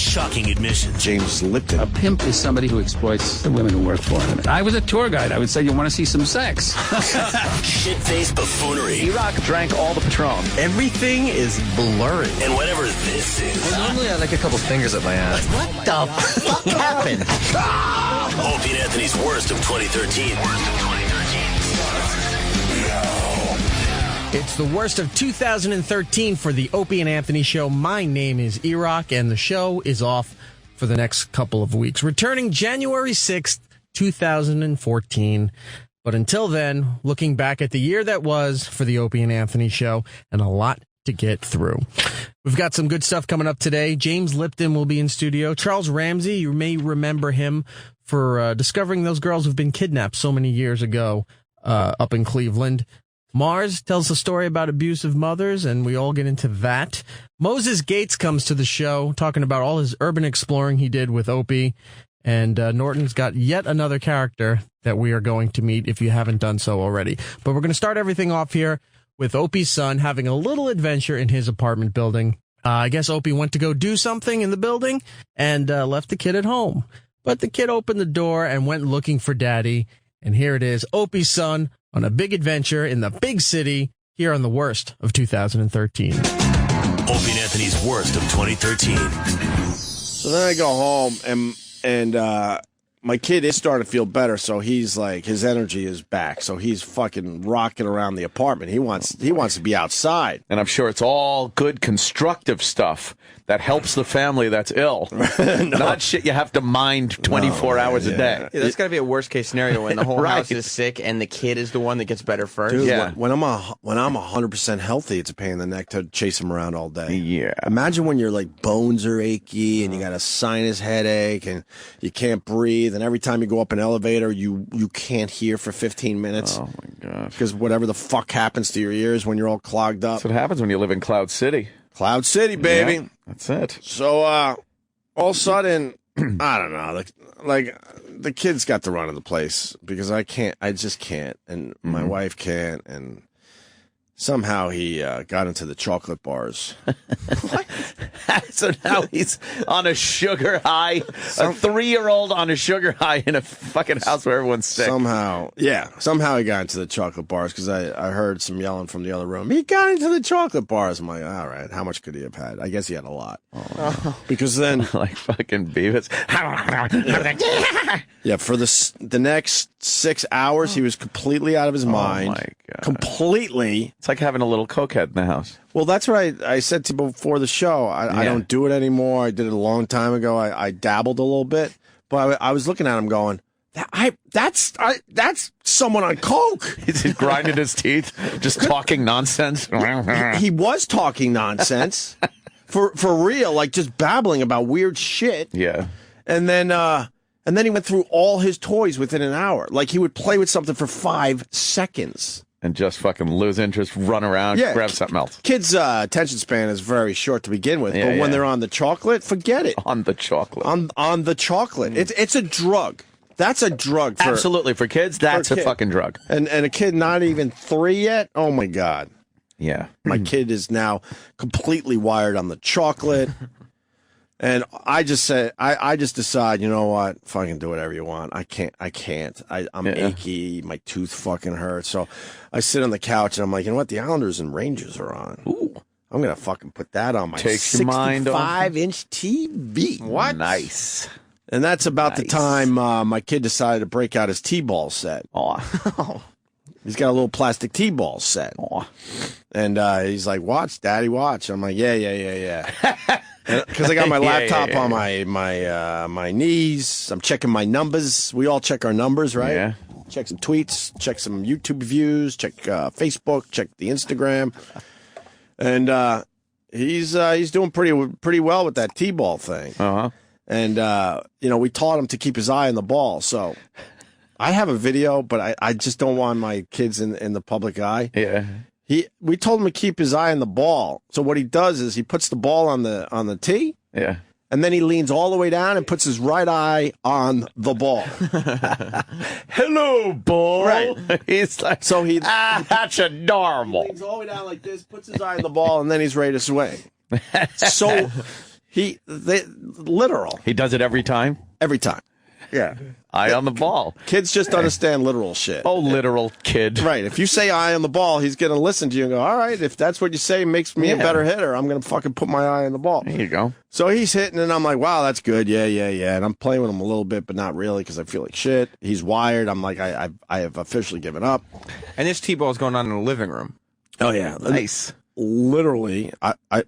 shocking admissions. James Lipton. A pimp is somebody who exploits the women who work for him. I was a tour guide. I would say, you want to see some sex? Shit-faced buffoonery. E-Rock drank all the Patron. Everything is blurry. And whatever this is. Well, normally I like a couple fingers up my ass. What the fuck happened? Opie and Anthony's worst of 2013. It's the worst of 2013 for the Opie and Anthony Show. My name is E-Rock, and the show is off for the next couple of weeks. Returning January 6th, 2014. But until then, looking back at the year that was for the Opie and Anthony Show, and a lot to get through. We've got some good stuff coming up today. James Lipton will be in studio. Charles Ramsey, you may remember him for discovering those girls who've been kidnapped so many years ago up in Cleveland. Mars tells a story about abusive mothers, and we all get into that. Moses Gates comes to the show talking about all his urban exploring he did with Opie. And Norton's got yet another character that we are going to meet if you haven't done so already. But we're going to start everything off here with Opie's son having a little adventure in his apartment building. I guess Opie went to go do something in the building and left the kid at home. But the kid opened the door and went looking for daddy. And here it is, Opie's son on a big adventure in the big city here on the worst of 2013. Opie and Anthony's worst of 2013. So then I go home, and my kid is starting to feel better, so he's like, his energy is back. So he's fucking rocking around the apartment. He wants to be outside. And I'm sure it's all good, constructive stuff that helps the family that's ill. Not shit you have to mind 24 hours a day. Yeah, that's got to be a worst case scenario when the whole house is sick and the kid is the one that gets better first. Dude, Yeah. when I'm 100% healthy, it's a pain in the neck to chase him around all day. Yeah. Imagine when your like bones are achy and you got a sinus headache and you can't breathe, and every time you go up an elevator, you can't hear for 15 minutes. Oh, my gosh. Because whatever the fuck happens to your ears when you're all clogged up. That's what happens when you live in Cloud City. Cloud City, baby. Yeah, that's it. So, all of a sudden, I don't know, like the kid's got the run of the place because I just can't, and my wife can't, and somehow he got into the chocolate bars. So now he's on a sugar high, a 3-year-old on a sugar high in a fucking house where everyone's sick. Somehow he got into the chocolate bars because I heard some yelling from the other room. He got into the chocolate bars. I'm like, all right, how much could he have had? I guess he had a lot. Oh. Because then, like fucking Beavis. yeah, for the next 6 hours, he was completely out of his mind. Oh my God. Completely. It's like having a little cokehead in the house. Well, that's what I said to you before the show. I don't do it anymore. I did it a long time ago. I dabbled a little bit, but I was looking at him going, that's someone on coke. He's just grinding his teeth, just talking nonsense. He was talking nonsense for real, like just babbling about weird shit. Yeah. And then he went through all his toys within an hour. Like he would play with something for 5 seconds. And just fucking lose interest, run around, grab something else. Kids' attention span is very short to begin with, but when they're on the chocolate, forget it. On the chocolate. On the chocolate. It's a drug. That's a drug. Absolutely. For kids, that's a fucking drug. And a kid not even 3 yet? Oh, my God. Yeah. My kid is now completely wired on the chocolate. And I just said, I just decide, you know what? Fucking do whatever you want. I can't. I'm achy. My tooth fucking hurts. So I sit on the couch and I'm like, you know what? The Islanders and Rangers are on. Ooh. I'm going to fucking put that on my 65-inch TV. What? Nice. And that's about the time my kid decided to break out his T-ball set. Aw. He's got a little plastic T-ball set. Aw. And he's like, watch, Daddy, watch. I'm like, yeah. Because I got my laptop on my knees. I'm checking my numbers. We all check our numbers, right? Yeah. Check some tweets, check some YouTube views, check Facebook, check the Instagram. And he's doing pretty well with that T-ball thing. Uh-huh. And, we taught him to keep his eye on the ball. So I have a video, but I just don't want my kids in the public eye. Yeah. We told him to keep his eye on the ball. So what he does is he puts the ball on the tee. Yeah. And then he leans all the way down and puts his right eye on the ball. Hello, ball. Right. He's like, so that's adorable. He leans all the way down like this, puts his eye on the ball, and then he's ready to swing. So literal. He does it every time? Every time. Yeah. Eye on the ball. Kids just understand literal shit. Oh, literal kid. Right. If you say eye on the ball, he's going to listen to you and go, all right, if that's what you say makes me a better hitter, I'm going to fucking put my eye on the ball. There you go. So he's hitting, and I'm like, wow, that's good. Yeah. And I'm playing with him a little bit, but not really because I feel like shit. He's wired. I'm like, I have officially given up. And this T-ball is going on in the living room. Oh, yeah. Nice. Literally, I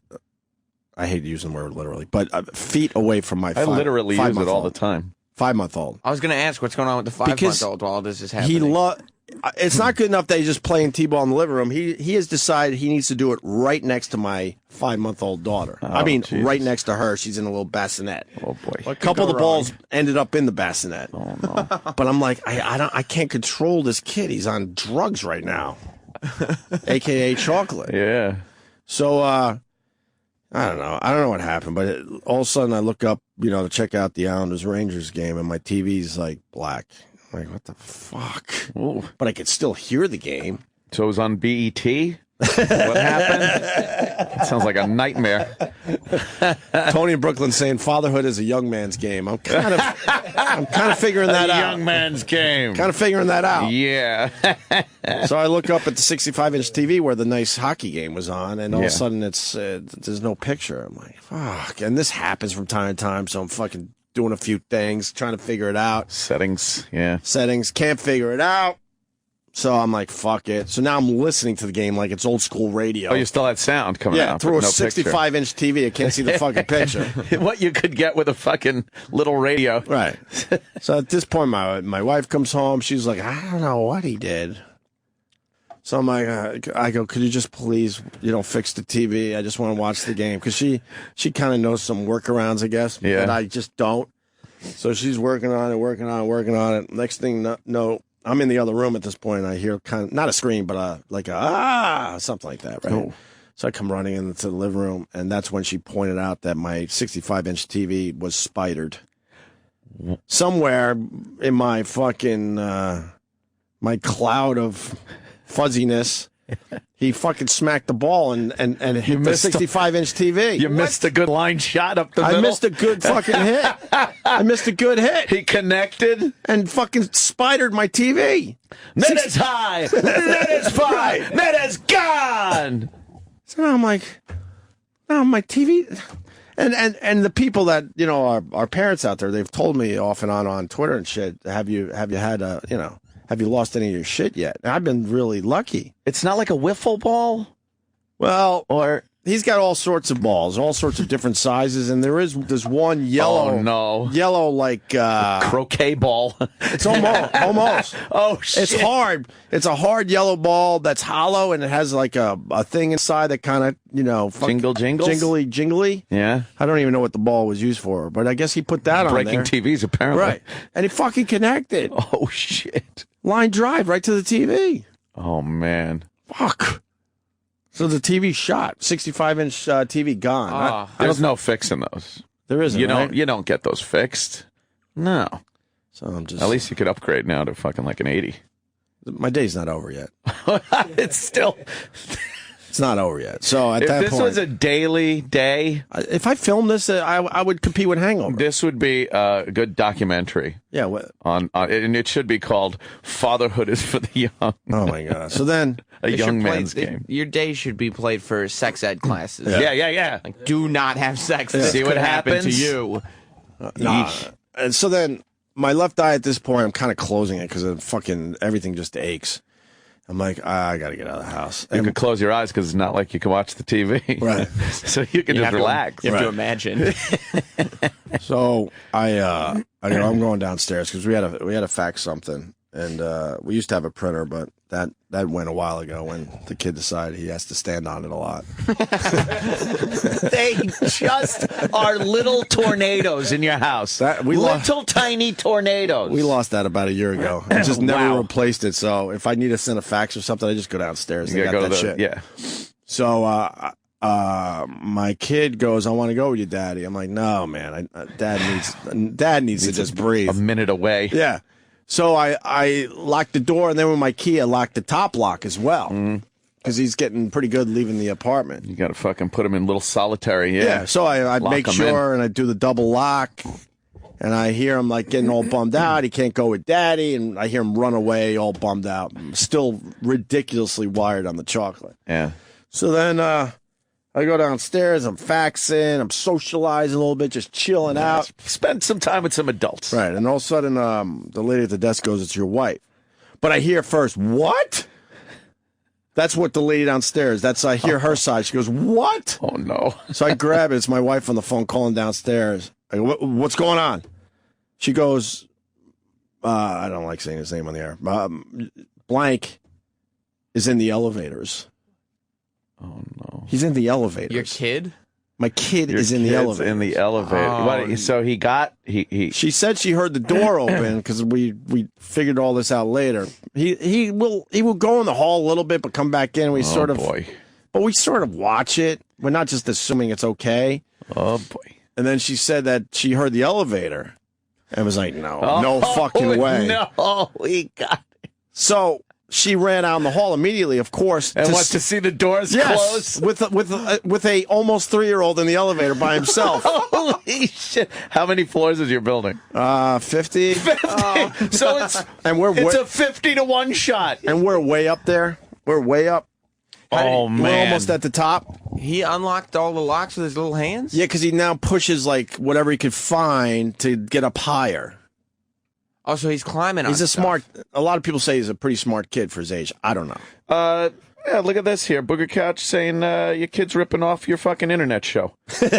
hate using the word literally, but feet away from my I literally use it all the five-month-old. time. 5-month-old. I was going to ask what's going on with the 5-month-old while this is happening. It's not good enough that he's just playing T-ball in the living room. He has decided he needs to do it right next to my 5-month-old daughter. Jesus. Right next to her. She's in a little bassinet. Oh, boy. A couple of the balls ended up in the bassinet. Oh, no. But I'm like, I can't control this kid. He's on drugs right now, a.k.a. chocolate. Yeah. So, I don't know. I don't know what happened, but all of a sudden I look up, to check out the Islanders-Rangers game, and my TV's like black. I'm like, what the fuck? Ooh. But I could still hear the game. So it was on BET? What happened? It sounds like a nightmare. Tony in Brooklyn saying fatherhood is a young man's game. I'm kind of figuring that out. Young man's game. Kind of figuring that out. Yeah. So I look up at the 65-inch TV where the nice hockey game was on, and all of a sudden it's there's no picture. I'm like, fuck. And this happens from time to time, so I'm fucking doing a few things, trying to figure it out. Settings, can't figure it out. So I'm like, fuck it. So now I'm listening to the game like it's old school radio. Oh, you still had sound coming out. Yeah, through a no 65-inch TV. I can't see the fucking picture. What you could get with a fucking little radio. Right. So at this point, my wife comes home. She's like, I don't know what he did. So I'm like, I go, could you just please, fix the TV? I just want to watch the game. Because she kind of knows some workarounds, I guess. Yeah. But I just don't. So she's working on it. Next thing, no. I'm in the other room at this point, and I hear kind of, not a scream, but something like that, right? Oh. So I come running into the living room, and that's when she pointed out that my 65-inch TV was spidered. Somewhere in my fucking, my cloud of fuzziness, he fucking smacked the ball and hit the 65-inch TV. You missed a good line shot up the middle. I missed a good fucking hit. I missed a good hit. He connected. And fucking spidered my TV. Net is high. Net is fly. Net is gone. So now I'm like, my TV... And the people that, our parents out there, they've told me off and on Twitter and shit, have you had a, have you lost any of your shit yet? And I've been really lucky. It's not like a wiffle ball? Well, or he's got all sorts of balls, all sorts of different sizes, and there's one yellow. Oh, no. Yellow like croquet ball. It's almost. Oh shit. It's hard. It's a hard yellow ball that's hollow, and it has like a thing inside that kind of, jingly. Yeah. I don't even know what the ball was used for, but I guess he put that on there. Breaking TVs, apparently. Right. And it fucking connected. Oh shit. Line drive right to the TV. Oh man. Fuck. So the TV shot, 65-inch TV gone. There's no fixing those. There isn't. You don't get those fixed. No. So I'm just. At least you could upgrade now to fucking like an 80. My day's not over yet. It's still. It's not over yet. So at that point, if this was a daily day, if I filmed this, I would compete with Hangover. This would be a good documentary. Yeah. On and it should be called "Fatherhood is for the Young." Oh my god! So then a young man's game. Your day should be played for sex ed classes. Yeah. Like, do not have sex. Yeah. See what happens to you. And so then my left eye at this point, I'm kind of closing it because fucking everything just aches. I'm like, I got to get out of the house. You can close your eyes because it's not like you can watch the TV. Right. So you can just relax. You have to imagine. So I'm going downstairs because we had to fax something, and we used to have a printer, but that went a while ago when the kid decided he has to stand on it a lot. They just are little tornadoes in your house. Little tiny tornadoes. We lost that about a year ago. I just never replaced it. So if I need to send a fax or something, I just go downstairs. You got go that to shit. Yeah. So my kid goes, I want to go with you, Daddy. I'm like, no, man. Dad needs to just breathe. A minute away. Yeah. So I locked the door, and then with my key, I locked the top lock as well. because he's getting pretty good leaving the apartment. You got to fucking put him in little solitary. Yeah. So I'd make sure and I'd do the double lock. And I hear him like getting all bummed out. He can't go with daddy. And I hear him run away all bummed out. Still ridiculously wired on the chocolate. Yeah. So then I go downstairs. I'm faxing. I'm socializing a little bit, just chilling out. Spend some time with some adults. Right. And all of a sudden the lady at the desk goes, "It's your wife." But I hear first, "What?" That's what the lady downstairs. I hear her side. She goes, "What?" Oh, no. So I grab it. It's my wife on the phone calling downstairs. I go, "What's going on?" She goes, I don't like saying his name on the air. Blank is in the elevators. Oh, no. He's in the elevators. Your kid? My kid Your is in the kid's elevator. in the elevator. Oh. So he got... He. She said she heard the door open because we figured all this out later. He will go in the hall a little bit, but come back in. We sort of watch it. We're not just assuming it's okay. Oh, boy. And then she said that she heard the elevator and was like, no fucking way. No, we got it. So she ran out in the hall immediately, of course. And to see the doors close? With a almost 3-year-old in the elevator by himself. Holy shit. How many floors is your building? 50. 50. So it's a 50-to-1 shot. And we're way up there. We're way up. Oh, man. We're almost at the top. He unlocked all the locks with his little hands? Yeah, because he now pushes like whatever he could find to get up higher. Oh, so he's climbing on He's a stuff. smart... A lot of people say he's a pretty smart kid for his age. I don't know. Yeah, look at this here. Booger Couch saying your kid's ripping off your fucking internet show. Yeah,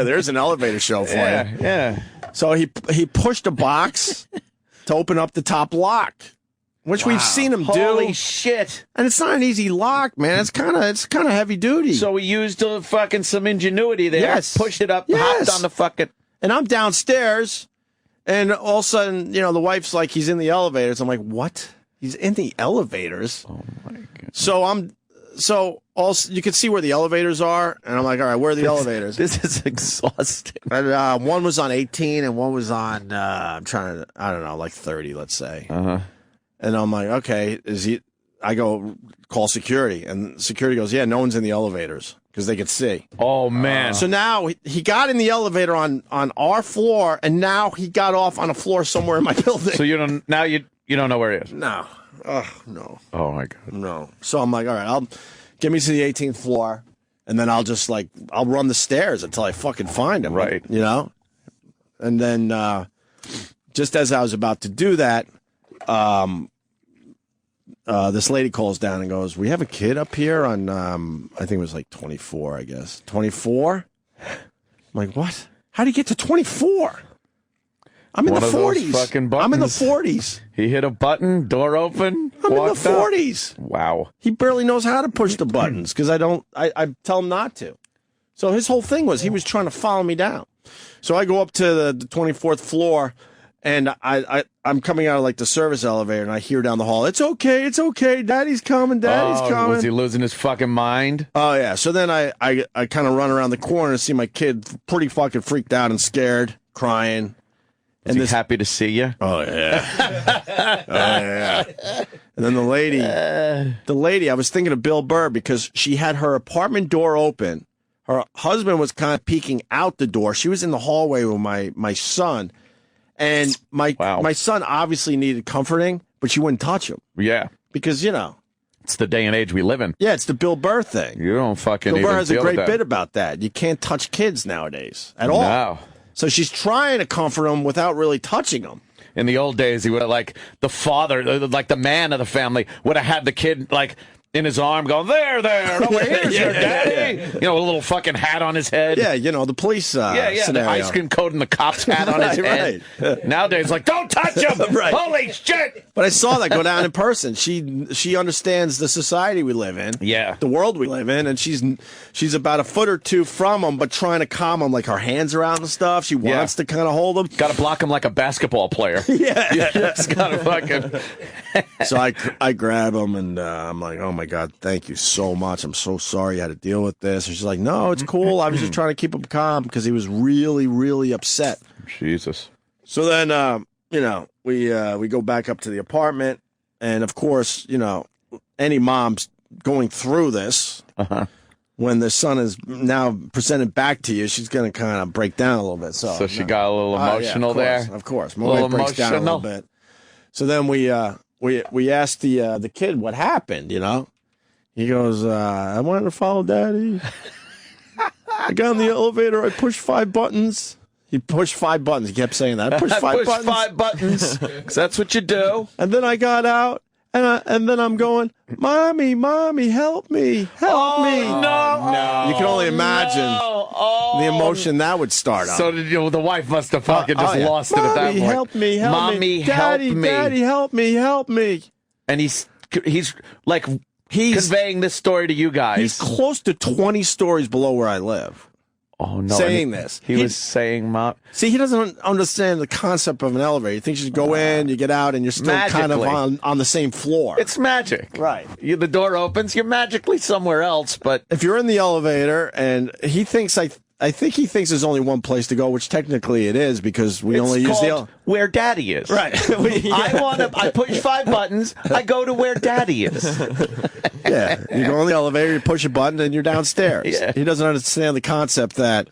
there's an elevator show for you. Yeah. So he pushed a box to open up the top lock, which we've seen him do. Holy shit. And it's not an easy lock, man. It's kind of heavy duty. So he used fucking some ingenuity there. Yes. Pushed it up, hopped on the fucking... And I'm downstairs, and all of a sudden, the wife's like, "He's in the elevators." I'm like, "What? He's in the elevators?" Oh, my God. So you can see where the elevators are, and I'm like, "All right, where are the elevators?" This is exhausting. And, one was on 18, and one was on I don't know, like 30, let's say. Uh-huh. And I'm like, "Okay, is he?" I go call security, and security goes, "Yeah, no one's in the elevators." Because they could see. Oh, man. So now he got in the elevator on our floor, and now he got off on a floor somewhere in my building. So you don't know where he is? No. Oh, no. Oh, my God. No. So I'm like, all right, I'll get me to the 18th floor, and then I'll just I'll run the stairs until I fucking find him. Right. And then just as I was about to do that, this lady calls down and goes, "We have a kid up here on, I think it was like 24, I guess. 24? I'm like, what? How do you get to 24? I'm in One the of those 40s. fucking I'm in the buttons. 40s. He hit a button, door open, I'm in the walked out. 40s. Wow. He barely knows how to push the buttons because I tell him not to. So his whole thing was he was trying to follow me down. So I go up to the 24th floor, and I'm coming out of like the service elevator, and I hear down the hall, "It's okay, Daddy's coming, Daddy's coming." Was he losing his fucking mind? Oh yeah. So then I kind of run around the corner and see my kid pretty fucking freaked out and scared, crying. Is he happy to see you? Oh yeah. Oh yeah. And then the lady, I was thinking of Bill Burr because she had her apartment door open. Her husband was kind of peeking out the door. She was in the hallway with my son. And my son obviously needed comforting, but she wouldn't touch him. Yeah. Because, it's the day and age we live in. Yeah, it's the Bill Burr thing. You don't fucking Bill even Burr has a deal great with that. bit about that. You can't touch kids nowadays at all. No. So she's trying to comfort him without really touching him. In the old days, he would have, the father, the man of the family, would have had the kid, in his arm going, there, over here's your daddy. A little fucking hat on his head. Yeah, the police the scenario. ice cream coat and the cop's hat on his head. Right. Nowadays, don't touch him. Right. Holy shit. But I saw that go down in person. She understands the society we live in. Yeah. The world we live in. And she's about a foot or two from him, but trying to calm him. Like her hands are out and stuff. She wants to kind of hold him. Got to block him like a basketball player. Yeah. You just got to fucking... So I grab him and I'm like, "Oh my God, thank you so much. I'm so sorry you had to deal with this." And she's like, "No, it's cool. I was just trying to keep him calm because he was really, really upset." Jesus. So then, we go back up to the apartment, and of course, any mom's going through this, when the son is now presented back to you, she's going to kind of break down a little bit. So she got a little emotional there. Of course, my wife breaks down a little bit. So then we asked the kid what happened. You know, he goes, "I wanted to follow Daddy. I got in the elevator. I pushed 5 buttons." He pushed 5 buttons. He kept saying that. I pushed 5 buttons. 5 buttons. 'Cause that's what you do. And then I got out, and then I'm going, Mommy, help me, help me. No. You can only imagine the emotion that would start up. So the wife must have fucking lost it at that point. Help me, help Mommy, me. help me. Daddy, help me, help me. And he's like conveying this story to you guys. He's close to 20 stories below where I live. Oh, no. Saying this. He was saying, Mom. See, he doesn't understand the concept of an elevator. He thinks you go in, you get out, and you're still kind of on the same floor. It's magic. Right. The door opens, you're magically somewhere else, but... If you're in the elevator, and he thinks, I think he thinks there's only one place to go, which technically it is, because we only use the elevator. Where Daddy is. Right. I push 5 buttons, I go to where Daddy is. Yeah. You go in the elevator, you push a button, and you're downstairs. Yeah. He doesn't understand the concept that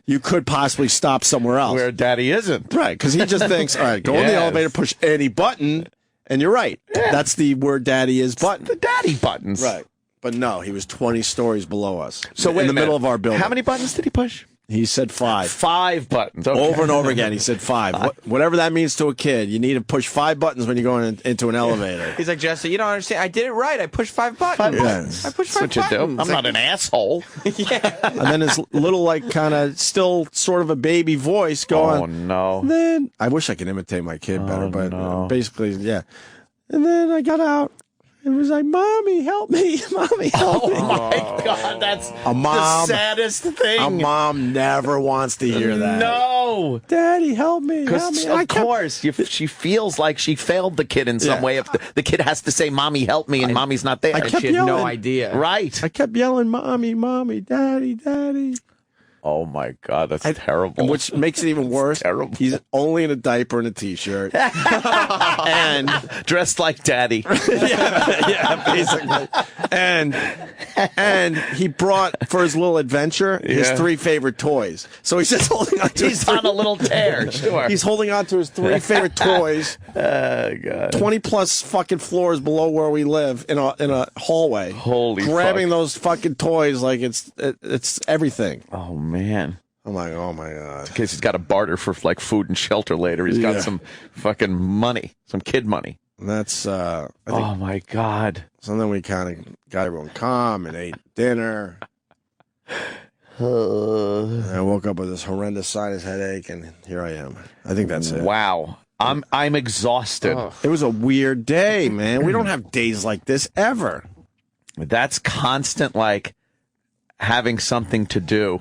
you could possibly stop somewhere else. Where Daddy isn't. Right, because he just thinks, all right, go in the elevator, push any button, and you're right. Yeah. That's the where Daddy is button. The Daddy buttons. Right. But no, he was 20 stories below us. So in the middle of our building. How many buttons did he push? He said 5. 5 buttons. Okay. Over and over again, he said 5. Whatever that means to a kid, you need to push 5 buttons when you're going into an elevator. He's like, Jesse, you don't understand. I did it right. I pushed 5 buttons. 5 buttons. I pushed 5 That's what buttons. you do. I'm not an asshole. Yeah. And then his little, like, kind of still sort of a baby voice going, oh, no. Then, I wish I could imitate my kid better, but basically, yeah. And then I got out. It was like, Mommy, help me. Mommy, help me. Oh, my God. That's the saddest thing. A mom never wants to hear that. No. Daddy, help me. Help me. Of course, she feels like she failed the kid in some way. If the kid has to say, Mommy, help me, and Mommy's not there. She had no idea. Right. I kept yelling, Mommy, Mommy, Daddy, Daddy. Oh, my God. That's terrible. Which makes it even worse. Terrible. He's only in a diaper and a T-shirt. And dressed like Daddy. yeah, basically. And he brought, for his little adventure, his 3 favorite toys. So he's just holding on to He's on a little tear, sure. He's holding on to his 3 favorite toys. Oh, God. 20 plus fucking floors below where we live in a hallway. Holy grabbing fuck. those fucking toys like it's everything. Oh, man. I'm like, oh my God. In case he's got to barter for like food and shelter later. He's got some fucking money, some kid money. And that's, I think, oh my God. So then we kind of got everyone calm and ate dinner. And I woke up with this horrendous sinus headache, and here I am. I think that's it. Wow. I'm exhausted. Oh. It was a weird day, man. We don't have days like this ever. That's constant, like, having something to do.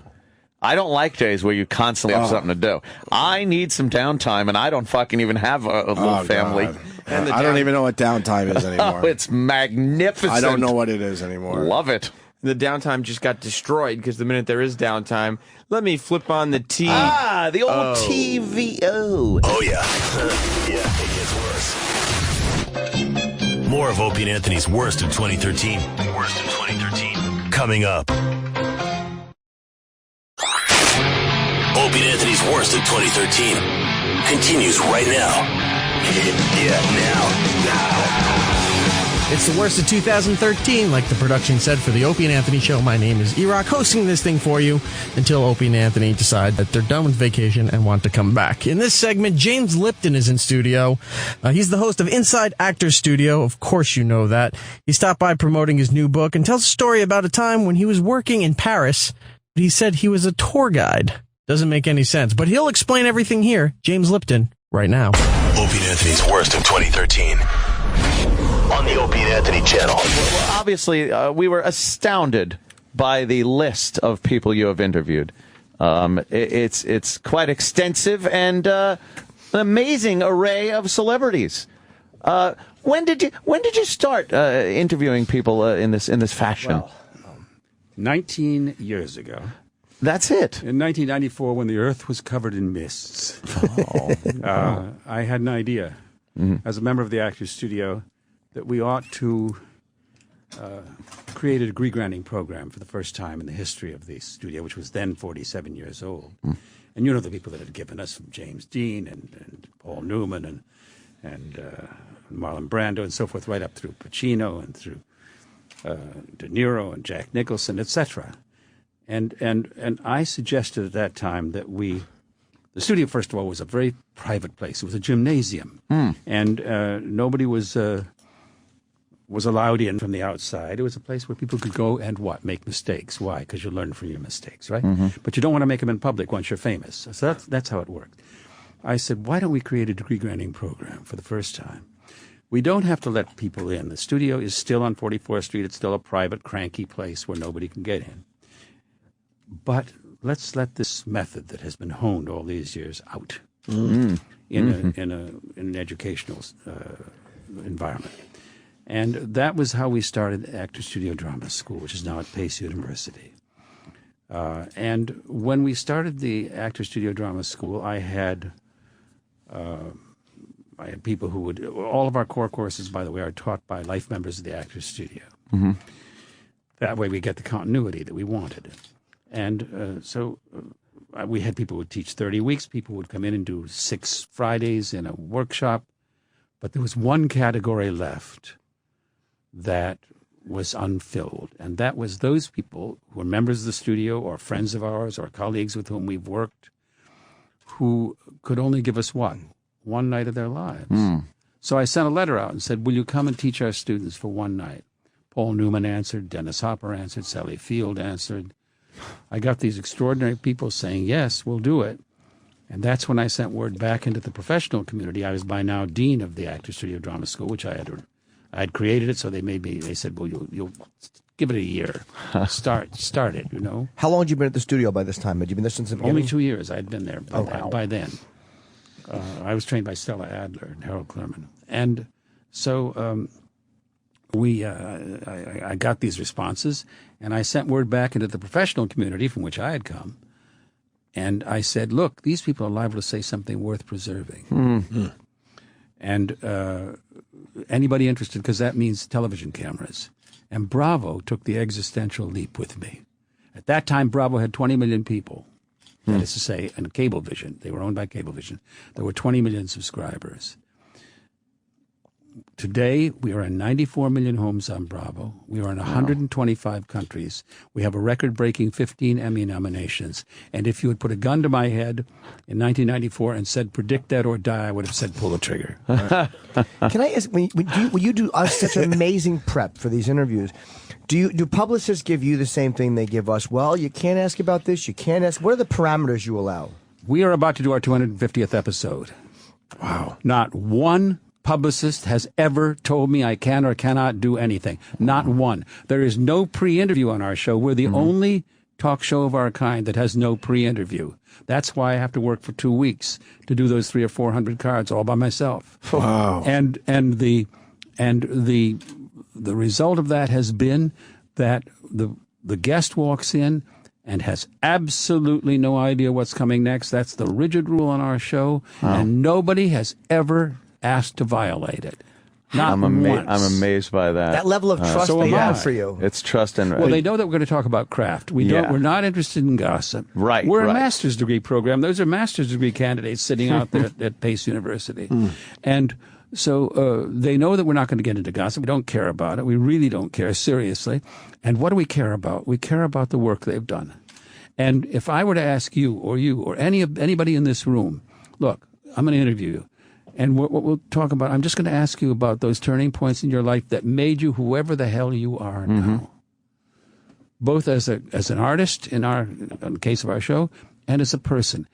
I don't like days where you constantly have something to do. I need some downtime, and I don't fucking even have a little family. And I don't even know what downtime is anymore. It's magnificent. I don't know what it is anymore. Love it. The downtime just got destroyed because the minute there is downtime, let me flip on the T. Ah, the old TVO. Oh, yeah. Yeah, it gets worse. More of Opie and Anthony's Worst of 2013. Worst of 2013. Coming up. Opie and Anthony's Worst of 2013 continues right now. Yeah, now. It's the worst of 2013, like the production said for the Opie and Anthony show. My name is E-Rock, hosting this thing for you until Opie and Anthony decide that they're done with vacation and want to come back. In this segment, James Lipton is in studio. He's the host of Inside Actors Studio. Of course you know that. He stopped by promoting his new book and tells a story about a time when he was working in Paris, but he said he was a tour guide. Doesn't make any sense, but he'll explain everything here. James Lipton, right now. Opie and Anthony's Worst of 2013 on the Opie and Anthony channel. Well, obviously, we were astounded by the list of people you have interviewed. It's quite extensive and an amazing array of celebrities. When did you start interviewing people in this fashion? Well, 19 years ago. That's it. In 1994, when the Earth was covered in mists, I had an idea, as a member of the Actors Studio, that we ought to created a degree-granting program for the first time in the history of the studio, which was then 47 years old. And you know the people that had given us, from James Dean and Paul Newman and Marlon Brando and so forth, right up through Pacino and through De Niro and Jack Nicholson, etc. And I suggested at that time that the studio, first of all, was a very private place. It was a gymnasium, and nobody was allowed in from the outside. It was a place where people could go and make mistakes. Why? Because you learn from your mistakes, right? But you don't want to make them in public once you're famous. So that's how it worked. I said, why don't we create a degree-granting program for the first time? We don't have to let people in. The studio is still on 44th Street. It's still a private, cranky place where nobody can get in. But let's let this method that has been honed all these years out in an educational environment. And that was how we started Actor Studio Drama School, which is now at Pace University. And when we started the Actor Studio Drama School, I had people who would... All of our core courses, by the way, are taught by life members of the Actors Studio. That way we get the continuity that we wanted. And so we had people who would teach 30 weeks. People would come in and do 6 Fridays in a workshop. But there was one category left that was unfilled, and that was those people who were members of the studio or friends of ours or colleagues with whom we've worked who could only give us one night of their lives. So I sent a letter out and said, will you come and teach our students for one night? Paul Newman answered, Dennis Hopper answered, Sally Field answered. I got these extraordinary people saying, yes, we'll do it. And that's when I sent word back into the professional community. I was by now dean of the Actor Studio Drama School, which I had created it, so they said, well, you'll give it a year. Start it, you know. How long had you been at the studio by this time? Had you been there since the beginning? Only 2 years I had been there by then. I was trained by Stella Adler and Harold Klerman. And so I got these responses, and I sent word back into the professional community from which I had come. And I said, look, these people are liable to say something worth preserving. And anybody interested, because that means television cameras. And Bravo took the existential leap with me. At that time, Bravo had 20 million people. That is to say, in Cablevision. They were owned by Cablevision. There were 20 million subscribers. Today, we are in 94 million homes on Bravo. We are in 125 countries. We have a record-breaking 15 Emmy nominations. And if you had put a gun to my head in 1994 and said, predict that or die, I would have said, pull the trigger. Can I ask, when you do such amazing prep for these interviews, do publicists give you the same thing they give us? Well, you can't ask about this, you can't ask. What are the parameters you allow? We are about to do our 250th episode. Wow. Not one publicist has ever told me I can or cannot do anything. Not one. There is no pre-interview on our show. We're the only talk show of our kind that has no pre-interview. That's why I have to work for 2 weeks to do those 300 or 400 cards all by myself. Wow. And the result of that has been that the guest walks in and has absolutely no idea what's coming next. That's the rigid rule on our show, and nobody has ever asked to violate it. Not once. I'm amazed by that. That level of trust so they am I. have for you. It's trust and... Well, they know that we're going to talk about craft. We're not interested in gossip. Right, We're a right. master's degree program. Those are master's degree candidates sitting out there at Pace University. And so they know that we're not going to get into gossip. We don't care about it. We really don't care, seriously. And what do we care about? We care about the work they've done. And if I were to ask you or anybody in this room, look, I'm going to interview you. And what we'll talk about, I'm just going to ask you about those turning points in your life that made you whoever the hell you are now. Both as an artist in the case of our show, and as a person.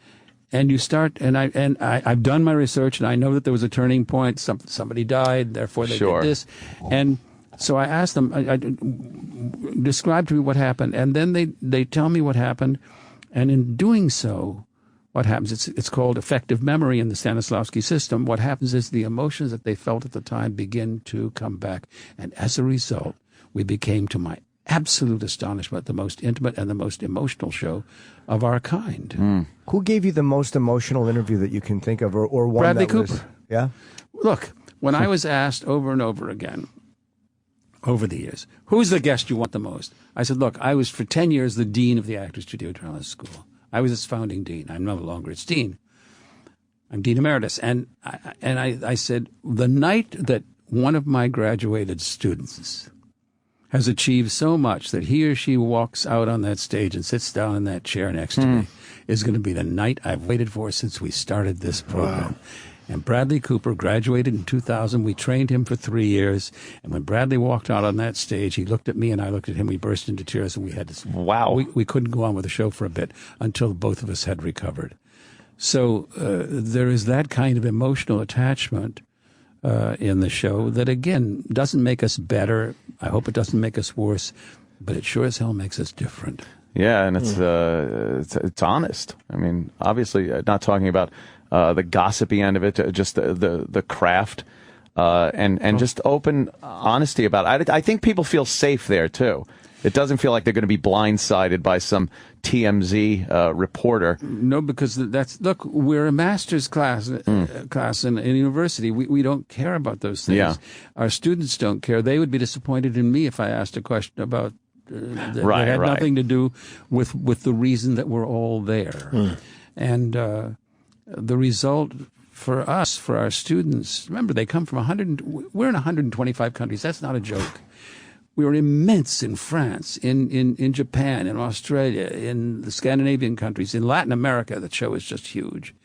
And you start, and I've done my research, and I know that there was a turning point. Somebody died, therefore they did this. And so I asked them, I describe to me what happened, and then they tell me what happened. And in doing so, what happens, it's called effective memory in the Stanislavski system. What happens is the emotions that they felt at the time begin to come back. And as a result, we became, to my absolute astonishment, the most intimate and the most emotional show of our kind. Who gave you the most emotional interview that you can think of, or one Bradley that was... Cooper. Yeah? Look, when I was asked over and over again, over the years. Who's the guest you want the most? I said, look, I was for 10 years the dean of the Actors Studio Drama School. I was its founding dean. I'm no longer its dean. I'm dean emeritus. And I said, the night that one of my graduated students has achieved so much that he or she walks out on that stage and sits down in that chair next to me is going to be the night I've waited for since we started this program. Wow. And Bradley Cooper graduated in 2000. We trained him for 3 years. And when Bradley walked out on that stage, he looked at me and I looked at him. We burst into tears and we had to... Wow. We couldn't go on with the show for a bit until both of us had recovered. So there is that kind of emotional attachment in the show that, again, doesn't make us better. I hope it doesn't make us worse, but it sure as hell makes us different. Yeah, and it's honest. I mean, obviously, not talking about the gossipy end of it, just the craft, and just open honesty about it. I think people feel safe there too. It doesn't feel like they're going to be blindsided by some TMZ reporter. No, because look, we're a master's class in a university. We don't care about those things. Yeah. Our students don't care. They would be disappointed in me if I asked a question about that had nothing to do with the reason that we're all there. And the result for us, for our students, remember, they come from we're in 125 countries. That's not a joke. We were immense in France, in Japan, in Australia, in the Scandinavian countries, in Latin America. The show is just huge.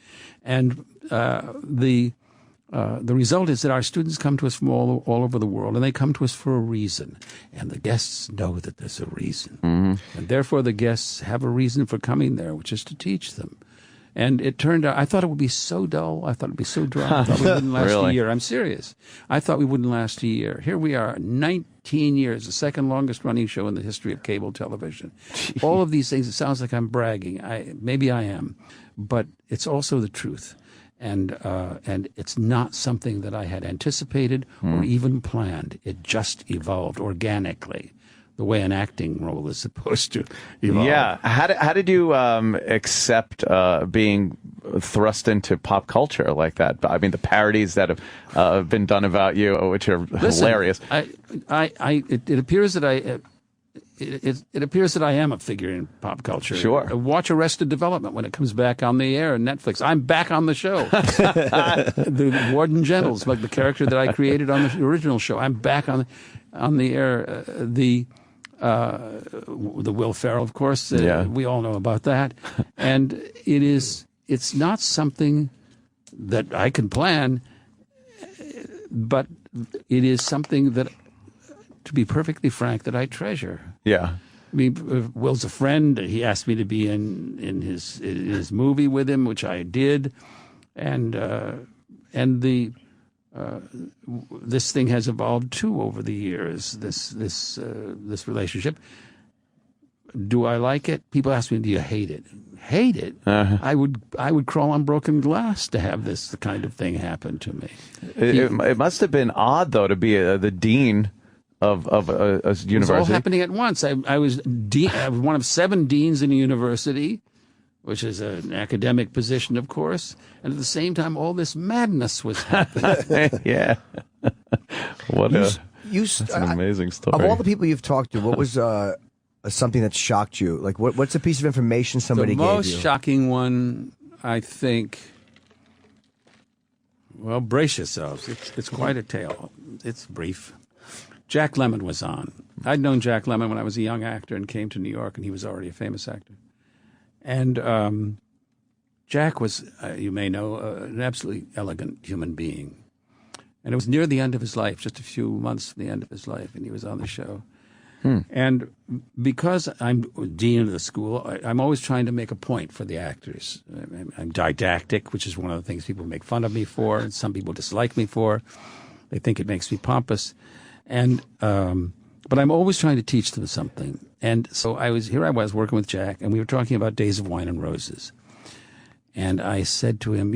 And the result is that our students come to us from all over the world, and they come to us for a reason. And the guests know that there's a reason. Mm-hmm. And therefore the guests have a reason for coming there, which is to teach them. And it turned out, I thought it would be so dull. I thought it would be so dry. I thought we wouldn't last a year. I'm serious. I thought we wouldn't last a year. Here we are, 19 years, the second longest running show in the history of cable television. All of these things, it sounds like I'm bragging. Maybe I am. But it's also the truth. And it's not something that I had anticipated or even planned. It just evolved organically, the way an acting role is supposed to evolve. Yeah. How did you accept being thrust into pop culture like that? I mean, the parodies that have been done about you, which are hilarious. It appears that it appears that I am a figure in pop culture. Sure. Watch Arrested Development when it comes back on the air on Netflix. I'm back on the show. The Warden Gentles, like the character that I created on the original show. I'm back on the air. The Will Ferrell, of course. We all know about that. And it's not something that I can plan, but it is something that, to be perfectly frank, that I treasure. Yeah. I mean, Will's a friend. He asked me to be in his movie with him, which I did, and this thing has evolved too over the years. This relationship. Do I like it? People ask me, "Do you hate it?" Hate it? Uh-huh. I would crawl on broken glass to have this kind of thing happen to me. It must have been odd, though, to be the dean of a university. It was all happening at once. I was one of 7 deans in a university, which is an academic position, of course. And at the same time, all this madness was happening. Yeah. That's an amazing story. Of all the people you've talked to, what was something that shocked you? Like, what's a piece of information somebody gave you? The most shocking one, I think, well, brace yourselves. It's quite a tale. It's brief. Jack Lemmon was on. I'd known Jack Lemmon when I was a young actor and came to New York, and he was already a famous actor. And Jack was, you may know, an absolutely elegant human being. And it was near the end of his life, just a few months from the end of his life, and he was on the show. And because I'm dean of the school, I'm always trying to make a point for the actors. I'm didactic, which is one of the things people make fun of me for, and some people dislike me for. They think it makes me pompous. And but I'm always trying to teach them something. And so I was working with Jack, and we were talking about Days of Wine and Roses. And I said to him,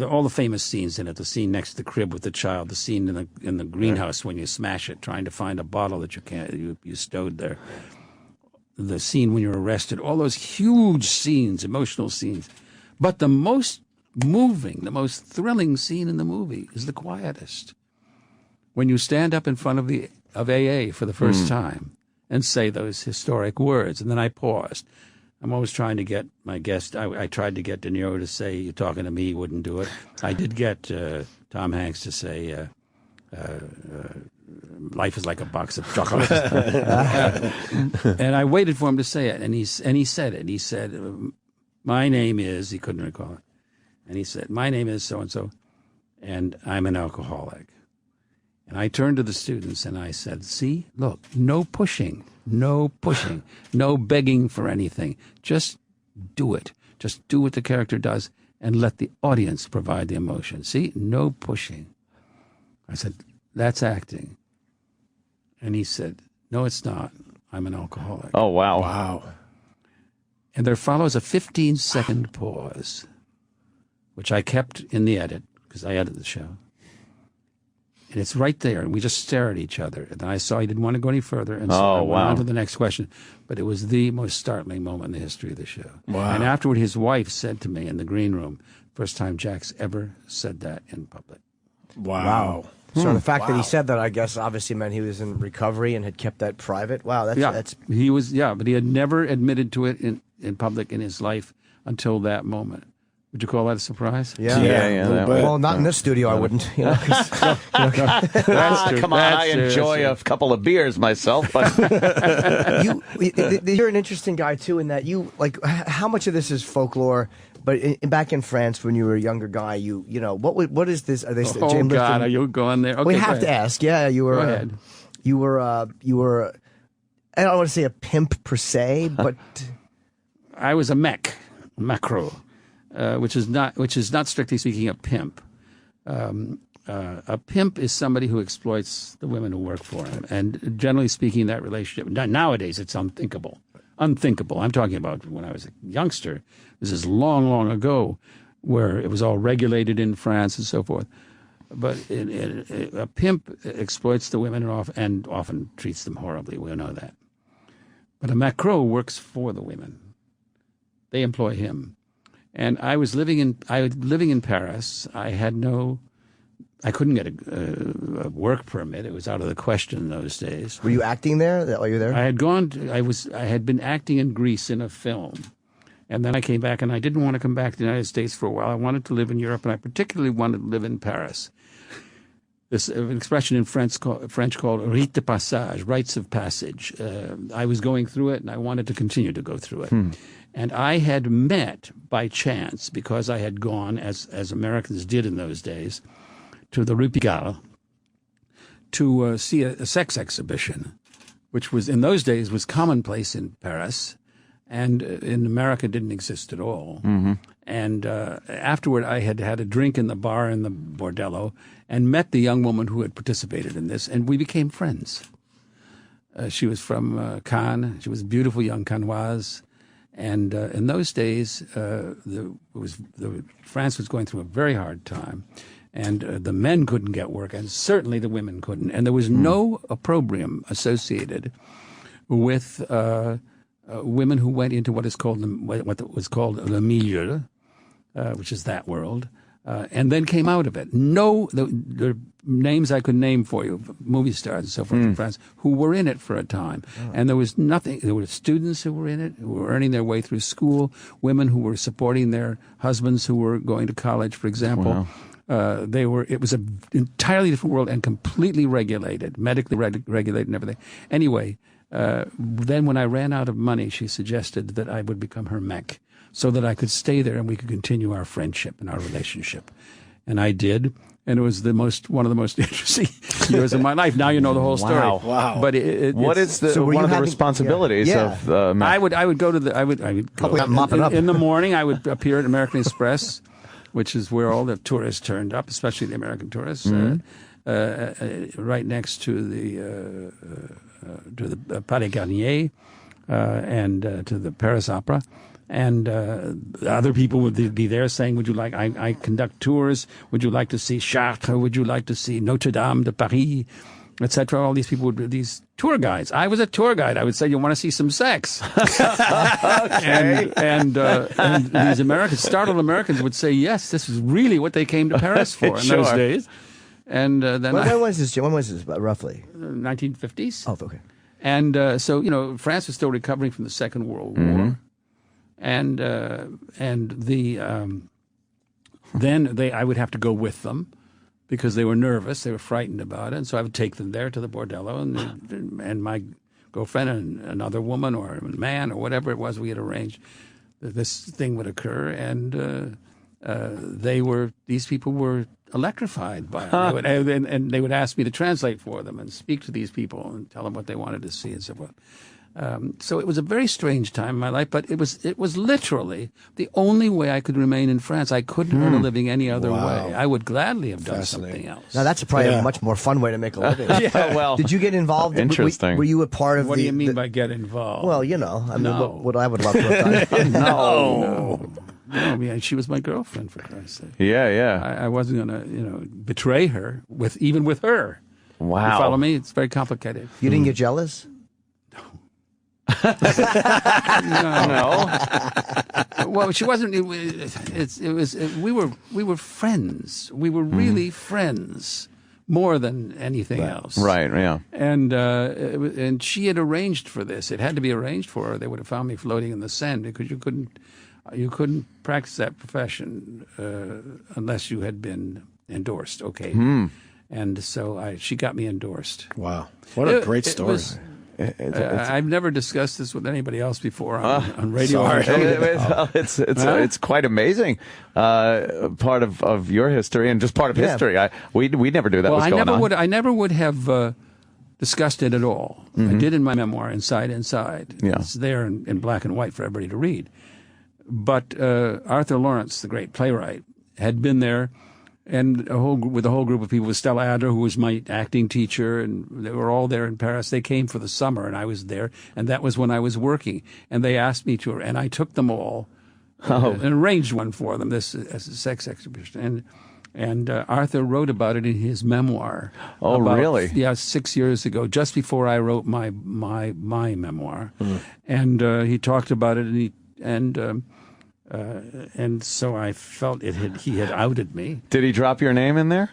all the famous scenes in it, the scene next to the crib with the child, the scene in the greenhouse when you smash it, trying to find a bottle that you stowed there, the scene when you're arrested, all those huge scenes, emotional scenes. But the most moving, the most thrilling scene in the movie is the quietest. When you stand up in front of AA for the first time and say those historic words, and then I paused. I'm always trying to get my guest. I tried to get De Niro to say, "You're talking to me." He wouldn't do it. I did get Tom Hanks to say, "Life is like a box of chocolates." And I waited for him to say it, and he said it. He said, "My name is," he couldn't recall it, and he said, "My name is so-and-so, and I'm an alcoholic." And I turned to the students and I said, "See, look, no pushing, no begging for anything. Just do it. Just do what the character does and let the audience provide the emotion. See, no pushing." I said, "That's acting." And he said, "No, it's not. I'm an alcoholic." Oh, wow. Wow. And there follows a 15-second pause, which I kept in the edit because I edited the show. And it's right there, and we just stare at each other. And then I saw he didn't want to go any further, and so I went on to the next question. But it was the most startling moment in the history of the show. Wow. And afterward, his wife said to me in the green room, first time Jack's ever said that in public. Wow. So the fact that he said that, I guess, obviously meant he was in recovery and had kept that private. Wow, that's He was, but he had never admitted to it in public in his life until that moment. Would you call that a surprise? Yeah. Well, not in this studio, I wouldn't. You know, That's true. Come on, That's I true. enjoy a couple of beers myself, but you're an interesting guy too. In that you how much of this is folklore? But back in France, when you were a younger guy, you know what is this? Are they? Oh James God, Lipton? are you going there? Okay, We go have ahead. to ask. Yeah, you were. Go ahead. You were. I don't want to say a pimp per se, but I was a macro, which is not strictly speaking a pimp. A pimp is somebody who exploits the women who work for him, and generally speaking, that relationship nowadays it's unthinkable. Unthinkable. I'm talking about when I was a youngster. This is long, long ago, where it was all regulated in France and so forth. But a pimp exploits the women and often treats them horribly. We know that. But a macro works for the women. They employ him. And I was living in Paris. I couldn't get a work permit. It was out of the question in those days. were you acting there while you were there? I had been acting in Greece in a film. And then I came back, and I didn't want to come back to the United States for a while. I wanted to live in Europe, and I particularly wanted to live in Paris. This an expression in French called rite de passage, rites of passage. I was going through it, and I wanted to continue to go through it. And I had met by chance, because I had gone, as Americans did in those days, to the Rue Pigalle to see a sex exhibition, which was in those days was commonplace in Paris, and in America didn't exist at all. Mm-hmm. And afterward, I had had a drink in the bar in the bordello and met the young woman who had participated in this, and we became friends. She was from Cannes. She was a beautiful young Canoise. And in those days, France was going through a very hard time. And the men couldn't get work, and certainly the women couldn't. And there was no opprobrium associated with women who went into what was called le milieu, which is that world, and then came out of it. The names I could name for you, movie stars and so forth in France, who were in it for a time. And there was nothing. There were students who were in it, who were earning their way through school, women who were supporting their husbands who were going to college, for example. Wow. It was an entirely different world and completely regulated, medically regulated and everything. Anyway, then when I ran out of money, she suggested that I would become her mech so that I could stay there and we could continue our friendship and our relationship. And I did. And it was one of the most interesting years of my life. Now you know the whole story. Wow. But what is one of the responsibilities of I would go to mopping up. in the morning. I would appear at American Express, which is where all the tourists turned up, especially the American tourists, right next to the Palais Garnier and to the Paris Opera. And other people would be there saying, would you like, I conduct tours, would you like to see Chartres, would you like to see Notre Dame de Paris? etc. All these people would be these tour guides. I was a tour guide. I would say, "You want to see some sex?" and these Startled Americans would say, "Yes, this is really what they came to Paris for in those days." And then when was this? When was this roughly? 1950s. Oh, okay. And so France was still recovering from the Second World War, and I would have to go with them because they were nervous, they were frightened about it, and so I would take them there to the bordello, and my girlfriend and another woman or a man or whatever it was we had arranged, this thing would occur, and these people were electrified by it. And they would ask me to translate for them and speak to these people and tell them what they wanted to see and so forth. So it was a very strange time in my life, but it was literally the only way I could remain in France. I couldn't earn a living any other way. I would gladly have done something else. Now that's probably a much more fun way to make a living. Well, did you get involved? Interesting. Were you a part of? What do you mean by get involved? Well, I mean, what I would love to have done. No, I mean, she was my girlfriend, for Christ's sake. Yeah. I wasn't going to, betray her even with her. Wow. You follow me? It's very complicated. You didn't get jealous? No. Well, she wasn't. We were friends. We were really friends more than anything else. Right. Yeah. And she had arranged for this. It had to be arranged for her. They would have found me floating in the Seine because you couldn't practice that profession unless you had been endorsed. Okay. And so she got me endorsed. Wow. What a great story. I've never discussed this with anybody else before on radio. It's quite amazing. Part of your history and just part of history. We never knew that was going on. I never would have discussed it at all. I did in my memoir, Inside. Yeah. It's there in black and white for everybody to read. But Arthur Lawrence, the great playwright, had been there, and with a whole group of people, with Stella Adler, who was my acting teacher, and they were all there in Paris. They came for the summer, and I was there, and that was when I was working. And they asked me to, and I took them all and arranged one for them, this as a sex exhibition. And Arthur wrote about it in his memoir. Oh, really? Yeah, 6 years ago, just before I wrote my memoir. And he talked about it, and so I felt he had outed me. Did he drop your name in there?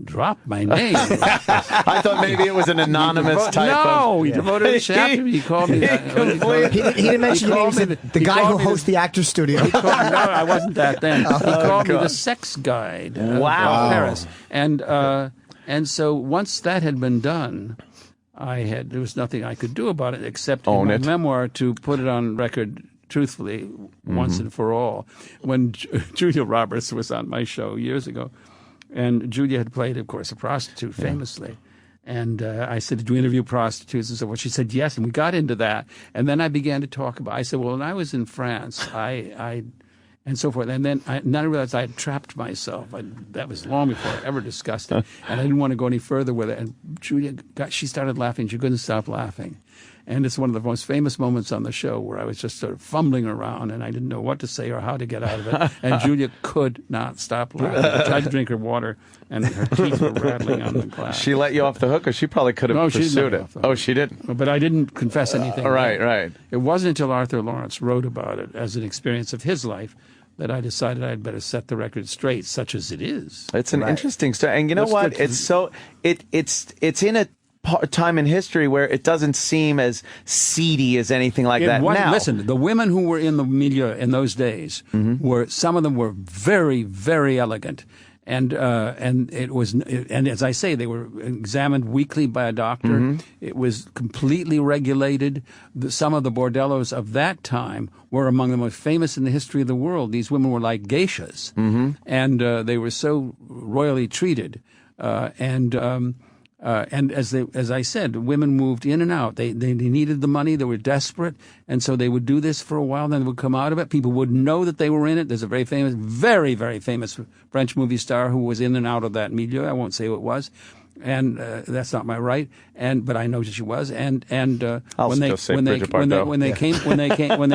Drop my name? I thought maybe it was an anonymous type of... No, he devoted a chapter. He called me that. He didn't mention the guy who hosts the Actors Studio. No, I wasn't that then. He called me the sex guide of Paris. And so once that had been done, there was nothing I could do about it except in my memoir to put it on record truthfully, once and for all. When Julia Roberts was on my show years ago, and Julia had played, of course, a prostitute famously. And I said, did you interview prostitutes and so forth? She said, yes, and we got into that. And then I began to talk about, I said, well, when I was in France, and so forth. And then I realized I had trapped myself. That was long before I ever discussed it. And I didn't want to go any further with it. And Julia, she started laughing. She couldn't stop laughing. And it's one of the most famous moments on the show where I was just sort of fumbling around and I didn't know what to say or how to get out of it. And Julia could not stop laughing. I tried to drink her water, and her teeth were rattling on the glass. She let you off the hook, or she probably could have pursued it? Oh, she didn't? But I didn't confess anything. Right. It wasn't until Arthur Lawrence wrote about it as an experience of his life that I decided I'd better set the record straight, such as it is. It's an interesting story. And you know what? It's in a time in history where it doesn't seem as seedy as anything like that now. Listen, the women who were in the milieu in those days some of them were very, very elegant. And as I say, they were examined weekly by a doctor. It was completely regulated. Some of the bordellos of that time were among the most famous in the history of the world. These women were like geishas, and they were so royally treated. And as I said, women moved in and out. They needed the money. They were desperate, and so they would do this for a while. Then they would come out of it. People wouldn't know that they were in it. There's a very, very famous French movie star who was in and out of that milieu. I won't say who it was, and that's not my right. But I know that she was. And when they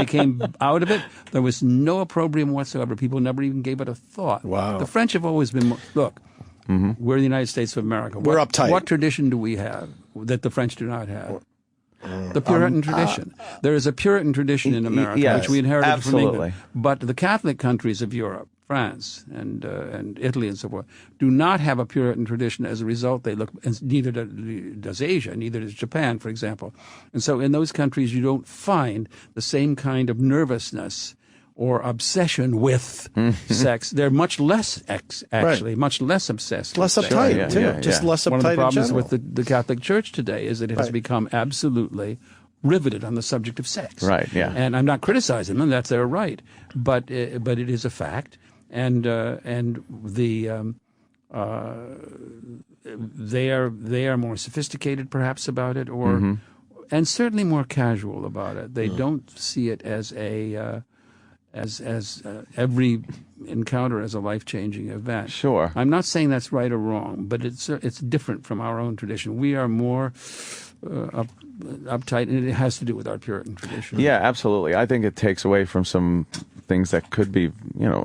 came out of it, there was no opprobrium whatsoever. People never even gave it a thought. Wow. The French have always been look. We're the United States of America. We're uptight. What tradition do we have that the French do not have? The Puritan tradition. There is a Puritan tradition in America, yes, which we inherited absolutely. from England. But the Catholic countries of Europe, France and Italy and so forth, do not have a Puritan tradition. As a result, they look, and neither does Asia, neither does Japan, for example. And so in those countries, you don't find the same kind of nervousness or obsession with sex. They're much less, actually, much less obsessed. Less with sex. uptight, too. Just less uptight One of the in problems general. with the Catholic Church today is that it has become absolutely riveted on the subject of sex. Right, yeah. And I'm not criticizing them; that's their right. But it is a fact, and they are more sophisticated, perhaps, about it, or and certainly more casual about it. They don't see it as a as every encounter as a life-changing event. Sure. I'm not saying that's right or wrong, but it's different from our own tradition. We are more uptight, and it has to do with our Puritan tradition. Yeah, absolutely. I think it takes away from some things that could be,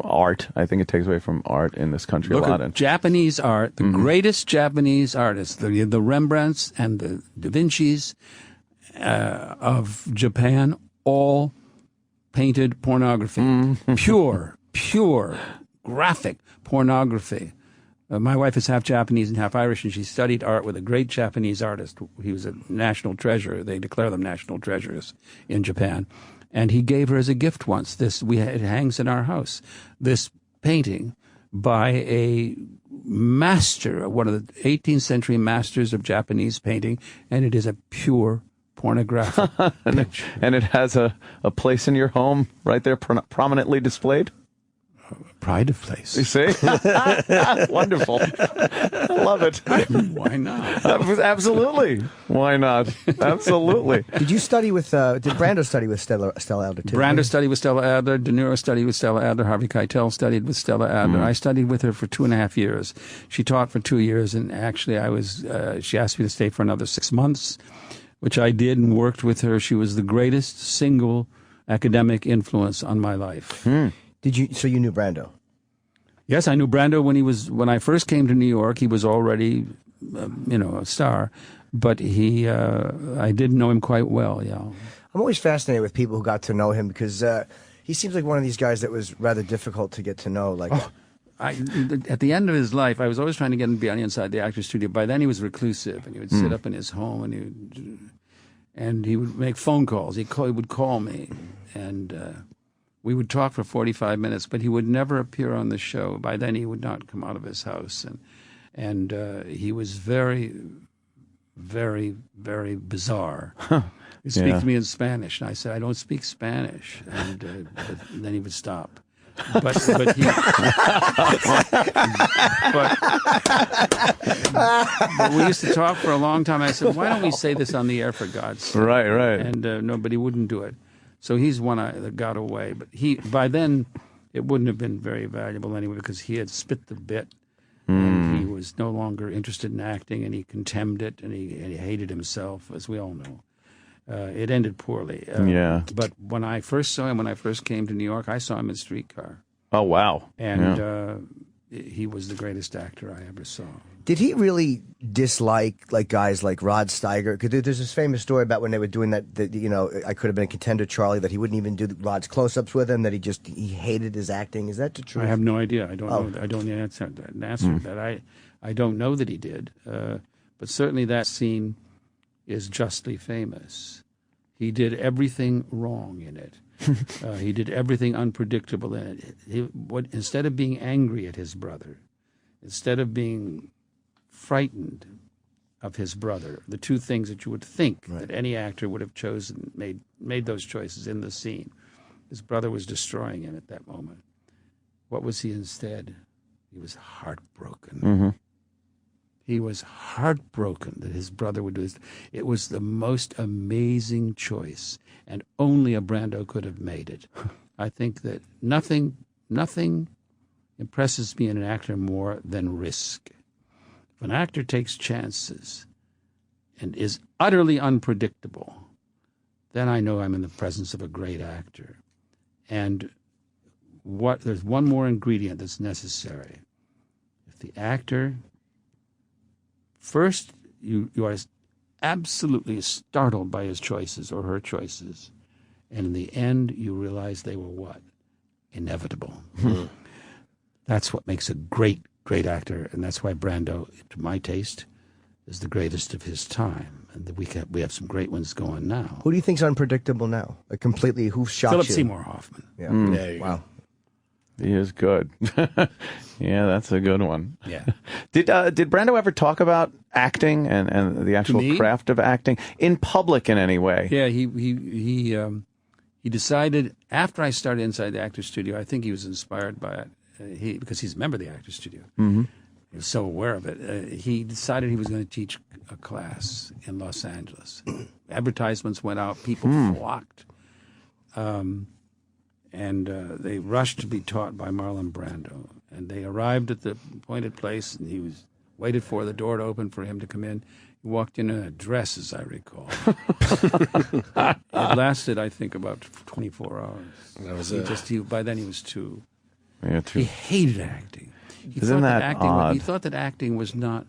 art. I think it takes away from art in this country Look a lot. at Japanese art, the greatest Japanese artists, the Rembrandts and the Da Vincis of Japan, all painted pornography, pure graphic pornography. My wife is half Japanese and half Irish, and she studied art with a great Japanese artist. He was a national treasure. They declare them national treasures in Japan. And he gave her as a gift once it hangs in our house, this painting by a master, one of the 18th century masters of Japanese painting, and it is a pure pornographic picture. And it has a place in your home right there prominently displayed? Pride of place. You see? Wonderful. Love it. Why not? Absolutely. Why not? Absolutely. Did you study with, did Brando study with Stella Adler too? Brando studied with Stella Adler. De Niro studied with Stella Adler. Harvey Keitel studied with Stella Adler. I studied with her for 2.5 years. She taught for 2 years, and actually she asked me to stay for another 6 months, which I did and worked with her. She was the greatest single academic influence on my life. So you knew Brando? Yes, I knew Brando when I first came to New York. He was already, a star, but I didn't know him quite well. Yeah, I'm always fascinated with people who got to know him because he seems like one of these guys that was rather difficult to get to know. Like, at the end of his life, I was always trying to get him to be on the inside of the actor's studio. By then, he was reclusive, and he would sit up in his home, and he would make phone calls. He would call me, and we would talk for 45 minutes, but he would never appear on the show. By then, he would not come out of his house, and he was very, very, very bizarre. He'd speak to me in Spanish, and I said, "I don't speak Spanish," and then he would stop. But we used to talk for a long time. I said, "Why don't we say this on the air, for God's sake?" Right. And nobody wouldn't do it. So he's one that got away. But by then, it wouldn't have been very valuable anyway because he had spit the bit, and he was no longer interested in acting, and he contemned it, and he hated himself, as we all know. It ended poorly. But when I first saw him, when I first came to New York, I saw him in Streetcar. Oh, wow. And he was the greatest actor I ever saw. did he really dislike guys like Rod Steiger? Because there's this famous story about when they were doing that I Could Have Been a Contender, Charlie, that he wouldn't even do Rod's close-ups with him, that he hated his acting. Is that the truth? I have no idea. I don't know. I don't answer that. I don't know that he did. But certainly that scene is justly famous. He did everything wrong in it. He did everything unpredictable in it. Instead of being angry at his brother, instead of being frightened of his brother, the two things that you would think that any actor would have chosen, made those choices in the scene. His brother was destroying him at that moment. What was he instead? He was heartbroken. Mm-hmm. He was heartbroken that his brother would do this. It was the most amazing choice, and only a Brando could have made it. I think that nothing impresses me in an actor more than risk. If an actor takes chances and is utterly unpredictable, then I know I'm in the presence of a great actor. And there's one more ingredient that's necessary. if the actor first you are absolutely startled by his choices or her choices, and in the end you realize they were what? Inevitable. That's what makes a great actor, and that's why Brando, to my taste, is the greatest of his time. And we have some great ones going now. Who do you think's unpredictable now? Like completely, who shocked Philip you? Seymour Hoffman. Yeah. There you Wow. He is good. Yeah, that's a good one. Yeah. Did Brando ever talk about acting and the actual me? craft of acting in public in any way? Yeah, he decided after I started inside the Actors Studio. I think he was inspired by it. Because he's a member of the Actors Studio. Mm-hmm. He was so aware of it. He decided he was going to teach a class in Los Angeles. Advertisements went out. People flocked. And they rushed to be taught by Marlon Brando. And they arrived at the appointed place, and he was waited for the door to open for him to come in. He walked in a dress, as I recall. It lasted, I think, about 24 hours. That was it. By then he was two. Yeah, He hated acting. He Isn't thought that acting, odd? He thought that acting was not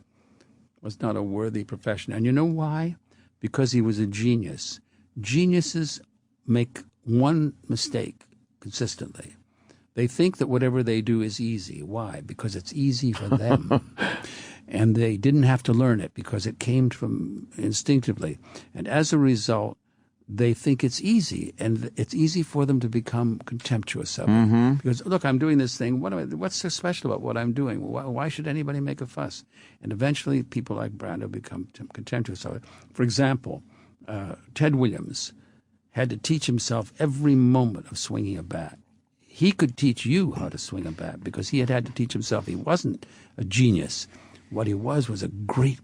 a worthy profession. And you know why? Because he was a genius. Geniuses make one mistake consistently. They think that whatever they do is easy. Why? Because it's easy for them. And they didn't have to learn it because it came from instinctively. And as a result, they think it's easy, and it's easy for them to become contemptuous of it. Because, look, I'm doing this thing. What's so special about what I'm doing? Why should anybody make a fuss? And eventually, people like Brando become contemptuous of it. For example, Ted Williams had to teach himself every moment of swinging a bat. He could teach you how to swing a bat because he had to teach himself. He wasn't a genius. What he was a great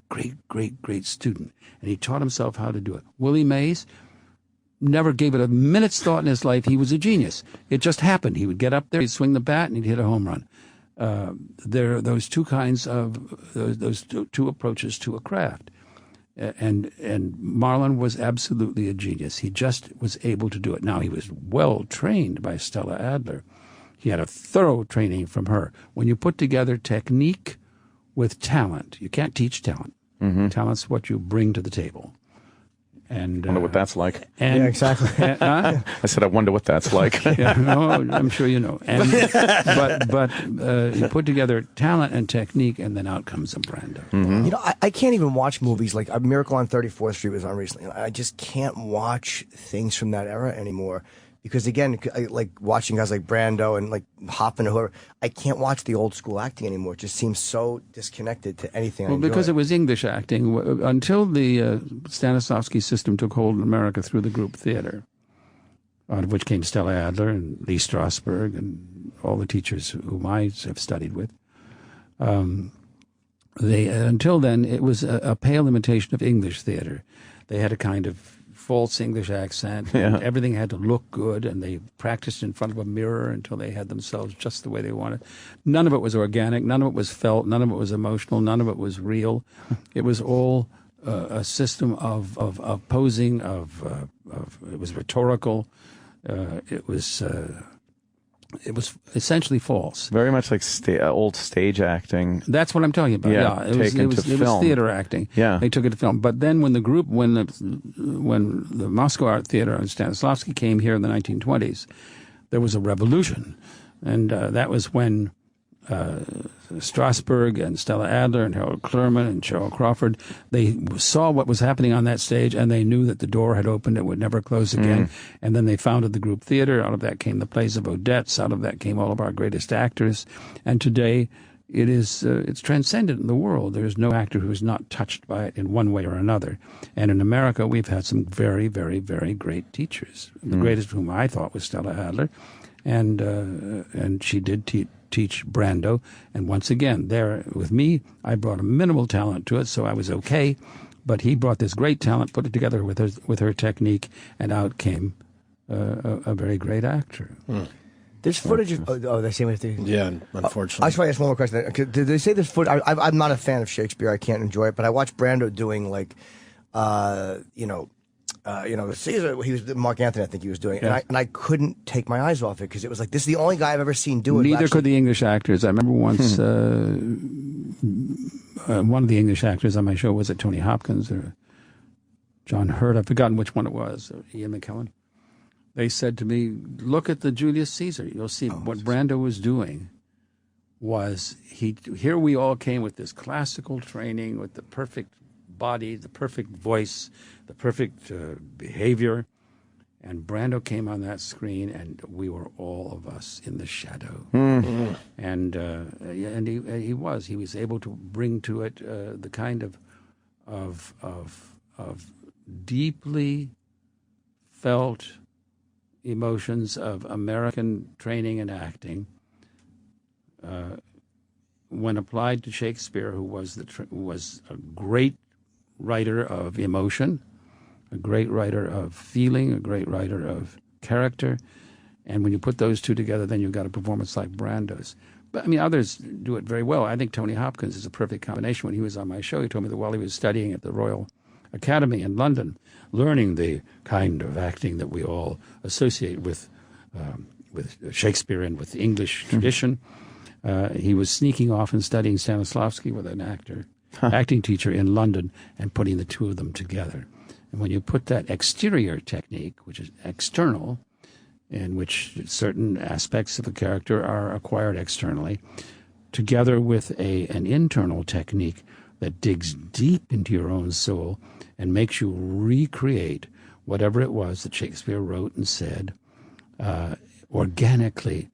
student, and he taught himself how to do it. Willie Mays never gave it a minute's thought in his life. He was a genius. It just happened. He would get up there, he'd swing the bat, and he'd hit a home run. There are those two kinds of those two approaches to a craft, and Marlon was absolutely a genius. He just was able to do it. Now, he was well trained by Stella Adler. He had a thorough training from her. When you put together technique with talent, you can't teach talent. Talent's what you bring to the table. And I wonder what that's like. And, Yeah, exactly. I said, I wonder what that's like. Yeah, no, I'm sure you know. And, but you put together talent and technique, and then out comes a Brando. You know, I can't even watch movies like Miracle on 34th Street was on recently. I just can't watch things from that era anymore. Because again, like watching guys like Brando and like Hoffman or whoever, I can't watch the old school acting anymore. It just seems so disconnected to anything. Well, because it was English acting until the Stanislavski system took hold in America through the group theater, out of which came Stella Adler and Lee Strasberg and all the teachers whom I have studied with. Until then, it was a pale imitation of English theater. They had a kind of false English accent. Yeah. Everything had to look good, and they practiced in front of a mirror until they had themselves just the way they wanted. None of it was organic. None of it was felt. None of it was emotional. None of it was real. It was all a system of posing. It was rhetorical. It was essentially false. Very much like old stage acting. That's what I'm talking about. Yeah, It was theater acting. Yeah. They took it to film. But then when the Moscow Art Theater and Stanislavski came here in the 1920s, there was a revolution. And that was when Strasberg and Stella Adler and Harold Clurman and Cheryl Crawford, they saw what was happening on that stage, and they knew that the door had opened, it would never close again. And then they founded the group theater. Out of that came the plays of Odets. Out of that came all of our greatest actors. And today it is it's transcendent in the world. There is no actor who is not touched by it in one way or another. And in America, we've had some very, very, very great teachers. The greatest of whom I thought was Stella Adler. And she did teach Brando. And once again, there with me, I brought a minimal talent to it, so I was okay. But he brought this great talent, put it together with her technique, and out came a very great actor. There's footage of... Oh, they say we have to... Yeah, unfortunately. I just want to ask one more question. Did they say this footage... I'm not a fan of Shakespeare. I can't enjoy it. But I watched Brando doing, like, Caesar, he was Mark Anthony, I think he was doing it, and I couldn't take my eyes off it because it was like, this is the only guy I've ever seen do it. Neither could the English actors. I remember once one of the English actors on my show, was it Tony Hopkins or John Hurt? I've forgotten which one it was, or Ian McKellen. They said to me, look at the Julius Caesar. You'll see what Brando was doing was here we all came with this classical training, with the perfect body, the perfect voice, the perfect behavior, and Brando came on that screen, and we were all of us in the shadow. Mm-hmm. And he was able to bring to it the kind of deeply felt emotions of American training and acting. When applied to Shakespeare, who was a great writer of emotion, a great writer of feeling, a great writer of character, and when you put those two together, then you've got a performance like Brando's. But I mean, others do it very well. I think Tony Hopkins is a perfect combination. When he was on my show, he told me that while he was studying at the Royal Academy in London, learning the kind of acting that we all associate with Shakespeare and with the English tradition, he was sneaking off and studying Stanislavski with an acting teacher in London, and putting the two of them together. And when you put that exterior technique, which is external, in which certain aspects of a character are acquired externally, together with an internal technique that digs deep into your own soul and makes you recreate whatever it was that Shakespeare wrote and said organically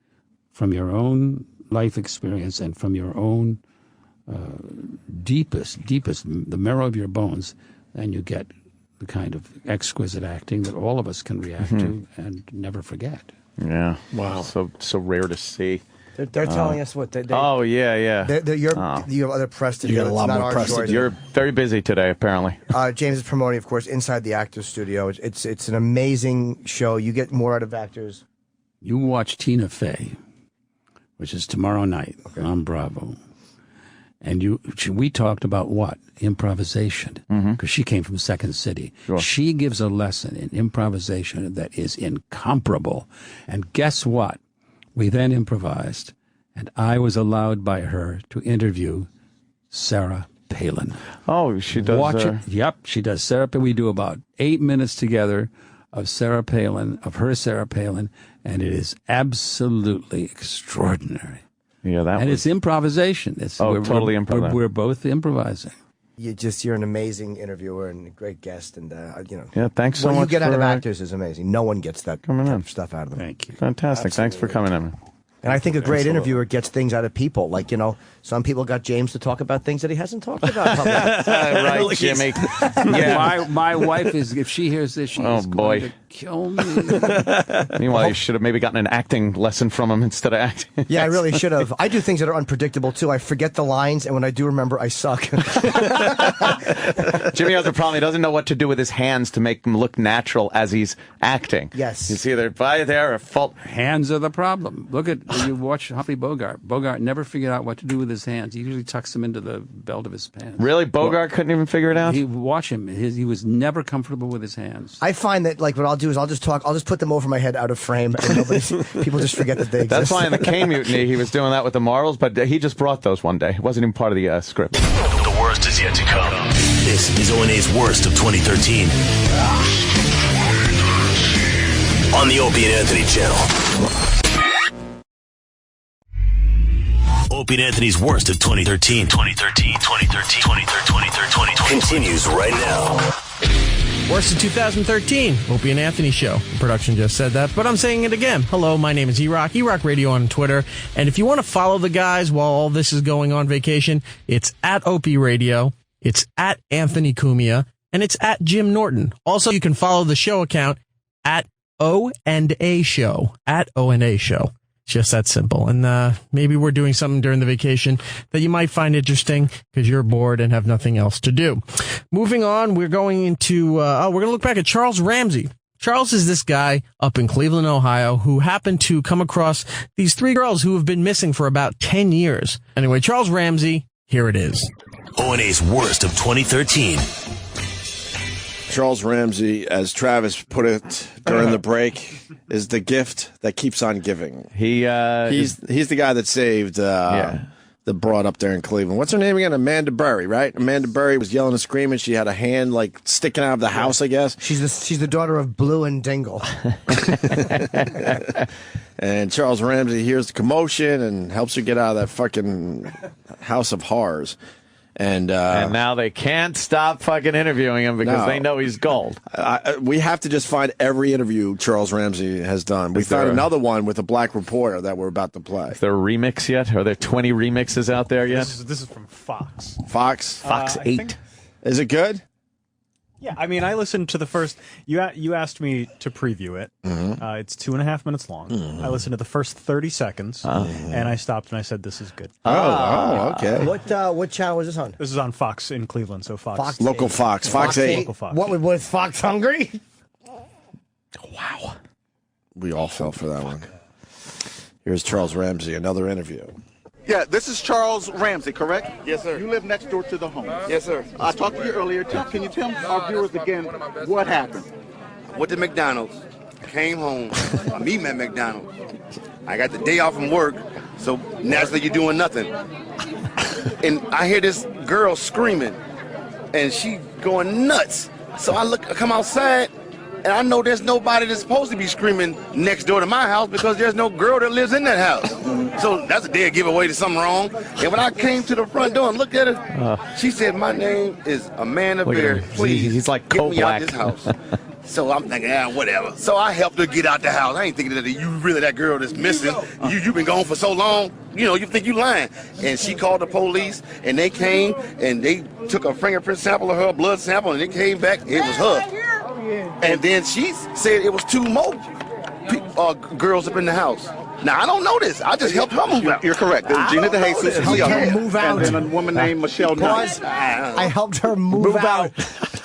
from your own life experience and from your own deepest, the marrow of your bones, and you get the kind of exquisite acting that all of us can react to and never forget. Yeah. Wow. So rare to see. They're telling us what they oh, yeah. You have other press to do. You got a lot more press to do. You're very busy today, apparently. James is promoting, of course, Inside the Actors Studio. It's an amazing show. You get more out of actors. You watch Tina Fey, which is tomorrow night on Bravo. And we talked about what? Improvisation. Because she came from Second City. Sure. She gives a lesson in improvisation that is incomparable. And guess what? We then improvised, and I was allowed by her to interview Sarah Palin. Oh, she does. Watch it. Yep, she does. Sarah Palin. We do about 8 minutes together of Sarah Palin, and it is absolutely extraordinary. Yeah, it's improvisation. Totally improvising. We're both improvising. You're an amazing interviewer and a great guest, and Yeah, thanks so much. What you get out of actors is amazing. No one gets that kind of stuff out of them. Thank you. Fantastic. Absolutely. Thanks for coming in. And I think a great interviewer gets things out of people. Like, some people got James to talk about things that he hasn't talked about. Right, Jimmy. Yeah. My wife is, if she hears this, she's going to kill me. Meanwhile, you should have maybe gotten an acting lesson from him instead of acting. Yeah, I really should have. I do things that are unpredictable, too. I forget the lines, and when I do remember, I suck. Jimmy has a problem. He doesn't know what to do with his hands to make them look natural as he's acting. Yes. He's either by there or fault. Hands are the problem. Look at, you watch Humphrey Bogart. Bogart never figured out what to do with his hands. He usually tucks them into the belt of his pants. Really? Bogart couldn't even figure it out? Watch him. He was never comfortable with his hands. I find that, what I'll do is I'll just put them over my head out of frame, and people just forget that they exist. That's why in the Cane Mutiny he was doing that with the Marls, but he just brought those one day. It wasn't even part of the script. The worst is yet to come. This is O&A's worst of 2013. On the Opie and Anthony channel. Opie and Anthony's worst of 2013 continues right now. Worst of 2013, Opie and Anthony Show. The production just said that, but I'm saying it again. Hello, my name is E-Rock, E-Rock Radio on Twitter. And if you want to follow the guys while all this is going on vacation, it's at Opie Radio, it's at Anthony Cumia, and it's at Jim Norton. Also, you can follow the show account at O&A Show, at O&A Show. Just that simple. And maybe we're doing something during the vacation that you might find interesting because you're bored and have nothing else to do. Moving on, we're going into, we're going to look back at Charles Ramsey. Charles is this guy up in Cleveland, Ohio, who happened to come across these 3 girls who have been missing for about 10 years. Anyway, Charles Ramsey, here it is. O&A's worst of 2013. Charles Ramsey, as Travis put it during the break, is the gift that keeps on giving. He's the guy that saved the broad up there in Cleveland. What's her name again? Amanda Burr, right? Amanda Burr was yelling and screaming. She had a hand like sticking out of the house, I guess. She's the daughter of Blue and Dingle. And Charles Ramsey hears the commotion and helps her get out of that fucking house of horrors. And now they can't stop fucking interviewing him because they know he's gold. We have to just find every interview Charles Ramsey has done. We found another one with a black reporter that we're about to play. Is there a remix yet? Are there 20 remixes out there yet? This is from Fox. Fox 8. Is it good? Yeah, I mean, I listened to the first. You asked me to preview it. Mm-hmm. It's 2.5 minutes long. I listened to the first 30 seconds, and I stopped and I said, "This is good." Oh, okay. What channel was this on? This is on Fox in Cleveland, so Fox. Local Fox. Fox 8. Local Fox. What was Fox hungry? Wow. We all fell for that one. Here's Charles Ramsey, another interview. Yeah, this is Charles Ramsey, correct? Yes, sir. You live next door to the home. Yes, sir. I talked to you earlier. Can you tell our viewers again what happened? Went to McDonald's. Came home. I meet at McDonald's. I got the day off from work, so naturally you're doing nothing. And I hear this girl screaming, and she going nuts. So I come outside, and I know there's nobody that's supposed to be screaming next door to my house because there's no girl that lives in that house. So that's a dead giveaway to something wrong. And when I came to the front door and looked at her, she said, "My name is Amanda Bear. Please, he's like get me out Koblak. this house." So I'm thinking, whatever. So I helped her get out the house. I ain't thinking that you really that girl that's missing. You've been gone for so long. You think you lying. And she called the police, and they came, and they took a fingerprint sample of her, blood sample, and it came back. It was her. And then she said it was 2 more girls up in the house. Now, I don't know this. I just helped her move out. You're correct. There's Gina DeJesus from Helped her move out. and then a woman named Michelle Knight. I helped her move out.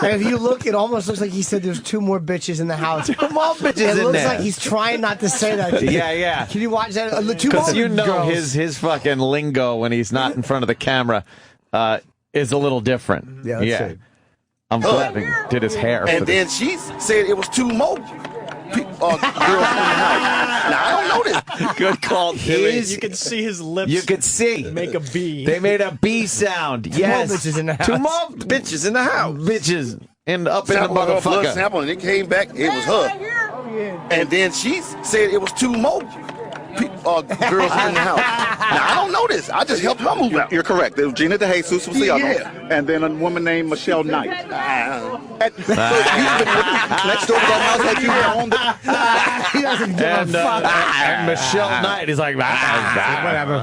And if you look, it almost looks like he said there's 2 more bitches in the house. 2 more bitches It in looks there. like he's trying not to say that. Yeah. Can you watch that? 2 more Because you know girls. his fucking lingo when he's not in front of the camera is a little different. Yeah, that's it. I'm glad he did his hair. And then she said it was 2 more girls in the house. Now, I don't know this. Good call, Timmy. You could see his lips. You could see. Make a B. They made a B sound. Yes. 2 more bitches in the house. 2 more Bitches in the house. bitches and up in the Sample of her blood motherfucker. sample, and it came back. It was her. And then she said it was 2 more girls in the house. Now, I don't know this. I just helped her move out. You're correct. There's Gina DeJesus from Seattle. Yeah. And then a woman named Michelle Knight. So you've been living next door to that house like you were on the... He doesn't give a fuck. And Michelle Knight is like, whatever.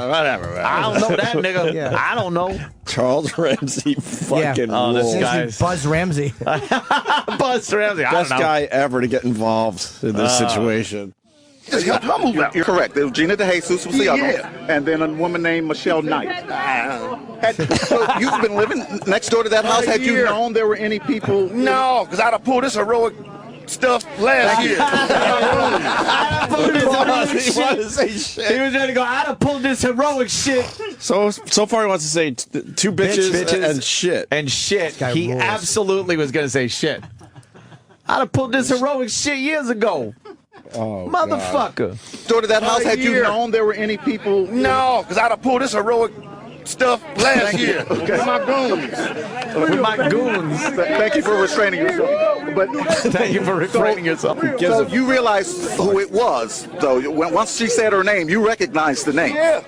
I don't know that nigga. Yeah. I don't know. Charles Ramsey fucking Oh, this rules. guy- This is Buzz Ramsey. Buzz Ramsey. I Best don't know. guy ever to get involved in this situation. Just helped her move out. You're correct. There's Gina DeJesus from Seattle. Yeah. And then a woman named Michelle Knight. So you've been living next door to that house? Had you known there were any people? No, because I'd have pulled this heroic stuff last year. He was ready to go, I'd have pulled this heroic shit. So far he wants to say 2 bitches, and shit. And shit. guy He rules. absolutely was going to say shit. I'd have pulled this heroic shit years ago. Oh, Motherfucker. Door to that house? Had you known there were any people? No, because I'd have pulled this heroic stuff last year. With my goons. With my goons. Thank you for restraining yourself. But Thank you for refraining yourself. so you realize who it was, though. Once she said her name, you recognized the name. Yeah.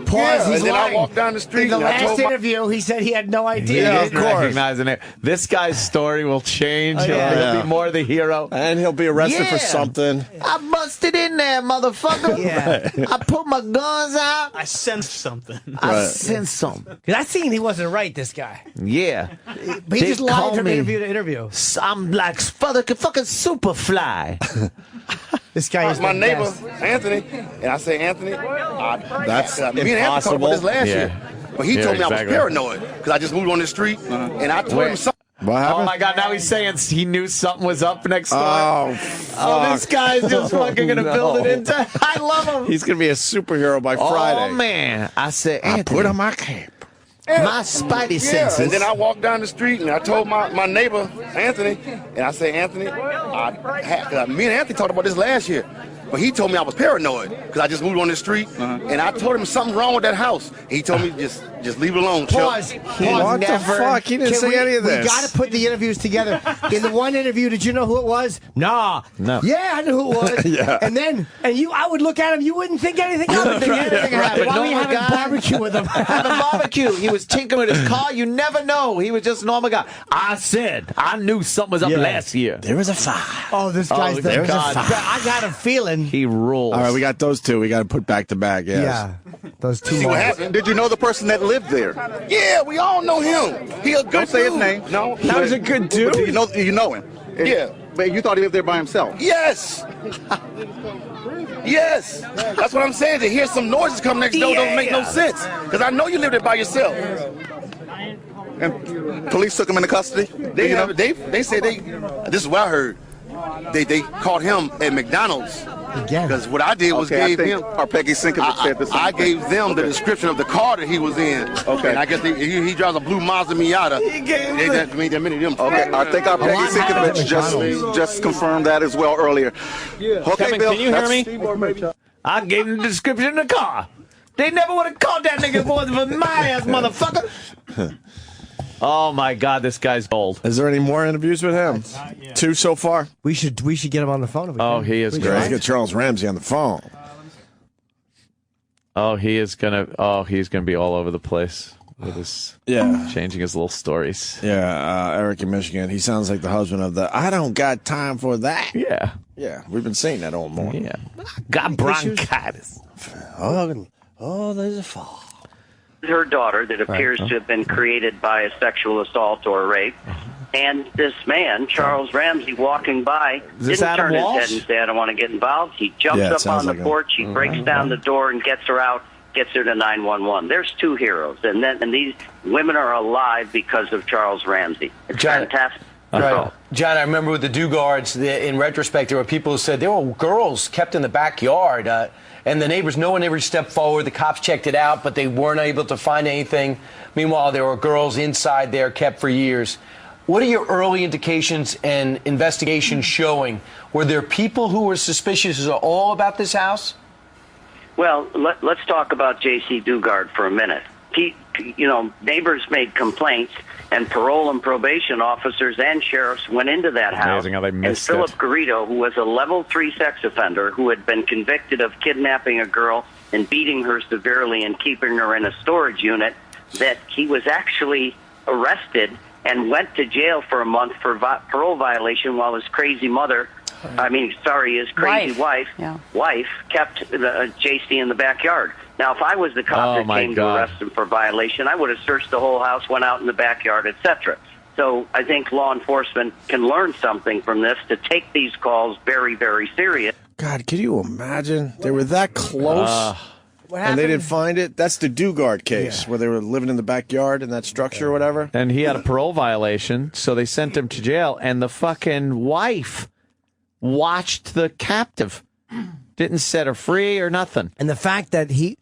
Pause. He's And then I lying. walked down the street In the and I last told my... interview, he said he had no idea. Yeah, of course. recognizing it. This guy's story will change. yeah. He'll be more the hero. And he'll be arrested for Yeah. something. I busted in there, motherfucker. Yeah. I put my guns out. I sensed something. I sent some. Because I seen he wasn't right, this guy. Yeah. But he They just lied call from me- interview to interview. I'm like fucking Superfly. This guy is my the neighbor, best. Anthony, and I say, Anthony, That's me and Anthony talked about impossible. this last Yeah. year. But he Yeah, told me I exactly. was paranoid because I just moved on the street and I told him something. What Oh happened? my God! Now he's saying he knew something was up next door. Oh, Oh, this guy's just fucking gonna build it no. into. I love him. He's going to be a superhero by Friday. Oh man! I said, I Anthony, put on my cape. My spidey senses. And then I walked down the street and I told my neighbor, Anthony, and I said, Anthony, me and Anthony talked about this last year. But he told me I was paranoid because I just moved on the street, and I told him something wrong with that house. He told me just leave it alone. Pause. What the fuck? He didn't say any of this. We got to put the interviews together. In the one interview, did you know who it was? Nah. No. Yeah, I knew who it was. Yeah. And I would look at him. You wouldn't think anything of it. Anything happened. Why were you having barbecue with him? Having barbecue. He was tinkering with his car. You never know. He was just a normal guy. I knew something was up last year. There was a fire. Oh, this guy's there was a fire. I got a feeling. He rules. All right, we got those two. We got to put back to back. Yes. Yeah. Those two See what more. happened? Did you know the person that lived there? Yeah, we all know him. He a good Don't say his dude. name. No. That was a good dude. But you know him? Yeah. But you thought he lived there by himself? Yes. Yes. That's what I'm saying. To hear some noises come next door don't make no sense. Because I know you lived there by yourself. And police took him into custody? They said this is what I heard. They caught him at McDonald's. Again. Because what I did was I gave think him. our Peggy Sinkovich said this. I gave them the description of the car that he was in. Okay. And I guess he drives a blue Mazda Miata. He gave them. Okay, I think our Peggy Sinkovich just confirmed that as well earlier. Okay, Kevin, Bill, can you hear me? I gave him the description of the car. They never would have caught that nigga for my ass, motherfucker. Oh my God, this guy's gold. Is there any more interviews with him? Two so far. We should get him on the phone. Oh, he is great. Let's get Charles Ramsey on the phone. Oh, he's gonna be all over the place with his changing his little stories. Yeah, Eric in Michigan. He sounds like the husband of the I don't got time for that. Yeah. Yeah, we've been saying that all morning. Yeah. Got bronchitis. Oh, there's a fall. Her daughter that appears to have been created by a sexual assault or rape. And this man, Charles Ramsey, walking by, didn't turn his head and say, I don't want to get involved. He jumps up on the porch, he breaks down the door and gets her out, gets her to 911. There's two heroes. And these women are alive because of Charles Ramsey. It's fantastic. Right. John, I remember with the Dugards, in retrospect, there were people who said there were girls kept in the backyard, and the neighbors, no one ever stepped forward. The cops checked it out, but they weren't able to find anything. Meanwhile, there were girls inside there kept for years. What are your early indications and investigations showing? Were there people who were suspicious at all about this house? Well, let's talk about J.C. Dugard for a minute. Neighbors made complaints, and parole and probation officers and sheriffs went into that house. Amazing how they missed and Philip Garrido, who was a level 3 sex offender who had been convicted of kidnapping a girl and beating her severely and keeping her in a storage unit, that he was actually arrested and went to jail for a month for parole violation while his crazy wife kept JC in the backyard. Now, if I was the cop that came to arrest him for violation, I would have searched the whole house, went out in the backyard, etc. So I think law enforcement can learn something from this to take these calls very, very serious. God, can you imagine? They were that close, and they didn't find it. That's the Dugard case, where they were living in the backyard in that structure or whatever. And he had a parole violation, so they sent him to jail, and the fucking wife watched the captive. Didn't set her free or nothing. And the fact that he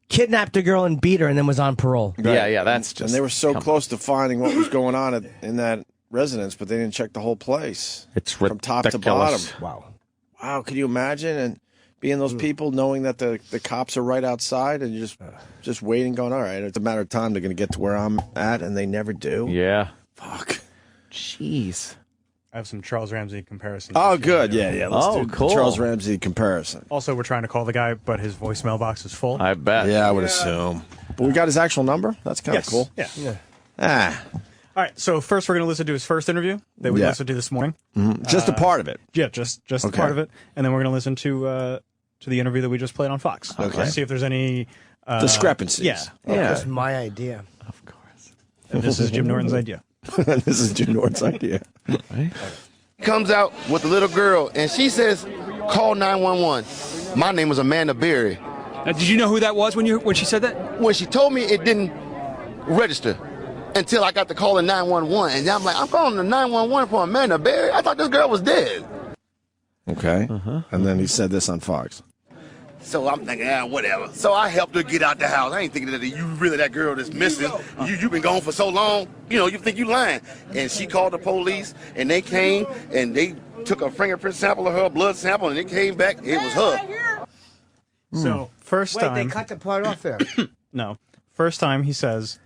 kidnapped a girl and beat her and then was on parole. Right. Yeah, that's just... And they were so close to finding what was going on in that residence, but they didn't check the whole place. It's from top to bottom. Wow, could you imagine? And being those people, knowing that the cops are right outside and you're just waiting, going, all right, it's a matter of time they're going to get to where I'm at, and they never do. Yeah. Fuck. Jeez. I have some Charles Ramsey comparisons. Oh, good. Yeah. Let's do cool. Charles Ramsey comparison. Also, we're trying to call the guy, but his voicemail box is full. I bet. Yeah, I would assume. But we got his actual number. That's kind of cool. Yeah. All right. So first, we're going to listen to his first interview that we listened to this morning. Mm-hmm. Just a part of it. Yeah, just a part of it, and then we're going to listen to the interview that we just played on Fox. Okay. See if there's any discrepancies. Yeah. That's my idea. Of course. And this is Jim Norton's idea. This is Jim Norton's idea. Right? Comes out with a little girl, and she says, call 911. My name is Amanda Berry. Now, did you know who that was when she said that? When she told me, it didn't register until I got the call in 911. And I'm like, I'm calling the 911 for Amanda Berry? I thought this girl was dead. Okay. And then he said this on Fox. So I'm thinking, whatever. So I helped her get out the house. I ain't thinking that you really that girl that's missing. You been gone for so long, you think you lying. And she called the police, and they came, and they took a fingerprint sample of her, blood sample, and it came back. It was her. So first time. Wait, they cut the part off there. No. First time he says,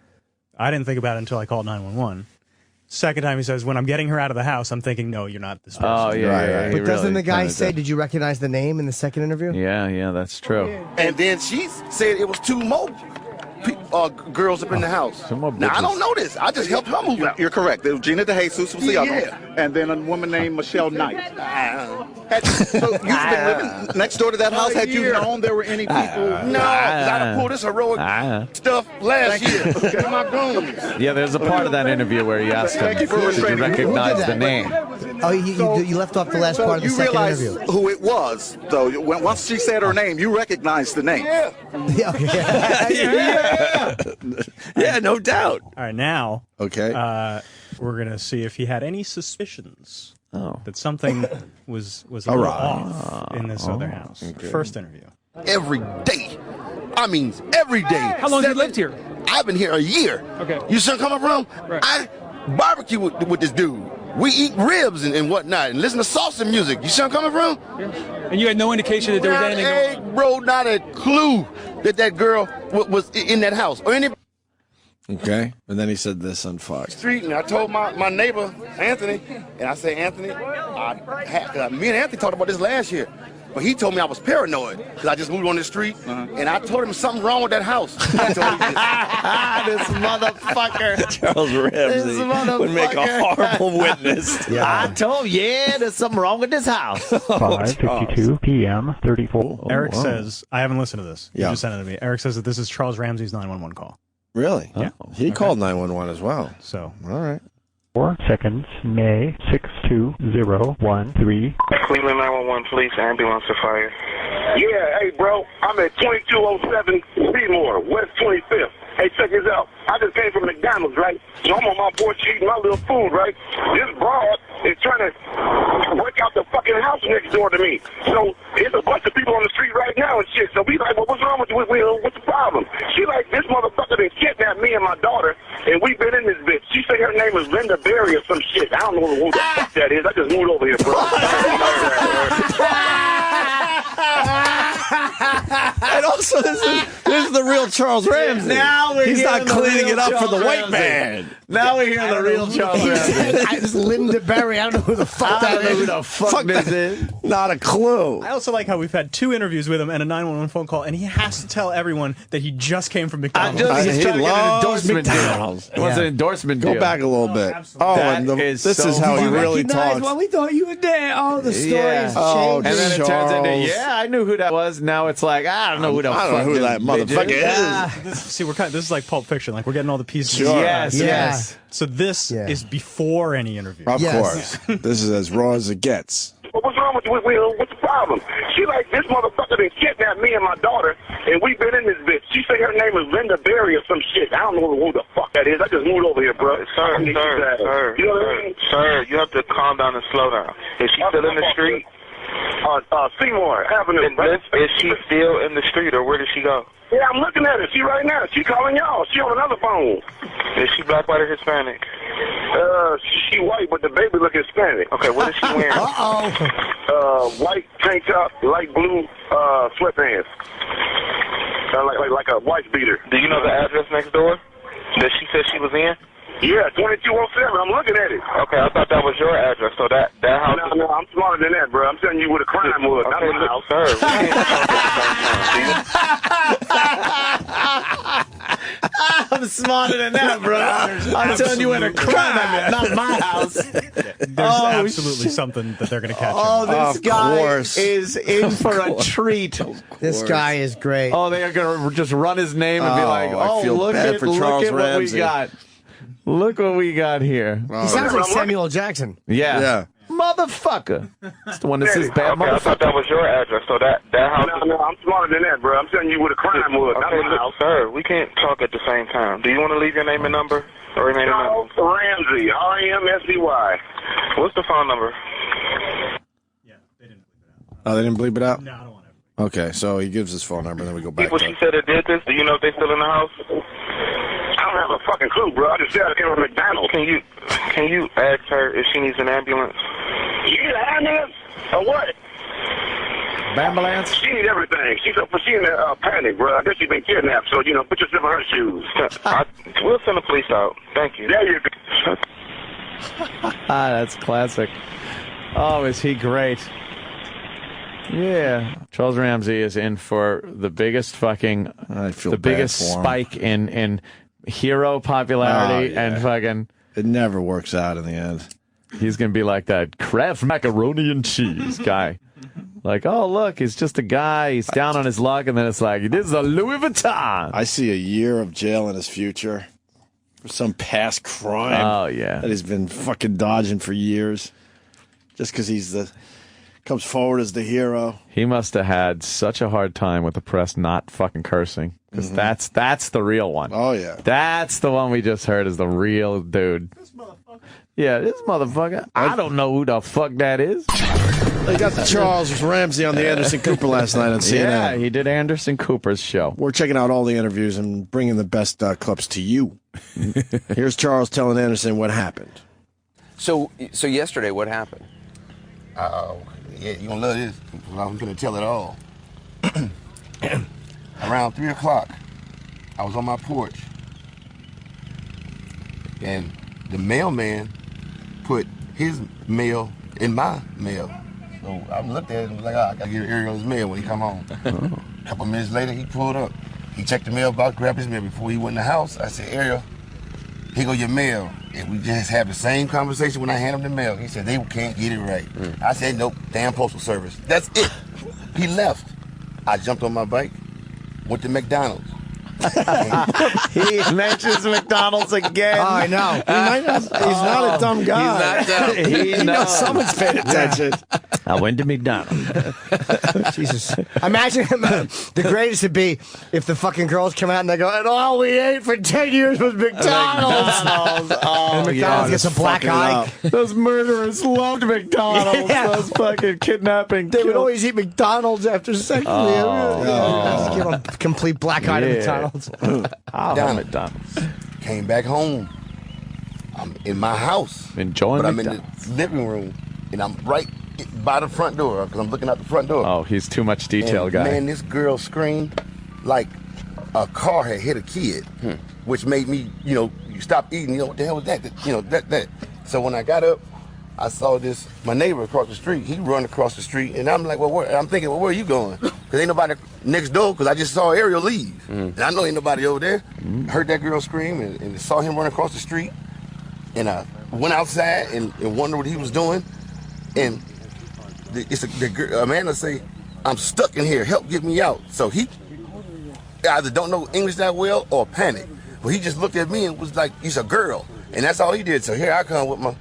I didn't think about it until I called 911. Second time he says, when I'm getting her out of the house, I'm thinking, no, you're not this person. Oh, yeah. But doesn't the guy say, did you recognize the name in the second interview? Yeah, that's true. And then she said it was 2 more girls up in the house. Now, I don't know this. I just helped her move out. You're correct. Gina DeJesus was the other one. And then a woman named Michelle Knight. So you've been living next door to that house? Had you known there were any people? No, because I done pulled this heroic stuff last year. Am I going? Yeah, there's a part of that interview where he asked him, did you recognize the name? Oh, you left off the last part of the second interview. You realize who it was, though. Once she said her name, you recognized the name. Yeah, no doubt. All right, now. Okay. We're going to see if he had any suspicions that something was a little off in this other house. Okay. First interview. Every day. I mean, every day. How long have you lived here? I've been here a year. Okay. You see where I'm coming from? Right. I barbecue with this dude. We eat ribs and whatnot and listen to salsa music. You see where I'm coming from? Yeah. And you had no indication that there was anything. Bro, not a clue that girl was in that house or any. Okay. And then he said this on Fox. Street, and I told my neighbor, Anthony, and I said, Anthony, me and Anthony talked about this last year. But he told me I was paranoid because I just moved on the street, and I told him something wrong with that house. This motherfucker. Charles Ramsey would make a horrible witness. Yeah. I told there's something wrong with this house. 5:52 p.m. 34. Eric says, I haven't listened to this. You Yeah. just sent it to me. Eric says that this is Charles Ramsey's 911 call. Really? Yeah. He called 911 as well. So, all right. 4 seconds, May 62013. Cleveland 911, police, ambulance to fire. Yeah, hey, bro, I'm at 2207 Seymour, West 25th. Hey, check this out. I just came from McDonald's, right? So I'm on my porch eating my little food, right? This broad is trying to break out the fucking house next door to me. So there's a bunch of people on the street right now and shit. So we like, well, what's wrong with you? What's the problem? She like, this motherfucker done kidnapped me and my daughter, and we've been in this bitch. She say her name is Linda Berry or some shit. I don't know who the fuck that is. I just moved over here, bro. And also, this is the real Charles Ramsey. Now He's not cleaning it up for the white man. Now we hear the real Charles Ramsey. It's Linda Berry. I don't know who the fuck that is. Who the fuck this is? Not a clue. I also like how we've had 2 interviews with him and a 911 phone call, and he has to tell everyone that he just came from McDonald's. He's trying to get an endorsement McDonald's. deal. He wants an endorsement deal. Go back a little bit. This is how he really talks. Well, we thought you were there. Oh, the story has changed. And then it turns into, I knew who that was. Now it's like, I don't know who the fuck I don't know who that motherfucker is. See, this is like Pulp Fiction. Like, we're getting all the pieces. Sure. Yes. So this is before any interview. Of course. This is as raw as it gets. Well, what's wrong with you? What's the problem? She like, this motherfucker done kidnapped me and my daughter, and we've been in this bitch. She say her name is Linda Berry or some shit. I don't know who the fuck that is. I just moved over here, bro. Sir, you know what I mean? Sir, you have to calm down and slow down. Is she still in the street? Seymour Avenue. Is she still in the street, or where did she go? Yeah, I'm looking at her. She right now. She calling y'all. She on another phone. Is she black, white, or Hispanic? She white, but the baby look Hispanic. Okay, what is she wearing? White tank top, light blue sweatpants. Like a wife beater. Do you know the address next door that she said she was in? Yeah, 2207. I'm looking at it. Okay, I thought that was your address. So that house. No, I'm smarter than that, bro. I'm telling you where the crime was. Okay, not my house. Sir, we can't I'm smarter than that, bro. I'm telling you where the crime at, not my house. There's absolutely something that they're going to catch him. Oh, this guy is in for a treat. This guy is great. Oh, they are going to just run his name and be like, look at what we got. Look what we got here. He sounds like Samuel L. Jackson. Yeah. Motherfucker. That's the one that says bad motherfucker. I thought that was your address. So that house. No, I'm smarter than that, bro. I'm telling you where the crime was. Okay, look, sir, we can't talk at the same time. Do you want to leave your name and number? Or remain anonymous? Ramsey, R-A-M-S-E-Y. What's the phone number? Oh, they didn't bleep it out? No, I don't want to. Okay, so he gives his phone number, and then we go back People to she said that did this, do you know if they still in the house? I don't have a fucking clue, bro. I just said I came from McDonald's. Can you ask her if she needs an ambulance? You need an ambulance? Or what? Ambulance? She needs everything. She's in a panic, bro. I guess she's been kidnapped, so, put yourself in her shoes. We'll send the police out. Thank you. There you go. That's classic. Oh, is he great? Yeah. Charles Ramsey is in for the biggest fucking, biggest spike in hero popularity and fucking. It never works out in the end. He's going to be like that Kraft macaroni and cheese guy. Like, oh, look, he's just a guy. He's down on his luck. And then it's like, this is a Louis Vuitton. I see a year of jail in his future for some past crime. Oh, yeah. That he's been fucking dodging for years. Just because comes forward as the hero. He must have had such a hard time with the press not fucking cursing. Because that's the real one. Oh, yeah. That's the one we just heard is the real dude. Yeah, this motherfucker. I don't know who the fuck that is. They got the Charles Ramsey on the Anderson Cooper last night on CNN. Yeah, he did Anderson Cooper's show. We're checking out all the interviews and bringing the best clips to you. Here's Charles telling Anderson what happened. So yesterday, what happened? Yeah, you gonna love this. I'm gonna tell it all. Around 3 o'clock, I was on my porch, and the mailman put his mail in my mail. So I looked at it and was like, I gotta get Ariel his mail when he come home. A couple minutes later, he pulled up. He checked the mailbox, grabbed his mail before he went in the house. I said, Ariel, here go your mail. And we just had the same conversation when I handed him the mail. He said, they can't get it right. I said, nope, damn postal service. That's it. He left. I jumped on my bike, went to McDonald's. He mentions McDonald's again. Oh, I know. He's not a dumb guy. He's not dumb. He knows someone's paying attention. I went to McDonald's. Jesus. Imagine the greatest would be if the fucking girls come out and they go, and all we ate for 10 years was McDonald's. And McDonald's gets a black eye. Those murderers loved McDonald's. Yeah. Those fucking kidnapping. They would always eat McDonald's after sex. Just give them a complete black eye to McDonald's. McDonald's. Came back home. I'm in my house. Enjoying But I'm McDonald's. in the living room, and I'm right by the front door because I'm looking out the front door. Oh, he's too much detail And, guy. Man, this girl screamed like a car had hit a kid, which made me, you stop eating. What the hell was that? That. So when I got up, I saw my neighbor across the street. He run across the street, and I'm like, I'm thinking, where are you going? Because ain't nobody next door, because I just saw Ariel leave. And I know ain't nobody over there. Heard that girl scream and saw him run across the street. And I went outside and wondered what he was doing. And Amanda say, I'm stuck in here. Help get me out. So he either don't know English that well or panic. But he just looked at me and was like, he's a girl. And that's all he did. So here I come with my,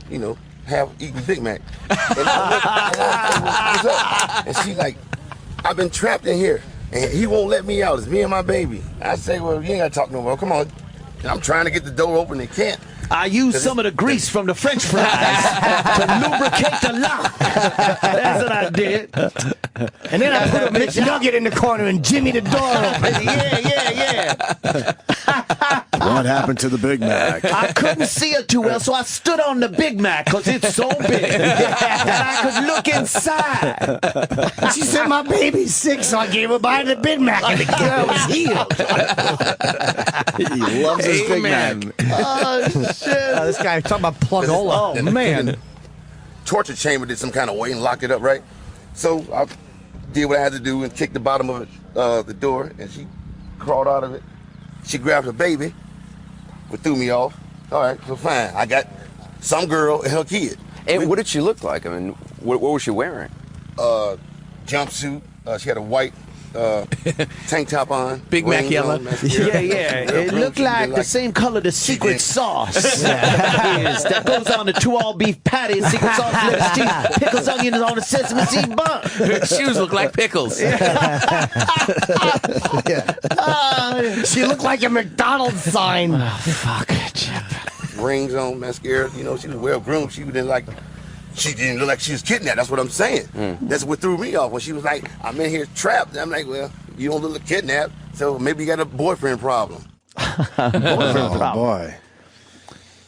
half-eaten Big Mac. And I looked, what's up? And she like, I've been trapped in here, and he won't let me out. It's me and my baby. I say, well, you ain't got to talk no more. Come on. And I'm trying to get the door open and can't. I used some of the grease from the French fries to lubricate the lock. That's what I did. And then I put a McNugget in the corner and jimmy the door open. Yeah. What happened to the Big Mac? I couldn't see it too well, so I stood on the Big Mac because it's so big that I could look inside. She said my baby's sick, so I gave her a bite of the Big Mac, and the girl was healed. He loves his Big Mac. Oh, shit. This guy talking about plug-ola. Oh, man. Torture chamber did some kind of way and locked it up, right? So I did what I had to do and kicked the bottom of it, the door, and she crawled out of it. She grabbed her baby, but threw me off. All right, so fine. I got some girl and her kid. And what did she look like? I mean, what was she wearing? Jumpsuit. She had a white tank top on. Big Mac yellow. Yeah. It looked like the same color the secret sauce is that goes on the 2-all beef patty, secret sauce, lettuce, cheese, pickles, onions on the sesame seed bun. Her shoes look like pickles. She looked like a McDonald's sign. Oh, fuck, Chip. Rings on, mascara. She was well groomed. She didn't like she didn't look like she was kidnapped. That's what I'm saying. That's what threw me off when she was like, I'm in here trapped. I'm like, well, you don't look like kidnapped, so maybe you got a boyfriend problem. Oh, boy.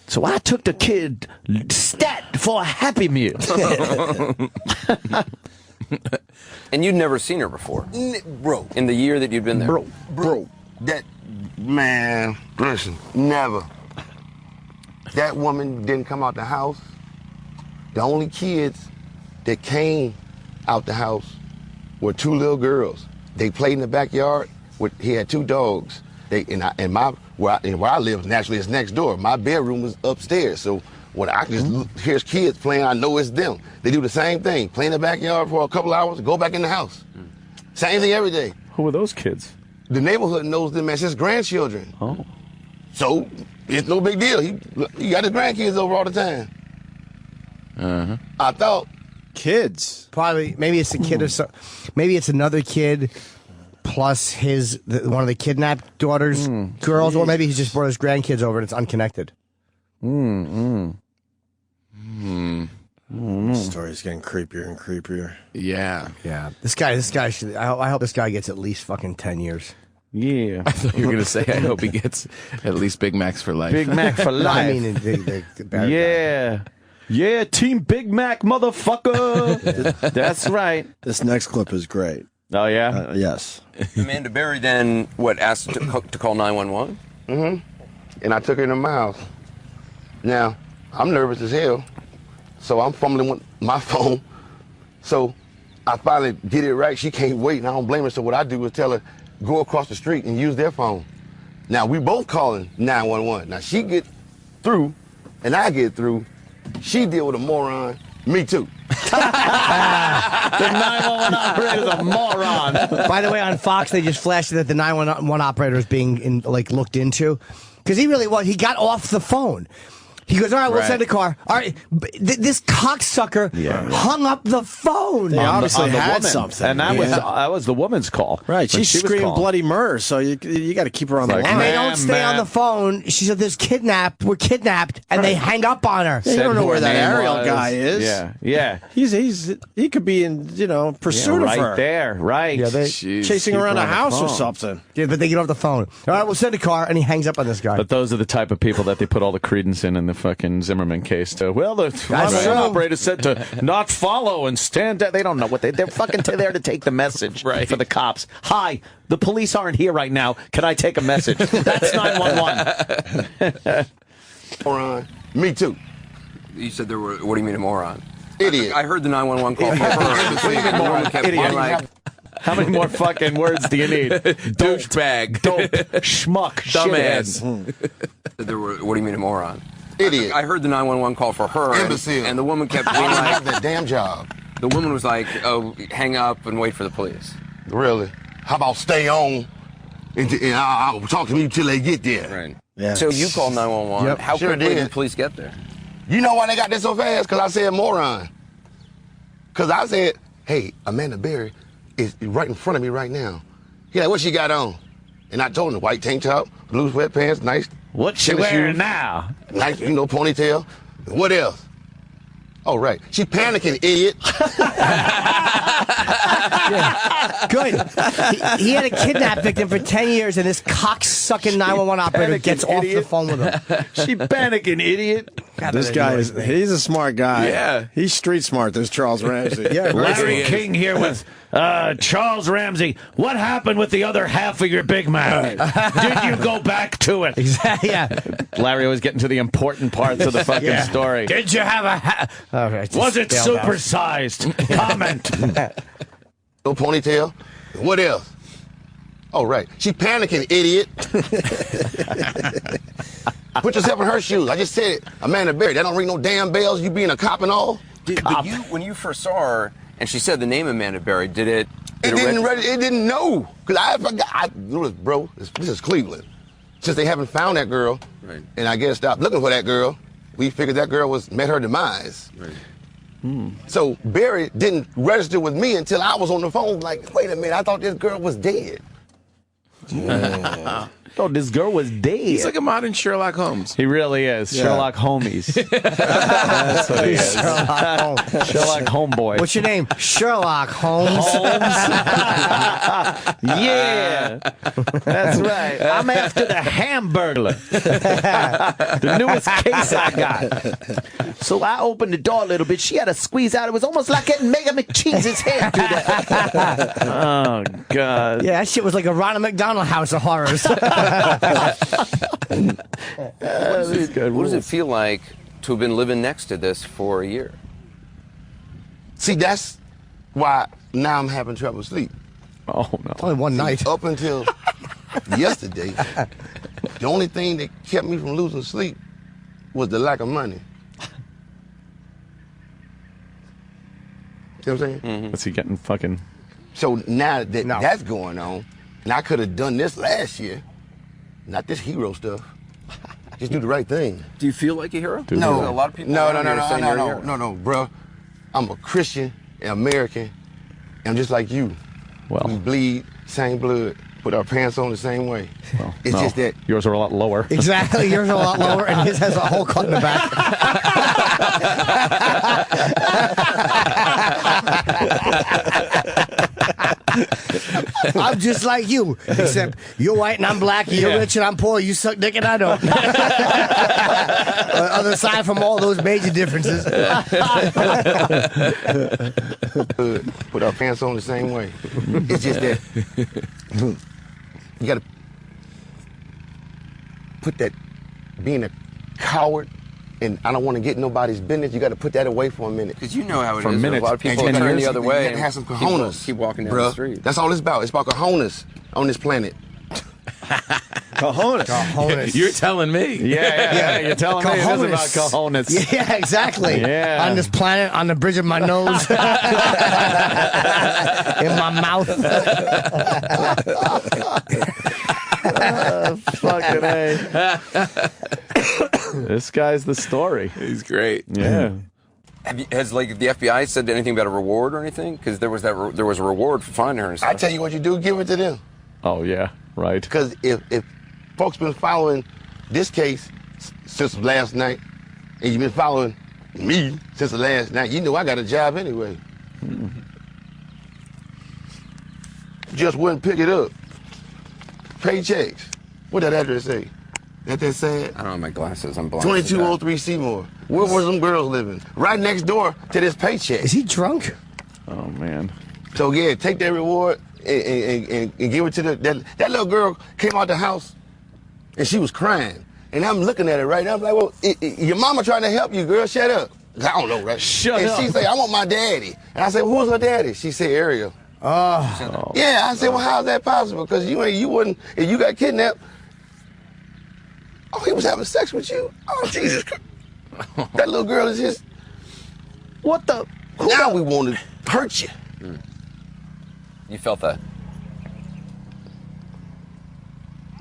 So I took the kid stat for a Happy Meal. And you'd never seen her before? Bro. In the year that you'd been there? Bro. That, man, listen, never. That woman didn't come out the house. The only kids that came out the house were 2 little girls. They played in the backyard. He had 2 dogs. Where I live, naturally, it's next door. My bedroom was upstairs, so when I can just hear kids playing, I know it's them. They do the same thing, play in the backyard for a couple hours, go back in the house. Same thing every day. Who were those kids? The neighborhood knows them as his grandchildren. Oh. So it's no big deal. He got his grandkids over all the time. I thought kids. Probably, maybe it's a kid or so. Maybe it's another kid plus one of the kidnapped daughters, girls, or maybe he's just brought his grandkids over and it's unconnected. The story's getting creepier and creepier. Yeah. This guy should. I hope this guy gets at least fucking 10 years. Yeah. I thought you were going to say, I hope he gets at least Big Macs for life. Big Mac for life. I mean, the yeah. Yeah, Team Big Mac, motherfucker. That's right. This next clip is great. Oh, yeah? Yes. Amanda Berry then, asked to call 911? And I took her to my house. Now, I'm nervous as hell, so I'm fumbling with my phone. So I finally get it right. She can't wait, and I don't blame her. So what I do is tell her, go across the street and use their phone. Now, we both calling 911. Now, she get through, and I get through. She deal with a moron. Me too. The 911 operator's a moron. By the way, on Fox, they just flashed that the 911 operator is being looked into. Because he really was. He got off the phone. He goes, all right, we'll send a car. All right, this cocksucker hung up the phone. They obviously had woman. something. And that was the woman's call. Right, she screamed bloody murder, so you got to keep her on the line. And they don't stay on the phone. She said, we're kidnapped, and they hang up on her. You don't know where that Ariel guy is. Yeah. He could be in, pursuit of her. Right there, right. Yeah, chasing around a house or something. Yeah, but they get off the phone. All right, we'll send a car, and he hangs up on this guy. But those are the type of people that they put all the credence in the fucking Zimmerman case. Well, the operator said to not follow and stand down. They don't know what they're fucking there to take the message for the cops. Hi, the police aren't here right now. Can I take a message? That's 911. Moron. Me too. You said there were, what do you mean a moron? Idiot. I heard the 911 call from her. Idiot. How many more fucking words do you need? Douchebag. Dope. Schmuck. Dumbass. There were, what do you mean a moron? Idiot. I heard the 911 call for her. Imbecile. And the woman kept I being don't like, have that damn job. the woman was like, oh, hang up and wait for the police. Really? How about stay on and I'll talk to me till they get there. Right. Yeah. So you called 911. Yep, How sure quickly did. did the police get there? You know why they got this so fast? Because I said moron. Because I said, hey, Amanda Berry is right in front of me right now. He like, what she got on? And I told him, white tank top, blue sweatpants, nice. What's she tennis wearing shoes, now? Nice, ponytail. What else? Oh, right. She panicking, idiot. Good. He had a kidnap victim for 10 years, and this cocksucking 911 operator gets off the phone with him. She panicking, idiot. This guy he's a smart guy. Yeah. He's street smart, this Charles Ramsey. Yeah, Larry King here with Charles Ramsey. What happened with the other half of your Big Mac? Did you go back to it? Exactly. Yeah. Larry was getting to the important parts of the fucking story. Did you have a Was it supersized? Comment. No ponytail. What else? Oh, right. She panicking, idiot. Put yourself in her shoes. I just said it. Amanda Berry, that don't ring no damn bells. You being a cop and all. But when you first saw her and she said the name Amanda Berry, it didn't know. Because I forgot. Bro, this is Cleveland. Since they haven't found that girl, right, and I guess stopped looking for that girl, we figured that girl met her demise. Right. So Berry didn't register with me until I was on the phone like, wait a minute, I thought this girl was dead. Yeah. thought this girl was dead. He's like a modern Sherlock Holmes. He really is. Yeah. Sherlock Homies. That's what he is. Sherlock Homeboy. What's your name? Sherlock Holmes. Yeah. That's right. I'm after the Hamburglar. The newest case I got. So I opened the door a little bit. She had to squeeze out. It was almost like getting Mega McCheese's head through that. Oh, God. Yeah, that shit was like a Ronald McDonald House of Horrors. What does it feel like to have been living next to this for a year? See, that's why now I'm having trouble sleep. Oh, no. Only one night. Up until yesterday, the only thing that kept me from losing sleep was the lack of money. See what I'm saying? Mm-hmm. What's he getting fucking... So now that that's going on, and I could have done this last year, not this hero stuff. Just do the right thing. Do you feel like a hero? No, A lot of people. No, bro. I'm a Christian, American. I'm just like you. Well, we bleed same blood, put our pants on the same way. Well, it's just that yours are a lot lower. Exactly, yours are a lot lower, and his has a hole cut in the back. I'm just like you, except you're white and I'm black, you're rich and I'm poor, you suck dick and I don't. Other side from all those major differences. put our pants on the same way. It's just that you gotta put that being a coward and I don't want to get nobody's business. You got to put that away for a minute. Because you know how it for is. A minute. A lot of people turn the other way. You got to have some cojones. Keep walking down the street. That's all it's about. It's about cojones on this planet. Cojones. You're telling me. Yeah, you're telling me it is about cojones. Yeah, exactly. Yeah. On this planet, on the bridge of my nose, in my mouth. Fucking A. This guy's the story. He's great. Yeah. Has like the FBI said anything about a reward or anything? Because there was there was a reward for finding her and stuff. I tell you what you do, give it to them. Oh yeah, right. Because if folks been following this case since last night, and you've been following me since the last night, you know I got a job anyway. Just wouldn't pick it up. Paychecks. What that address say? That sad? I don't have my glasses. I'm blind. 2203 Seymour. Where were some girls living? Right next door to this paycheck. Is he drunk? Oh man. So yeah, take that reward and give it to that little girl came out the house and she was crying. And I'm looking at her right now. I'm like, well, your mama trying to help you, girl. Shut up. I don't know, right? Shut up. And she said, I want my daddy. And I said, well, who's her daddy? She said, Ariel. Oh. Yeah, I said, well, how's that possible? Because you wouldn't, if you got kidnapped, oh, he was having sex with you? Oh, Jesus Christ. That little girl is just, what the? Now we want to hurt you. You felt that?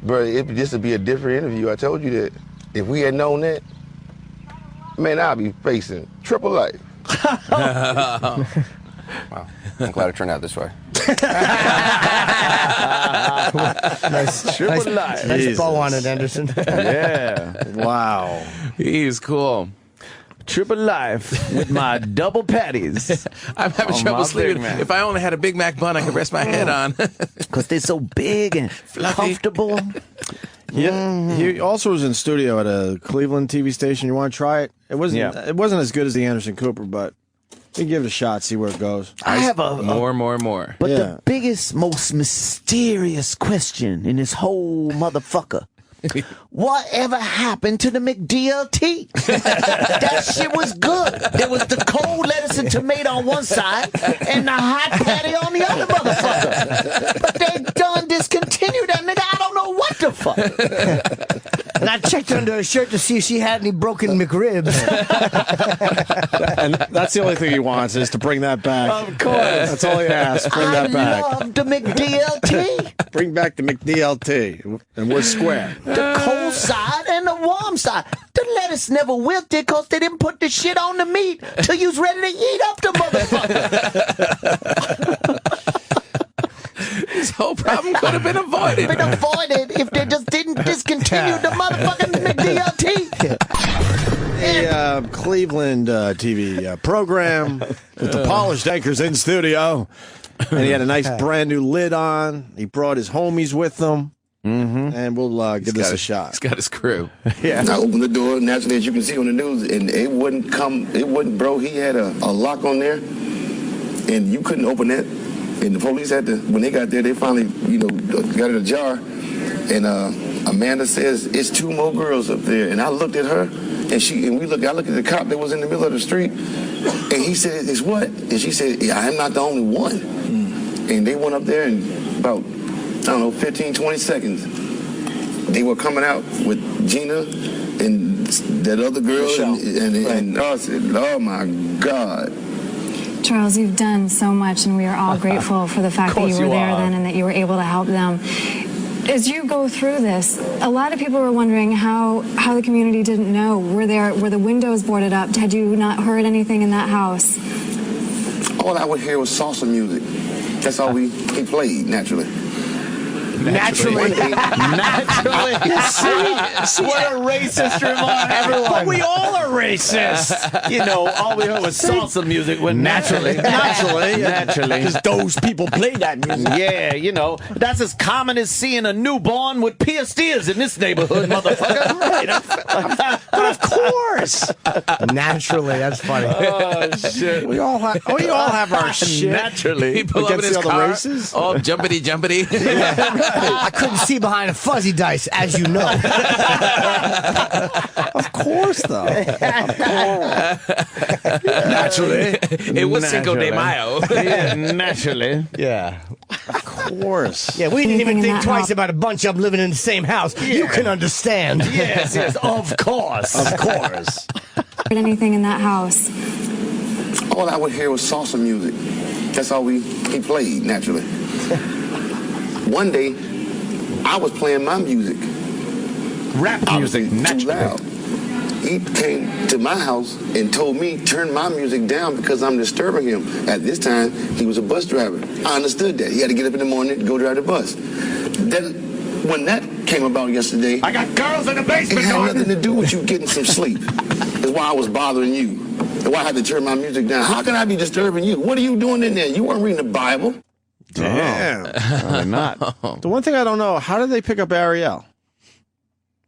Bro, this would be a different interview. I told you that. If we had known that, man, I'd be facing triple life. Wow. I'm glad it turned out this way. Nice bow on it, Anderson. Yeah. Wow. He's cool. Triple life with my double patties. I'm having On trouble my sleeping. Big Mac. If I only had a Big Mac bun, I could rest my head on. Because they're so big and comfortable. Yeah. He also was in studio at a Cleveland TV station. You want to try it? It wasn't as good as the Anderson Cooper, but you give it a shot, see where it goes. I have a more. But the biggest, most mysterious question in this whole motherfucker. Whatever happened to the McDLT? That shit was good. There was the cold lettuce and tomato on one side and the hot patty on the other motherfucker. But they done discontinued that nigga. I don't know what the fuck. And I checked under her shirt to see if she had any broken McRibs. And that's the only thing he wants is to bring that back. Of course. That's all he asks. Bring that back. I love the McDLT. Bring back the McDLT. And we're square. The cold side and the warm side. The lettuce never wilted because they didn't put the shit on the meat till you was ready to eat up the motherfucker. This whole problem could have been avoided. Been avoided if they just didn't discontinue the motherfucking McDLT. A Cleveland TV program with the polished anchors in studio. And he had a nice brand new lid on. He brought his homies with him. Mm-hmm. And we'll give this a shot. He's got his crew. Yeah. I opened the door, naturally, as you can see on the news, and it wouldn't, bro. He had a lock on there, and you couldn't open that. And the police had to, when they got there, they finally, got it ajar. And Amanda says, it's 2 more girls up there. And I looked at her, and I looked at the cop that was in the middle of the street, and he said, it's what? And she said, yeah, I'm not the only one. And they went up there, and about, 15, 20 seconds, they were coming out with Gina and that other girl, and I said, oh my God. Charles, you've done so much, and we are all grateful for the fact that you were there then and that you were able to help them. As you go through this, a lot of people were wondering how the community didn't know. Were the windows boarded up? Had you not heard anything in that house? All I would hear was salsa music. That's all he played, naturally. Naturally. See, what a racist remark. Everyone. But we all are racist. All we heard was salsa music when naturally. Because those people play that music. Yeah, that's as common as seeing a newborn with pierced ears in this neighborhood, motherfucker. But of course. Naturally, that's funny. Oh, shit. We all have our shit. Naturally. He pulled up in his car. Races? Oh, jumpity. I couldn't see behind a fuzzy dice, as you know. Of course, though. Naturally. It was Cinco de Mayo. Yeah, naturally. Yeah. Of course. Yeah, we didn't even think twice about a bunch of them living in the same house. Yeah. You can understand. Yes, of course. Of course. Heard anything in that house? All I would hear was salsa music. That's all he played, naturally. One day, I was playing my music. Rap music, too loud. He came to my house and told me, turn my music down because I'm disturbing him. At this time, he was a bus driver. I understood that. He had to get up in the morning to go drive the bus. Then, when that came about yesterday, I got girls in the basement. It had nothing to do with you getting some sleep. That's why I was bothering you. That's why I had to turn my music down. How can I be disturbing you? What are you doing in there? You weren't reading the Bible. Damn. They're not. The one thing I don't know, how did they pick up Ariel?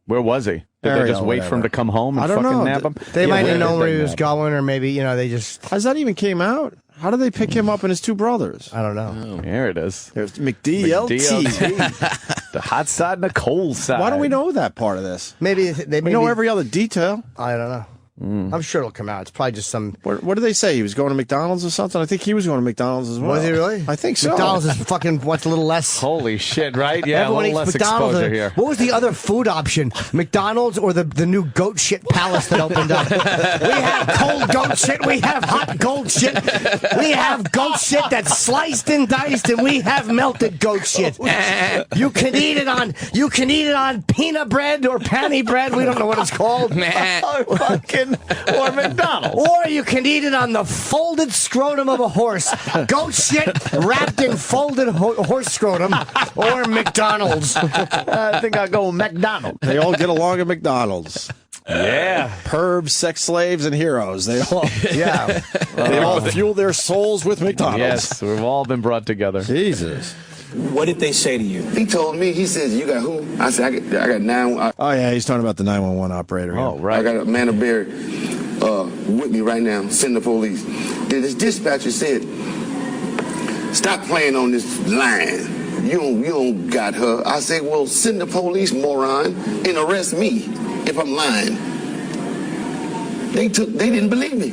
Where was he? Did they just wait for him to come home and fucking nab him? They might have known where he was going, or maybe, they just... Has that even came out? How did they pick him up and his 2 brothers? I don't know. Here it is. There's McDLT. The hot side and the cold side. Why don't we know that part of this? We know every other detail. I don't know. I'm sure it'll come out. It's probably just some... What did they say? He was going to McDonald's or something? I think he was going to McDonald's as well. Was he really? I think so. McDonald's is fucking, what's a little less... Holy shit, right? Yeah, everyone a little less McDonald's exposure here. What was the other food option? McDonald's or the new goat shit palace that opened up? We have cold goat shit. We have hot goat shit. We have goat shit that's sliced and diced, and we have melted goat shit. You can eat it on peanut bread or panny bread. We don't know what it's called. Or McDonald's. Or you can eat it on the folded scrotum of a horse. Goat shit wrapped in folded horse scrotum. Or McDonald's. I think I'll go with McDonald's. They all get along at McDonald's. Yeah. Pervs, sex slaves, and heroes. They all fuel their souls with McDonald's. Yes, we've all been brought together. Jesus. What did they say to you? He told me, he says, you got who? I said, I got 911. Oh, yeah, he's talking about the 911 operator. Oh, right. I got a man of Burr with me right now. Send the police. This dispatcher said, stop playing on this line. You don't got her. I said, well, send the police, moron, and arrest me if I'm lying. They didn't believe me.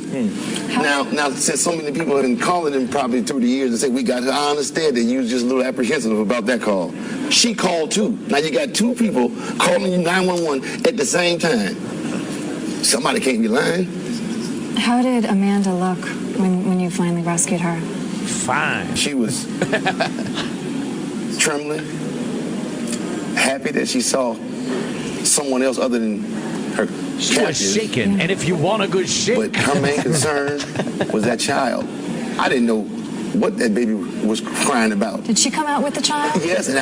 Now, since so many people have been calling him probably through the years and say, we got her, I understand that you was just a little apprehensive about that call. She called too. Now you got 2 people calling you 911 at the same time. Somebody can't be lying. How did Amanda look when you finally rescued her? Fine. She was trembling, happy that she saw someone else other than her. She was shaking, and if you want a good shake. But her main concern was that child. I didn't know what that baby was crying about. Did she come out with the child? Yes, and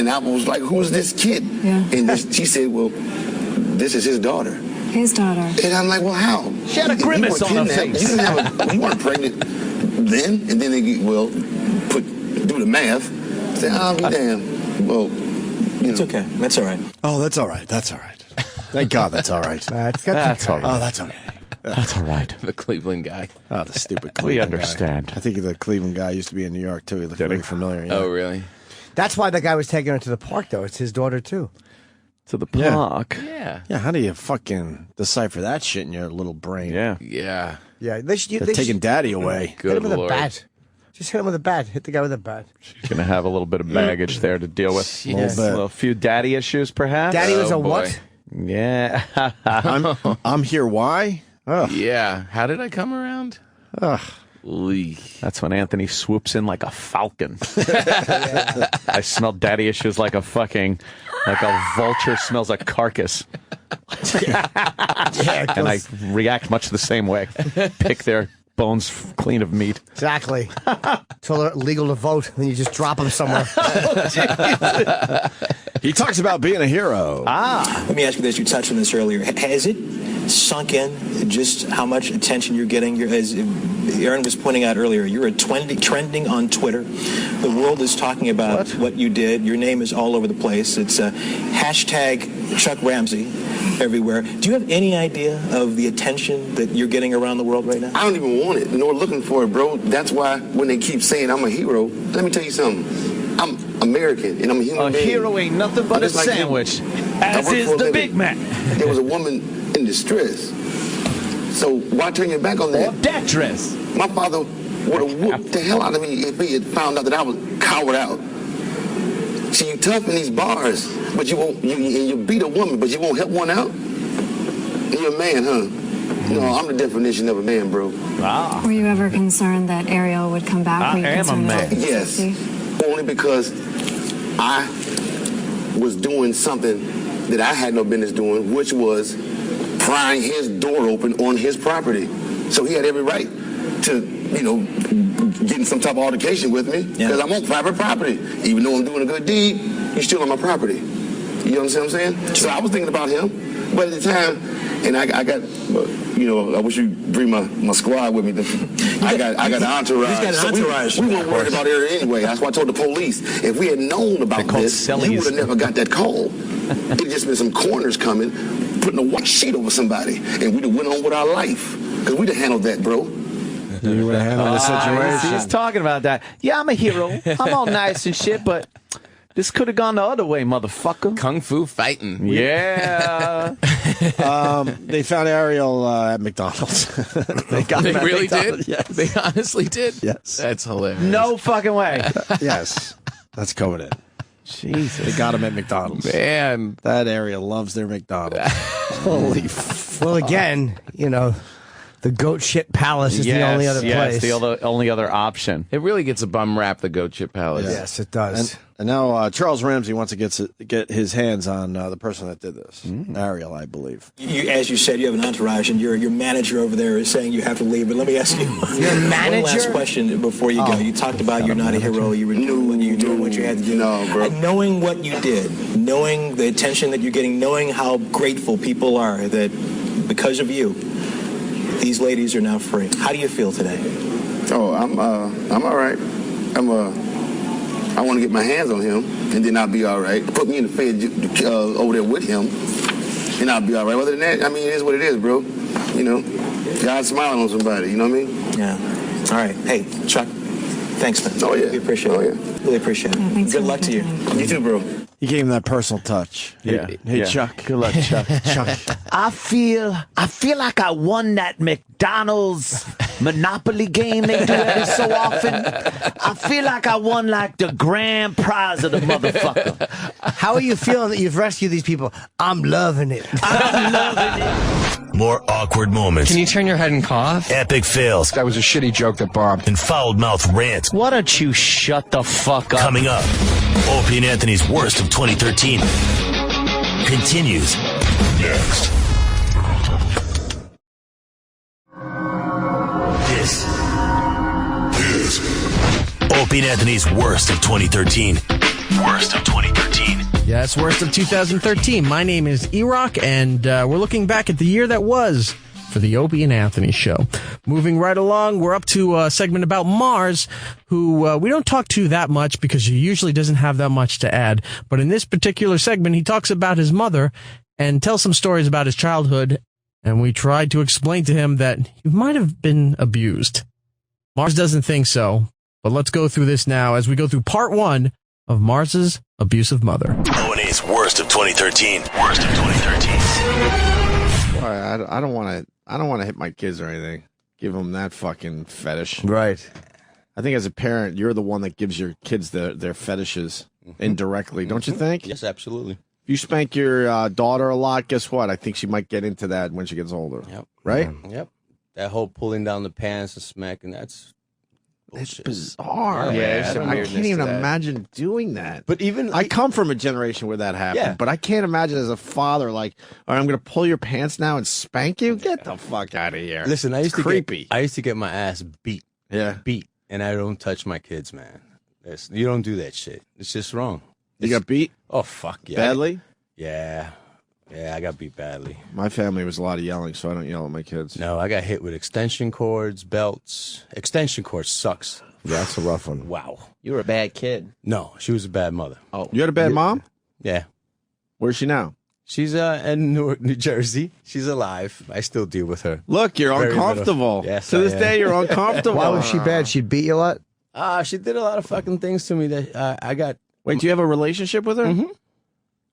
I was like, who's this kid? Yeah. And she said, well, this is his daughter. His daughter. And I'm like, well, how? She had a grimace on her face. You weren't pregnant then, and then they get, well, do the math. Say, I'll be damned. Well, it's okay. That's all right. Oh, that's all right. That's all right. Thank God that's all right. That's all right. Oh, that's okay. That's all right. The Cleveland guy. Oh, the stupid Cleveland We understand. guy. I think the Cleveland guy used to be in New York, too. He looked very familiar. Yeah. Oh, really? That's why the guy was taking her to the park, though. It's his daughter, too. To the park? Yeah. Yeah, how do you fucking decipher that shit in your little brain? Yeah. Yeah. Yeah, They're taking daddy away. Hit him with a bat. Just hit him with a bat. Hit the guy with a bat. She's going to have a little bit of baggage there to deal with. A few daddy issues, perhaps. Daddy was a what? Yeah. I'm here. Why? Ugh. Yeah. How did I come around? Ugh. That's when Anthony swoops in like a falcon. I smell daddy issues like a vulture smells a carcass. And I react much the same way. Pick their bones clean of meat. Exactly. Until they're legal to vote, then you just drop them somewhere. He talks about being a hero. Let me ask you this. You touched on this earlier. Has it sunk in just how much attention you're getting? As Aaron was pointing out earlier, you're trending on Twitter. The world is talking about what you did. Your name is all over the place. It's hashtag Chuck Ramsey everywhere. Do you have any idea of the attention that you're getting around the world right now? I don't even want it, nor looking for it, bro. That's why when they keep saying I'm a hero, let me tell you something. I'm American, and I'm a human being. A hero ain't nothing but a sandwich, as is the Big Mac. There was a woman in distress. So why turn your back on that? Or that dress. My father would have whooped the hell out of me if he had found out that I was cowered out. See, you tough in these bars, but you won't. You beat a woman, but you won't help one out. You're a man, huh? No, I'm the definition of a man, bro. Wow. Were you ever concerned that Ariel would come back? I am a man. Yes, only because I was doing something that I had no business doing, which was prying his door open on his property. So he had every right to, getting some type of altercation with me because I'm on private property. Even though I'm doing a good deed, he's still on my property. You understand what I'm saying? So I was thinking about him, but at the time, and I got, I wish you'd bring my squad with me. I got an entourage. He's got an entourage. So we weren't worried about it anyway. That's why I told the police, if we had known about this, you would have never got that call. It'd just been some corners coming, putting a white sheet over somebody, and we'd have went on with our life. Because we'd have handled that, bro. You would have handled the situation. He's talking about that. Yeah, I'm a hero. I'm all nice and shit, but this could have gone the other way, motherfucker. Kung fu fighting. Yeah. They found Ariel at McDonald's. They really did? Yes. They honestly did? Yes. That's hilarious. No fucking way. Yes. That's coming in. Jesus. They got him at McDonald's. Man. That area loves their McDonald's. Holy fuck. Well, again, the goat shit palace is the only other place. the only other option. It really gets a bum rap, the goat chip palace. Yes, it does. And now Charles Ramsey wants to get his hands on the person that did this, Ariel, I believe. As you said, you have an entourage, and your manager over there is saying you have to leave. But let me ask you Your manager? one last question before you go. You talked about you're not a hero. You were doing what you had to do. No, bro. And knowing what you did, knowing the attention that you're getting, knowing how grateful people are that because of you, these ladies are now free. How do you feel today? Oh, I'm all right. I want to get my hands on him, and then I'll be all right. Put me in the Fed over there with him, and I'll be all right. Other than that, it is what it is, bro. God's smiling on somebody. You know what I mean? Yeah. All right. Hey, Chuck. Thanks, man. Oh yeah. We appreciate it. Oh yeah. Really appreciate it. thanks Good for luck to you. You too, bro. He gave him that personal touch. Yeah. Hey, Yeah. Chuck. Good luck, Chuck. Chuck. I feel like I won that McDonald's Monopoly game they do every so often. I feel like I won like the grand prize of the motherfucker. How are you feeling that you've rescued these people? I'm loving it. I'm loving it. More awkward moments. Can you turn your head and cough? Epic fails. That was a shitty joke that bombed. And foul-mouthed rants. Why don't you shut the fuck up? Coming up, Opie and Anthony's worst of 2013 continues next. This is Opie and Anthony's worst of 2013. Worst of 2013. Yeah, it's worst of 2013. My name is E-Rock, and we're looking back at the year that was for the Opie and Anthony show. Moving right along, we're up to a segment about Mars, who we don't talk to that much because he usually doesn't have that much to add. But in this particular segment, he talks about his mother and tells some stories about his childhood, and we tried to explain to him that he might have been abused. Mars doesn't think so, but let's go through this now as we go through part 1 of Mars's abusive mother. O&A's worst of 2013. Worst of 2013. Boy, I don't want to hit my kids or anything. Give them that fucking fetish. Right. I think as a parent, you're the one that gives your kids their fetishes indirectly, don't you think? Yes, absolutely. If you spank your daughter a lot, guess what? I think she might get into that when she gets older. Yep. Right? Yep. That whole pulling down the pants and smacking, that's bullshit. Bizarre. Yeah, man. I can't even imagine doing that. But even I come from a generation where that happened, Yeah. but I can't imagine as a father, like, all right, I'm going to pull your pants now and spank you. Get the fuck out of here. Listen, I used to creepy. I used to get my ass beat. Yeah. Beat. And I don't touch my kids, man. You don't do that shit. It's just wrong. You got beat? Oh, fuck yeah. Badly? Yeah. Yeah, I got beat badly. My family was a lot of yelling, so I don't yell at my kids. No, I got hit with extension cords, belts. Extension cords sucks. Yeah, that's a rough one. Wow. You were a bad kid. No, she was a bad mother. Oh, you had a bad mom? Yeah. Where's she now? She's in Newark, New Jersey. She's alive. I still deal with her. Look, you're Very uncomfortable. little. Yes, to this I am. day, you're uncomfortable. Why was she bad? She'd beat you a lot? She did a lot of fucking things to me that I got. Wait, do you have a relationship with her? Mm-hmm.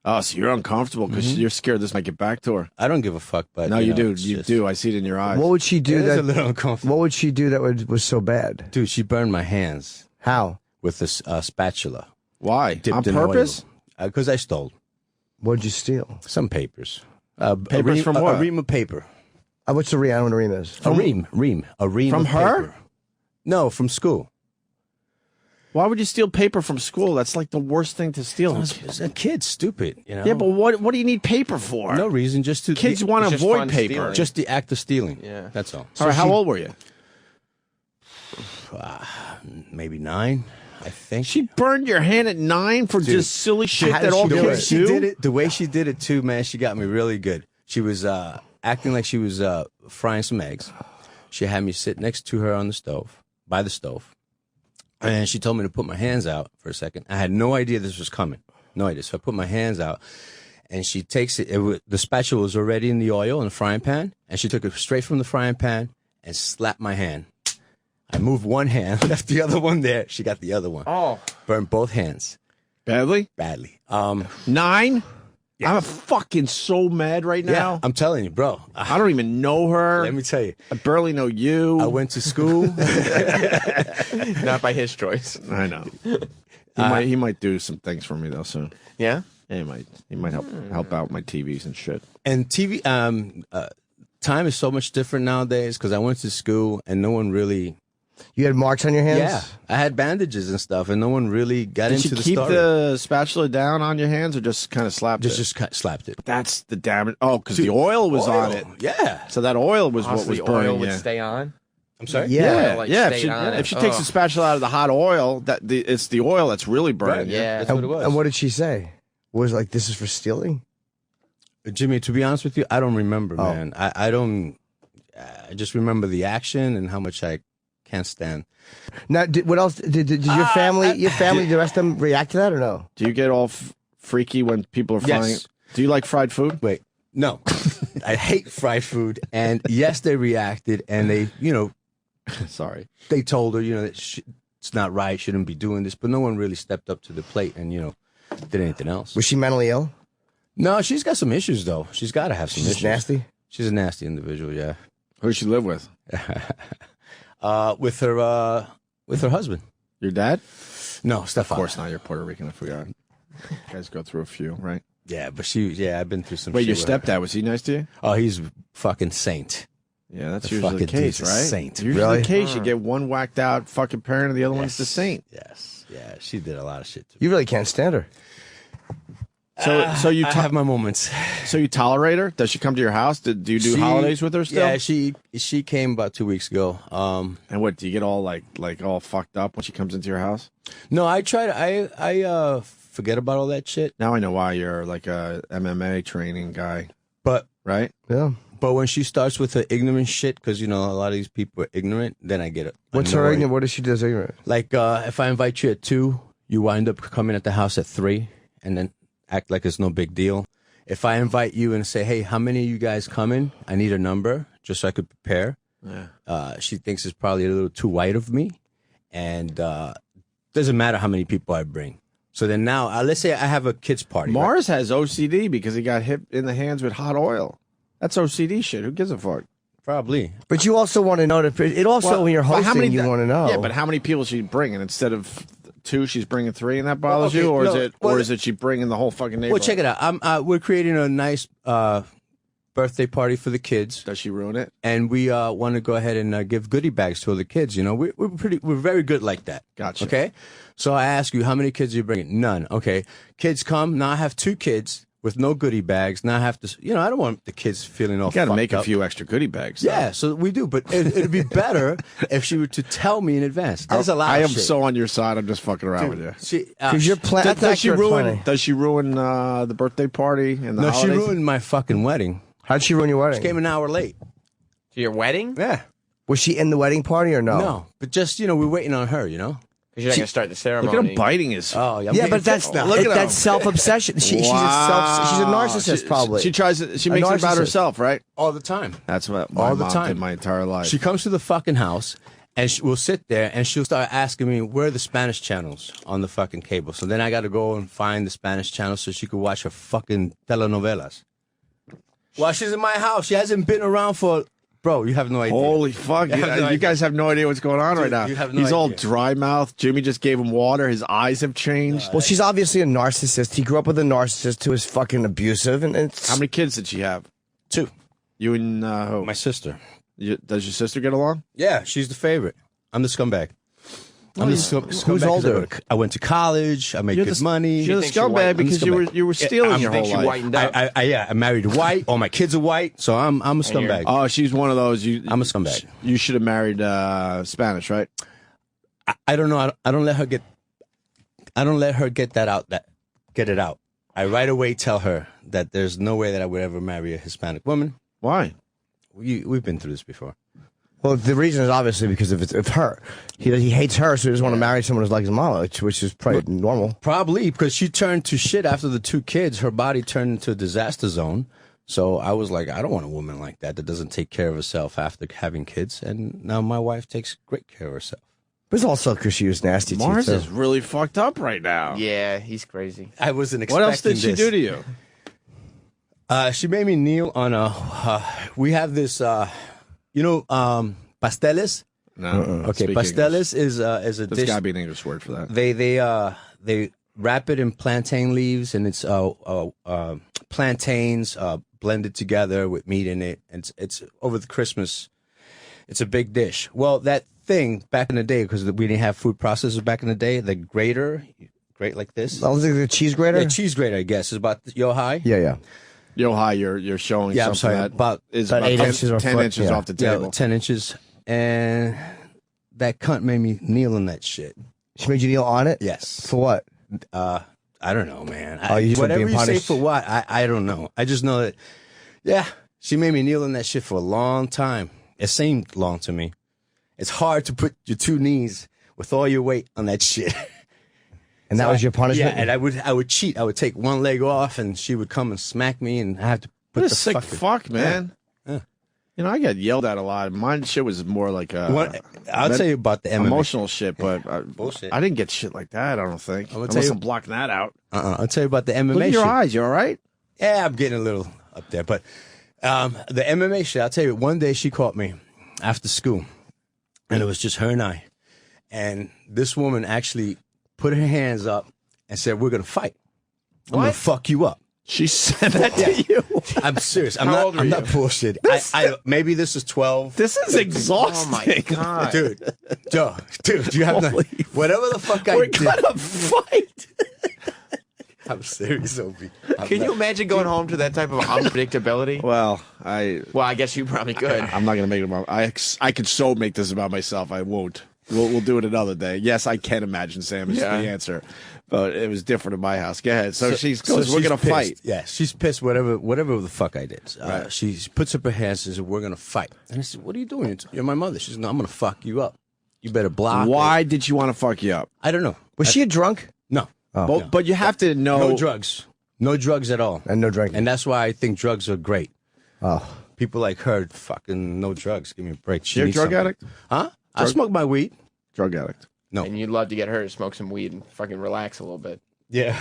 Oh, so you're uncomfortable because you're scared this might get back to her. I don't give a fuck, but No, you know, do. it's You just- do. I see it in your eyes. What would she do It is that? a little uncomfortable. What would she do that was so bad? Dude, she burned my hands How? with this spatula. Why? Dipped On in purpose? Because I stole What'd you steal? some papers. Papers from what? A ream of paper. What's the ream? I don't know what a ream is. A ream From of her? paper. No, from school. Why would you steal paper from school? That's like the worst thing to steal. It's a kid, stupid. You know. Yeah, but what do you need paper for? No reason, just to Kids want to just avoid fun paper. stealing. just the act of stealing. Yeah. That's all. All right, how old were you? Maybe 9, I think. She burned your hand at 9 for just silly shit how that did all she do kids She do? did it. The way she did it too, man. She got me really good. She was acting like she was frying some eggs. She had me sit next to her on the stove, by the stove, and she told me to put my hands out for a second. I had no idea this was coming. No idea. So I put my hands out, and she takes it. The spatula was already in the oil in the frying pan, and she took it straight from the frying pan and slapped my hand. I moved one hand, left the other one there. She got the other one. Oh. Burned both hands. Badly? Badly. 9? I'm fucking so mad right now. Yeah, I'm telling you, bro. I don't even know her. Let me tell you. I barely know you. I went to school. Not by his choice. I know. He might do some things for me though soon. Yeah? Yeah, he might help out my TVs and shit. And TV time is so much different nowadays because I went to school and no one really. You had marks on your hands? Yeah, I had bandages and stuff, and no one really got Did into you the keep story. the spatula down on your hands or just kind of slapped it? Just slapped it. That's the damage. Oh, because the oil was on it. Yeah. So that oil was Also, what was the burning oil would you. stay on. I'm sorry. Yeah, Like, yeah. stayed on. If she takes the spatula out of the hot oil, it's the oil that's really burning. you. Yeah. That's what it was. And what did she say? Was it like, this is for stealing? Jimmy, to be honest with you, I don't remember, Oh. man. I don't. I just remember the action and how much I can't stand. Now, what else? Did your family, the rest of them react to that or no? Do you get all freaky when people are frying? Yes. Do you like fried food? Wait, no. I hate fried food. And yes, they reacted and they, Sorry. they told her, that it's not right, shouldn't be doing this. But no one really stepped up to the plate and, did anything else. Was she mentally ill? No, she's got some issues, though. She's got to have some issues. She's nasty? She's a nasty individual, yeah. Who does she live with? With her husband. Your dad? No, Stefan. Of course not. You're Puerto Rican. I forgot. You guys go through a few, right? Yeah, but I've been through some Wait, shit your with her. stepdad, was he nice to you? Oh, he's fucking saint. Yeah, that's The usually the fucking case, dude's a right? saint. Usually Really? the case. You get one whacked out fucking parent and the other one's the saint. Yes. Yeah, she did a lot of shit to me. You really can't stand her. So you I have my moments. So you tolerate her? Does she come to your house? Do you do holidays with her still? Yeah, she came about 2 weeks ago. And what, do you get all like all fucked up when she comes into your house? No, I try to. I forget about all that shit. Now I know why you're like a MMA training guy. But right? Yeah. But when she starts with the ignorant shit, because a lot of these people are ignorant, then I get it. What's her ignorant? What does she do that's ignorant? Like if I invite you at 2, you wind up coming at the house at 3, and then act like it's no big deal. If I invite you and say, hey, how many of you guys coming? I need a number just so I could prepare. Yeah. She thinks it's probably a little too white of me. And doesn't matter how many people I bring. So then now, let's say I have a kid's party. Mars has OCD because he got hit in the hands with hot oil. That's OCD shit. Who gives a fuck? Probably. But you also want to know that it also when you're hosting, you want to know. Yeah, but how many people she's bringing instead of 2? She's bringing 3, and that bothers you, or is it she bringing the whole fucking neighborhood? Well, check it out. We're creating a nice birthday party for the kids. Does she ruin it? And we want to go ahead and give goodie bags to all the kids. We're very good like that. Gotcha. Okay. So I ask you, how many kids are you bringing? None. Okay. Kids come. Now I have 2 kids with no goodie bags. Now I have to. I don't want the kids feeling all. You got to fucked make a up. few extra goodie bags. Yeah, so we do, but it'd be better if she were to tell me in advance. There's a lot. I of am shit. so on your side. I'm just fucking around with you. Because you're planning. Does she ruin the birthday party and the No, holidays? she ruined my fucking wedding. How'd she ruin your wedding? She came an hour late. To your wedding? Yeah. Was she in the wedding party or no? No, but just we're waiting on her. Because you're not going to start the ceremony. Look at him biting his. Oh, yeah, but that's that's self-obsession. She's a narcissist, probably. She makes it about herself, right? All the time. That's what my mom did my entire life. She comes to the fucking house and we'll sit there and she'll start asking me where are the Spanish channels on the fucking cable. So then I got to go and find the Spanish channels so she could watch her fucking telenovelas. While she's in my house, she hasn't been around for. Bro, you have no idea. Holy fuck. You guys have no idea what's going on right now. You have no He's all idea. dry mouthed. Jimmy just gave him water. His eyes have changed. Well, she's obviously a narcissist. He grew up with a narcissist who is fucking abusive. And it's... How many kids did she have? 2. You and who? My sister. Does your sister get along? Yeah, she's the favorite. I'm the scumbag. I'm the scumbag. Who's older? I went to college. I make good money. You're the scumbag because you were stealing your whole life. I married white. All my kids are white, so I'm a scumbag. Oh, she's one of those. I'm a scumbag. You should have married Spanish, right? I don't know. I don't let her get that out. Get it out. I right away tell her that there's no way that I would ever marry a Hispanic woman. Why? We've been through this before. Well, the reason is obviously because of her. He hates her, so he doesn't want to marry someone who's like his mama, which is probably normal. Probably because she turned to shit after the 2 kids. Her body turned into a disaster zone. So I was like, I don't want a woman like that doesn't take care of herself after having kids. And now my wife takes great care of herself. But it's also because she was nasty. Mars too. is really fucked up right now. Yeah, he's crazy. I wasn't expecting What else did she do to you? She made me kneel on a. We have this, pasteles. No. Okay, pasteles is a There's dish. got to be an English word for that. They wrap it in plantain leaves, and it's plantains blended together with meat in it. And it's over the Christmas. It's a big dish. Well, that thing back in the day, because we didn't have food processors back in the day, the grater, grate like this. Oh, was it the cheese grater? Yeah, cheese grater, I guess, is about yo high. Yeah. Yo, hi, you're showing Yeah, I'm something sorry, that about is 8 inches or 10 foot, inches yeah. off the table. 10 inches. And that cunt made me kneel on that shit. She made you kneel on it? Yes. For what? I don't know, man. You just whatever being you say punished? for what, I don't know. I just know that, yeah, she made me kneel on that shit for a long time. It seemed long to me. It's hard to put your 2 knees with all your weight on that shit. And that was your punishment? Yeah, and I would cheat. I would take one leg off, and she would come and smack me, and I have to put What a the sick fuck, man. Yeah. I got yelled at a lot. Mine shit was more like I'll tell you about the MMA. emotional shit, but Bullshit. I didn't get shit like that. I don't think. I'm gonna Unless tell I'm blocking that out. I'll tell you about the MMA Look at your shit. eyes. You all right? Yeah, I'm getting a little up there. But the MMA shit, I'll tell you, one day she caught me after school, and it was just her and I. And this woman actually put her hands up and said, we're going to fight. I'm going to fuck you up. She said that to you? I'm serious. I'm How old are I'm you? not bullshit. Maybe this is 12. This is exhausting. Oh, my God. Dude, you have no, whatever the fuck I We're did. going to fight. I'm serious, Opie. Can you imagine going home to that type of unpredictability? Well, I guess you probably could. I'm not going to make it about. I could so make this about myself. I won't. We'll do it another day. Yes, I can imagine, Sam, is the answer. But it was different in my house. Go ahead. So she goes, we're going to fight. Yeah, she's pissed whatever the fuck I did. Right. She puts up her hands and says, we're going to fight. And I said, what are you doing? You're my mother. She says, no, I'm going to fuck you up. You better block. Why did you want to fuck you up? I don't know. Was she a drunk? No. Oh. But you have to know. No drugs. No drugs at all. And no drinking. And that's why I think drugs are great. Oh. People like her, fucking no drugs. Give me a break. You're a drug addict? Huh? I smoke my weed. Drug addict. No. And you'd love to get her to smoke some weed and fucking relax a little bit. Yeah.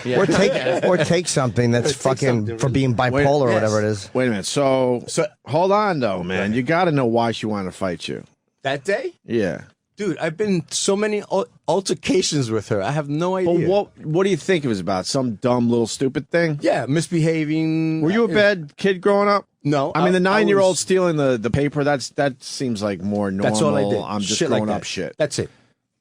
Or take something that's fucking for being bipolar or whatever it is. Wait a minute. So hold on, though, man. You got to know why she wanted to fight you. That day? Yeah. Dude, I've been so many altercations with her. I have no idea. Well, what do you think it was about? Some dumb little stupid thing? Yeah, misbehaving. Were you a bad kid growing up? No. I mean, the 9-year-old stealing the paper, that seems like more normal. That's all I did. I'm just shit growing like up shit. That's it.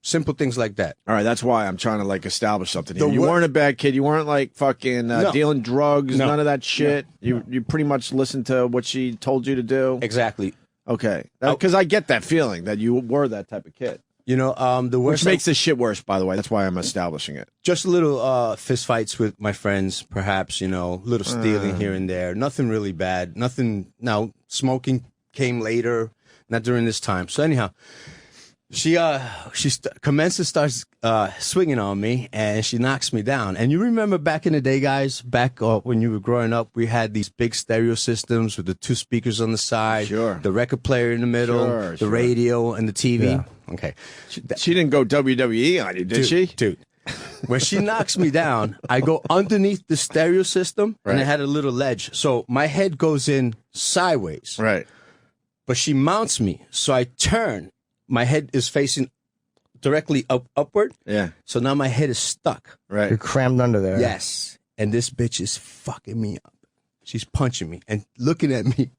Simple things like that. All right, that's why I'm trying to like establish something here. You weren't a bad kid. You weren't like fucking dealing drugs, none of that shit. No. You pretty much listened to what she told you to do. Exactly. Okay. Because I get that feeling that you were that type of kid. You know, the worst. Which makes this shit worse, by the way. That's why I'm establishing it. Just a little fist fights with my friends, perhaps, little stealing here and there. Nothing really bad. Nothing. Now, smoking came later, not during this time. So anyhow, she starts swinging on me, and she knocks me down. And you remember back in the day, guys, when you were growing up, we had these big stereo systems with the 2 speakers on the side, the record player in the middle, the radio, and the TV. Yeah. Okay. She didn't go WWE on you, did she? Dude. When she knocks me down, I go underneath the stereo system, and it had a little ledge. So my head goes in sideways. Right. But she mounts me, so I turn. My head is facing directly upward. Yeah. So now my head is stuck. Right. You're crammed under there. Yes. And this bitch is fucking me up. She's punching me and looking at me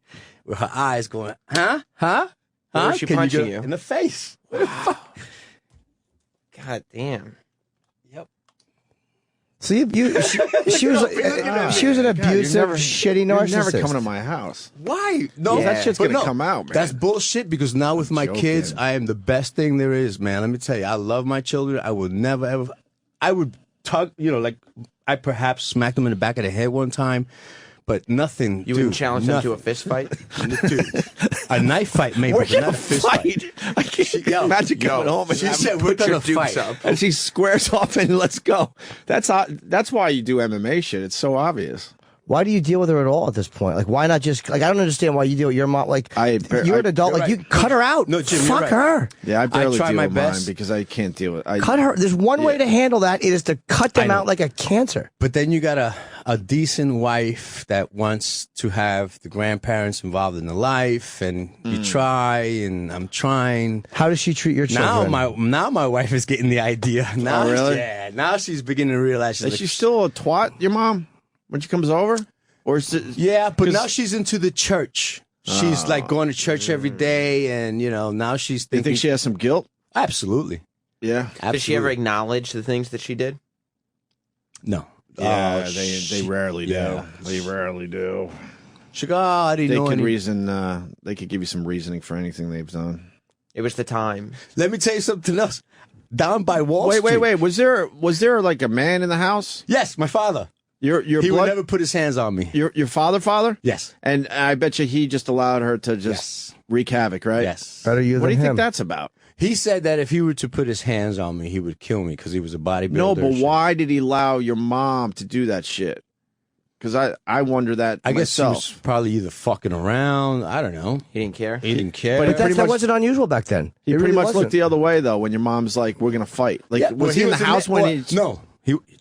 with her eyes going, huh? Where is she punching you? In the face. What the fuck? God damn. Yep. So she was an abusive, shitty narcissist. You're never coming to my house. Why? No, that shit's gonna come out, man. That's bullshit because now with my kids, I am the best thing there is, man. Let me tell you, I love my children. I would never ever. I would tug, like I perhaps smacked them in the back of the head one time, but nothing. You wouldn't challenge them to a fist fight? Dude, a knife fight, maybe, but not a fist fight. I can't imagine coming home and she said we're gonna fight, and she squares off and let's go. That's why you do MMA shit. It's so obvious. Why do you deal with her at all at this point? Like, why not just I don't understand why you deal with your mom. Like, you're an adult. Like, you cut her out. No, Jim, fuck her. Yeah, I barely try deal my with best. mine because I can't deal with. Cut her. There's one way to handle that. It is to cut them out like a cancer. But then you got a decent wife that wants to have the grandparents involved in the life, and you try, and I'm trying. How does she treat your children? Now my wife is getting the idea. Now, really? Yeah. Now she's beginning to realize Is she still a twat, your mom, when she comes over? Or is it, yeah, but now she's into the church. She's like going to church every day, and now she's thinking. You think she has some guilt? Absolutely. Yeah. Absolutely. Did she ever acknowledge the things that she did? No. Yeah, they rarely do. They rarely do. She go, I didn't know any. They could give you some reasoning for anything they've done. It was the time. Let me tell you something else. Down by Wall Street. Wait. Was there like a man in the house? Yes, my father. He would never put his hands on me. Your father? Yes. And I bet you he just allowed her to just wreak havoc, right? Yes. Better you What than do you him. think that's about? He said that if he were to put his hands on me, he would kill me because he was a bodybuilder. No, but why did he allow your mom to do that shit? Because I wonder that I guess myself. he was probably either fucking around. I don't know. He didn't care? He didn't care. But that wasn't unusual back then. He It pretty really much wasn't. looked the other way though when your mom's like, "We're gonna fight." Like, was he in the house when he?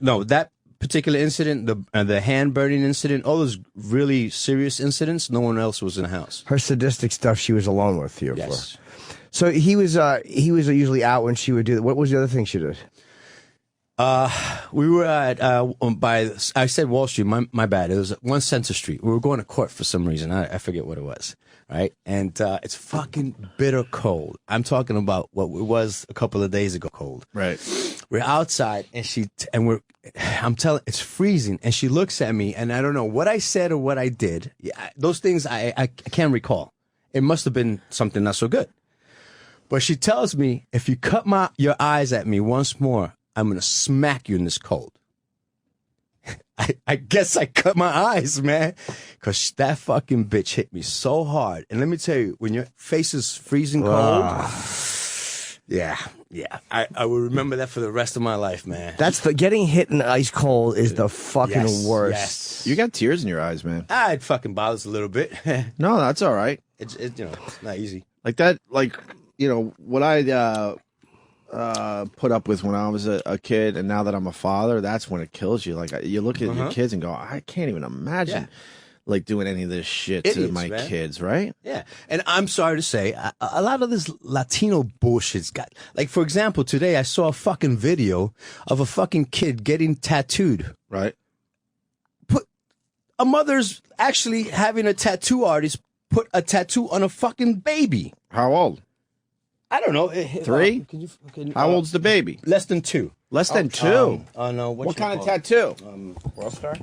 No. That particular incident, the hand burning incident, all those really serious incidents, no one else was in the house. Her sadistic stuff, she was alone with you. Yes. So he was usually out when she would do that. What was the other thing she did? We were at I said Wall Street. My bad. It was 1 Center Street. We were going to court for some reason. I forget what it was. Right, and it's fucking bitter cold. I'm talking about what it was a couple of days ago. Cold. Right. We're outside, I'm telling, it's freezing, and she looks at me, and I don't know what I said or what I did. Yeah, those things I can't recall. It must have been something not so good. But she tells me, if you cut your eyes at me once more, I'm going to smack you in this cold. I guess I cut my eyes, man, because that fucking bitch hit me so hard. And let me tell you, when your face is freezing cold, yeah. I will remember that for the rest of my life, man. That's getting hit in ice cold is the fucking worst. Yes. You got tears in your eyes, man. It fucking bothers a little bit. No, that's all right. It's not easy. Like that, what I put up with when I was a kid, and now that I'm a father, that's when it kills you. Like you look at your kids and go, I can't even imagine like doing any of this shit to my kids, right? Yeah, and I'm sorry to say, a lot of this Latino bullshit's got, like, for example, today I saw a fucking video of a fucking kid getting tattooed. Right. A mother's actually having a tattoo artist put a tattoo on a fucking baby. How old? I don't know. 3? How old's the baby? Less than 2. Less than 2? No. What kind of tattoo? World Star,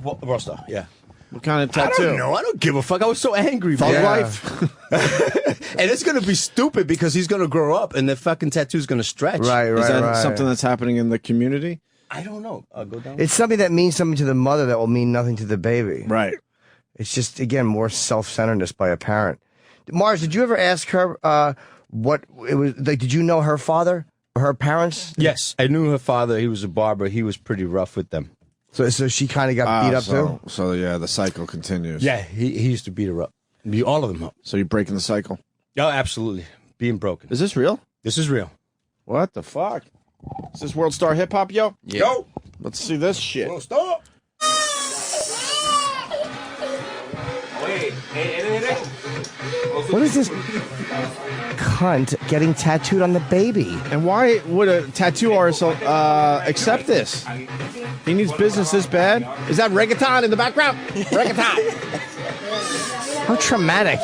yeah. What kind of tattoo? I don't know. I don't give a fuck. I was so angry, Thug man. life? And it's going to be stupid because he's going to grow up and the fucking tattoo's going to stretch. Right. Is that something that's happening in the community? I don't know. I'll go down. It's something that means something to the mother that will mean nothing to the baby. Right. It's just, again, more self-centeredness by a parent. Mars, did you ever ask her what it was like? Did you know her father or her parents? Yes, I knew her father. He was a barber. He was pretty rough with them. So she kind of got beat up too? So, yeah, the cycle continues. Yeah, he used to beat her up. Beat all of them up. So you're breaking the cycle? Oh, absolutely. Being broken. Is this real? This is real. What the fuck? Is this World Star Hip Hop, yo? Yeah. Yo! Let's see this shit. World Star! What is this cunt getting tattooed on the baby? And why would a tattoo artist accept this? He needs business this bad? Is that reggaeton in the background? Reggaeton! How traumatic.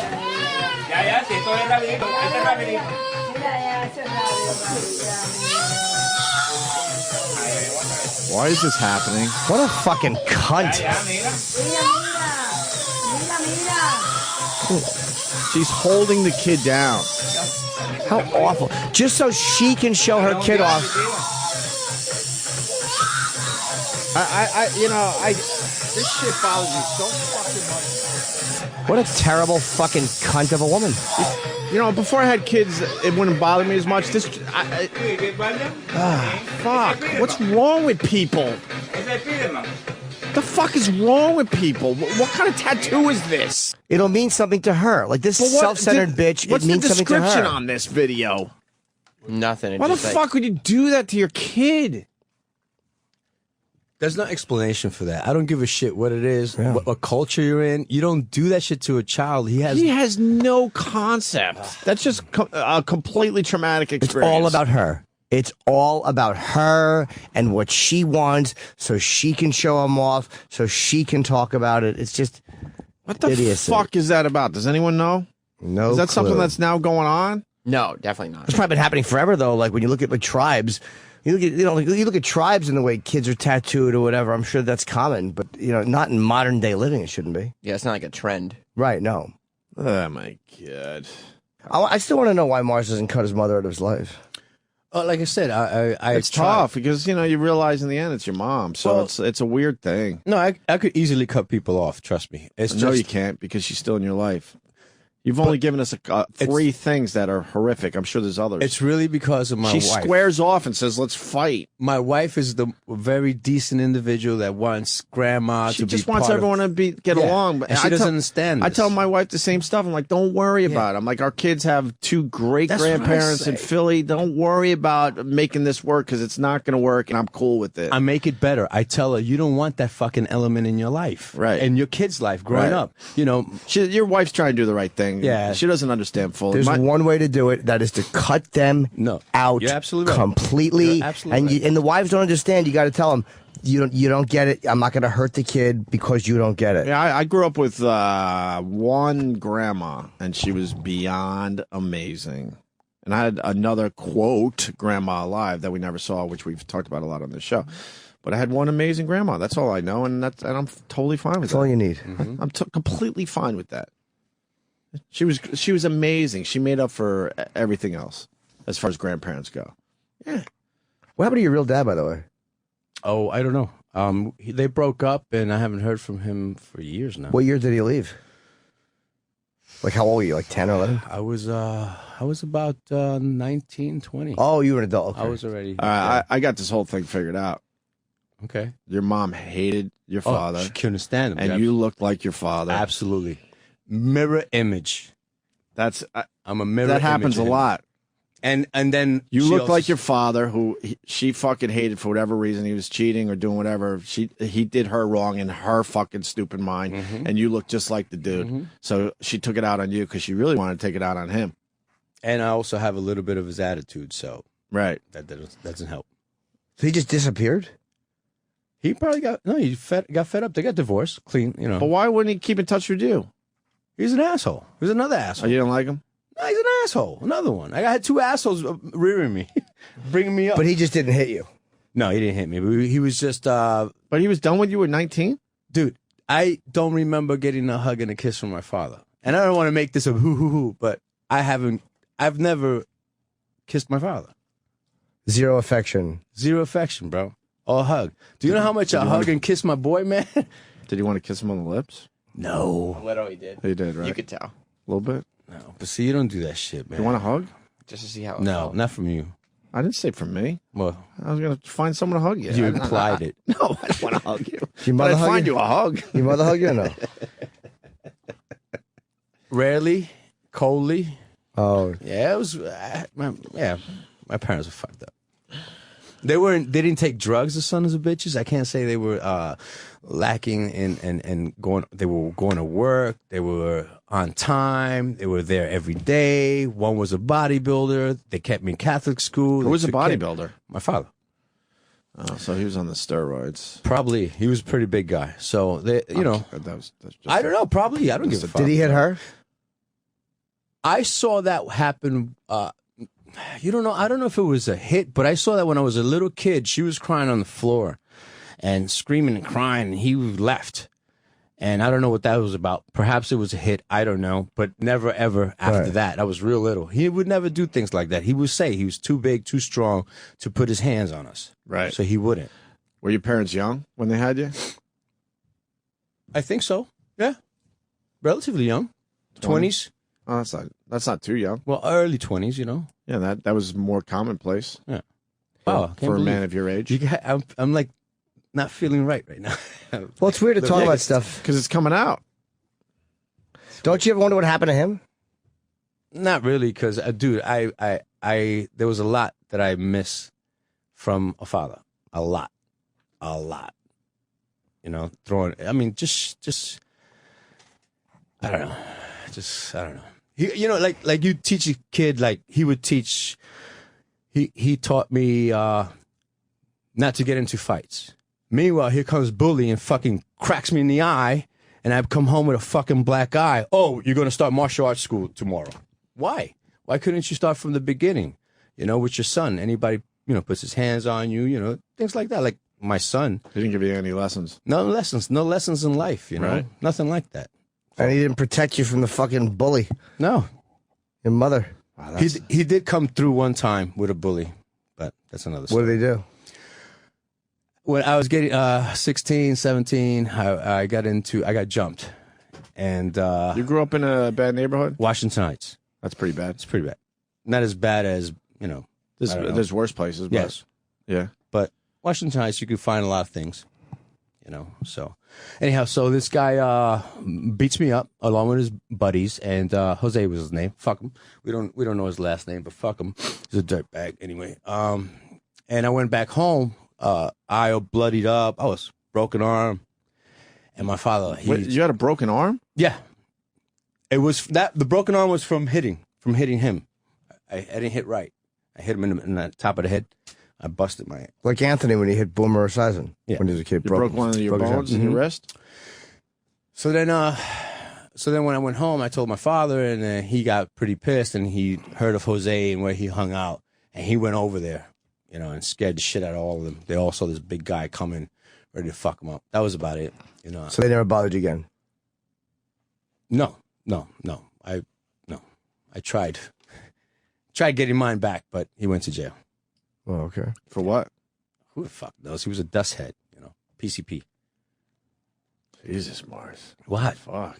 Why is this happening? What a fucking cunt. She's holding the kid down. How awful. Just so she can show her kid off. This shit bothers me so fucking much. What a terrible fucking cunt of a woman. You know, before I had kids, it wouldn't bother me as much. Fuck. What's wrong with people? The fuck is wrong with people? What kind of tattoo is this? It'll mean something to her. Like this self-centered bitch, what's it means the something to her. description on this video? Nothing. Why the fuck would you do that to your kid? There's no explanation for that. I don't give a shit what it is, what culture you're in. You don't do that shit to a child. He has no concept. That's just a completely traumatic experience. It's all about her. It's all about her and what she wants so she can show him off, so she can talk about it. It's just what the idiocy. Fuck is that about? Does anyone know? No Is that clue. something that's now going on? No, definitely not. It's probably been happening forever, though. Like when you look at like tribes, you look at tribes and the way kids are tattooed or whatever. I'm sure that's common, but not in modern day living. It shouldn't be. Yeah, it's not like a trend. Right? No. Oh my god. I still want to know why Mars doesn't cut his mother out of his life. Like I said, it's tough because you realize in the end it's your mom, so it's a weird thing. No, I could easily cut people off. Trust me. No, you can't because she's still in your life. You've only given us 3 things that are horrific. I'm sure there's others. It's really because of my wife. She squares off and says, "Let's fight." My wife is the very decent individual that wants grandma She to be just wants everyone to get along. But and she doesn't understand I this. tell my wife the same stuff. I'm like, don't worry about it. I'm like, our kids have 2 great grandparents in Philly. Don't worry about making this work because it's not going to work, and I'm cool with it. I make it better. I tell her, you don't want that fucking element in your life. Right. In your kid's life growing up. Your wife's trying to do the right thing. Yeah. She doesn't understand fully. There's one way to do it. That is to cut them out You're absolutely right. completely. You're absolutely right. And the wives don't understand. You got to tell them, you don't get it. I'm not going to hurt the kid because you don't get it. Yeah, I grew up with one grandma, and she was beyond amazing. And I had another, quote, grandma alive that we never saw, which we've talked about a lot on this show. But I had one amazing grandma. That's all I know, and I'm totally fine with that. That's all you need. I'm completely fine with that. She was amazing. She made up for everything else as far as grandparents go. Yeah. What happened to your real dad, by the way? Oh, I don't know. They broke up, and I haven't heard from him for years now. What year did he leave? Like, how old were you? Like 10 or 11? I was about 19, 20. Oh, you were an adult. Okay. I was already. I got this whole thing figured out. Okay. Your mom hated your father. She couldn't stand him. And you looked like your father. Absolutely. Mirror image. I'm a mirror image. That happens a lot. And then you look like your father, who she fucking hated for whatever reason. He was cheating or doing whatever. He did her wrong in her fucking stupid mind, and you look just like the dude. So she took it out on you because she really wanted to take it out on him. And I also have a little bit of his attitude, so right, that doesn't help. So he just disappeared. He probably got fed up. They got divorced, clean, you know. But why wouldn't he keep in touch with you? He's an asshole. He's another asshole. Oh, you don't like him? No, he's an asshole. Another one. I had two assholes rearing me, bringing me up. But he just didn't hit you. No, he didn't hit me. But he was just. But he was done when you were 19? Dude, I don't remember getting a hug and a kiss from my father. And I don't want to make this a hoo-hoo-hoo, but I've never kissed my father. Zero affection. Zero affection, bro. Or a hug. Do you know how much I hug and kiss my boy, man? Did you want to kiss him on the lips? No. A little he did. He did, right? You could tell. A little bit? No. But see, you don't do that shit, man. You want a hug? Just to see how it No, felt. not from you. I didn't say from me. Well, I was going to find someone to hug you. You implied it. No, I don't want to hug you. Your mother I'd hug find you? you a hug. Your mother hug you or no? Rarely, coldly. Oh. Yeah, it was. My parents were fucked up. They didn't take drugs, the sons of bitches. I can't say they were lacking in going. They were going to work. They were on time. They were there every day. One was a bodybuilder. They kept me in Catholic school. Who was a bodybuilder? My father. Oh, so he was on the steroids. Probably. He was a pretty big guy. So they, that's just I don't know. Probably. I don't give a fuck. Did he hit her? I saw that happen. You don't know. I don't know if it was a hit, but I saw that when I was a little kid. She was crying on the floor and screaming and crying, and he left. And I don't know what that was about. Perhaps it was a hit. I don't know. But never, ever after that. I was real little. He would never do things like that. He would say he was too big, too strong to put his hands on us. Right. So he wouldn't. Were your parents young when they had you? I think so. Yeah. Relatively young. 20s. Oh, that's not too young. Well, early 20s, you know. Yeah, that was more commonplace. Yeah. For a man of your age. I'm like not feeling right now. Well, it's weird to talk about stuff because it's coming out. Don't you ever wonder what happened to him? Not really, because dude, I there was a lot that I miss from a father. A lot. You know, just I don't know. I don't know. You know, like you teach a kid, like he would teach. He taught me not to get into fights. Meanwhile, here comes Bully and fucking cracks me in the eye, and I've come home with a fucking black eye. Oh, you're going to start martial arts school tomorrow. Why? Why couldn't you start from the beginning? You know, with your son. Anybody, puts his hands on you, things like that. Like my son. He didn't give you any lessons. No lessons in life, Right. Nothing like that. And he didn't protect you from the fucking bully. No. Your mother. Wow, he did come through one time with a bully, but that's another story. What did he do? When I was getting 16, 17, I got jumped. And you grew up in a bad neighborhood? Washington Heights. That's pretty bad. It's pretty bad. Not as bad as, There's worse places. But, yes. Yeah. But Washington Heights, you could find a lot of things. So anyhow, so this guy beats me up along with his buddies, and Jose was his name. Fuck him. We don't know his last name, but fuck him. He's a dirtbag anyway. And I went back home, eye bloodied up. I was broken arm, and my father. Wait, you had a broken arm? Yeah. It was that the broken arm was from hitting him. I didn't hit right. I hit him in the top of the head. I busted my... Like Anthony when he hit Boomer Esiason when he was a kid. You broke one of your bones in your wrist? So then So then when I went home, I told my father, and then he got pretty pissed, and he heard of Jose and where he hung out, and he went over there, you know, and scared the shit out of all of them. They all saw this big guy coming, ready to fuck him up. That was about it, you know. So they never bothered you again? No. I tried getting mine back, but he went to jail. Oh, okay. For what? Who the fuck knows? He was a dust head, you know, PCP. Jesus, Mars. What? Fuck.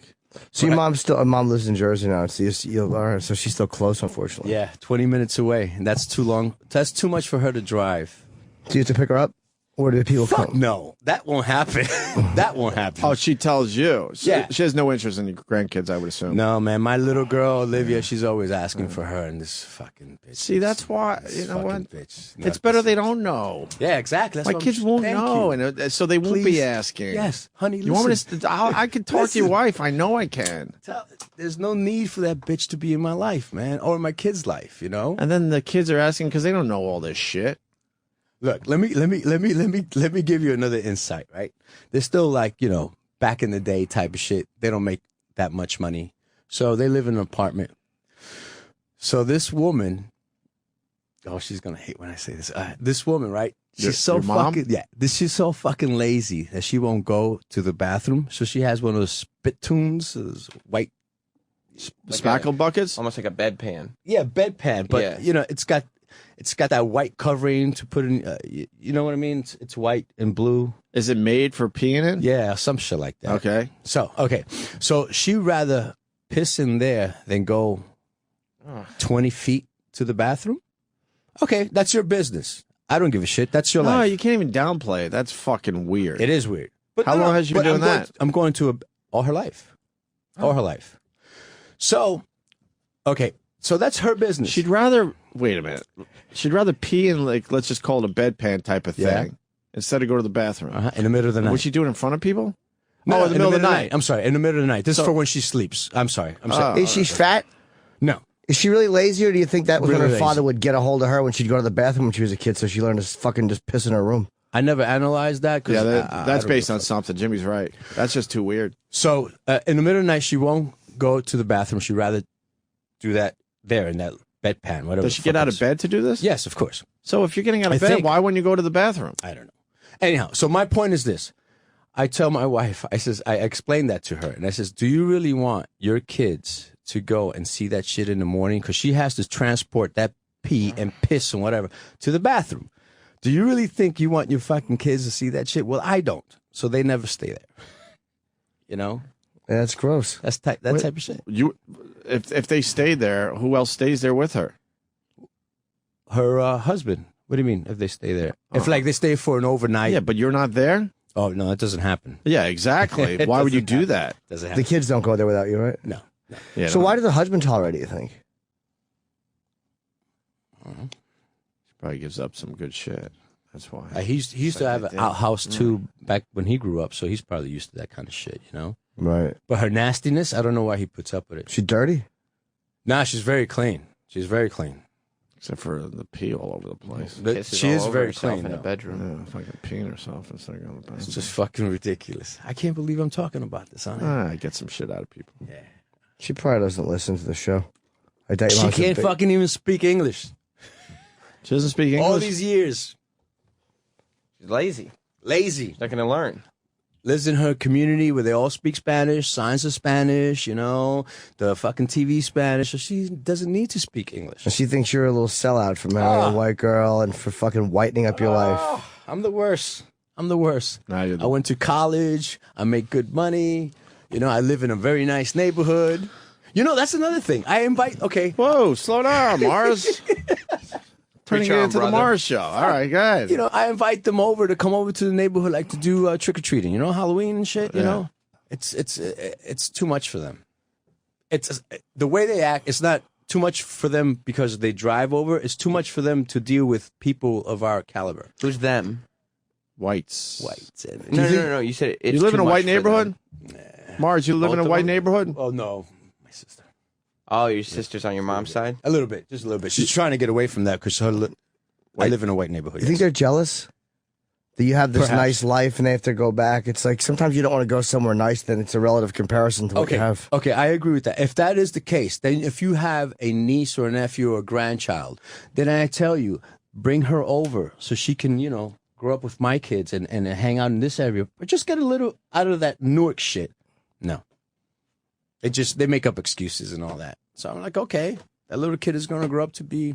So your mom lives in Jersey now. So so she's still close, unfortunately. Yeah, 20 minutes away. And that's too long. That's too much for her to drive. Do you have to pick her up? Or do people come? No, that won't happen. That won't happen. Oh, she tells you. Yeah. She has no interest in your grandkids, I would assume. No, man. My little girl, Olivia, she's always asking for her, and this fucking bitch. See, that's why, you know what? Bitch. It's better they don't know. Yeah, exactly. That's My kids won't know, and so they won't be asking. Yes, honey, You want me to? I can talk to your wife. I know I can. There's no need for that bitch to be in my life, man, or in my kid's life, you know? And then the kids are asking because they don't know all this shit. Look, let me give you another insight, right? They're still like, you know, back in the day type of shit. They don't make that much money. So they live in an apartment. So this woman, oh, she's going to hate when I say this. This woman, right? She's Your mom? She's so fucking lazy that she won't go to the bathroom. So she has one of those spittoons, those white spackle buckets? Almost like a bedpan. Yeah, bedpan. But, Yeah. you know, it's got that white covering to put in, you know what I mean? It's white and blue. Is it made for peeing in? Yeah, some shit like that. Okay. So she'd rather piss in there than go 20 feet to the bathroom. Okay, that's your business. I don't give a shit. That's your life. No, you can't even downplay it. That's fucking weird. It is weird. But how long has she been doing that? I'm going to all her life. All her life. So, okay. So that's her business. She'd rather, wait a minute. She'd rather pee in, like, let's just call it a bedpan type of thing instead of go to the bathroom. In the middle of the night. Would she do it in front of people? No, in the middle of the night. I'm sorry, in the middle of the night. This is for when she sleeps. I'm sorry. Is she fat? No. Is she really lazy, or do you think that was Really when her lazy. father would get a hold of her when she'd go to the bathroom when she was a kid, so she learned to fucking just piss in her room? I never analyzed that. Yeah, I that's don't based give a on fuck. something. Jimmy's right. That's just too weird. So in the middle of the night, she won't go to the bathroom. She'd rather do that there in that bedpan, whatever. Does she get out of bed to do this? Yes, of course. So if you're getting out of I bed, think- why wouldn't you go to the bathroom? I don't know. Anyhow, so my point is this. I tell my wife, I explained that to her, and I says, do you really want your kids to go and see that shit in the morning? Because she has to transport that pee and piss and whatever to the bathroom. Do you really think you want your fucking kids to see that shit? Well, I don't. So they never stay there. You know? Yeah, that's gross. That's type of shit. If they stay there, who else stays there with her? Her husband. What do you mean if they stay there? If like they stay for an overnight. Yeah, but you're not there? Oh, no, that doesn't happen. Yeah, exactly. Why would you do that? Doesn't The happen. kids don't go there without you, right? No. Yeah, So why does the husband tolerate it, you think? She probably gives up some good shit. That's why. He used to have an outhouse too back when he grew up, so he's probably used to that kind of shit, you know? Right. But her nastiness, I don't know why he puts up with it. She dirty? Nah, she's very clean. She's very clean. Except for the pee all over the place. She is very clean in the though. bedroom. Yeah, fucking peeing herself instead of going to the bathroom. It's just fucking ridiculous. I can't believe I'm talking about this, honey. I get some shit out of people. Yeah. She probably doesn't listen to the show. I doubt your She mom's a can't big- fucking even speak English. She doesn't speak English? All these years. She's lazy. Lazy. Not going to learn. Lives in her community where they all speak Spanish, signs of Spanish, you know, the fucking TV Spanish. So she doesn't need to speak English. And she thinks you're a little sellout for marrying a white girl and for fucking whitening up your life. I'm the worst. I'm the worst. Nah, you're the- I went to college. I make good money. You know, I live in a very nice neighborhood. You know, that's another thing. I invite, okay. Whoa, slow down, Mars. Turning it into the Mars show. All right, go ahead. You know, I invite them over to come over to the neighborhood, like to do trick-or-treating, you know, Halloween and shit, you know. It's too much for them. It's the way they act, it's not too much for them because they drive over. It's too much for them to deal with people of our caliber. Who's them? Whites. Whites. No. You said it's You live too in a much white for neighborhood? them. Mars, you live in Both a of white them? neighborhood? Oh, no. My sister. Oh, your sister's on your mom's side? A little bit. Just a little bit. She's trying to get away from that because I live in a white neighborhood. You think they're jealous? that you have this Perhaps. nice life and they have to go back. It's like sometimes you don't want to go somewhere nice, then it's a relative comparison to what you have. Okay, I agree with that. If that is the case, then if you have a niece or a nephew or a grandchild, then I tell you, bring her over so she can, grow up with my kids and hang out in this area. But just get a little out of that Newark shit. No. They make up excuses and all that. So I'm like, okay, that little kid is going to grow up to be...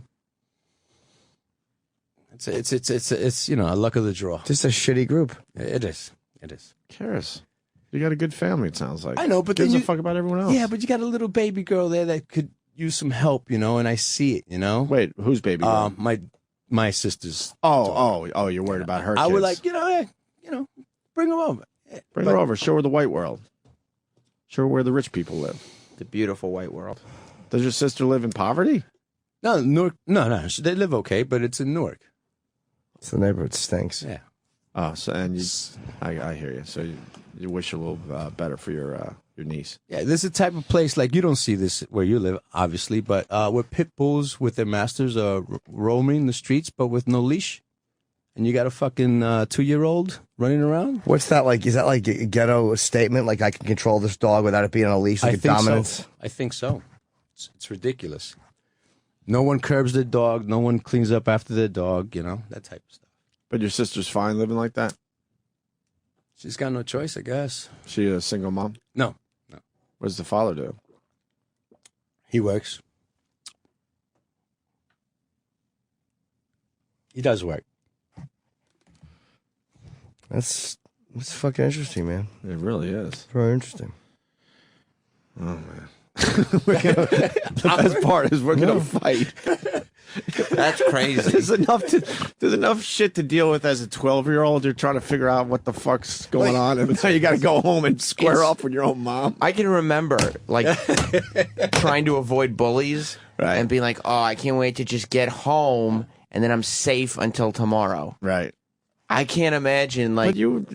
It's a luck of the draw. Just a shitty group. It is. Cares? You got a good family, it sounds like. I know, but gives then a fuck about everyone else. Yeah, but you got a little baby girl there that could use some help, and I see it, Wait, whose baby girl? My sister's. Oh, you're worried about her. I would kids. like, bring her over. Bring her over. Show her the white world. Show her where the rich people live. The beautiful white world. Does your sister live in poverty? No, Newark. No. They live okay, but it's in Newark. So the neighborhood stinks. Yeah. Oh, so I hear you. So you wish a little better for your niece. Yeah, this is the type of place like you don't see this where you live, obviously, but where pit bulls with their masters are roaming the streets, but with no leash, and you got a fucking 2-year-old running around. What's that like? Is that like a ghetto statement? Like I can control this dog without it being on a leash, like I a think dominance? So. I think so. It's ridiculous. No one curbs their dog. No one cleans up after their dog. That type of stuff. But your sister's fine living like that? She's got no choice, I guess. She a single mom? No. What does the father do? He works. He does work. That's fucking interesting, man. It really is. Very interesting. Oh, man. The best part is we're going to fight. That's crazy. There's enough shit to deal with as a 12-year-old. You're trying to figure out what the fuck's going on, and now you got to go home and square up with your own mom. I can remember trying to avoid bullies and being like, "Oh, I can't wait to just get home, and then I'm safe until tomorrow." Right. I can't imagine But you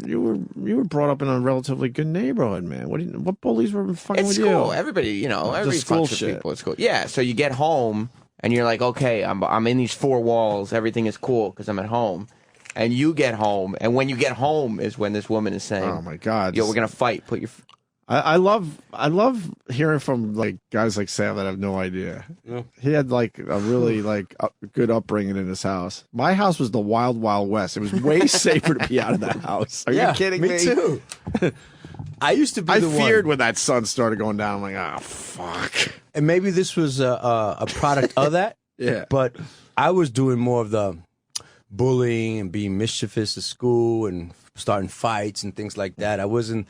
were brought up in a relatively good neighborhood, man. What bullies were fucking It's with school. you? Everybody, everybody Just school fucks with shit. people at school. Yeah, so you get home and you're like, okay, I'm in these four walls. Everything is cool because I'm at home. And you get home, and when you get home is when this woman is saying, "Oh my God, yo, we're gonna fight. Put your." I love hearing from guys like Sam that have no idea. Yeah. He had a really good upbringing in his house. My house was the wild, wild west. It was way safer to be out of that house. Are you kidding me? Me too. I used to be I the feared one. when that sun started going down. I'm like, oh fuck. And maybe this was a product of that. Yeah. But I was doing more of the bullying and being mischievous at school and starting fights and things like that. I wasn't.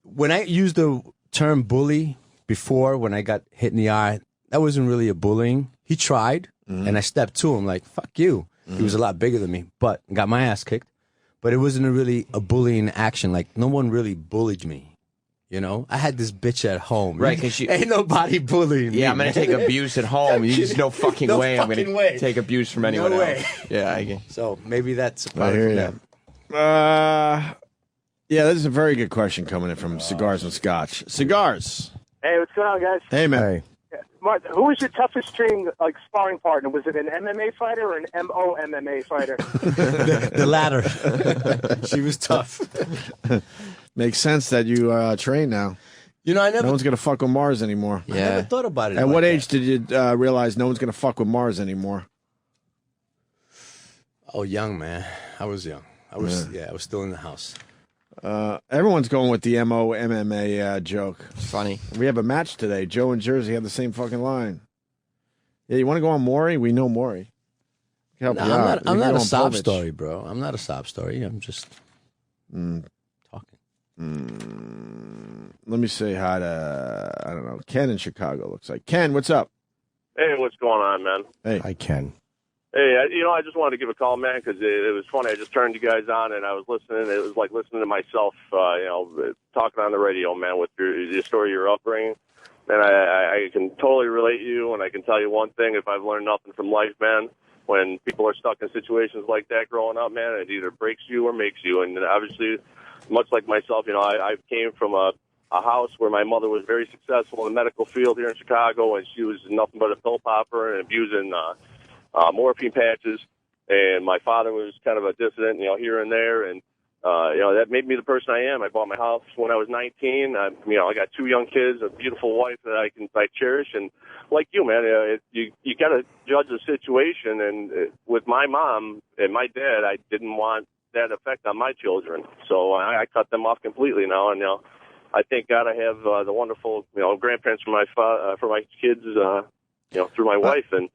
When I used the term bully before, when I got hit in the eye, that wasn't really a bullying. He tried, and I stepped to him like, fuck you. He was a lot bigger than me, but got my ass kicked. But it wasn't really a bullying action. Like, no one really bullied me. I had this bitch at home. Right, because ain't nobody bullying me. Yeah, I'm gonna take abuse at home. There's no fucking No way I'm fucking gonna way. take abuse from anyone way. else. Yeah, I get. So maybe that's a I product hear of you. that. Yeah, this is a very good question coming in from Cigars and Scotch. Cigars. Hey, what's going on, guys? Hey, man. Mark, who was your toughest sparring partner? Was it an MMA fighter or an MMA fighter? The latter. She was tough. Makes sense that you train now. I never. No one's gonna fuck with Mars anymore. I never thought about it. At like what that. age did you realize no one's gonna fuck with Mars anymore? Oh, young man. I was young. I was still in the house. Everyone's going with the MMA joke. It's funny. We have a match today. Joe and Jersey have the same fucking line. Yeah, you want to go on Maury? We know Maury. Help you out. I'm You not can a go on sob Povich. story, bro. I'm not a sob story. I'm just talking. Let me say hi to, I don't know, Ken in Chicago, looks like. Ken, what's up? Hey, what's going on, man? Hey. I can. Hey, I just wanted to give a call, man, because it was funny. I just turned you guys on, and I was listening. It was like listening to myself, talking on the radio, man, with your story, your upbringing. And I can totally relate to you, and I can tell you one thing. If I've learned nothing from life, man, when people are stuck in situations like that growing up, man, it either breaks you or makes you. And obviously, much like myself, I came from a house where my mother was very successful in the medical field here in Chicago, and she was nothing but a pill popper and abusing morphine patches. and my father was kind of a dissident, here and there, and that made me the person I am. I bought my house when I was 19. I got 2 young kids, a beautiful wife that I cherish, and like you, man, you got to judge the situation. And with my mom and my dad, I didn't want that effect on my children, so I cut them off completely now. And I thank God I have the wonderful grandparents for my kids, through my wife, and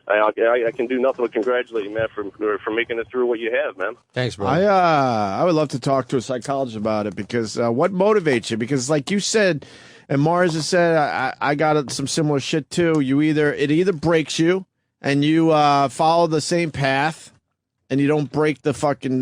I can do nothing but congratulate you, man, for making it through what you have, man. Thanks, bro. I would love to talk to a psychologist about it, because what motivates you? Because like you said, and Mars has said, I got some similar shit too. It either breaks you and you follow the same path, and you don't break the fucking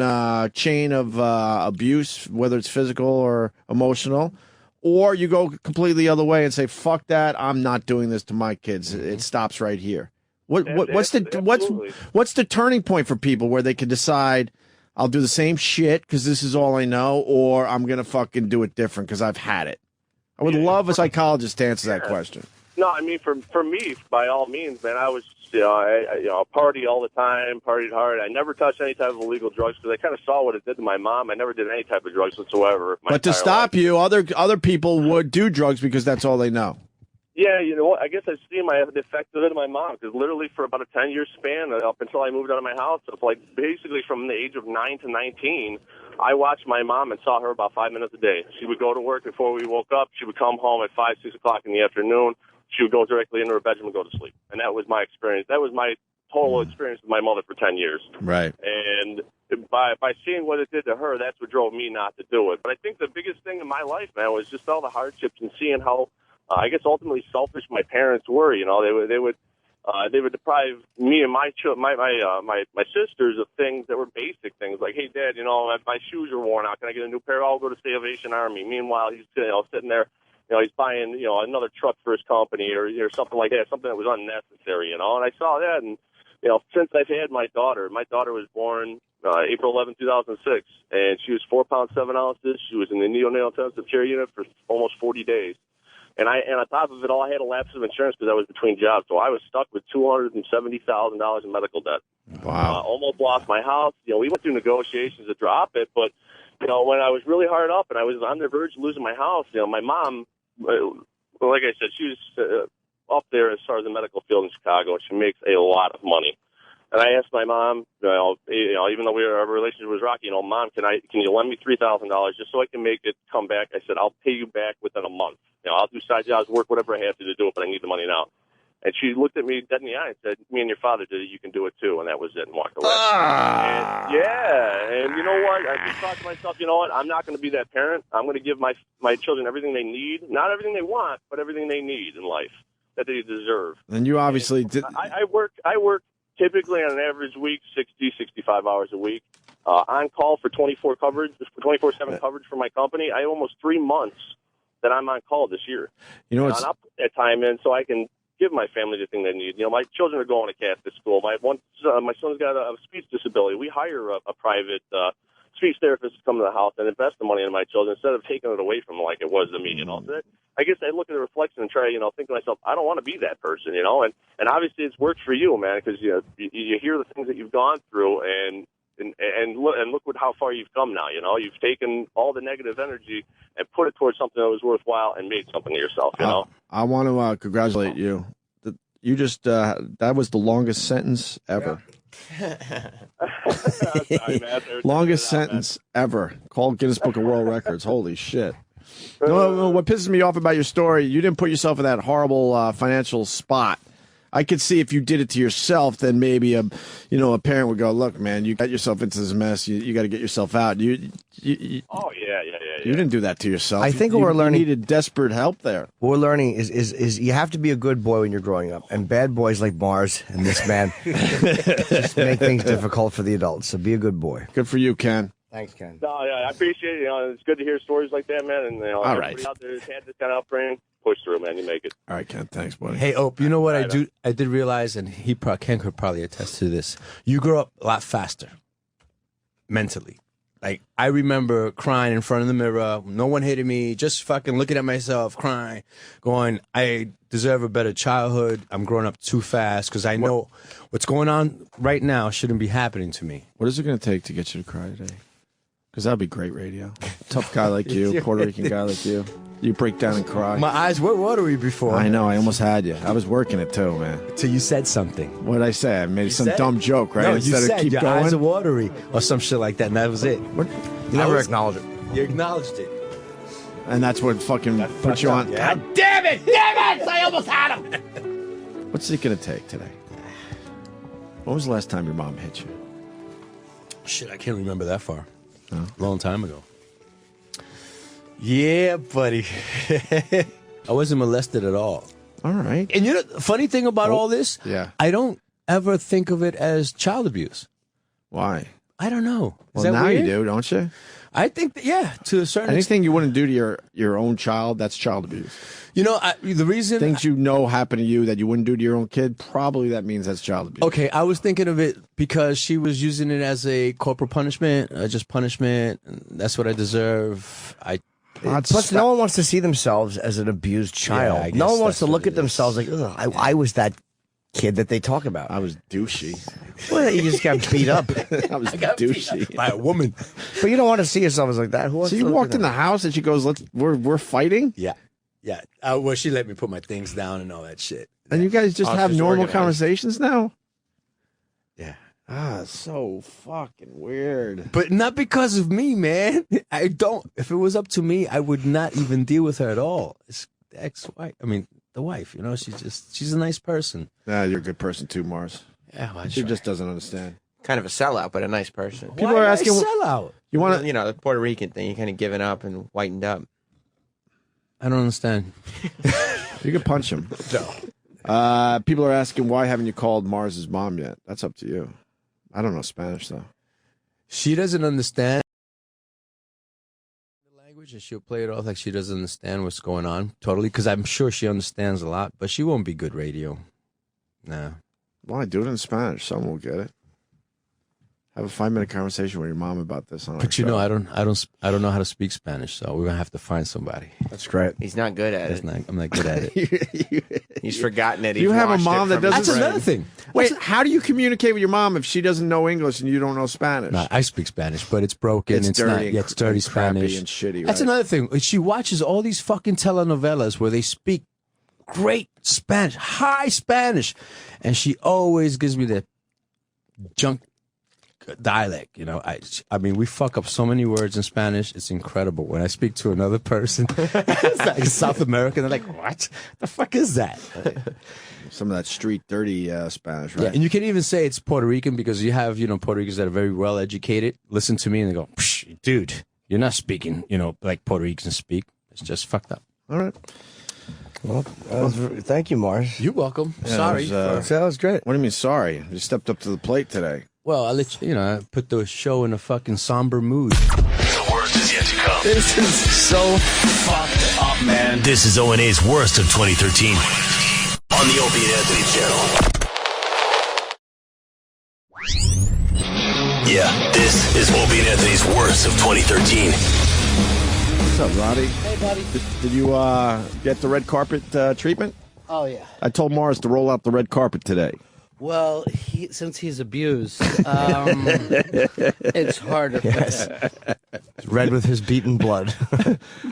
chain of abuse, whether it's physical or emotional, or you go completely the other way and say, fuck that, I'm not doing this to my kids. It stops right here. What's the turning point for people where they can decide, I'll do the same shit because this is all I know, or I'm going to fucking do it different because I've had it? I would love a psychologist to answer that question. No, I mean, for me, by all means, man, I was, I party all the time, partied hard. I never touched any type of illegal drugs because I kind of saw what it did to my mom. I never did any type of drugs whatsoever. But to stop you, other people would do drugs because that's all they know. Yeah, you know what? I guess I've seen the effect of it in my mom, because literally for about a 10-year span, up until I moved out of my house, basically from the age of 9 to 19, I watched my mom and saw her about 5 minutes a day. She would go to work before we woke up. She would come home at 5, 6 o'clock in the afternoon. She would go directly into her bedroom and go to sleep. And that was my experience. That was my total experience with my mother for 10 years. Right. And by seeing what it did to her, that's what drove me not to do it. But I think the biggest thing in my life, man, was just all the hardships and seeing how, I guess, ultimately selfish my parents were. They would deprive me and my sisters of things that were basic things, like, hey, Dad, my shoes are worn out. Can I get a new pair? I'll go to Salvation Army. Meanwhile, he's sitting there, he's buying another truck for his company or something like that, something that was unnecessary. And I saw that, and since I've had my daughter was born April 11, 2006, and she was 4 pounds 7 ounces. She was in the neonatal intensive care unit for almost 40 days. And on top of it all, I had a lapse of insurance because I was between jobs. So I was stuck with $270,000 in medical debt. Wow. Almost lost my house. We went through negotiations to drop it. But, when I was really hard up and I was on the verge of losing my house, my mom, like I said, she was up there as far as the medical field in Chicago, and she makes a lot of money. And I asked my mom, even though our relationship was rocky, Mom, can you lend me $3,000 just so I can make it come back? I said, I'll pay you back within a month. I'll do side jobs, work, whatever I have to do it, but I need the money now. And she looked at me dead in the eye and said, me and your father did it, you can do it too. And that was it, and walked away. And you know what? I just thought to myself, you know what? I'm not going to be that parent. I'm going to give my children everything they need. Not everything they want, but everything they need in life that they deserve. And you obviously did. I work typically on an average week, 60, 65 hours a week. On call for 24/7 coverage for my company. I have almost 3 months that I'm on call this year. And I'll put that time in so I can give my family the thing they need. My children are going to Catholic school. My son's got a speech disability. We hire a private speech therapist to come to the house and invest the money in my children instead of taking it away from them like it was to me. So I guess I look at the reflection and try, think to myself, I don't want to be that person, and obviously it's worked for you, man, because you hear the things that you've gone through and look how far you've come now. You've taken all the negative energy and put it towards something that was worthwhile and made something of yourself. I want to congratulate you. You just that was the longest sentence ever. Sorry, man. Longest sentence ever. Called Guinness Book of World Records. Holy shit. No, what pisses me off about your story, you didn't put yourself in that horrible financial spot. I could see if you did it to yourself, then maybe a parent would go, look, man, you got yourself into this mess. You got to get yourself out. You didn't do that to yourself. I think what we're learning, you needed desperate help there. What we're learning is you have to be a good boy when you're growing up, and bad boys like Mars and this man just make things difficult for the adults. So be a good boy. Good for you, Ken. Thanks, Ken. No, I appreciate it. It's good to hear stories like that, man. And all right, everybody out there who's had this kind of upbringing, push through, man. You make it. All right, Ken. Thanks, buddy. Hey, Ope, you know what I did realize, and Ken could probably attest to this. You grow up a lot faster, mentally. Like, I remember crying in front of the mirror, no one hitting me, just fucking looking at myself, crying, going, I deserve a better childhood. I'm growing up too fast because I know what's going on right now shouldn't be happening to me. What is it going to take to get you to cry today? Because that'd be great radio. Tough guy like you, Puerto Rican guy like you. You break down and cry. My eyes were watery before. I know. I almost had you. I was working it too, man. Till you said something. What did I say? I made some dumb joke, right? No, Instead you said of keep your going. eyes are watery or some shit like that, and that was it. What? You never acknowledged it. You acknowledged it. And that's what fucking put you on. Yeah. God, Damn it! Damn it! I almost had him. what's it going to take today? When was the last time your mom hit you? Shit, I can't remember that far. Long time ago. Yeah, buddy. I wasn't molested at all. All right. And you know, the funny thing about all this, yeah, I don't ever think of it as child abuse. Why? I don't know. Is Well, that now weird? you do, don't you? I think that, yeah, to a certain Anything you wouldn't do to your own child, that's child abuse. You know, the reason things you know happen to you that you wouldn't do to your own kid, probably that means that's child abuse. Okay, I was thinking of it because she was using it as a corporal punishment, just punishment. That's what I deserve. Plus, no one wants to see themselves as an abused child. I No guess one wants to that's look what at themselves like, ugh, I was that kid that they talk about. I was douchey. Well, you just got beat up. I was douchey by a woman. But you don't want to see yourself as like that. Who wants So to you look walked at in the house and she goes, we're fighting? Yeah. Yeah. Well, she let me put my things down and all that shit. And you guys just have normal organized. conversations now? Yeah. So fucking weird. But not because of me, man. I don't. If it was up to me, I would not even deal with her at all. It's the ex-wife. I mean, the wife, you know, she's a nice person. Yeah, you're a good person too, Mars. Yeah, well, she just doesn't understand. Kind of a sellout, but a nice person. People are asking, sellout. You want to, you know, the Puerto Rican thing. You kind of given up and whitened up. I don't understand. You can punch him. No. People are asking, why haven't you called Mars's mom yet? That's up to you. I don't know Spanish, though. She doesn't understand the language, and she'll play it off like she doesn't understand what's going on totally, because I'm sure she understands a lot, but she won't be good radio. Nah. Why? Do it in Spanish. Someone will get it. Have a 5-minute conversation with your mom about this on our But you show. know, I don't know how to speak Spanish, so we're gonna have to find somebody. That's great. He's not good at it. I'm not good at it. He's forgotten it. You have a mom that doesn't. That's another thing. Wait, how do you communicate with your mom if she doesn't know English and you don't know Spanish? No, I speak Spanish, but it's broken. It's dirty not. and Yeah, it's dirty and crappy Spanish and shitty, That's right? another thing. She watches all these fucking telenovelas where they speak great Spanish, high Spanish, and she always gives me that junk dialect. You know, I mean, we fuck up so many words in Spanish. It's incredible. When I speak to another person, like South American, they're like, "What the fuck is that?" Some of that street dirty Spanish, right? Yeah, and you can even say it's Puerto Rican because you have, you know, Puerto Ricans that are very well educated. Listen to me and they go, "Psh, dude, you're not speaking, you know, like Puerto Ricans speak. It's just fucked up." All right. Well, thank you, Mars. You're welcome. Yeah, Sorry. that was great. What do you mean, sorry? You stepped up to the plate today. Well, I let you, I put the show in a fucking somber mood. The worst is yet to come. This is so fucked up, man. This is O&A's worst of 2013 on the Opie and Anthony channel. Yeah, this is Opie and Anthony's worst of 2013. What's up, Roddy? Hey, buddy. Did you get the red carpet treatment? Oh, yeah. I told Mars to roll out the red carpet today. Well, since he's abused, it's harder for him. Red with his beaten blood.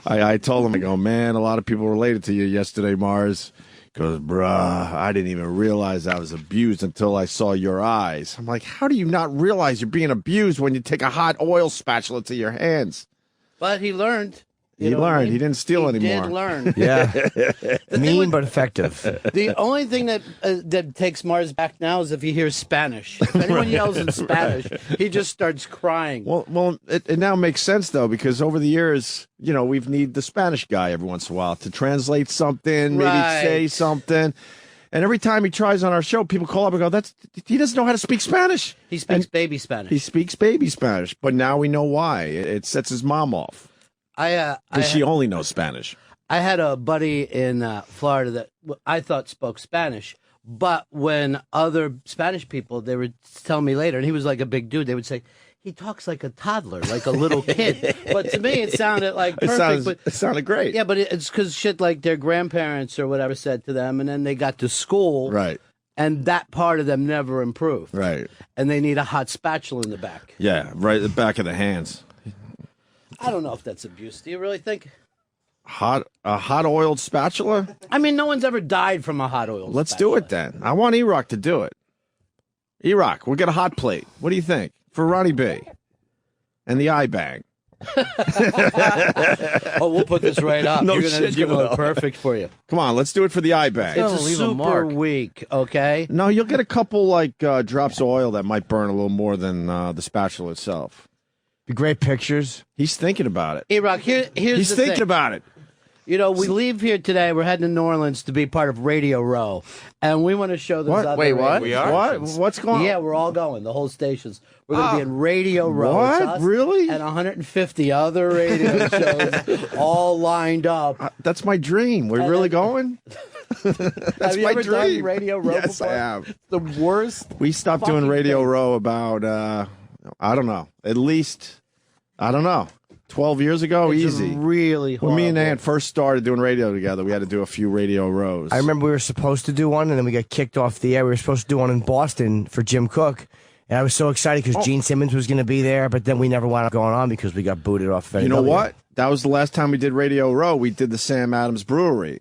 I told him, I go, man, a lot of people related to you yesterday, Mars. He goes, bruh, I didn't even realize I was abused until I saw your eyes. I'm like, how do you not realize you're being abused when you take a hot oil spatula to your hands? But he learned. He learned. He didn't steal He anymore. did learn. Yeah. Mean but effective. The only thing that takes Mars back now is if he hears Spanish. If anyone yells in Spanish, he just starts crying. Well, it now makes sense, though, because over the years, you know, we've need the Spanish guy every once in a while to translate something, maybe Right. say something. And every time he tries on our show, people call up and go, he doesn't know how to speak Spanish. He speaks baby Spanish. He speaks baby Spanish, but now we know why. It sets his mom off. Because she only knows Spanish. I had a buddy in Florida that I thought spoke Spanish, but when other Spanish people, they would tell me later, and he was like a big dude, they would say, he talks like a toddler, like a little kid. But to me, it sounded like perfect. It sounded great. Yeah, but it's because shit like their grandparents or whatever said to them, and then they got to school. Right. And that part of them never improved. Right. And they need a hot spatula in the back. Yeah, right at the back of the hands. I don't know if that's abuse. Do you really think? A hot oiled spatula? I mean, no one's ever died from a hot oiled Let's spatula. do it then. I want E-Rock to do it. E-Rock, we'll get a hot plate. What do you think? For Ronnie B. And the eye bang. Oh, we'll put this right up. No You're gonna shit, you look will. perfect for you. Come on, let's do it for the eye bang. It's a super weak, okay? No, you'll get a couple drops of oil that might burn a little more than the spatula itself. Be great pictures. He's thinking about it. E-Rock, here's He's the thinking thing. about it. You know, we leave here today. We're heading to New Orleans to be part of Radio Row, and we want to show those What? other Wait, what? radio We are? stations. What's going on? Yeah, we're all going. The whole stations. We're going to be in Radio Row. What? It's us Really? And 150 other radio shows all lined up. That's my dream. We're really going? That's Have you my ever dream. done Radio Row Yes, before? I have. The worst. We stopped doing fucking Radio thing. Row about, I don't know, at least, I don't know, 12 years ago? It's Easy. really When me and horrible. Ann first started doing radio together, we had to do a few Radio Rows. I remember we were supposed to do one, and then we got kicked off the air. We were supposed to do one in Boston for Jim Cook, and I was so excited because Gene Simmons was going to be there, but then we never wound up going on because we got booted off. You know what? That was the last time we did Radio Row. We did the Sam Adams Brewery.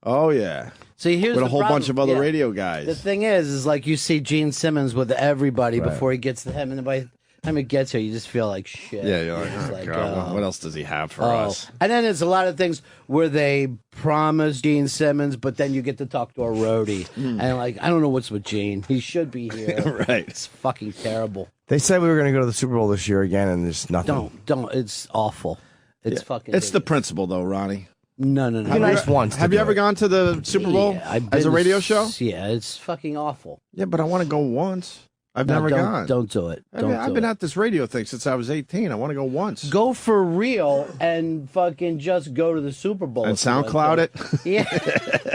Oh, yeah. See, here's with a the whole problem. bunch of other Yeah. radio guys. The thing is like you see Gene Simmons with everybody Right. before he gets to him, and by the time he gets here, you just feel like shit. Yeah, you're like, It's oh, like, God, what else does he have for oh. us? And then there's a lot of things where they promise Gene Simmons, but then you get to talk to a roadie, and like I don't know what's with Gene. He should be here. Right. It's fucking terrible. They said we were going to go to the Super Bowl this year again, and there's nothing. Don't. It's awful. It's fucking. It's the principle, though, Ronnie. No. Be nice once. Have you ever gone to the Super Bowl I've as a been radio to- show? Yeah, it's fucking awful. Yeah, but I want to go once. I've No, never don't- gone. don't do it. I mean, Don't I've do been it. at this radio thing since I was 18. I want to go once. Go for real and fucking just go to the Super Bowl. And if you want SoundCloud to. it? Yeah.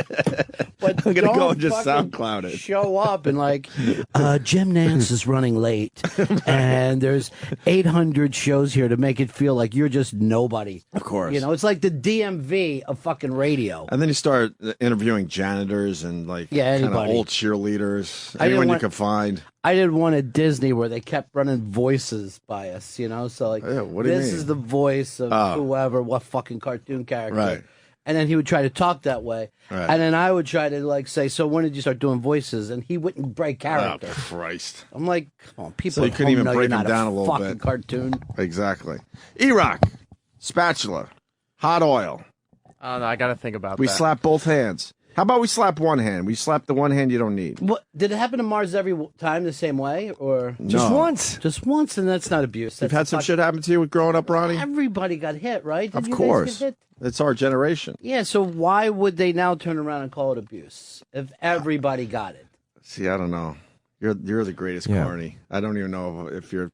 But I'm gonna go don't and just fucking SoundCloud it. Show up and like, Jim Nance is running late, and there's 800 shows here to make it feel like you're just nobody. Of course. You know, it's like the DMV of fucking radio. And then you start interviewing janitors and like Yeah, kind of anybody. old cheerleaders, I didn't anyone you want- could find. I did one at Disney where they kept running voices by us, you know? So, like, what do you this mean? is the voice of Oh. whoever, what fucking cartoon character. Right. And then he would try to talk that way. Right. And then I would try to, like, say, so when did you start doing voices? And he wouldn't break character. Oh, Christ. I'm like, come on, people So you at couldn't home even know break you're him not down a little fucking bit. cartoon. Exactly. E-Rock, spatula, hot oil. I don't know. I got to think about We that. slap both hands. How about we slap one hand? We slap the one hand you don't need. What did it happen to Mars every time the same way, or Just No. once? Just once, and that's not abuse. You've That's had some fuck- shit happen to you with growing up, Ronnie? Everybody got hit, right? Did Of you guys course. get hit? It's our generation. Yeah. So why would they now turn around and call it abuse if everybody got it? See, I don't know. You're the greatest Yeah. corny. I don't even know if you're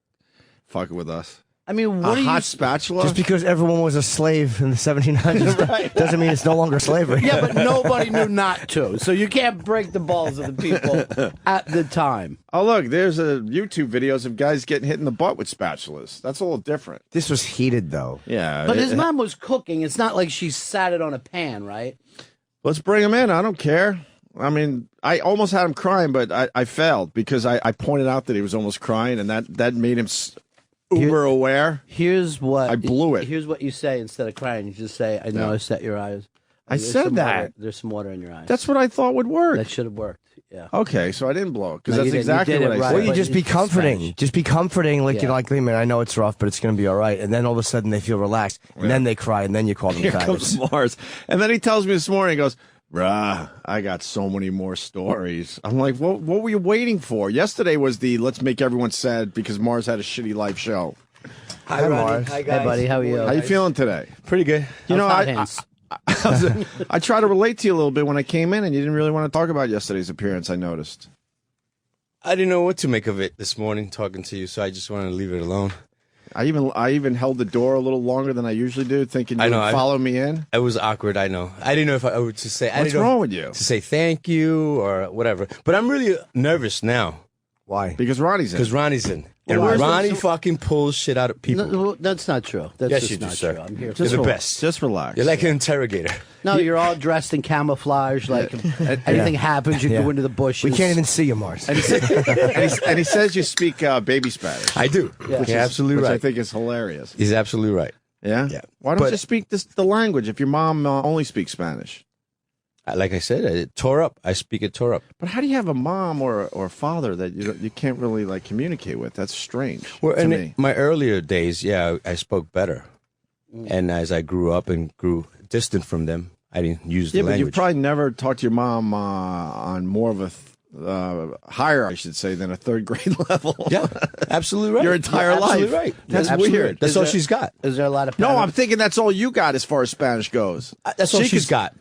fucking with us. I mean, what a are you? hot spatula? Just because everyone was a slave in the 1700s doesn't mean it's no longer slavery. Yeah, but nobody knew not to. So you can't break the balls of the people at the time. Oh, look, there's a YouTube videos of guys getting hit in the butt with spatulas. That's a little different. This was heated, though. Yeah. But his mom was cooking. It's not like she sat it on a pan, right? Let's bring him in. I don't care. I mean, I almost had him crying, but I failed because I pointed out that he was almost crying, and that made him uber aware. Here's what I blew it. Here's what you say instead of crying. You just say, "I know I set your eyes." I There's said some that. water- there's some water in your eyes. That's what I thought would work. That should have worked. Yeah. Okay, so I didn't blow it because No, you that's didn't. You exactly did what it I right. said. Well, you just be It's comforting. Spanish. Just be comforting, like Yeah. you're like, man, I know it's rough, but it's going to be all right. And then all of a sudden they feel relaxed, and then they cry, and then you call them Here faggots. comes Mars. And then he tells me this morning, he goes, bruh, I got so many more stories. I'm like, what were you waiting for? Yesterday was the let's make everyone sad because Mars had a shitty live show. Hi, Mars. Hi, buddy. How are you? How you feeling today? Pretty good. You know, How's hot hands? I try to relate to you a little bit when I came in, and you didn't really want to talk about yesterday's appearance, I noticed. I didn't know what to make of it this morning talking to you, so I just wanted to leave it alone. I even held the door a little longer than I usually do, thinking you would follow me in. It was awkward, I know. I didn't know if I would to say. What's wrong with you? To say thank you or whatever. But I'm really nervous now. Why? Because Ronnie's in. Because Ronnie's in. And Well, Ronnie fucking pulls shit out of people. No, that's not true. That's Yes, just you do, not sir. true. I'm here You're for the it. best. Just relax. You're like an interrogator. No, you're all dressed in camouflage. Like anything happens, you go into the bushes. We can't even see you, Mars. And he says you speak baby Spanish. I do. Yeah. You're absolutely which right. I think is hilarious. He's absolutely right. Yeah? Yeah. Why don't But- you speak the language if your mom only speaks Spanish? Like I said, it tore up. I speak it tore up. But how do you have a mom or a father that you can't really like communicate with? That's strange Well, to in me. my earlier days, yeah, I spoke better. And as I grew up and grew distant from them, I didn't use the Yeah, but you language. probably never talked to your mom on more of a higher, I should say, than a third grade level. Yeah, absolutely right. Your entire You're absolutely life. right. That's Absolutely weird. right. That's Is all there- she's got. Is there a lot of? No, I'm thinking that's all you got as far as Spanish goes. That's all She she's could- got.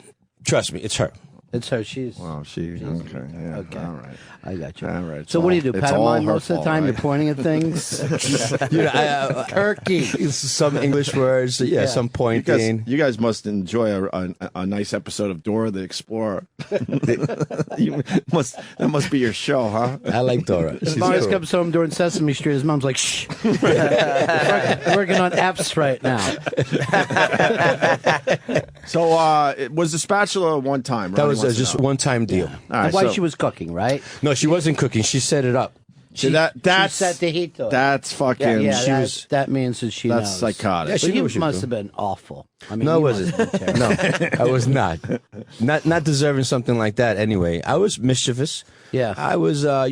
Trust me, it's her. It's her. She's. Well, okay, yeah, Okay. all right. I got you. All right. So what do you do? It's Pantomime all her most of the fault, time. right? You're pointing at things. Turkey. Some English words. Yeah, some pointing. You guys must enjoy a nice episode of Dora the Explorer. That must be your show, huh? I like Dora. As She's long as cool. comes home during Sesame Street, his mom's like, "Shh, working on apps right now." So it was the spatula one time, right? That was just a one-time deal. All right, And why so- she was cooking, right? No, she wasn't cooking. She set it up. See, that's she set the heat to it. That's fucking. Yeah, that means that she That's knows. psychotic. Yeah, she But knew you what she was must doing. have been awful. I mean, No, you it must wasn't. have been terrible. No, I was not. Not deserving something like that. Anyway, I was mischievous. Yeah. I was, I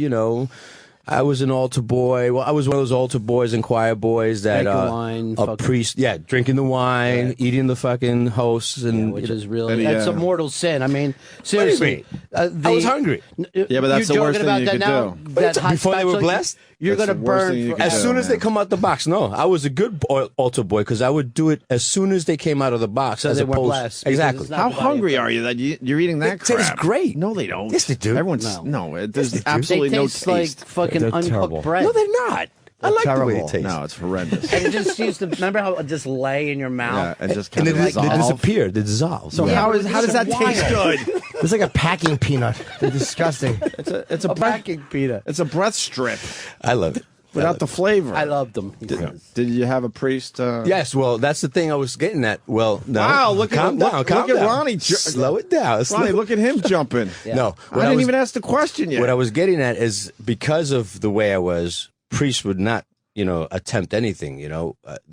was an altar boy. Well, I was one of those altar boys and choir boys that Drinking wine, a fucking- priest. Yeah, drinking the wine, eating the fucking hosts, and Which is really And, that's a mortal sin. I mean, Seriously, seriously, I was hungry. Yeah, but that's you're the worst joking thing about you that could now. do. That hot Before they were spatula, blessed? you're That's going to the worst thing burn you for, could As do. soon as they man. come out the box, no, I was a good altar boy because I would do it as soon as they came out of the box. So as they weren't opposed, blessed, because exactly. it's not How the body hungry of are you that you're eating that It crap? tastes great. No, they don't. Yes, they do. Everyone's there's They absolutely no taste like taste. fucking They're uncooked terrible. bread. No, they're not. I like the way terrible. it tastes. No, it's horrendous. And it just used to remember how it just lay in your Yeah, mouth. and just And kind they, of they disappear. They dissolve. So how does that taste good? It's like a packing peanut. They're disgusting. It's a packing peanut. It's a breath strip I love it. without the flavor. I loved them. Did you have a priest? Yes, well, that's the thing I was getting at. Well, no. Wow, look at calm look, down, calm look at down. Ronnie. Slow it down. Ronnie, look at him jumping. No, I didn't even ask the question yet. What I was getting at is because of the way I was, priests would not, attempt anything. They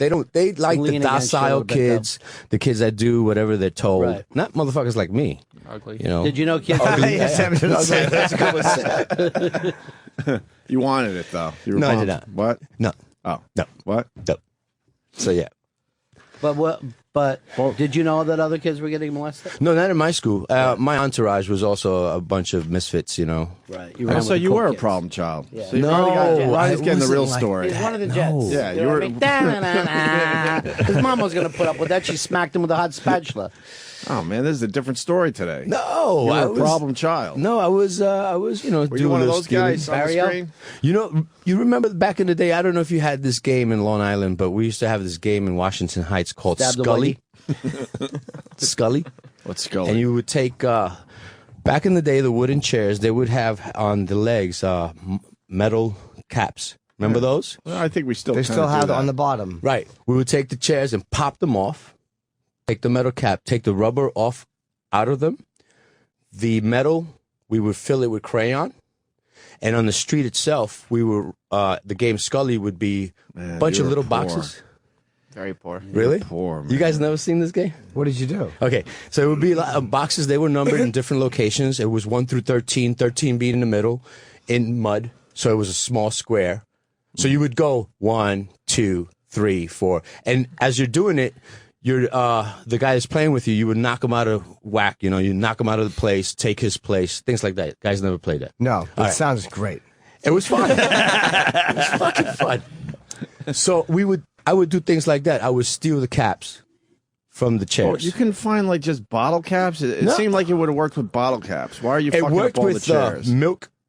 don't. They like the lean against you a docile little bit, kids, the kids that do whatever they're told. Right. Not motherfuckers like me. Ugly. Did you know kids? That's a good one. You wanted it though. You were No, I pumped. did not. What? No. Oh, No. what? No. So yeah. But what? But did you know that other kids were getting molested? No, not in my school. My entourage was also a bunch of misfits. Right. Oh, so you were a problem child. Yeah. So you No, Ronnie's I getting the real wasn't like story. He's one of the Jets. Yeah, You you know were. what I mean? His mom was going to put up with that. She smacked him with a hot spatula. Oh man, this is a different story today. No, you were I a was problem child. No, I was, Were doing you one of the those stealing. guys on the Barrio? screen? You remember back in the day, I don't know if you had this game in Long Island, but we used to have this game in Washington Heights called Stab the Scully. Scully. What's Scully? And you would take, back in the day, the wooden chairs, they would have on the legs metal caps. Remember those? Well, I think we still They kinda still do have it that. on the bottom. Right. We would take the chairs and pop them off, take the metal cap, take the rubber off out of them. The metal, we would fill it with crayon. And on the street itself, we were, the game Scully would be a bunch you of were little poor. boxes. Very poor. Really? Poor, man. You guys never seen this game? What did you do? Okay, so it would be like, boxes. They were numbered in different locations. It was 1 through 13, 13 being in the middle, in mud. So it was a small square. So you would go 1, 2, 3, 4, and as you're doing it, you're the guy that's playing with you. You would knock him out of whack. You knock him out of the place, take his place, things like that. Guys never played that. No, that right. sounds great. It was fun. It was fucking fun. So I would do things like that. I would steal the caps from the chairs. Oh, you couldn't find like just bottle caps. It No. seemed like it would have worked with bottle caps. Why are you It fucking worked up all with the chairs?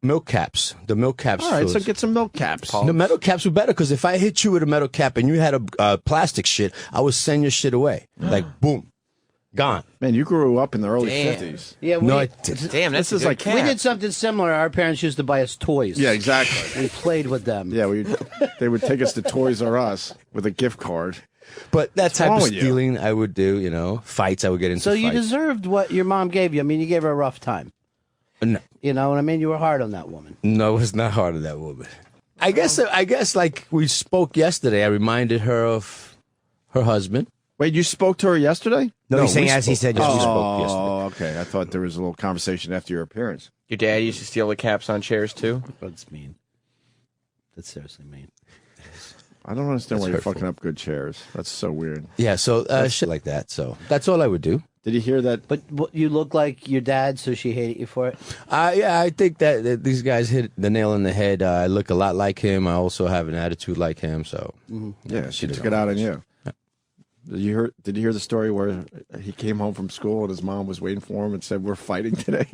milk caps. The milk caps. All right, so foods. get some milk caps. The metal caps were better because if I hit you with a metal cap and you had a plastic shit, I would send your shit away. Like boom. Gone. Man, you grew up in the early Damn. 50s. Yeah, Damn, that's This is a good like- cap. we did something similar. Our parents used to buy us toys. Yeah, exactly. We played with them. Yeah, they would take us to Toys R Us with a gift card. But that type wrong of with you? stealing I would do, fights I would get into. So you fights. deserved what your mom gave you. I mean, you gave her a rough time. No, You know what I mean? You were hard on that woman. no, it's not hard on that woman. I guess like we spoke yesterday, I reminded her of her husband. Wait, you spoke to her yesterday? No, he's saying we as he spoke- said yesterday. spoke yesterday. Oh, okay. I thought there was a little conversation after your appearance. Your dad used to steal the caps on chairs too. That's mean. That's seriously mean. I don't understand That's why you're hurtful. fucking up good chairs. That's so weird. Yeah, so shit like that. So that's all I would do. Did you hear that? But you look like your dad, so she hated you for it. Yeah, I think that these guys hit the nail on the head. I look a lot like him. I also have an attitude like him. So Yeah, she took it out on you. Did you hear the story where he came home from school and his mom was waiting for him and said, "We're fighting today"?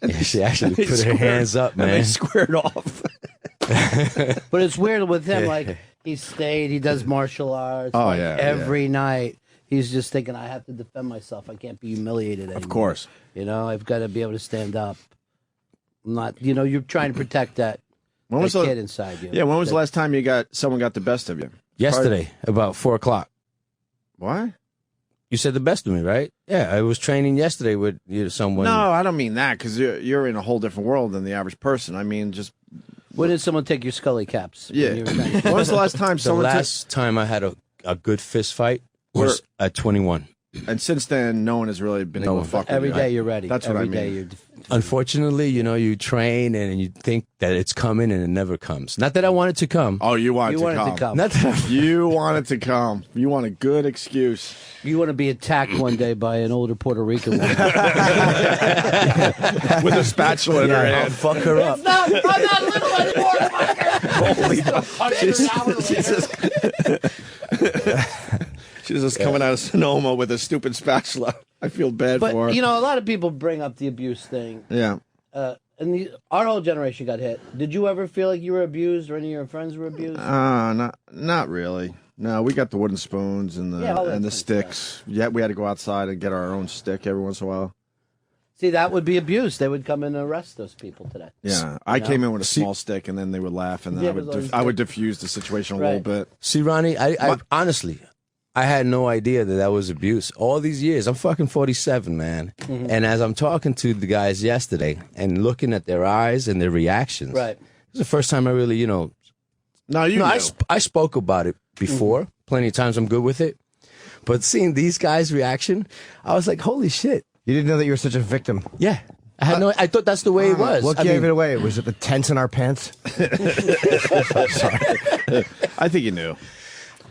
Yeah, she actually They put her hands up, man. And they squared off. But it's weird with him. Like he stayed. He does martial arts. Oh, like, yeah, every night. He's just thinking, I have to defend myself. I can't be humiliated anymore. Of course. I've got to be able to stand up. I'm not, you're trying to protect that kid inside you. Yeah, when was the last time someone got the best of you? Yesterday, about 4:00. Why? You said the best of me, right? Yeah, I was training yesterday with someone. No, I don't mean that because you're in a whole different world than the average person. I mean, just When did someone take your Scully caps? yeah. When was the last time The someone last time I had a good fist fight was at 21. And since then, no one has really been able to fuck with Every you. day you're ready. That's what Every I day mean. you're Unfortunately, you train and you think that it's coming and it never comes. Not that I want it to come. Oh, you want You it to want it come. to come. Not that You want it to come. You want a good excuse. You want to be attacked one day by an older Puerto Rican woman. With a spatula in her I'll hand. fuck her up. I'm not little anymore. She's just coming out of Sonoma with a stupid spatula. I feel bad But, for her. a lot of people bring up the abuse thing. Yeah. Our whole generation got hit. Did you ever feel like you were abused or any of your friends were abused? Not really. No, we got the wooden spoons and Yeah, all that the kind of sticks. Yeah, we had to go outside and get our own stick every once in a while. See, that would be abuse. They would come and arrest those people today. Yeah, I came in with a small stick, and then they would laugh, and then Yeah, I would it was I would diffuse the situation a little Right. bit. See, Ronnie, I honestly, I had no idea that was abuse. All these years, I'm fucking 47, man. Mm-hmm. And as I'm talking to the guys yesterday and looking at their eyes and their reactions, Right. This is the first time I really, No, you. I, knew. I spoke about it before. Mm-hmm. Plenty of times I'm good with it. But seeing these guys' reaction, I was like, holy shit. You didn't know that you were such a victim. Yeah. I thought that's the way it was. What I gave mean, it away? Was it the tents in our pants? I think you knew.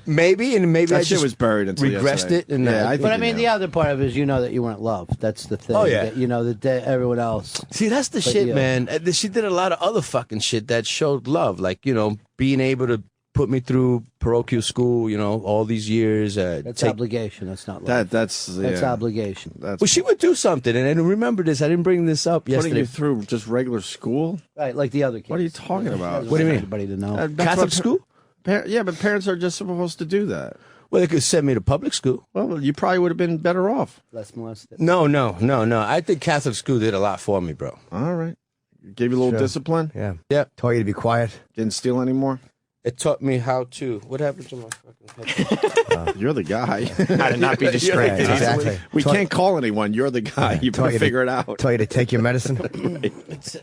maybe That I shit just was buried until regressed yesterday. it. And Yeah, I think But I you mean, knew. the other part of it is that you weren't loved. That's the thing. Oh, yeah. That everyone else. See, that's the But, shit, yeah. man. She did a lot of other fucking shit that showed love, like being able to put me through parochial school, all these years. That's obligation. That's not love. That's obligation. That's Well, she would do something, and I remember this. I didn't bring this up putting yesterday. you through just regular school. Right, like the other kids. What are you talking about? What do you mean? Everybody to know. That's Catholic what school? Yeah, but parents are just supposed to do that. Well, they could send me to public school. Well, you probably would have been better off. Less molested. No. I think Catholic school did a lot for me, bro. All right. Gave you a little Sure. discipline. Yeah. Yep. Taught you to be quiet. Didn't steal anymore. It taught me how to. What happened to my fucking head? You're the guy. How to not be distracted. Exactly. We can't call anyone. You're the guy. You Taught better you figure it out. Taught you to take your medicine.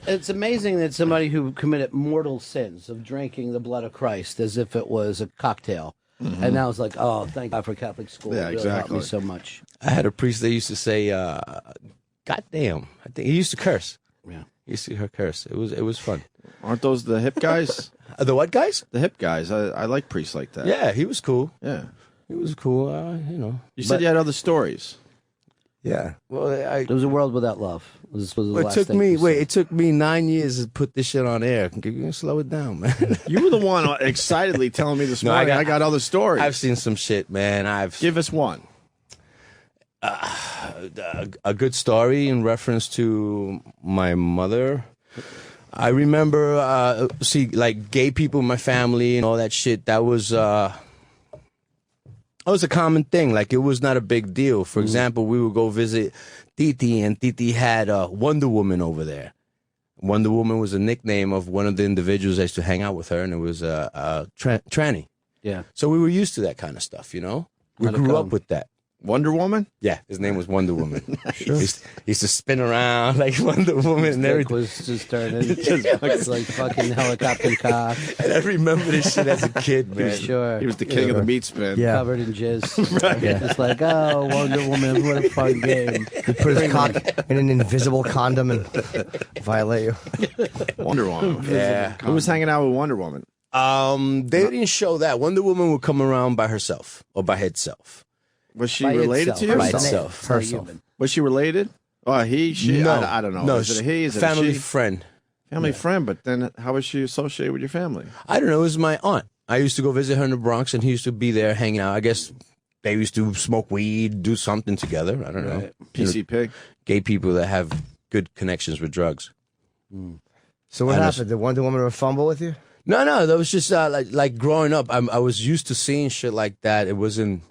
It's amazing that somebody who committed mortal sins of drinking the blood of Christ as if it was a cocktail, and now it's like, oh, thank God for Catholic school. Yeah, It really helped exactly. me so much. I had a priest that used to say, "God damn!" I think he used to curse. Yeah. He used to curse. It was fun. Aren't those the hip guys? The what guys? The hip guys. I like priests like that. Yeah, he was cool. Yeah. He was cool. You said you had other stories. Yeah. Well, It was a world without love. Was the it last took thing me. you said. Wait, it took me 9 years to put this shit on air. Can you slow it down, man? You were the one excitedly telling me this No, morning. I got other stories. I've seen some shit, man. Give us one. A good story in reference to my mother. I remember, like gay people in my family and all that shit. That was it was a common thing. Like, it was not a big deal. For example, we would go visit Titi, and Titi had Wonder Woman over there. Wonder Woman was a nickname of one of the individuals that used to hang out with her, and it was tranny. Yeah. So we were used to that kind of stuff, you know? We How'd it grew go? up with that. Wonder Woman? Yeah, his name was Wonder Woman. He used to spin around like Wonder Woman and everything. Was just turning. It's like fucking helicopter cock. And I remember this shit as a kid, For man. sure. He was the king of the meat spin. Yeah. Covered in jizz. Right. Yeah. It's like, oh, Wonder Woman, what a fun game. He put his cock in an invisible condom and violate you. Wonder Woman. Yeah. Who was hanging out with Wonder Woman? They didn't show that. Wonder Woman would come around by herself or by herself. Was she By related itself. to you? By Herself. itself. Herself. Was she related? Oh, he, she? No. I don't know. No, Is it a he? Is it family a she? friend. Family friend, but then how was she associated with your family? I don't know. It was my aunt. I used to go visit her in the Bronx, and he used to be there hanging out. I guess they used to smoke weed, do something together. I don't know. Right. PC pig. Gay people that have good connections with drugs. So what happened? Did Wonder Woman fumble with you? No. That was just like growing up. I was used to seeing shit like that. It wasn't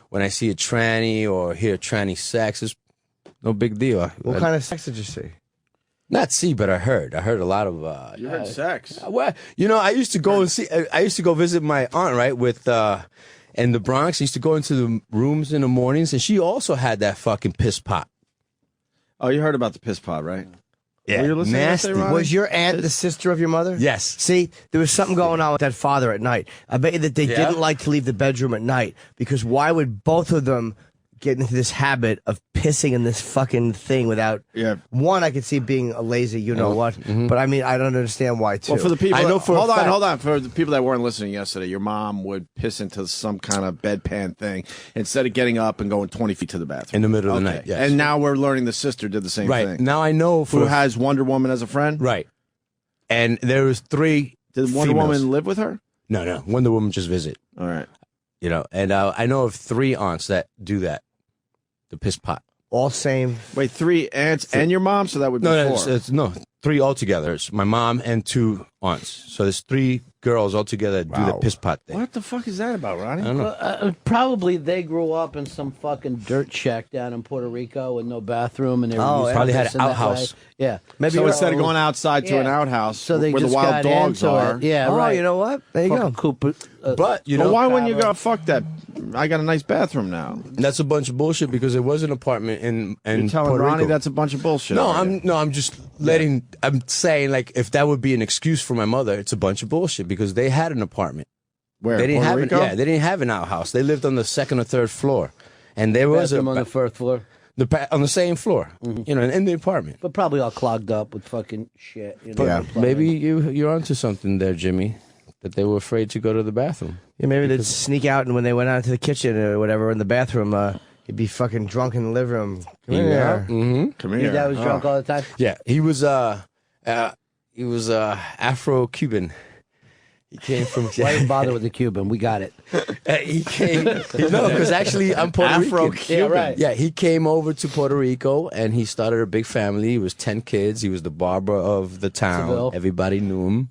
when I see a tranny or hear tranny sex. It's no big deal. What kind of sex did you see? Not see, but I heard. I heard a lot of. You heard sex. Well, you know, I used to go and see. I used to go visit my aunt, right, with in the Bronx. I used to go into the rooms in the mornings, and she also had that fucking piss pot. Oh, you heard about the piss pot, right? Yeah, Were you listening nasty. to that, Ronnie? Was your aunt the sister of your mother? Yes. See, there was something going on with that father at night. I bet you that they didn't like to leave the bedroom at night because why would both of them get into this habit of pissing in this fucking thing without? Yeah. One, I could see being a lazy, you know what, but I mean, I don't understand why too. Well, for the people, I know for a hold fact- on. For the people that weren't listening yesterday, your mom would piss into some kind of bedpan thing instead of getting up and going 20 feet to the bathroom In the middle of the night, yes. And now we're learning the sister did the same Right thing. now, I know Who has Wonder Woman as a friend? right, and there was 3. Did Wonder females. Woman live with her? No. Wonder Woman just visit. All right. You know, and I know of 3 aunts that do that. The piss pot. all same. Wait, 3 aunts and your mom, so that would be 4. No, 3 altogether. It's my mom and 2 aunts. So there's 3 girls altogether that do the piss pot thing. What the fuck is that about, Ronnie? I don't know. Probably they grew up in some fucking dirt shack down in Puerto Rico with no bathroom, and they were used to probably had an pissing that outhouse. way. Yeah, Maybe so instead of going outside to an Yeah. outhouse so they where the just wild got dogs into are. It. Yeah, Oh, right. you know what? There you Fucking go. Cooper, But, you Well, know, why wouldn't you go, fuck that? I got a nice bathroom now. that's a bunch of bullshit because it was an apartment in You're telling Puerto Ronnie Rico. that's a bunch of bullshit. No, are you? I'm just letting. I'm saying like if that would be an excuse for my mother, it's a bunch of bullshit because they had an apartment. Where, they didn't Puerto have Rico? they didn't have an outhouse. They lived on the 2nd or 3rd floor, and there was bathroom on the 1st floor, on the same floor. You know, in the apartment. but probably all clogged up with fucking shit. You know, But maybe you're onto something there, Jimmy. That they were afraid to go to the bathroom. Yeah, maybe they'd sneak out, and when they went out to the kitchen or whatever in the bathroom, he'd be fucking drunk in the living room. Come here. Mm-hmm. Come Your here. dad was drunk all the time. Yeah, he was Afro-Cuban. He came from. Why even bother with the Cuban? We got it. He came. No, because actually I'm Puerto Rican. Afro-Cuban. Yeah, right. Yeah, he came over to Puerto Rico and he started a big family. He was 10 kids. He was the barber of the town. Seville. Everybody knew him.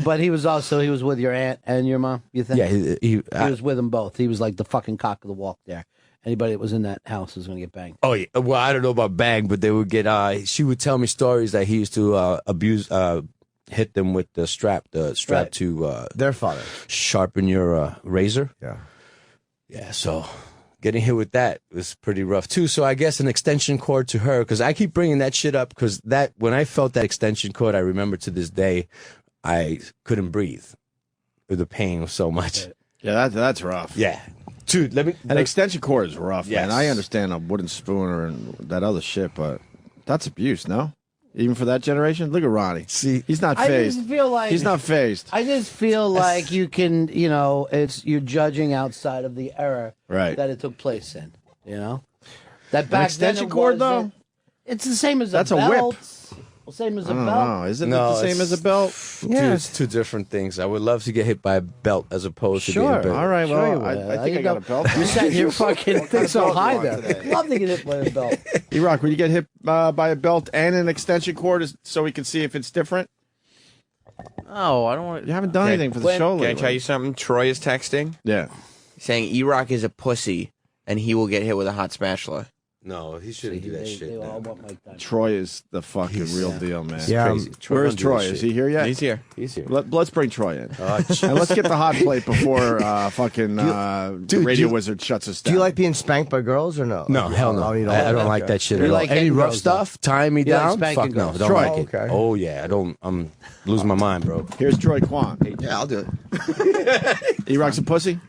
But he was with your aunt and your mom. You think? Yeah, he was with them both. He was like the fucking cock of the walk there. Anybody that was in that house was going to get banged. Oh yeah. Well, I don't know about bang, but they would get. She would tell me stories that he used to hit them with the strap Right. to Their father. sharpen your razor. Yeah. Yeah, so getting hit with that was pretty rough too. So I guess an extension cord to her, because I keep bringing that shit up because that when I felt that extension cord, I remember to this day, I couldn't breathe. The pain was so much. Yeah, that's rough. Yeah, dude. An extension cord is rough, Yes. man. I understand a wooden spoon or that other shit, but that's abuse, no? Even for that generation? Look at Ronnie. See, he's not I phased. just feel like He's not phased. I just feel like you can, you're judging outside of the era Right. that it took place in. You know, that back extension then it cord, wasn't- It's the same as That's a a belt. whip. Well, same as I a don't belt. know. Isn't it No, the same it's- as a belt? Dude, it's 2 different things. I would love to get hit by a belt as opposed to Sure. being bit. All right, Sure well, you will. I think I got a belt. You're setting your fucking thing so belt you high want there. today? Love to get hit by a belt. E-Rock, would you get hit by a belt and an extension cord so we can see if it's different? Oh, I don't want. You haven't done anything for the show Can I lately. tell you something? Troy is texting. Yeah. saying E-Rock is a pussy and he will get hit with a hot spatula. No, he shouldn't do that shit. They all want Mike Tyson. Troy is the fucking real deal, man. Yeah, crazy. Where is Troy? Shit. Is he here yet? He's here. He's here. Let's bring Troy in. Oh, And let's get the hot plate before fucking Dude, Radio Wizard shuts us down. Do you like being spanked by girls or no? No, hell no. Oh, you I don't like that shit at all. like Any hitting rough girls, stuff, tying me You like down, spanking fuck no. girls. Don't Troy. like it. Okay. Oh, yeah. I'm losing my mind, bro. Here's Troy Kwan. Yeah, I'll do it. E-Rock's a pussy?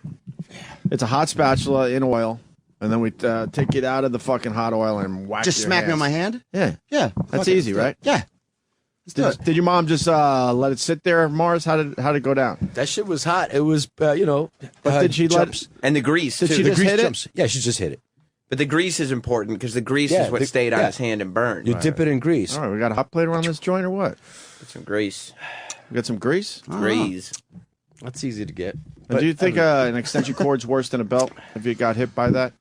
It's a hot spatula in oil, and then we take it out of the fucking hot oil and whack Just your smack me hands. on my hand? Yeah. Yeah. That's Fuck it, easy, let's do it. right? Yeah. Let's do it. Did your mom just let it sit there, Mars? How did it go down? That shit was hot. It was, But did she let jumps. And the grease, Did too. she The just grease hit it? jumps. Yeah, she just hit it. But the grease is important because the grease Yeah, is what the- stayed on yeah. his hand and burned. You dip it in grease. All right, we got a hot plate around this joint or what? Get some grease. We got some grease? Grease. That's easy to get. And do you think an extension cord's worse than a belt if you got hit by that?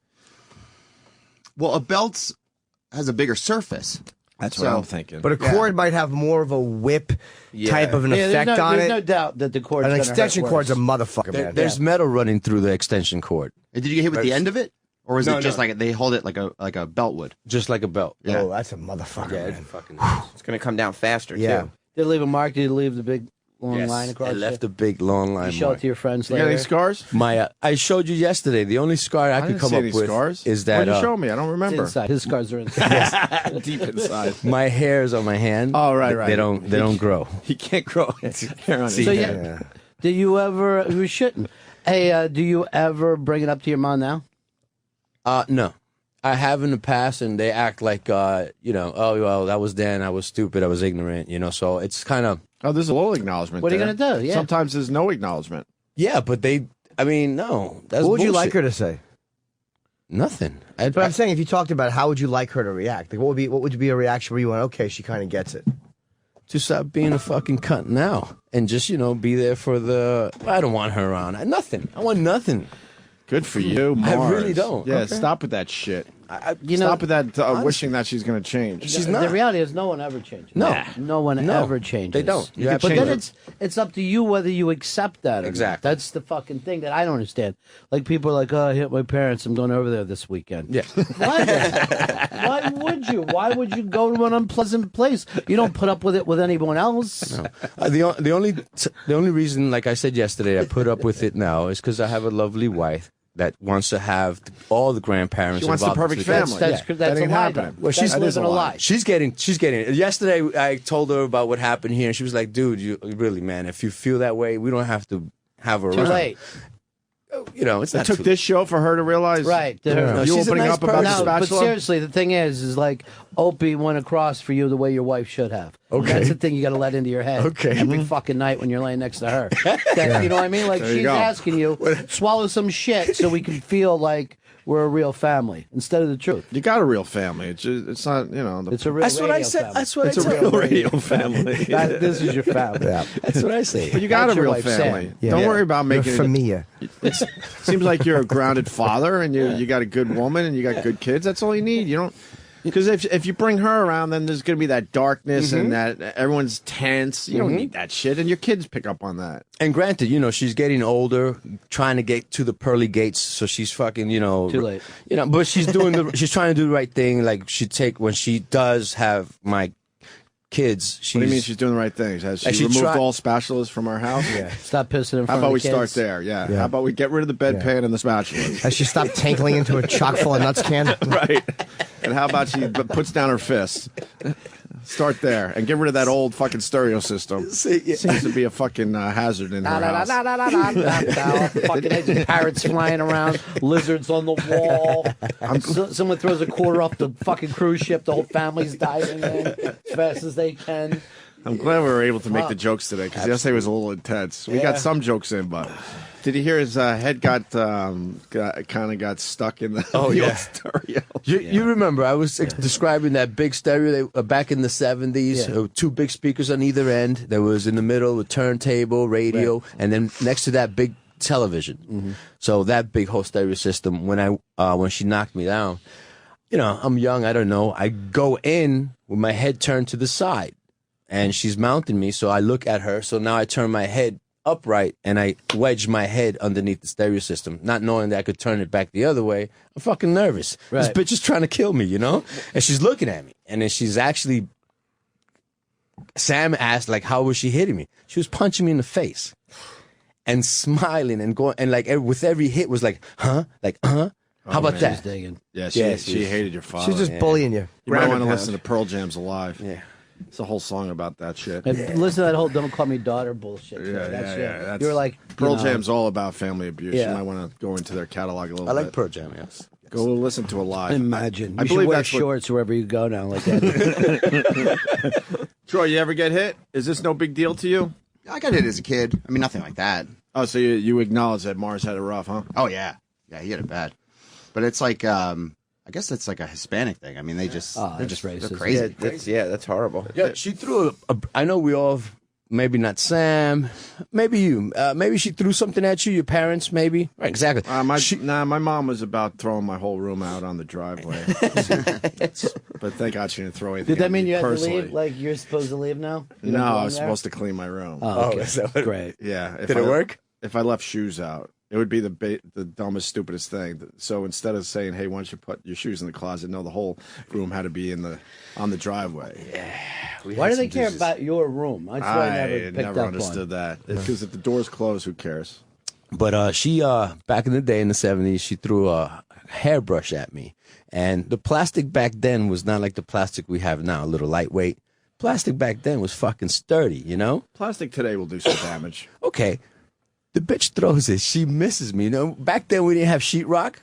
Well, a belt has a bigger surface. That's So- what I'm thinking. But a cord might have more of a whip type of an Yeah, effect on there's it. no doubt that the cord's An gonna extension hurt cord's a worse. motherfucker, man. There's metal running through the extension cord. Did you get hit with the end of it? Or is No, it just no. like they hold it like a belt would? Just like a belt. Yeah. Oh, that's a motherfucker, Yeah, man. it's fucking. It's going to come down faster, Yeah. too. Did it leave a mark? Did it leave the big long line across I it? left a big long line. You show mark. it to your friends You later. got any scars? I showed you yesterday. The only scar I could didn't come see up any with scars. is that Why'd you show me? I don't It's remember. inside. His scars are inside. Deep inside. my hairs on my hand. Oh, right, right. They don't grow. He can't grow hair on his So head. yeah, do you ever? You shouldn't. Hey, do you ever bring it up to your mom now? No. I have in the past, and they act like, oh, well, that was then. I was stupid. I was ignorant, so it's kind of. Oh, there's a little acknowledgement. What are you there. gonna do? Yeah. Sometimes there's no acknowledgement. Yeah, but no. That's What would you bullshit. like her to say? Nothing. But I'm saying, if you talked about how would you like her to react? Like, what would be a reaction where you went, okay, she kind of gets it? Just stop being a fucking cunt now, and just be there for the. I don't want her around. Nothing. I want nothing. Good for you, I Mars. really don't. Yeah, Okay. stop with that shit. You know, Stop with that wishing that she's going to change. She's the not. reality is no one ever changes. No. No one No. ever changes. They don't. You have But to then change it's up to you whether you accept that. Or Exactly. Not. That's the fucking thing that I don't understand. Like people are like, oh, I hit my parents. I'm going over there this weekend. Yeah. Why would you? Why would you go to an unpleasant place? You don't put up with it with anyone else. No. The only reason, like I said yesterday, I put up with it now is because I have a lovely wife that wants to have all the grandparents. She wants the involved. perfect family. That's That a ain't lie. happening. Though. Well, she's That's living a lie. She's getting it. Yesterday, I told her about what happened here, and she was like, "Dude, you really, man, if you feel that way, we don't have to have her Too around." late. It's It not took too- this show for her to realize. Right. You No, she's a opening nice up about the No, but spatula. seriously, the thing is like Opie went across for you the way your wife should have. Okay. That's the thing you got to let into your head. Okay. Every fucking night when you're laying next to her. You know what I mean? Like There you she's go. asking you, swallow some shit so we can feel like we're a real family instead of the truth. You got a real family. It's not, It's a real That's what I radio said. family. That's what It's I a said. real radio family. This is your family. Yeah. That's what I say. But you got That's a your real wife, family. Sam. Yeah. Don't worry about You're making it. familia. It seems like you're a grounded father, and you got a good woman, and you got good kids. That's all you need. You don't. Because if you bring her around, then there's going to be that darkness and that everyone's tense. You don't need that shit, and your kids pick up on that. And granted, she's getting older, trying to get to the pearly gates, so she's fucking, Too late. But she's doing she's trying to do the right thing. Like when she does have my kids, she's. What do you mean she's doing the right thing? Has Like she she removed tried- all spatulas from our house? Yeah. Stop pissing in How front about of we the start kids. there? Yeah. Yeah. How about we get rid of the bedpan and the spatulas? Has she stopped tinkling into a chock full of nuts can? Right. And how about she puts down her fists? Start there and get rid of that old fucking stereo system. Seems to be a fucking hazard in her house. Fucking parrots flying around, lizards on the wall. Someone throws a quarter off the fucking cruise ship. The whole family's diving in as fast as they can. I'm glad we were able to make the jokes today because yesterday was a little intense. We got some jokes in, but did you hear his head got stuck in the, the old stereo? You remember I was describing that big stereo back in the 70s, two big speakers on either end. There was in the middle a turntable, radio, and then next to that big television. So that big whole stereo system, when she knocked me down, I'm young, I don't know. I go in with my head turned to the side, and she's mounting me, so I look at her. So now I turn my head upright and I wedged my head underneath the stereo system, not knowing that I could turn it back the other way. I'm fucking nervous. This Right. bitch is trying to kill me, you know? And she's looking at me. And then she's actually, Sam asked, like, how was she hitting me? She was punching me in the face and smiling and going, and like with every hit was like, huh? Like, huh? How about man. that? She's digging. Yeah, she hated your father. She's just bullying you. You might want to listen to Pearl Jam's Alive. Yeah. It's a whole song about that shit. And listen to that whole "Don't Call Me Daughter" bullshit. Yeah, That's yeah. it. That's, You were like, Pearl you know, Jam's all about family abuse. Yeah. You might want to go into their catalog a little I bit. like Pearl Jam, yes. Go listen to Alive. Imagine. I You should believe wear that's shorts wherever you go now, like that. Troy, you ever get hit? Is this no big deal to you? I got hit as a kid. I mean, nothing like that. Oh, so you acknowledge that Mars had it rough, huh? Oh, yeah. Yeah, he had it bad. But it's like, I guess it's like a Hispanic thing. I mean, they're just racist. they're crazy. That's horrible. Yeah, she threw I know we all, maybe not Sam, maybe you. Maybe she threw something at you, your parents, maybe. Right, exactly. My mom was about throwing my whole room out on the driveway. But thank God she didn't throw anything. Did that at mean me you had personally. to leave? Like you're supposed to leave now? You No, don't I belong was there? supposed to clean my room. Oh, okay. is that what- Great. Yeah. Did it work? If I left shoes out, it would be the dumbest, stupidest thing. So instead of saying, "Hey, why don't you put your shoes in the closet?" No, the whole room had to be on the driveway. Yeah. Why do they care about your room? That's what I never picked up understood on. that. Because if the door's closed, who cares? But she, back in the day in the 70s, she threw a hairbrush at me. And the plastic back then was not like the plastic we have now, a little lightweight. Plastic back then was fucking sturdy, you know? Plastic today will do some damage. Okay. The bitch throws it. She misses me. You know, back then we didn't have sheetrock.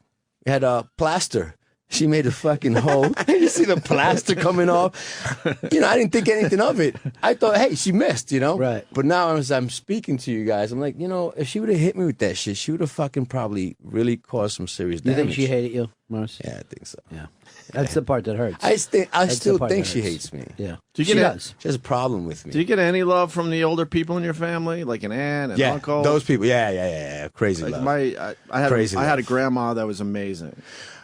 We had plaster. She made a fucking hole. You see the plaster coming off. You know, I didn't think anything of it. I thought, hey, she missed, you know? Right. But now as I'm speaking to you guys, I'm like, you know, if she would have hit me with that shit, she would have fucking probably really caused some serious You damage. think she hated you, Mars? Yeah, I think so. Yeah. That's the part that hurts. I That's still the part think that she hurts. hates me. Yeah. Do you She get does. She has a problem with me. Do you get any love from the older people in your family, like an aunt, an yeah, uncle? those people. Yeah. Crazy Like love. I had Crazy I had a love. grandma that was amazing.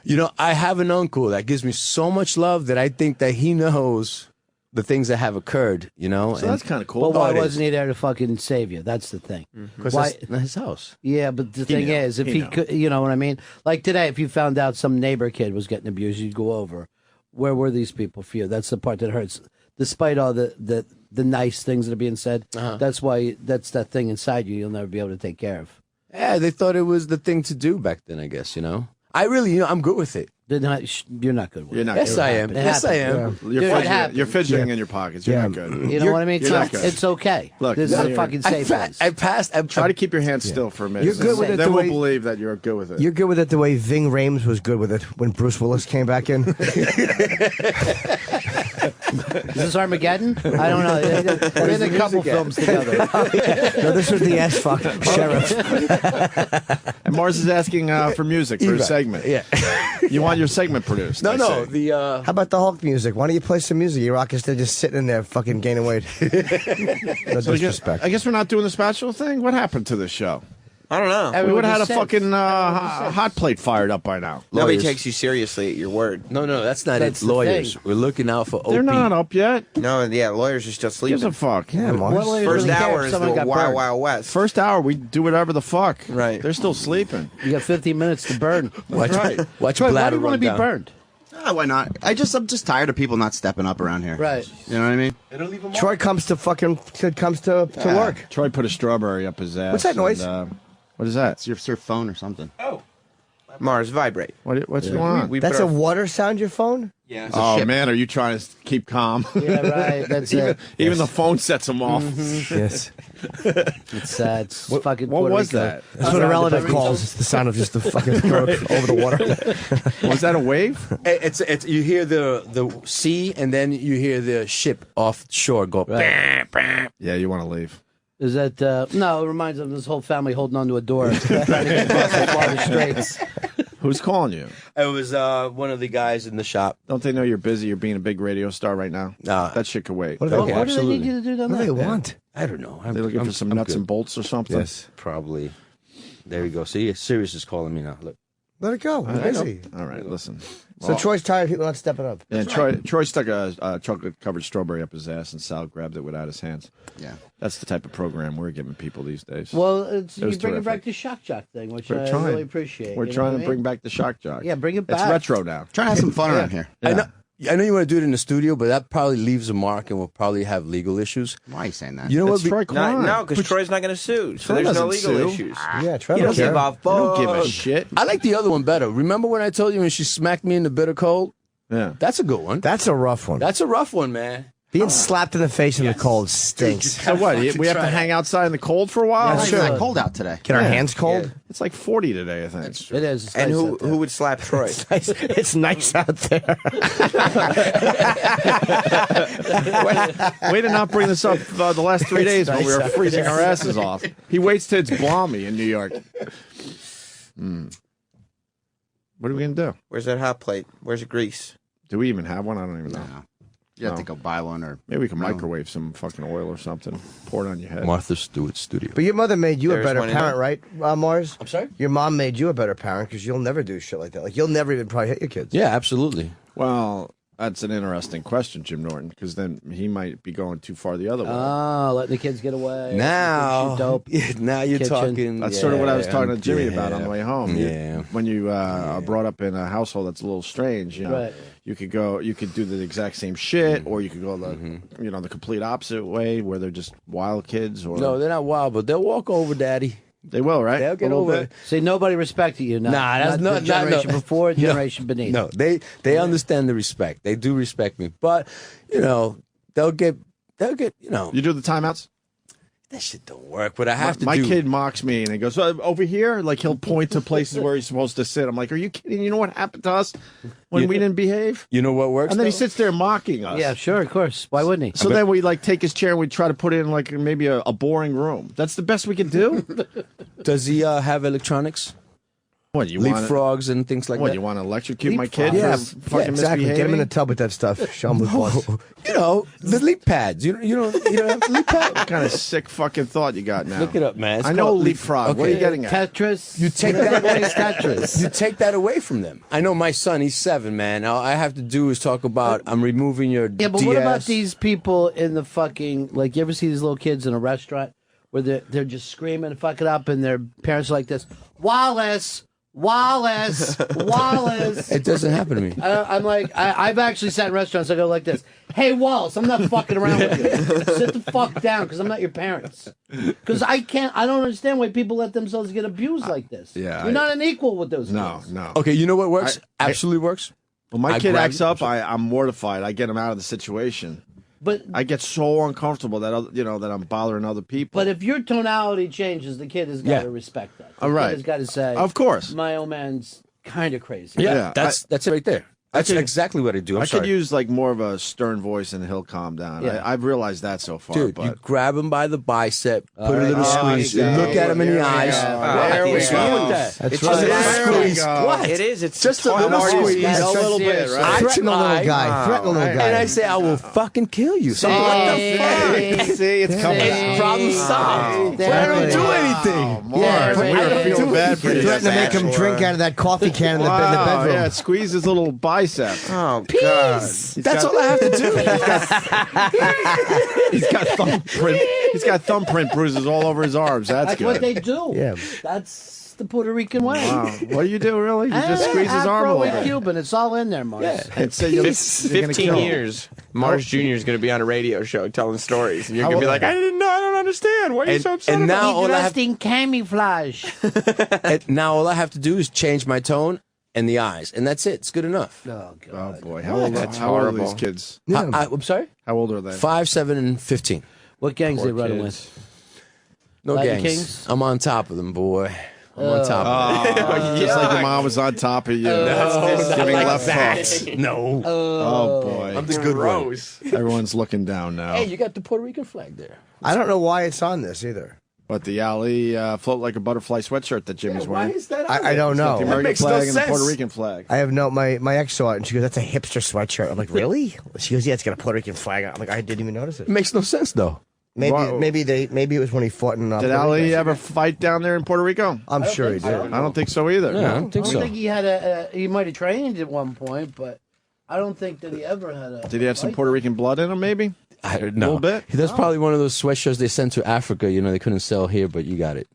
You know, I have an uncle that gives me so much love that I think that he knows the things that have occurred, you know? So that's kind of cool. Well, why it is. wasn't he there to fucking save you? That's the thing. Because Why? that's not his house. Yeah, but the thing knew. is, if He he knew. could, you know what I mean? Like today, if you found out some neighbor kid was getting abused, you'd go over. Where were these people for you? That's the part that hurts. Despite all the nice things that are being said, that's why that's that thing inside you you'll never be able to take care of. Yeah, they thought it was the thing to do back then, I guess, you know? I really, you know, I'm good with it. You're not good with You're it. not Yes, good. I am. It Yes, I happened. am. You're, Dude, it fidgeting, happens. you're fidgeting in your pockets. You're not good. You know what I mean? You're not good. It's okay. Look, this is no, a fucking safe place. I passed. Try to keep your hands still for a minute. You're good with it Then the we'll way- believe that you're good with it. You're good with it the way Ving Rhames was good with it when Bruce Willis came back in. Is this Armageddon? I don't know. They did a couple films together. No, this was the S-fuck sheriff. And Mars is asking for music for his segment. Yeah. You want your segment produced? No, I no. see. The How about the Hulk music? Why don't you play some music? You rock instead of just sitting in there fucking gaining weight. No So disrespect. I guess we're not doing the spatula thing. What happened to this show? I don't know. We would have had a just fucking hot plate fired up by now. Nobody Lawyers. takes you seriously at your word. No, that's not That's it. the Lawyers. thing. We're looking out for They're Opie. not up yet. No, yeah, lawyers are still Gives sleeping. a fuck. Yeah, Mars. What will you First really care hour if is someone the got Wild burned? Wild West. First hour, we do whatever the fuck. Right. They're still sleeping. You got 15 minutes to burn. Watch, Right. watch Troy, why bladder do you want to run be down. burned? Why not? I'm just tired of people not stepping up around here. Right. You know what I mean? Troy comes to work. Troy put a strawberry up his ass. What's that noise? and, what is that? It's your phone or something. Mars, vibrate. What's going on? That's a water sound, your phone? Yeah. Oh man, are you trying to keep calm? Yeah, right. That's it. Even the phone sets him off. Yes. It's fucking. What Puerto was Rico. that? That's what a relative calls. It's the sound of just the fucking going over the water. Was that a wave? It's you hear the sea and then you hear the ship offshore go. Right. Yeah, you want to leave. Is that no? It reminds me of this whole family holding onto a door, trying to get across the Florida Straits. Who's calling you? It was one of the guys in the shop. Don't they know you're busy? You're being a big radio star right now. Nah. That shit could wait. What do they, Okay, What do they need absolutely. you to do down what do there? they want? I don't know. They're looking for some nuts and bolts or something. Yes, probably. There we go. See, Sirius is calling me now. Look. Let it go. We're busy. All right, listen. So Troy's tired. People not stepping up. And Troy stuck a chocolate-covered strawberry up his ass, and Sal grabbed it without his hands. Yeah. That's the type of program we're giving people these days. Well, It you was bring it terrific. back to Shock Jock thing, which We're I trying. really appreciate. We're you know trying what to I mean? bring back the Shock Jock. Yeah, bring it back. It's retro now. Trying to have some fun around here. I know you want to do it in the studio, but that probably leaves a mark and will probably have legal issues. Why are you saying that? You know what? Troy No, because Troy's not going to sue, so Troy there's no doesn't legal sue. issues. Yeah, Troy You don't don't care. give off I don't give a balls. shit. I like the other one better. Remember when I told you when she smacked me in the bitter cold? Yeah. That's a good one. That's a rough one. That's a rough one, man. Being slapped in the face in the cold stinks. So what? We have to hang outside in the cold for a while? It's not cold out today. Get our hands cold. It's like 40 today, I think. It is. It's And nice who out there. who would slap Troy? It's nice out there. Way to not bring this up the last 3 days when we were freezing our asses off. He waits till it's balmy in New York. What are we going to do? Where's that hot plate? Where's the grease? Do we even have one? I don't even know. You have to go buy one, or maybe we can microwave some fucking oil or something. Pour it on your head. Martha Stewart studio. But your mother made you a There's better one in parent, there. right, Mars? I'm sorry? Your mom made you a better parent because you'll never do shit like that. Like, you'll never even probably hit your kids. Yeah, absolutely. Well, that's an interesting question, Jim Norton, because then he might be going too far the other way. Letting the kids get away. Now, Shoot dope. now you're Kitchen. talking. That's sort of what I was talking to Jimmy yeah. about on the way home. Yeah. When you are brought up in a household that's a little strange, you know, Right. you could do the exact same shit, or you could go the complete opposite way, where they're just wild kids. Or No, they're not wild, but they'll walk over, Daddy. they will, right? They'll get A little over bit. it. See, nobody respected you. Nah, that's not not the generation no. before, No. generation beneath. No, they understand the respect. They do respect me, but they'll get. You do the timeouts. That shit don't work. But I have to. My do. kid mocks me and he goes, over here. Like he'll point to places where he's supposed to sit. I'm like, are you kidding? You know what happened to us when we didn't behave? You know what works? And then he though? sits there mocking us. Yeah, sure, of course. Why wouldn't he? So then we take his chair and we try to put it in like maybe a boring room. That's the best we can do. Does he have electronics? What you want? Leapfrogs and things like What that? you want to electrocute my kid? Yeah, for fucking exactly. Get him in misbehaving? the tub with that stuff. Show him what the leap pads. You don't have leap pads? What kind of sick fucking thought you got now? Look it up, man. It's I know called leapfrog. What are you getting at? Tetris. You take that away. Tetris. You take that away from them. I know my son. He's 7, man. All I have to do is talk about I'm removing your Yeah, but DS. what about these people in the fucking, like, you ever see these little kids in a restaurant where they're just screaming and fucking up and their parents are like this, Wallace, Wallace. It doesn't happen to me. I'm like, I've actually sat in restaurants, I go like this, hey, Wallace, I'm not fucking around with you. Sit the fuck down because I'm not your parents. Because I don't understand why people let themselves get abused like this. Yeah, You're not an equal with those kids. No. Okay, you know what works? Absolutely works. When my I kid grab- acts up, I'm mortified. I get him out of the situation. But I get so uncomfortable that that I'm bothering other people. But if your tonality changes, the kid has got to respect that. The All right. kid has got to say, Of course. my old man's kind of crazy. Yeah, that's it right there. That's exactly what I do. I could use like more of a stern voice and he'll calm down. Yeah. I've realized that so far. Dude, but you grab him by the bicep, put a right. little squeeze, look at him in the eyes. There we What's go. wrong with that? That's It's right. just a There little we squeeze. go. What? It is. It's Just a hard little to argue. squeeze. That's a little bit, serious. right? Threaten the little guy. Threaten the little guy. And I say, I will fucking kill you. So what the fuck? See, it's coming It's out. problem solved. Exactly. I don't do anything. Mars, we were feeling bad for you. Threaten to make him drink out of that coffee can in the bedroom. Yeah, squeeze his little bicep. Oh, God. That's all I have to do. He's got thumbprint. He's got thumbprint bruises all over his arms. That's good. what they do. Yeah. That's the Puerto Rican way. Wow. What do you do, really? You just squeeze his arm a Afro little and bit. Cuban. It's all in there, Mars. Yeah. And say you're gonna 15 kill him. years. Mars Jr. is going to be on a radio show telling stories. And you're How going to be old- like, I didn't know. I don't understand. Why are you so upset and about now it? all I have Dressed in camouflage. now all I have to do is change my tone and the eyes, and that's it. It's good enough. Oh, Oh God. boy, how old are these horrible. kids? Yeah. I'm sorry? How old are they? 5, 7, and 15. What gangs Poor they running kids. with? No Latin gangs. Kings? I'm on top of them, boy. I'm on top of them. Just like your mom was on top of you. Giving left hooks. No. Oh boy, I'm the good one. everyone's looking down now. Hey, you got the Puerto Rican flag there. I don't know why it's on this either. But the Ali float like a butterfly sweatshirt that Jimmy's Why wearing. is that? I don't know. The American makes no flag and the sense. Puerto Rican flag. I have no. My ex saw it and she goes, "That's a hipster sweatshirt." I'm like, "Really?" She goes, "Yeah, it's got a Puerto Rican flag on it." I'm like, "I didn't even notice it." It makes no sense though. Maybe it was when he fought in. Did Ali ever fight down there in Puerto Rico? I'm sure he did. I don't think so either. Yeah, I don't think so. I think he had he might have trained at one point, but I don't think that he ever had a. Did he have some Puerto Rican blood in him? Maybe. I don't know. A little bit. That's probably one of those sweatshirts they sent to Africa. You know, they couldn't sell here, but you got it.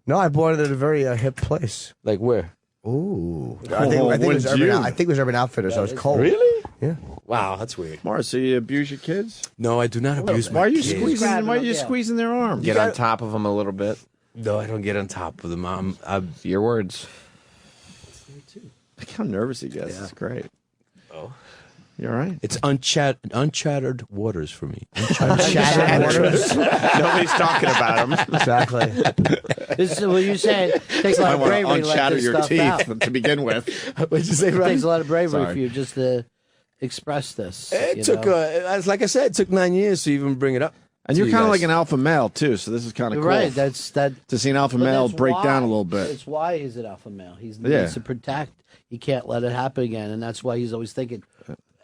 No, I bought it at a very hip place. Like where? Ooh. I think it was Urban Outfitters. I was cold. Really? Yeah. Wow, that's weird. Mars, so you abuse your kids? No, I do not abuse my Why are you kids. squeezing? Why are you squeezing their arms? Get on top of them a little bit. No, I don't get on top of them. I'm your words. Look how nervous he gets. It's great. Oh. You all right? It's uncharted waters for me. Uncharted waters? Nobody's talking about him. Exactly. This is what you said. It takes a lot of bravery to let unshatter this your stuff teeth out. to begin with. What'd you say, It Ron? takes a lot of bravery Sorry. for you just to express this. It took, like I said, it took 9 years to even bring it up. And you're kind of like an alpha male too, so this is kind of You're cool. right. That's that. To see an alpha but male that's break why- down a little bit. That's why he's an alpha male. He Yeah. needs to protect. He can't let it happen again, and that's why he's always thinking.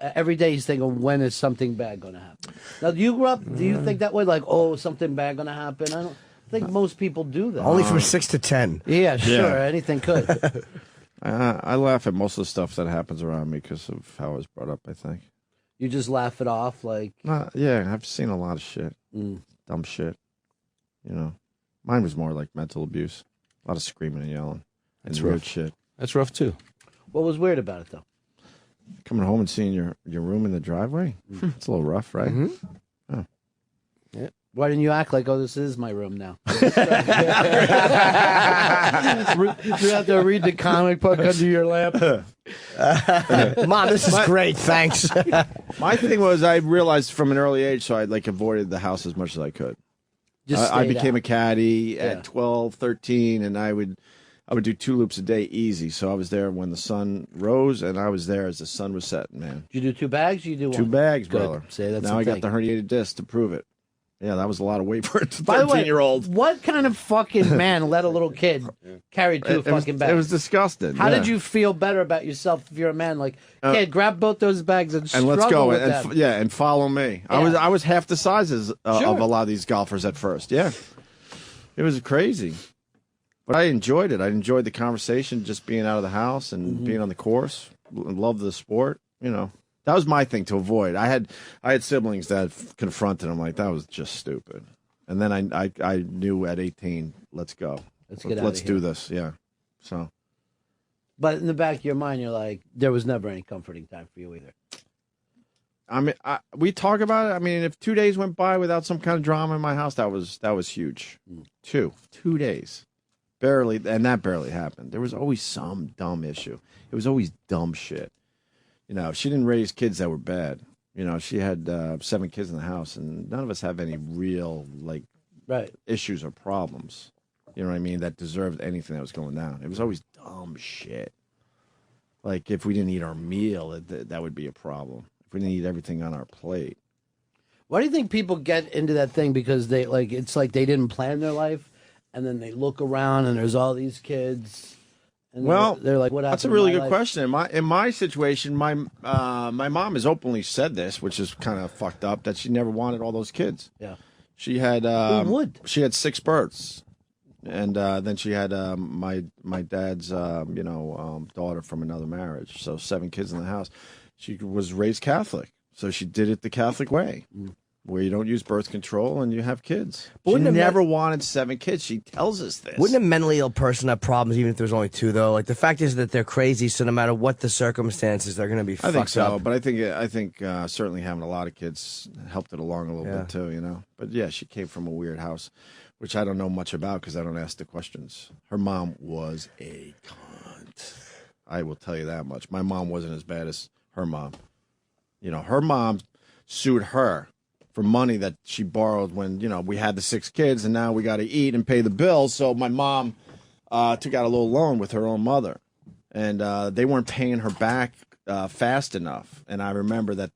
Every day he's thinking, when is something bad going to happen? Now, you grew up. Do you think that way? Like, oh, something bad going to happen? I don't think most people do that. Only from 6 to 10. Yeah, sure. Yeah. Anything could. I laugh at most of the stuff that happens around me because of how I was brought up, I think. You just laugh it off, like. Yeah, I've seen a lot of shit. Mm. Dumb shit. You know, mine was more like mental abuse. A lot of screaming and yelling. That's and weird rough. shit. That's rough too. What was weird about it, though? Coming home and seeing your room in the driveway. It's a little rough, right? Oh. Yeah. Why didn't you act like, oh, this is my room now? You have to read the comic book under your lamp. Mom, this is great. Thanks. My thing was I realized from an early age, so I avoided the house as much as I could. Just I stayed became out. a caddy Yeah. at 12, 13, and I would do 2 loops a day easy. So I was there when the sun rose, and I was there as the sun was setting, man. Did you do 2 bags? Or you do 1? 2 bags, Good. brother. See, that's now the I thing. got the herniated disc to prove it. Yeah, that was a lot of weight for a By the way, 13-year-old. what kind of fucking man let a little kid carry 2 fucking bags? It was disgusting. How yeah. did you feel better about yourself if you're a man? Like, kid, grab both those bags and And let's struggle go with and them. and follow me. Yeah. I was half the sizes Sure. of a lot of these golfers at first. Yeah, it was crazy, but I enjoyed it. I enjoyed the conversation, just being out of the house and being on the course. Loved the sport. You know, that was my thing to avoid. I had siblings that confronted them like that was just stupid, and then I knew at 18, let's go. Let's get out Let's of do here. this. Yeah. So. But in the back of your mind, you're like, there was never any comforting time for you either. I mean, we talk about it. I mean, if 2 days went by without some kind of drama in my house, that was huge. 2 days, barely, and that barely happened. There was always some dumb issue. It was always dumb shit. You know, she didn't raise kids that were bad. You know, she had 7 kids in the house, and none of us have any real right issues or problems. You know what I mean? That deserved anything that was going down. It was always dumb shit. Like if we didn't eat our meal, that would be a problem. If we didn't eat everything on our plate. Why do you think people get into that thing? Because they it's like they didn't plan their life, and then they look around and there's all these kids. And Well, they're like, "What happened?" that's a really in good my life? question. In my situation, my mom has openly said this, which is kind of fucked up, that she never wanted all those kids. Yeah, she had. Who would? She had 6 births, and then she had my dad's daughter from another marriage. So 7 kids in the house. She was raised Catholic, so she did it the Catholic way, where you don't use birth control and you have kids. She Wouldn't it never wanted 7 kids. She tells us this. Wouldn't a mentally ill person have problems even if there's only 2, though? Like, the fact is that they're crazy, so no matter what the circumstances, they're going to be I fucked think so, up. but I think certainly having a lot of kids helped it along a little bit too, you know. But yeah, she came from a weird house, which I don't know much about because I don't ask the questions. Her mom was a cunt. I will tell you that much. My mom wasn't as bad as her mom. You know, her mom sued her for money that she borrowed when, you know, we had the 6 kids and now we got to eat and pay the bills. So my mom took out a little loan with her own mother, and they weren't paying her back fast enough. And I remember that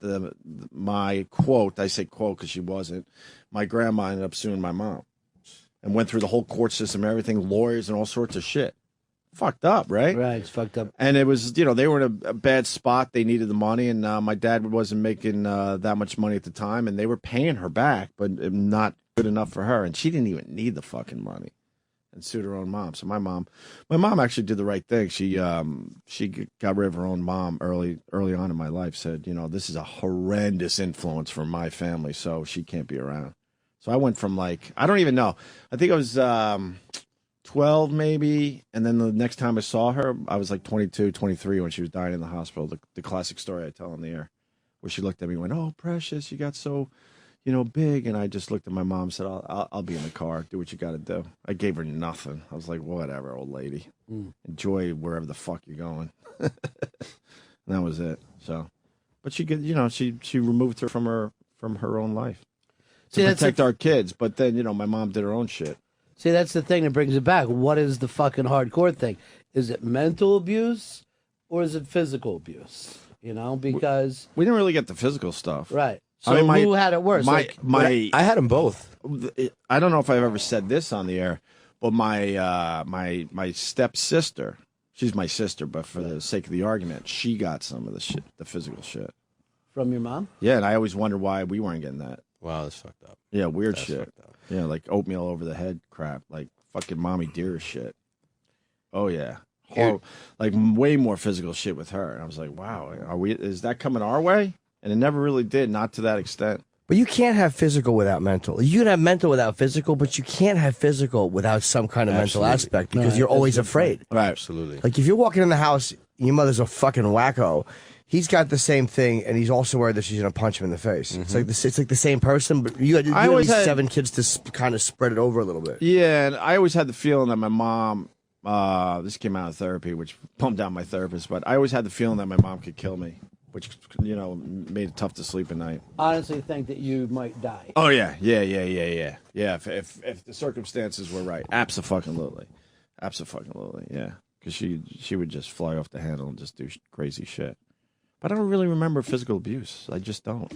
my quote, I say quote because she wasn't, my grandma ended up suing my mom and went through the whole court system, everything, lawyers and all sorts of shit. Fucked up, right? Right, it's fucked up. And it was, you know, they were in a bad spot. They needed the money, and my dad wasn't making that much money at the time, and they were paying her back, but not good enough for her, and she didn't even need the fucking money, and sued her own mom. So my mom actually did the right thing. She got rid of her own mom early on in my life. Said, this is a horrendous influence for my family, so she can't be around. So I went from I don't even know. I think I was 12 maybe, and then the next time I saw her, I was 22, 23 when she was dying in the hospital. The classic story I tell on the air, where she looked at me and went, "Oh, precious, you got so, big." And I just looked at my mom and said, I'll be in the car. Do what you got to do. I gave her nothing. I was like, whatever, old lady. Enjoy wherever the fuck you're going. And that was it. So, but she removed her from her own life to protect our kids. But then, my mom did her own shit. See, that's the thing that brings it back. What is the fucking hardcore thing? Is it mental abuse or is it physical abuse? Because we didn't really get the physical stuff. Right. So who had it worse? I had them both. I don't know if I've ever said this on the air, but my stepsister, she's my sister, but for the sake of the argument, she got some of the physical shit. From your mom? Yeah, and I always wondered why we weren't getting that. Wow, that's fucked up. Yeah, weird shit. Yeah, like oatmeal over the head crap, like fucking mommy dear shit. Oh yeah. Way more physical shit with her. And I was like, wow, is that coming our way? And it never really did, not to that extent. But you can't have physical without mental. You can have mental without physical, but you can't have physical without some kind of mental aspect because you're always afraid. Right. Absolutely. Like if you're walking in the house, your mother's a fucking wacko. He's got the same thing, and he's also worried that she's going to punch him in the face. It's like the same person, but you had at least 7 kids to kind of spread it over a little bit. Yeah, and I always had the feeling that my mom, this came out of therapy, which pumped down my therapist, but I always had the feeling that my mom could kill me, which, made it tough to sleep at night. Honestly, think that you might die. Oh, yeah. Yeah, if the circumstances were right. Absolutely, yeah. Because she would just fly off the handle and just do crazy shit. But I don't really remember physical abuse. I just don't.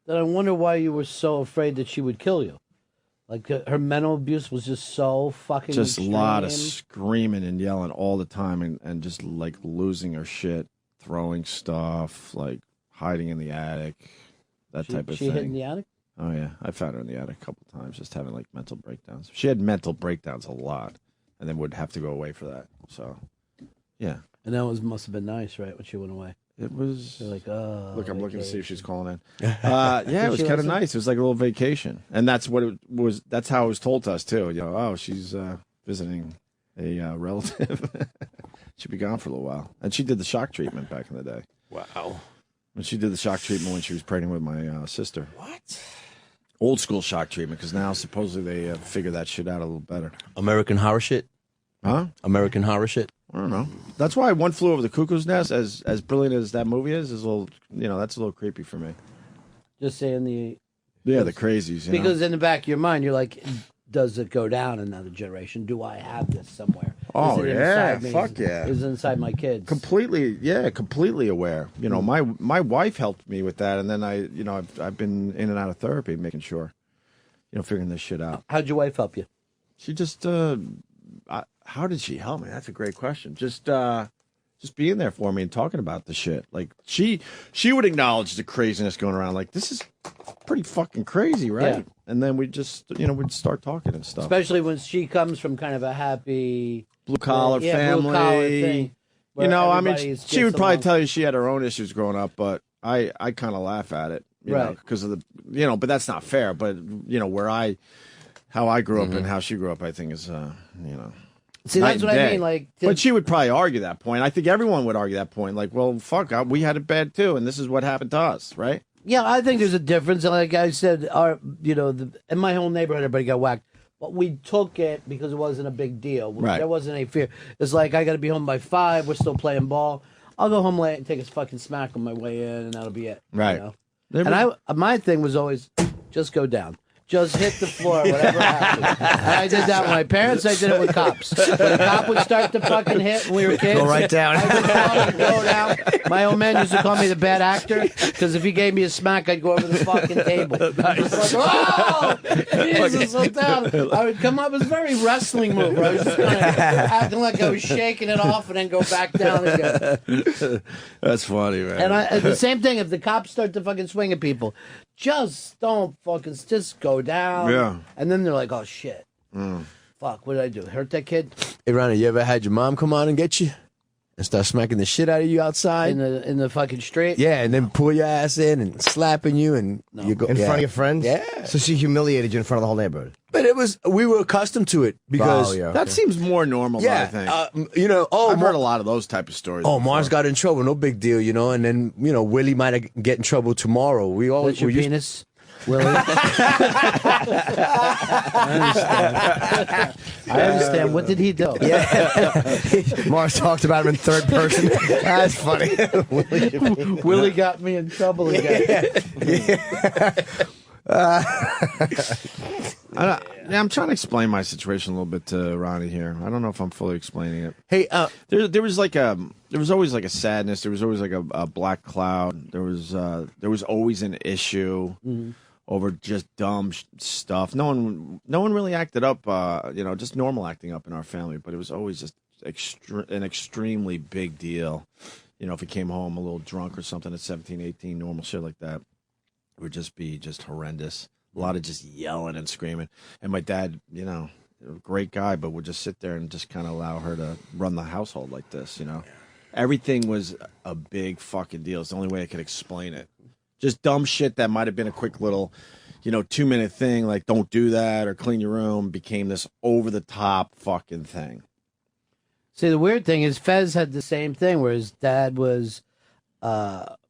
Then I wonder why you were so afraid that she would kill you. Like her mental abuse was just so fucking just extreme. A lot of screaming and yelling all the time and just like losing her shit, throwing stuff, like hiding in the attic, that type of thing. She hid in the attic? Oh, yeah. I found her in the attic a couple times, just having like mental breakdowns. She had mental breakdowns a lot and then would have to go away for that. So, yeah. And that must have been nice, right, when she went away? It was. You're like, oh. Look, I'm looking to see if she's calling in. Yeah, it was kind of nice. It was like a little vacation. And that's what it was. That's how it was told to us, too. She's visiting a relative. She'd be gone for a little while. And she did the shock treatment back in the day. Wow. And she did the shock treatment when she was pregnant with my sister. What? Old school shock treatment, because now supposedly they figure that shit out a little better. American Horror shit? Huh? American Horror shit? I don't know. That's why One Flew Over the Cuckoo's Nest, as brilliant as that movie is a little, that's a little creepy for me. Just saying the crazies. Because in the back of your mind, you're like, does it go down another generation? Do I have this somewhere? Oh, is it yeah. inside me? Fuck yeah. Is it inside my kids? Completely aware. My wife helped me with that, and then I've been in and out of therapy, making sure, figuring this shit out. How'd your wife help you? She just, how did she help me? That's a great question. Just being there for me and talking about the shit. Like she would acknowledge the craziness going around. Like, this is pretty fucking crazy, right? Yeah. And then we just, we'd start talking and stuff. Especially when she comes from kind of a happy blue collar family. Blue collar thing, she would probably tell you she had her own issues growing up, but I kind of laugh at it, because of the, but that's not fair. But how I grew up and how she grew up, I think is, See, that's what I mean. But she would probably argue that point. I think everyone would argue that point. Like, well, fuck, we had it bad too, and this is what happened to us, right? Yeah, I think there's a difference. Like I said, in my whole neighborhood, everybody got whacked, but we took it because it wasn't a big deal. Right. There wasn't any fear. It's like I got to be home by 5. We're still playing ball. I'll go home late and take a fucking smack on my way in, and that'll be it. Right. And my thing was always just go down. Just hit the floor, whatever happens. And I did that with my parents. I did it with cops. When a cop would start to fucking hit when we were kids, go right down. I would go down. My old man used to call me the bad actor because if he gave me a smack, I'd go over the fucking table. Nice. Like, oh, Jesus, slow down. I would come up. It was a very wrestling move. I was just kind of acting like I was shaking it off and then go back down again. That's funny, man. And the same thing. If the cops start to fucking swing at people, just don't fucking just go down. Yeah. And then they're like, oh shit, fuck, what did I do? Hurt that kid? Hey, Ronnie, you ever had your mom come on and get you and start smacking the shit out of you outside in the fucking street? Yeah, and then pull your ass in and slapping you and you go in front of your friends? Yeah. So she humiliated you in front of the whole neighborhood. But we were accustomed to it because that seems more normal. Yeah, I think. I've heard a lot of those type of stories. Oh, Mars got in trouble, no big deal, and then Willie might get in trouble tomorrow. We always That's your penis, Willie. I understand. What did he do? Yeah. Mars talked about him in third person. That's funny. Willie got me in trouble again. I'm trying to explain my situation a little bit to Ronnie here. I don't know if I'm fully explaining it. Hey, there was always like a sadness. There was always like a black cloud. There was always an issue over just dumb stuff. No one really acted up. Just normal acting up in our family, but it was always just an extremely big deal. If he came home a little drunk or something at 17, 18, normal shit like that. It would just be just horrendous. A lot of just yelling and screaming. And my dad, a great guy, but would just sit there and just kind of allow her to run the household like this, Everything was a big fucking deal. It's the only way I could explain it. Just dumb shit that might have been a quick little, 2-minute thing, like don't do that or clean your room, became this over-the-top fucking thing. See, the weird thing is Fez had the same thing where his dad was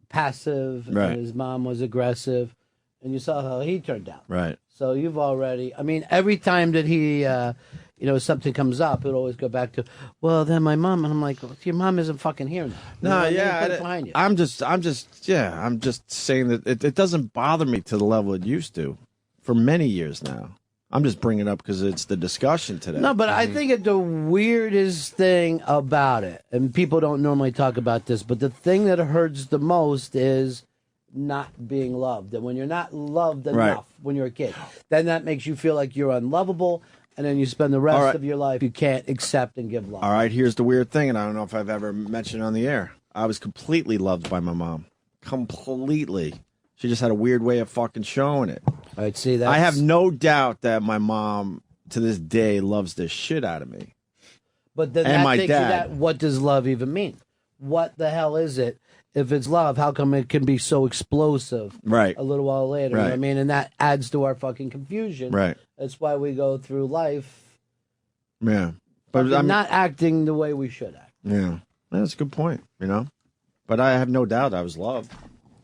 passive Right. and his mom was aggressive, and you saw how he turned out. Right. So you've already, every time that he, something comes up, it'll always go back to, well, then my mom, and I'm like, well, your mom isn't fucking here now. No, You know, yeah, put it behind you. I'm just saying that it doesn't bother me to the level it used to for many years now. I'm just bringing it up because it's the discussion today. No, but I think the weirdest thing about it, and people don't normally talk about this, but the thing that hurts the most is not being loved. And when you're not loved enough when you're a kid, then that makes you feel like you're unlovable, and then you spend the rest of your life you can't accept and give love. All right, here's the weird thing, and I don't know if I've ever mentioned it on the air. I was completely loved by my mom. Completely. She just had a weird way of fucking showing it. I'd see that. I have no doubt that my mom, to this day, loves the shit out of me. But then And that my takes you dad. that, what does love even mean? What the hell is it? If it's love, how come it can be so explosive Right. a little while later? You know what I Right. mean? And that adds to our fucking confusion. Right. That's why we go through life Yeah. But fucking I'm not acting the way we should act. Yeah. That's a good point, But I have no doubt I was loved.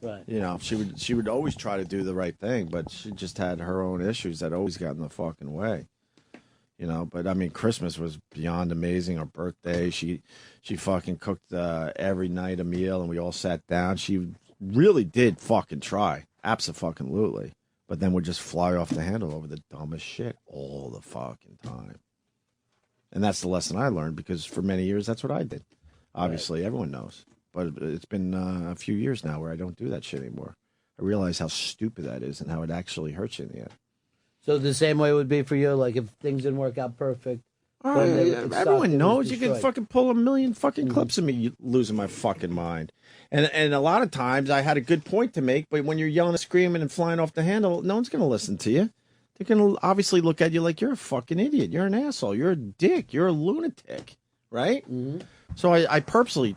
Right. She would always try to do the right thing, but she just had her own issues that always got in the fucking way. But Christmas was beyond amazing. Her birthday, she fucking cooked every night a meal, and we all sat down. She really did fucking try, abso-fucking-lutely, but then would just fly off the handle over the dumbest shit all the fucking time. And that's the lesson I learned, because for many years that's what I did. Obviously, everyone knows, but it's been a few years now where I don't do that shit anymore. I realize how stupid that is and how it actually hurts you in the end. So the same way would be for you, like if things didn't work out perfect. then it sucked, Everyone it knows was you can destroyed. fucking pull a million fucking clips of me losing my fucking mind. And a lot of times I had a good point to make, but when you're yelling and screaming and flying off the handle, no one's going to listen to you. They're going to obviously look at you like you're a fucking idiot. You're an asshole. You're a dick. You're a lunatic. Right? Mm-hmm. So I purposely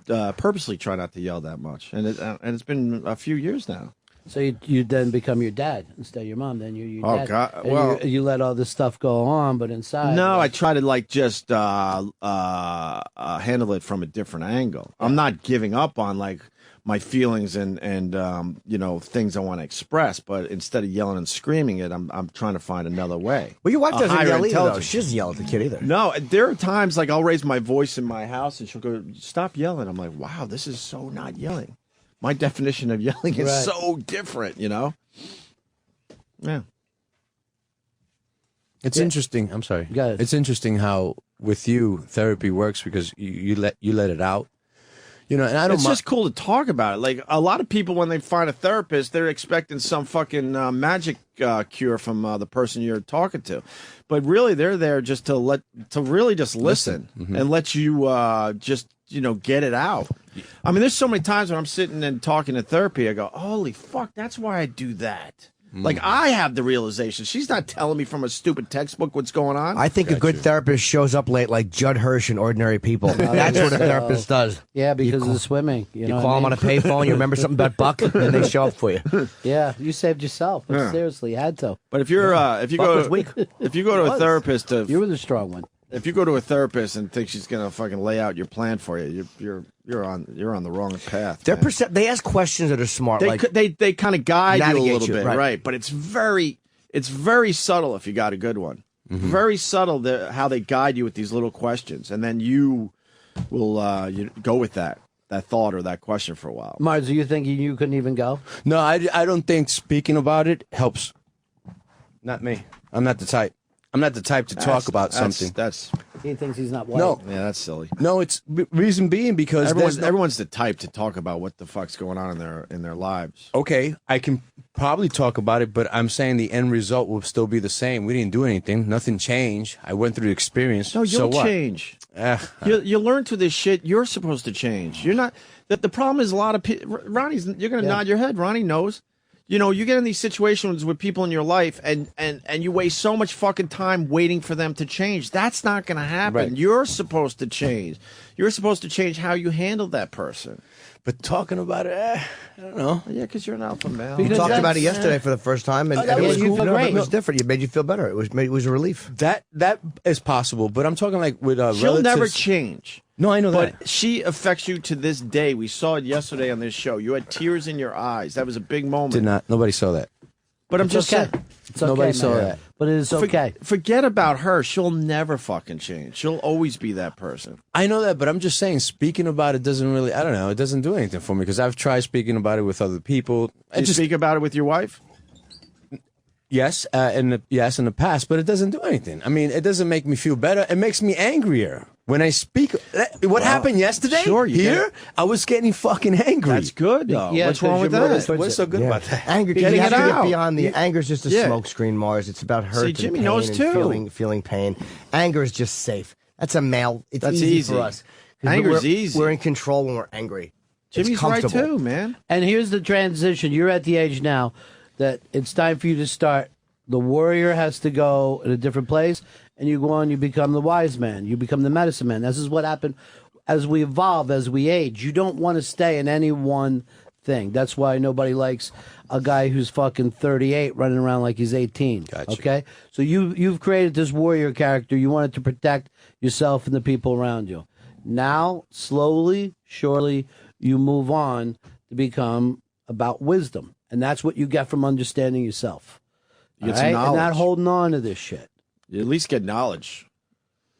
try not to yell that much. And it's been a few years now. So you then become your dad instead of your mom. Then you're your Oh, dad. God. And Well- you let all this stuff go on, but inside. No, I try to just handle it from a different angle. I'm not giving up on my feelings and things I want to express, but instead of yelling and screaming it, I'm trying to find another way. Well, your wife A doesn't higher yell either, though. intelligence. She doesn't yell at the kid either. No, there are times I'll raise my voice in my house and she'll go, "Stop yelling." I'm like, "Wow, this is so not yelling." My definition of yelling is Right. so different, Yeah. It's interesting. I'm sorry. Go ahead. It's interesting how with you therapy works because you let it out. And I don't. It's just cool to talk about it. Like a lot of people, when they find a therapist, they're expecting some fucking magic cure from the person you're talking to, but really they're there just to really just listen and let you just get it out. There's so many times when I'm sitting and talking in therapy, I go, "Holy fuck, that's why I do that." Like, I have the realization. She's not telling me from a stupid textbook what's going on. I think a good therapist shows up late like Judd Hirsch in Ordinary People. That's what a therapist does. Yeah, because of the swimming. You know call them what on a payphone, you remember something about Buck, and they show up for you. Yeah, you saved yourself. But Yeah. seriously, you had to. But if you're if you Buck go was weak. if you go to He a was. therapist You were the strong one. if you go to a therapist and think she's gonna fucking lay out your plan for you, you're on the wrong path. They're man. they ask questions that are smart. They like they kind of guide you a navigate little you, bit, right. right? But it's very subtle if you got a good one. Very subtle how they guide you with these little questions, and then you will you go with that thought or that question for a while. Mars, are you thinking you couldn't even go? No, I don't think speaking about it helps. Not me. I'm not the type. I'm not the type to talk about something. He thinks he's not white. No. Yeah, that's silly. No, it's reason being because everyone's the type to talk about what the fuck's going on in their lives. Okay, I can probably talk about it, but I'm saying the end result will still be the same. We didn't do anything. Nothing changed. I went through the experience. No, so you'll what? change. You learn through this shit. You're supposed to change. You're not. The problem is a lot of people. Ronnie's. You're going to nod your head. Ronnie knows. You know, you get in these situations with people in your life, and you waste so much fucking time waiting for them to change. That's not going to happen. Right. You're supposed to change. You're supposed to change how you handle that person. But talking about it, I don't know. Yeah, because you're an alpha male. You talked about it yesterday for the first time, and it was cool. No, it was different. It made you feel better. It was a relief. That is possible, but I'm talking like with She'll relatives. never change. No, I know that. But she affects you to this day. We saw it yesterday on this show. You had tears in your eyes. That was a big moment. Did not. Nobody saw that. But I'm It's just okay. saying. It's okay, Nobody man. saw that. But it is okay. Forget about her. She'll never fucking change. She'll always be that person. I know that, but I'm just saying, speaking about it doesn't really, I don't know, it doesn't do anything for me because I've tried speaking about it with other people. Did you speak about it with your wife? Yes, in the past, but it doesn't do anything. I mean, it doesn't make me feel better. It makes me angrier. When I speak, what happened yesterday? Sure, here, I was getting fucking angry. That's good, though. Yeah, What's wrong with What's that? so good about that? Anger, Getting you have it to out. get beyond the anger's just a smoke screen, Mars. It's about hurt and Jimmy pain knows and too. feeling pain. Anger is just safe. That's a male. It's That's easy easy. for us. 'Cause Anger's easy. We're in control when we're angry. It's Jimmy's right, comfortable. too, man. And here's the transition. You're at the age now that it's time for you to start. The warrior has to go in a different place, and you go on, you become the wise man. You become the medicine man. This is what happened as we evolve, as we age. You don't want to stay in any one thing. That's why nobody likes a guy who's fucking 38 running around like he's 18. Gotcha. Okay? So you've created this warrior character. You wanted to protect yourself and the people around you. Now, slowly, surely, you move on to become about wisdom. And that's what you get from understanding yourself. You get All some right? And not knowledge. holding on to this shit. You at least get knowledge.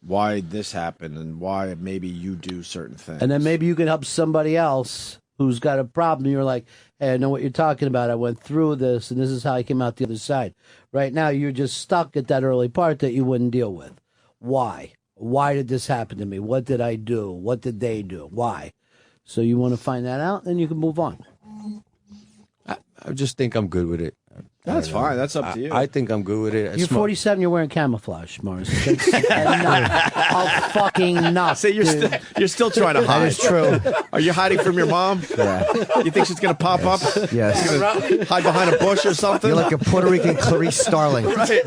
Why this happened and why maybe you do certain things. And then maybe you can help somebody else who's got a problem. You're like, hey, I know what you're talking about. I went through this, and this is how I came out the other side. Right now, you're just stuck at that early part that you wouldn't deal with. Why? Why did this happen to me? What did I do? What did they do? Why? So you want to find that out, then you can move on. I just think I'm good with it. That's fine. That's up to you. I think I'm good with it. You're 47. You're wearing camouflage, Morris. Fucking enough. See, you're still trying to hide. That is true. Are you hiding from your mom? Yeah. You think she's gonna pop up? Yes. She's gonna hide behind a bush or something? You're like a Puerto Rican Clarice Starling. Right.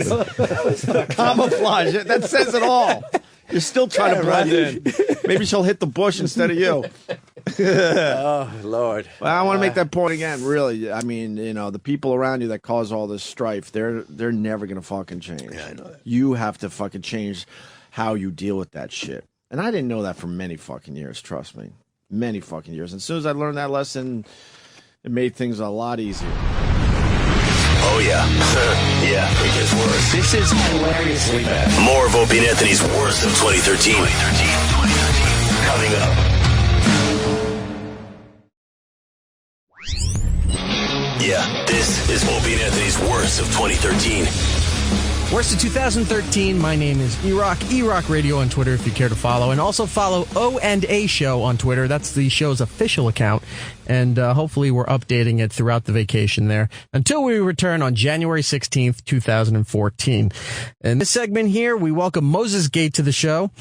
Camouflage. That says it all. You're still trying to blend in. Maybe she'll hit the bush instead of you. Oh, Lord. Well, I want to make that point again. Really, I mean, you know, the people around you that cause all this strife, they're never gonna fucking change. Yeah, I know that. You have to fucking change how you deal with that shit. And I didn't know that for many fucking years. Trust me, many fucking years. And as soon as I learned that lesson, it made things a lot easier. Oh, yeah. Yeah, it gets worse. This is hilariously bad. More of Opie and Anthony's worst of 2013. Coming up. Yeah, this is Opie and Anthony's worst of 2013. Worst of 2013. My name is E-Rock. E-Rock Radio on Twitter if you care to follow. And also follow O&A Show on Twitter. That's the show's official account. And hopefully we're updating it throughout the vacation there until we return on January 16th, 2014. In this segment here, we welcome Moses Gate to the show.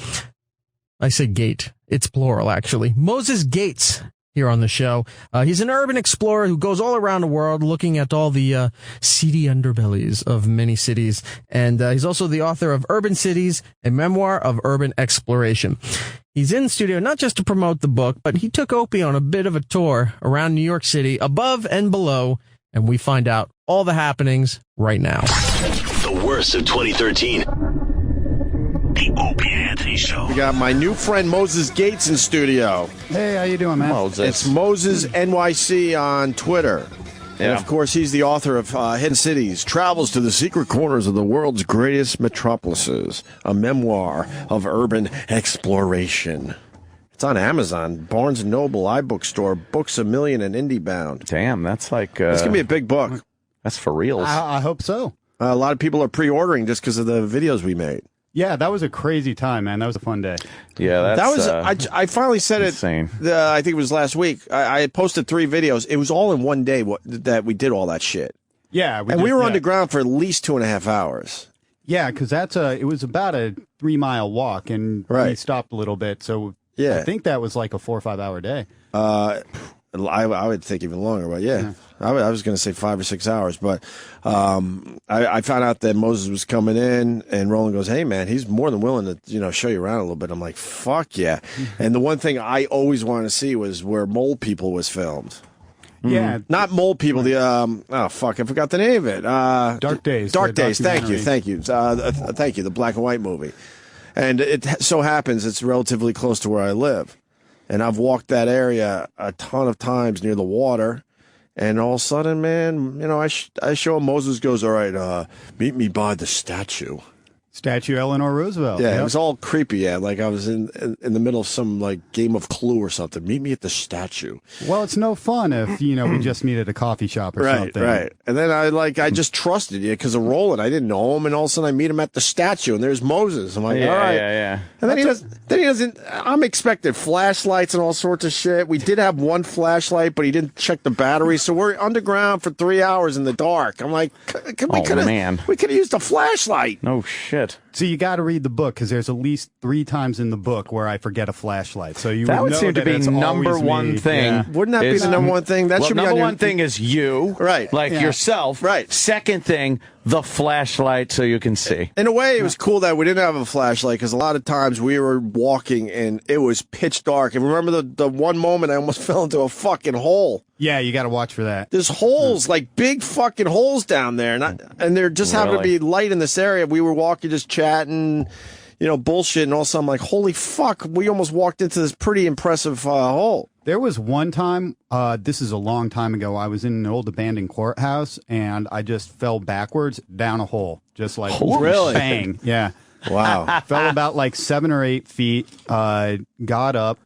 I say Gate. It's plural, actually. Moses Gates. here on the show. He's an urban explorer who goes all around the world looking at all the seedy underbellies of many cities. And he's also the author of Urban Cities, a memoir of urban exploration. He's in the studio not just to promote the book, but he took Opie on a bit of a tour around New York City, above and below, and we find out all the happenings right now. The worst of 2013. The Opie and Anthony Show. We got my new friend Moses Gates in studio. Hey, how you doing, man? It's Moses NYC on Twitter. And, of course, he's the author of Hidden Cities, Travels to the Secret Corners of the World's Greatest Metropolises, a memoir of urban exploration. It's on Amazon, Barnes & Noble, iBookstore, Books A Million, and IndieBound. Damn, that's like... it's going to be a big book. That's for reals. I hope so. A lot of people are pre-ordering just because of the videos we made. Yeah, that was a crazy time, man. That was a fun day. Yeah, that was. I finally said insane. I think it was last week. I posted 3 videos. It was all in one day that we did all that shit. Yeah, we were underground for at least 2.5 hours. Yeah, because it was about a 3-mile walk, and we stopped a little bit. So I think that was like a 4 or 5 hour day. I would think even longer, but yeah. I was going to say 5 or 6 hours, but I found out that Moses was coming in, and Roland goes, "Hey man, he's more than willing to show you around a little bit." I'm like, "Fuck yeah!" And the one thing I always wanted to see was where Mole People was filmed. Yeah, not Mole People. The I forgot the name of it. Dark Days. Dark Days. Thank you. Thank you. The black and white movie, and it so happens it's relatively close to where I live. And I've walked that area a ton of times near the water. And all of a sudden, man, I show him. Moses goes, "All right, meet me by the statue." Statue Eleanor Roosevelt. Yeah, It was all creepy. Yeah, like I was in the middle of some like game of Clue or something. Meet me at the statue. Well, it's no fun if we just needed a coffee shop or something. Right. And then I just trusted you because of Roland. I didn't know him, and all of a sudden I meet him at the statue, and there's Moses. I'm like, all right. Yeah. And then he doesn't. I'm expecting flashlights and all sorts of shit. We did have one flashlight, but he didn't check the battery, so we're underground for 3 hours in the dark. I'm like, we could have used a flashlight. No shit. So you got to read the book because there's at least 3 times in the book where I forget a flashlight. So that would seem to be number one thing. Yeah. Wouldn't that be the number one thing? That should be number one thing is you, right? Like yourself, right? Second thing, the flashlight so you can see. In a way, it was cool that we didn't have a flashlight because a lot of times we were walking and it was pitch dark. And remember the one moment I almost fell into a fucking hole. Yeah, you got to watch for that. There's holes, like big fucking holes down there, and there just happened to be light in this area. We were walking, just chatting, bullshit, and all of a sudden I'm like, holy fuck, we almost walked into this pretty impressive hole. There was one time, this is a long time ago, I was in an old abandoned courthouse, and I just fell backwards down a hole, just like bang. Yeah. Wow. Fell about like 7 or 8 feet, got up,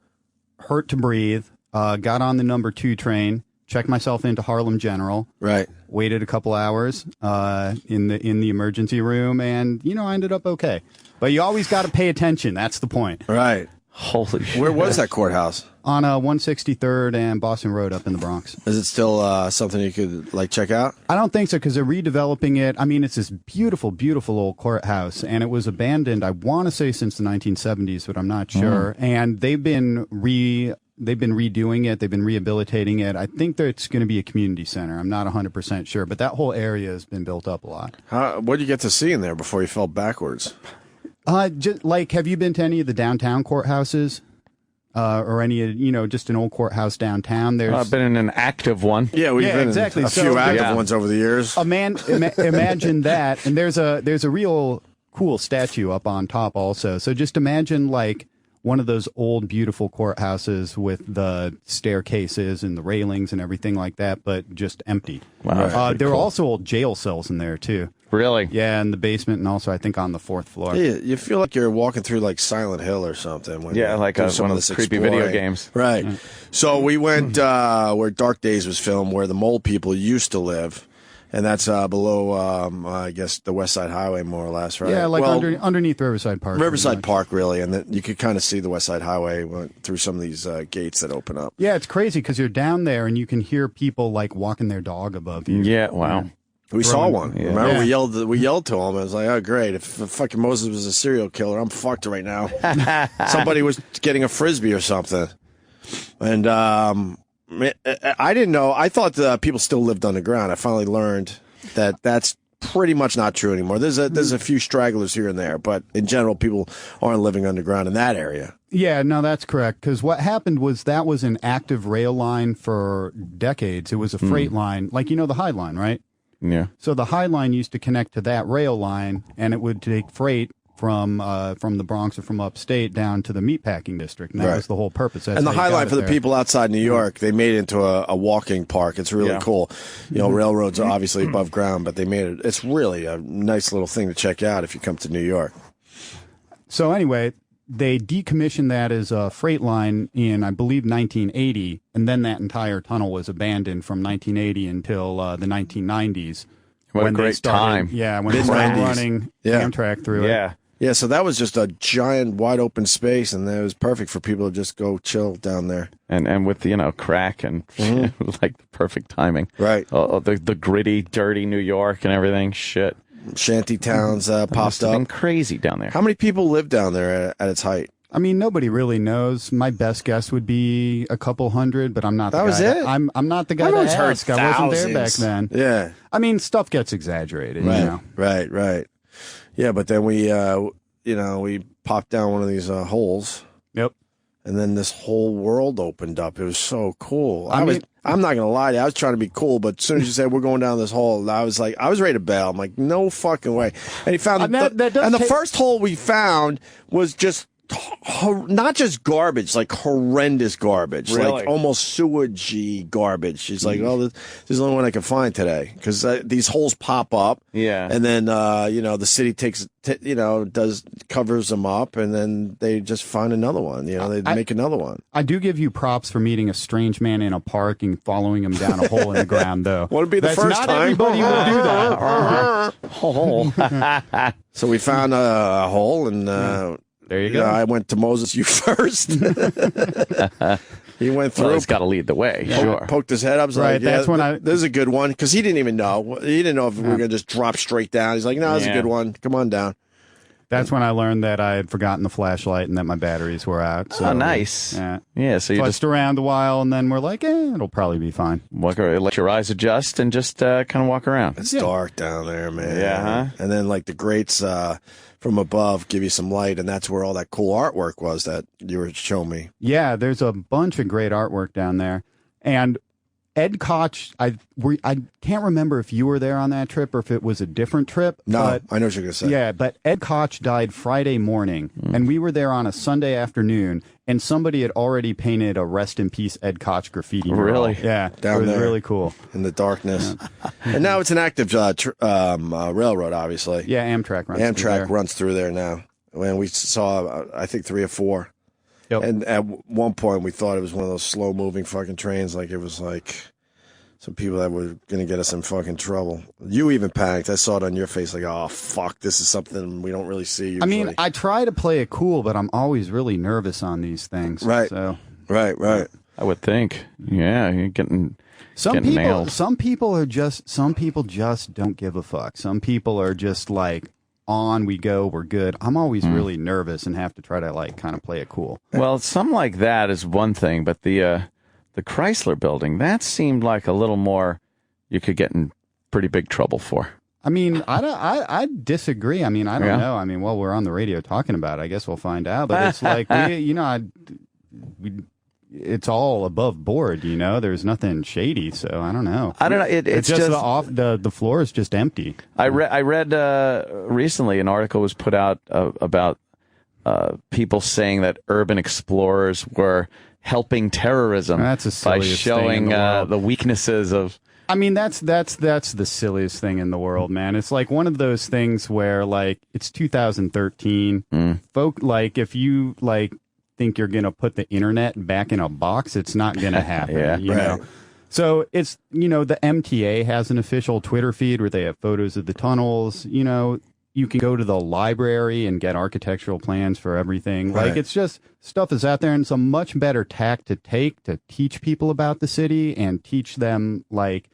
hurt to breathe, got on the number 2 train, checked myself into Harlem General. Right. Waited a couple hours in the emergency room, and I ended up okay. But you always got to pay attention. That's the point. Right. Holy shit. Where was that courthouse? On 163rd and Boston Road up in the Bronx. Is it still something you could check out? I don't think so because they're redeveloping it. I mean, it's this beautiful, beautiful old courthouse, and it was abandoned, I want to say, since the 1970s, but I'm not sure. And they've been redoing it. They've been rehabilitating it. I think that it's going to be a community center. I'm not 100% sure, but that whole area has been built up a lot. What did you get to see in there before you fell backwards? Have you been to any of the downtown courthouses? Or any, just an old courthouse downtown? I've been in an active one. Yeah, we've been in a few active ones over the years. Imagine that, and there's a real cool statue up on top also. So just imagine like one of those old, beautiful courthouses with the staircases and the railings and everything like that, but just empty. Wow. There are also old jail cells in there too. Really? Yeah, in the basement and also I think on the 4th floor. Yeah, you feel like you're walking through like Silent Hill or something. Like one of those creepy video games. Right. So we went where Dark Days was filmed, where the Mole People used to live. And that's below, I guess, the West Side Highway, more or less, right? Yeah, underneath Riverside Park. Riverside Park, really. And you could kind of see the West Side Highway through some of these gates that open up. Yeah, it's crazy because you're down there and you can hear people like walking their dog above you. Yeah, wow. We saw one. Yeah. Remember, we yelled to him. I was like, "Oh, great! If fucking Moses was a serial killer, I'm fucked right now." Somebody was getting a frisbee or something, and I didn't know. I thought people still lived underground. I finally learned that that's pretty much not true anymore. There's a few stragglers here and there, but in general, people aren't living underground in that area. Yeah, no, that's correct. Because what happened was that was an active rail line for decades. It was a freight line, like the High Line, right? Yeah. So the High Line used to connect to that rail line, and it would take freight from the Bronx or from upstate down to the meatpacking district. And that was the whole purpose. That's and the how you High got Line it for the there. people outside New York, they made it into a walking park. It's really cool. Railroads are obviously above ground, but they made it. It's really a nice little thing to check out if you come to New York. So anyway, they decommissioned that as a freight line in, I believe, 1980, and then that entire tunnel was abandoned from 1980 until the 1990s. What when a great they started, time. Yeah, when they started running Amtrak through it. Yeah, so that was just a giant, wide open space, and it was perfect for people to just go chill down there. And with, crack and like the perfect timing. Right. The gritty, dirty New York and everything. Shit. Shanty towns popped up. Been crazy down there. How many people lived down there at its height? I mean, nobody really knows. My best guess would be a couple hundred, but I'm not. That was it. I'm not the guy I've to always heard ask. I wasn't there back thousands. then. Yeah. I mean, stuff gets exaggerated. Right. Yeah, but then we, we popped down one of these holes. Yep. And then this whole world opened up. It was so cool. I'm not gonna lie to you. I was trying to be cool, but as soon as you said we're going down this hole, I was ready to bail. I'm like, no fucking way. And he found the first hole we found was just not just garbage, like horrendous garbage, Really? like almost sewagey garbage. She's like, oh, this is the only one I can find today because these holes pop up, and then the city covers them up, and then they just find another one. They make another one. I do give you props for meeting a strange man in a park and following him down a hole in the ground, though. Would it be the first not time? Everybody would do that. So we found a hole, and there you go. I went to Moses. You first. He went through. Well, he's got to lead the way. Sure. Poked his head up. Was Right, like, that's when this is a good one because he didn't even know. He didn't know if we were going to just drop straight down. He's like, no, this is a good one. Come on down. That's when I learned that I had forgotten the flashlight and that my batteries were out. So, nice. Yeah, so you just around a while, and then we're like, it'll probably be fine. Let your eyes adjust and just kind of walk around. It's dark down there, man. Yeah, huh? And then like the grates from above give you some light, and that's where all that cool artwork was that you were showing me. Yeah, there's a bunch of great artwork down there. And Ed Koch, I can't remember if you were there on that trip or if it was a different trip. No, but, I know what you're going to say. Yeah, but Ed Koch died Friday morning, and we were there on a Sunday afternoon, and somebody had already painted a "Rest in Peace Ed Koch" graffiti mural. Really? Yeah, down it was there really cool. In the darkness. And now it's an active railroad, obviously. Yeah, Amtrak runs through there now. When we saw, I think 3 or 4. Yep. And at one point, we thought it was one of those slow-moving fucking trains. Like, it was like some people that were going to get us in fucking trouble. You even panicked. I saw it on your face like, oh, fuck, this is something we don't really see usually. I mean, I try to play it cool, but I'm always really nervous on these things. Right. So. Right. I would think. Yeah, you're getting nailed. Some people just don't give a fuck. Some people are just like, on we go, we're good. I'm always really nervous and have to try to like kind of play it cool. Well, something like that is one thing, but the Chrysler building, that seemed like a little more you could get in pretty big trouble for. I mean, I disagree. I mean, I don't know. I mean, well, we're on the radio talking about it. I guess we'll find out. But it's like, it's all above board, There's nothing shady, so I don't know. I don't know. It's just the floor is just empty. I read recently an article was put out about people saying that urban explorers were helping terrorism by showing the weaknesses of. I mean, that's the silliest thing in the world, man. It's like one of those things where like it's 2013. Folk, like if you like think you're going to put the internet back in a box, it's not going to happen. you know. So it's, the MTA has an official Twitter feed where they have photos of the tunnels. You can go to the library and get architectural plans for everything. Right. Like, it's just stuff is out there, and it's a much better tack to take to teach people about the city and teach them, like,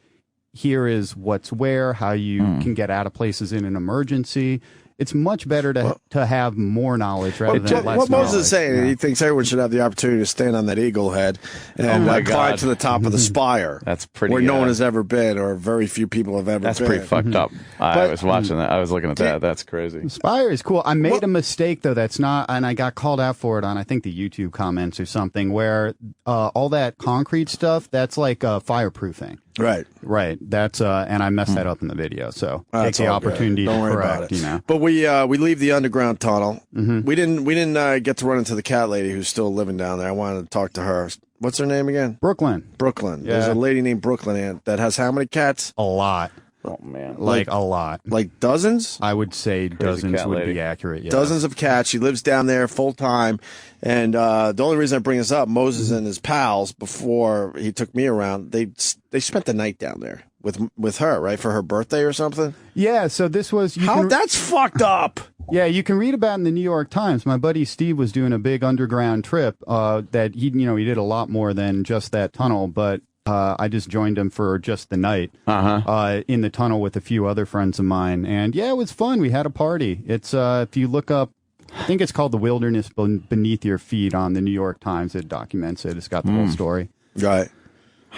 here is what's where, how you can get out of places in an emergency. it's much better to have more knowledge rather than less what Moses knowledge. is saying, he thinks everyone should have the opportunity to stand on that eagle head and climb God. to the top of the spire. That's pretty. Where no one has ever been, or very few people have ever That's been. pretty fucked up. I was watching that. I was looking at that. That's crazy. Spire is cool. I made a mistake though. That's not, and I got called out for it on I think the YouTube comments or something. Where all that concrete stuff, that's like fireproofing. Right. That's and I messed that up in the video. So take the opportunity to correct. You know. But we leave the underground tunnel. We didn't get to run into the cat lady who's still living down there. I wanted to talk to her. What's her name again? Brooklyn. Yeah. There's a lady named Brooklyn that has how many cats? A lot. Oh man, like a lot. Like dozens? I would say dozens would be accurate. Yeah. Dozens of cats. She lives down there full time. And the only reason I bring this up, Moses and his pals, before he took me around, they spent the night down there with her, right, for her birthday or something. Yeah. So this was that's fucked up. Yeah, you can read about it in the New York Times. My buddy Steve was doing a big underground trip that he did a lot more than just that tunnel, but I just joined him for just the night in the tunnel with a few other friends of mine. And yeah, it was fun. We had a party. It's if you look up, I think it's called The Wilderness Beneath Your Feet on the New York Times. It documents it. It's got the whole story. Right.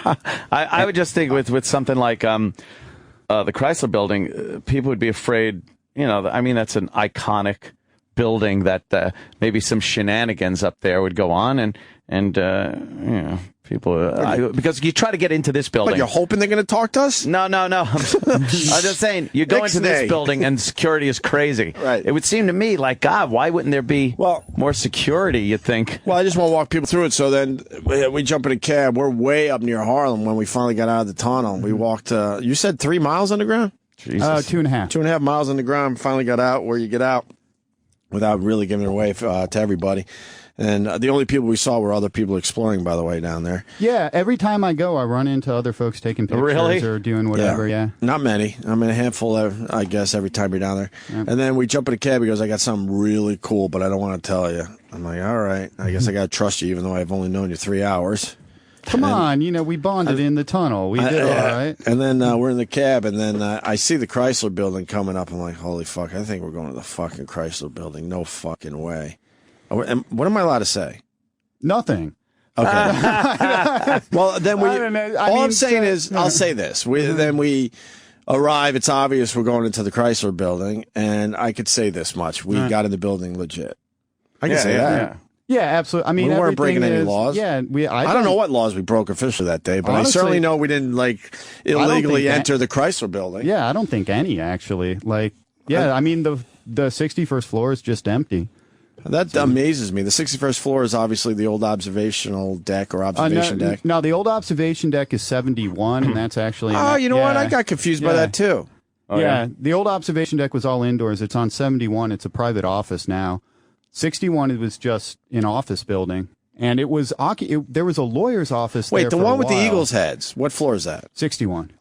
I would just think with something like the Chrysler Building, people would be afraid. I mean, that's an iconic building that maybe some shenanigans up there would go on, and people because you try to get into this building. But you're hoping they're going to talk to us? No. I'm just saying you go into this building and security is crazy. Right. It would seem to me like, God, why wouldn't there be more security? You think? Well, I just want to walk people through it. So then we jump in a cab. We're way up near Harlem when we finally got out of the tunnel. We walked. You said 3 miles underground? Jesus. 2.5. 2.5 miles underground. Finally got out where you get out without really giving it away to everybody. And the only people we saw were other people exploring, by the way, down there. Yeah, every time I go, I run into other folks taking pictures or doing whatever, yeah. Not many. I mean, a handful, I guess, every time you're down there. Yeah. And then we jump in a cab. He goes, I got something really cool, but I don't want to tell you. I'm like, all right. I guess I got to trust you, even though I've only known you 3 hours. Come on, we bonded in the tunnel. We did all right. And then we're in the cab, and then I see the Chrysler Building coming up. I'm like, holy fuck, I think we're going to the fucking Chrysler Building. No fucking way. And what am I allowed to say? Nothing. Okay. Well, then I'm saying is, I'll say this. Then we arrive. It's obvious we're going into the Chrysler Building, and I could say this much: we got in the building legit. I can say that. Yeah, absolutely. I mean, we weren't breaking any laws. Yeah, I don't know what laws we broke officially that day, but honestly, I certainly know we didn't illegally enter the Chrysler Building. Yeah, I don't think any actually. I mean the 61st floor is just empty. That amazes me. The 61st floor is obviously the old observational deck or observation deck. No, the old observation deck is 71, and that's actually... what? I got confused by that, too. The old observation deck was all indoors. It's on 71. It's a private office now. 61, it was just an office building. And it was... there was a lawyer's office there Wait, the one with the eagle's heads. What floor is that? 61.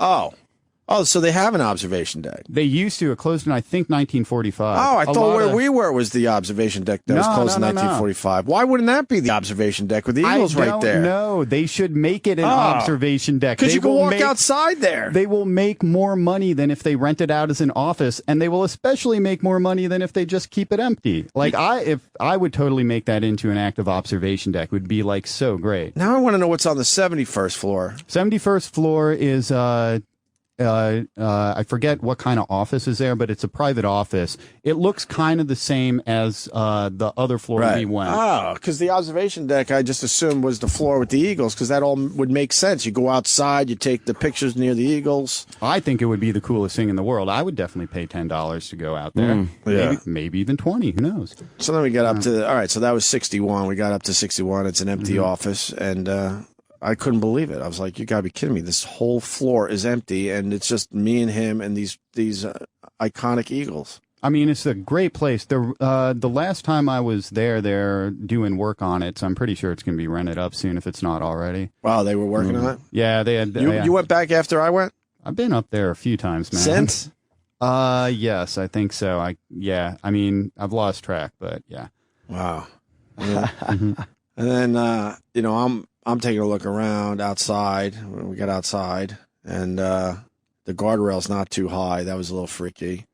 Oh, so they have an observation deck. They used to. It closed in, I think, 1945. Oh, I thought where we were was the observation deck that was closed in 1945. Why wouldn't that be the observation deck with the eagles right there? No, they should make it an observation deck. Because you can walk outside there. They will make more money than if they rent it out as an office, and they will especially make more money than if they just keep it empty. If I would totally make that into an active observation deck, it would be so great. Now I want to know what's on the 71st floor. 71st floor is I forget what kind of office is there, but it's a private office. It looks kind of the same as the other floor we went. Oh, because the observation deck I just assumed was the floor with the eagles, because that all would make sense. You go outside, you take the pictures near the eagles. I think it would be the coolest thing in the world. I would definitely pay $10 to go out there. Maybe even 20. Who knows? So then we got up to, all right, so that was 61. We got up to 61. It's an empty office, and I couldn't believe it. I was like, you gotta be kidding me. This whole floor is empty, and it's just me and him and these iconic eagles. I mean, it's a great place. The last time I was there, they're doing work on it, so I'm pretty sure it's going to be rented up soon if it's not already. Wow, they were working on it? Yeah, they had. You went back after I went? I've been up there a few times, man. Since? Yes, I think so. I mean, I've lost track, but yeah. Wow. Yeah. And then, I'm taking a look around outside. We got outside, and the guardrail's not too high. That was a little freaky.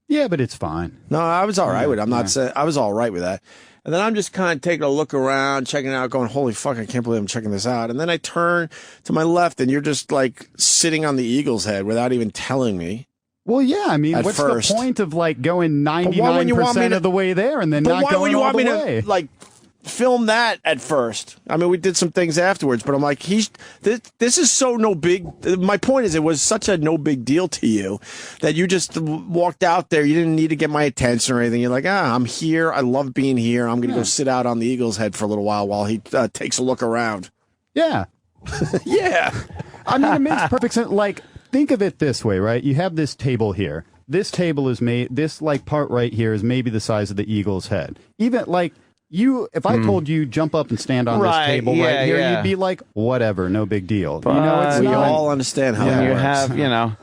Yeah, but it's fine. No, I was all right with it. I'm not saying I was all right with that. And then I'm just kind of taking a look around, checking it out, going, holy fuck, I can't believe I'm checking this out. And then I turn to my left, and you're just like sitting on the eagle's head without even telling me. Well, yeah, I mean, what's the point of like going 99% of the way there and then not going all the way? Why would you want me to like film that at first? I mean, we did some things afterwards, but I'm like, this is so no big. My point is, it was such a no big deal to you that you just walked out there. You didn't need to get my attention or anything. You're like, I'm here. I love being here. I'm going to go sit out on the eagle's head for a little while he takes a look around. Yeah. Yeah. I mean, it makes perfect sense. Like, think of it this way, right? You have this table here. This table is made, this like part right here is maybe the size of the eagle's head. Even like, if I told you jump up and stand on this table right here, you'd be like, whatever, no big deal. But you know, it's we not, all understand how when it you works. have,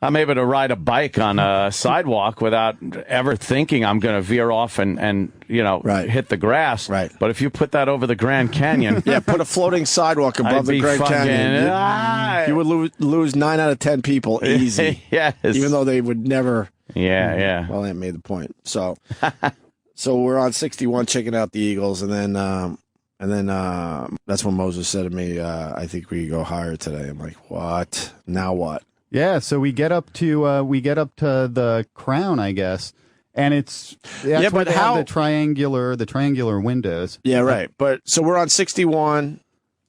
I'm able to ride a bike on a sidewalk without ever thinking I'm going to veer off and hit the grass. Right. But if you put that over the Grand Canyon, put a floating sidewalk above the Grand Canyon. You would lose 9 out of 10 people easy. Yes. Even though they would never. Yeah. Well, that made the point. So, we're on 61 checking out the Eagles, and then that's when Moses said to me, "I think we go higher today." I'm like, "What? Now what?" Yeah, so we get up to the Crown, I guess, and that's where they have the triangular windows. Yeah, right. But so we're on 61.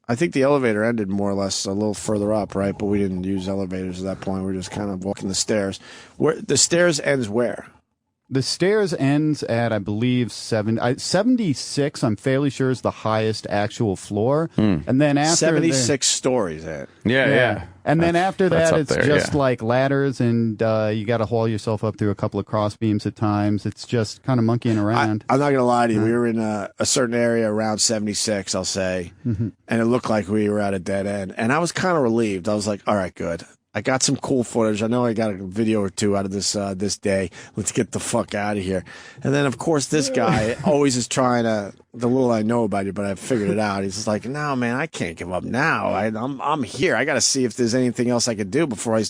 I think the elevator ended more or less a little further up, right? But we didn't use elevators at that point. We were just kind of walking the stairs. Where the stairs ends where? The stairs ends at, I believe, 76, I'm fairly sure, is the highest actual floor. And then after 76 stories, Ed. Yeah. And then after that, it's there, just like ladders, and you got to haul yourself up through a couple of cross beams at times. It's just kind of monkeying around. I'm not going to lie to you. We were in a certain area around 76, I'll say, and it looked like we were at a dead end. And I was kind of relieved. I was like, all right, good. I got some cool footage. I know I got a video or two out of this day. Let's get the fuck out of here. And then, of course, this guy always is trying to, the little I know about you, but I figured it out. He's just like, no, man, I can't give up now. I'm here. I got to see if there's anything else I could do before I,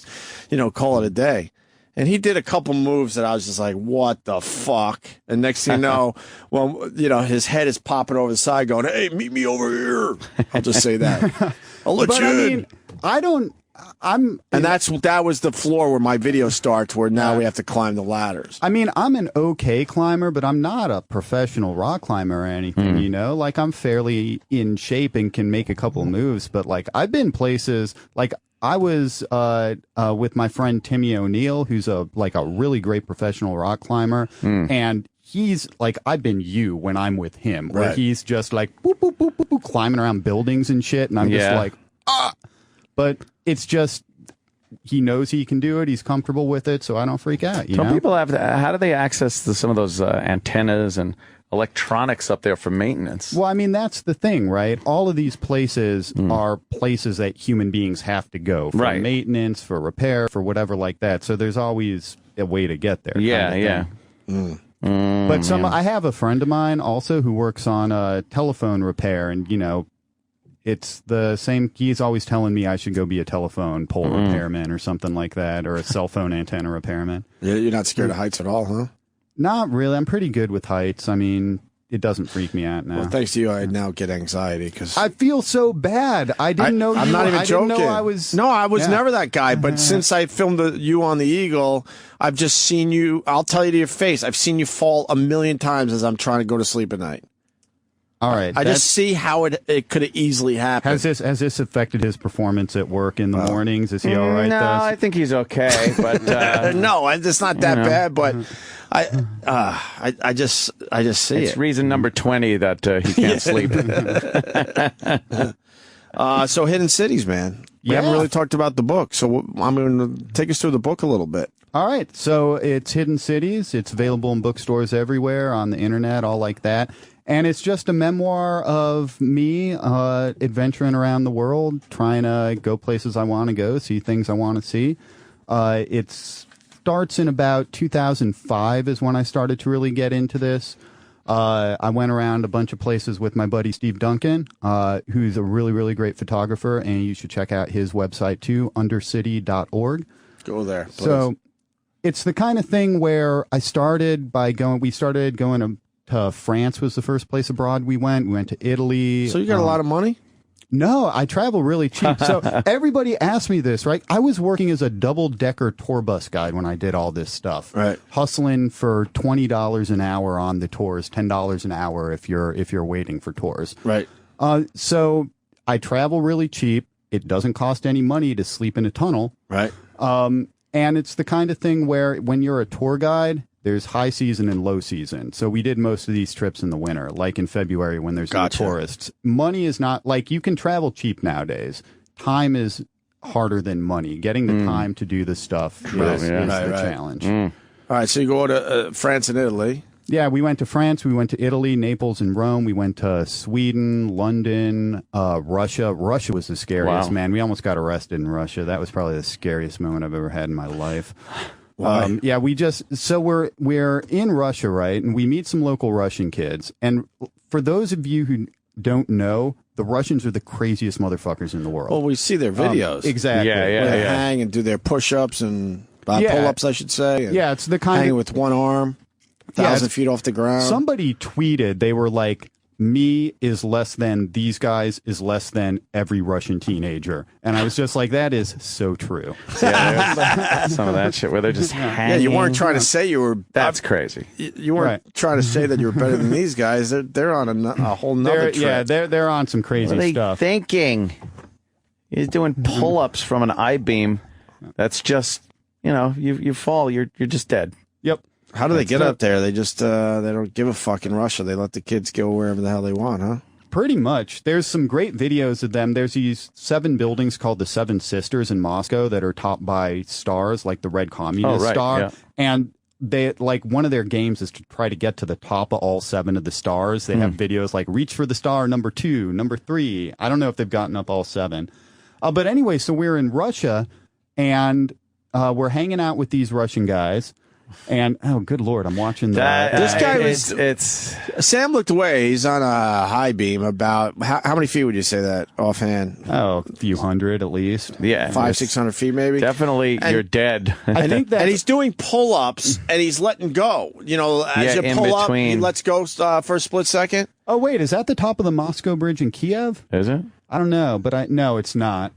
call it a day. And he did a couple moves that I was just like, what the fuck? And next thing you know, his head is popping over the side going, hey, meet me over here. I'll just say that. I'll let you in. And that was the floor where my video starts, where now we have to climb the ladders. I mean, I'm an okay climber, but I'm not a professional rock climber or anything, Like, I'm fairly in shape and can make a couple of moves, but, like, I've been places, like, I was with my friend Timmy O'Neill, who's a really great professional rock climber, and he's like, I've been when I'm with him, where he's just like, boop, boop, boop, boop, boop, climbing around buildings and shit, and I'm just like, But it's just, he knows he can do it. He's comfortable with it, so I don't freak out. Some people have. How do they access some of those antennas and electronics up there for maintenance? Well, I mean, that's the thing, right? All of these places are places that human beings have to go for maintenance, for repair, for whatever like that. So there's always a way to get there. But I have a friend of mine also who works on telephone repair, and it's the same. He's always telling me I should go be a telephone pole repairman or something like that, or a cell phone antenna repairman. Yeah, you're not scared of heights at all, huh? Not really. I'm pretty good with heights. I mean, it doesn't freak me out now. Well, thanks to you, I now get anxiety because I feel so bad. I didn't know. I'm not even joking. Didn't know I was. No, I was never that guy. But since I filmed you on the Eagle, I've just seen you. I'll tell you to your face. I've seen you fall a million times as I'm trying to go to sleep at night. All right. I just see how it could have easily happened. Has this affected his performance at work in the mornings? Is he all right? No, I think he's okay. But no, it's not that bad. But I just see it's reason number 20 that he can't sleep. So Hidden Cities, man. We haven't really talked about the book, so I'm going to take us through the book a little bit. All right. So it's Hidden Cities. It's available in bookstores everywhere, on the internet, all like that. And it's just a memoir of me adventuring around the world, trying to go places I want to go, see things I want to see. It starts in about 2005 is when I started to really get into this. I went around a bunch of places with my buddy Steve Duncan, who's a really, really great photographer, and you should check out his website too, undercity.org. Go there, please. So it's the kind of thing where we started going to France was the first place abroad we went. We went to Italy. So you got a lot of money? No, I travel really cheap. So everybody asked me this, right? I was working as a double-decker tour bus guide when I did all this stuff. Right. Hustling for $20 an hour on the tours, $10 an hour if you're waiting for tours. Right. So I travel really cheap. It doesn't cost any money to sleep in a tunnel. Right. And it's the kind of thing where when you're a tour guide, there's high season and low season. So we did most of these trips in the winter, like in February when there's no tourists. Money is not like you can travel cheap nowadays. Time is harder than money. Getting the time to do the stuff is the challenge. All right, so you go to France and Italy. Yeah, we went to France, we went to Italy, Naples, and Rome. We went to Sweden, London, Russia. Russia was the scariest, man. We almost got arrested in Russia. That was probably the scariest moment I've ever had in my life. Yeah, we're in Russia, right? And we meet some local Russian kids. And for those of you who don't know, the Russians are the craziest motherfuckers in the world. Well, we see their videos. Exactly. Where they hang and do their push-ups and pull-ups, I should say. And it's the kind hanging of with one arm, 1,000 feet off the ground. Somebody tweeted, they were like, me is less than these guys is less than every Russian teenager. And I was just like, that is so true. Yeah, some of that shit where they're just hanging. Yeah, you weren't trying to say you were... That's crazy. You weren't trying to say that you were better than these guys. They're on a whole nother trip. Yeah, they're on some crazy what are they stuff. Thinking? He's doing pull-ups from an I-beam. That's just, you fall, you're just dead. Yep. How do they get up there? They just they don't give a fuck in Russia. They let the kids go wherever the hell they want, huh? Pretty much. There's some great videos of them. There's these 7 buildings called the Seven Sisters in Moscow that are topped by stars, like the Red Communist Star. Yeah. And they one of their games is to try to get to the top of all 7 of the stars. They have videos like reach for the star number 2, number 3. I don't know if they've gotten up all 7. But anyway, so we're in Russia and we're hanging out with these Russian guys. And oh, good Lord, I'm watching this guy was. Sam looked away. He's on a high beam. About how many feet would you say that offhand? Oh, a few hundred at least. Yeah, 500-600 feet maybe. Definitely, you're dead. I think that, and he's doing pull-ups and he's letting go. As you pull up, he lets go for a split second. Oh wait, is that the top of the Moscow Bridge in Kiev? Is it? I don't know, but no, it's not.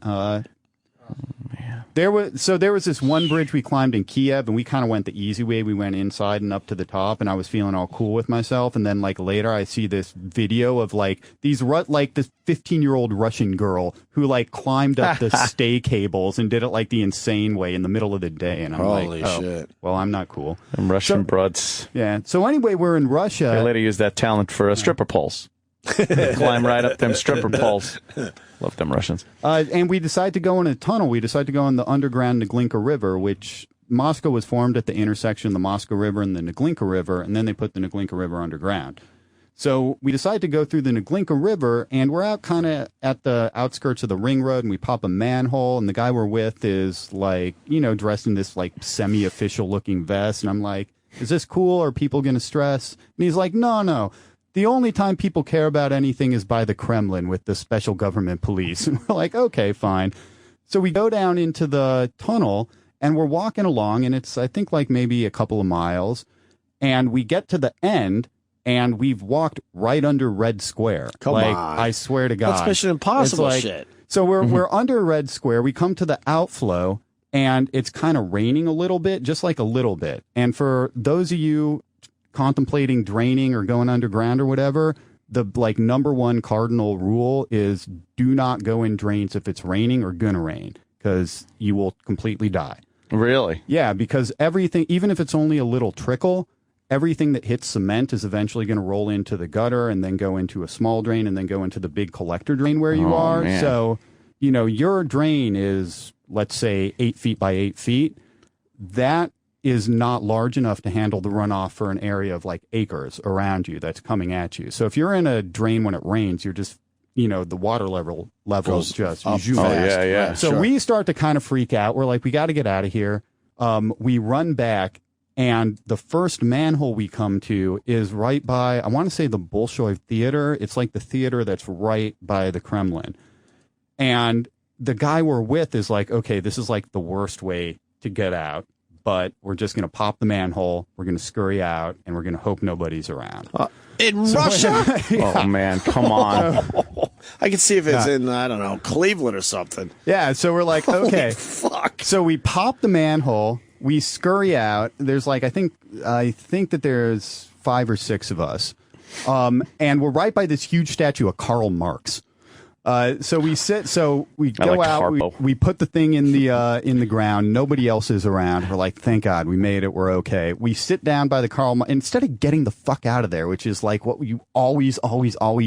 There was this one bridge we climbed in Kiev, and we kind of went the easy way. We went inside and up to the top, and I was feeling all cool with myself. And then later, I see this video of this 15-year-old Russian girl who climbed up the stay cables and did it the insane way in the middle of the day. And I'm holy shit! Well, I'm not cool. Them Russian broads. Yeah. So anyway, we're in Russia. They later use that talent for stripper poles. Climb right up them stripper poles. Love them Russians. And we decide to go in a tunnel. We decide to go in the underground Neglinka River, which Moscow was formed at the intersection of the Moscow River and the Neglinka River, and then they put the Neglinka River underground. So we decide to go through the Neglinka River, and we're out kind of at the outskirts of the ring road, and we pop a manhole, and the guy we're with is dressed in this semi-official looking vest, and I'm like, is this cool? Are people going to stress? And he's like, no. The only time people care about anything is by the Kremlin with the special government police. And we're like, okay, fine. So we go down into the tunnel and we're walking along, and it's, I think, maybe a couple of miles. And we get to the end and we've walked right under Red Square. Come on. I swear to God. That's Mission Impossible shit. So we're under Red Square. We come to the outflow and it's kind of raining a little bit, just a little bit. And for those of you contemplating draining or going underground or whatever, the number one cardinal rule is do not go in drains if it's raining or gonna rain, because you will completely die. Really? Yeah, because everything, even if it's only a little trickle, everything that hits cement is eventually going to roll into the gutter and then go into a small drain and then go into the big collector drain where you are. Man. So, your drain is, let's say, 8 feet by 8 feet. That is not large enough to handle the runoff for an area of acres around you that's coming at you. So if you're in a drain when it rains, you're just, the water levels just up fast. Yeah. So we start to kind of freak out. We're like, we got to get out of here. We run back, and the first manhole we come to is right by, I want to say, the Bolshoi Theater. It's the theater that's right by the Kremlin. And the guy we're with is like, okay, this is the worst way to get out. but we're just going to pop the manhole, we're going to scurry out, and we're going to hope nobody's around. In Russia? Oh, man, come on. I can see if it's in, I don't know, Cleveland or something. Yeah, so we're like, okay. Fuck. So we pop the manhole, we scurry out. There's like, I think that there's 5 or 6 of us. And we're right by this huge statue of Karl Marx. So we go out, we put the thing in the ground. Nobody else is around. We're like, thank God we made it. We're okay. We sit down by the Karl Marx. Instead of getting the fuck out of there, which is like what you always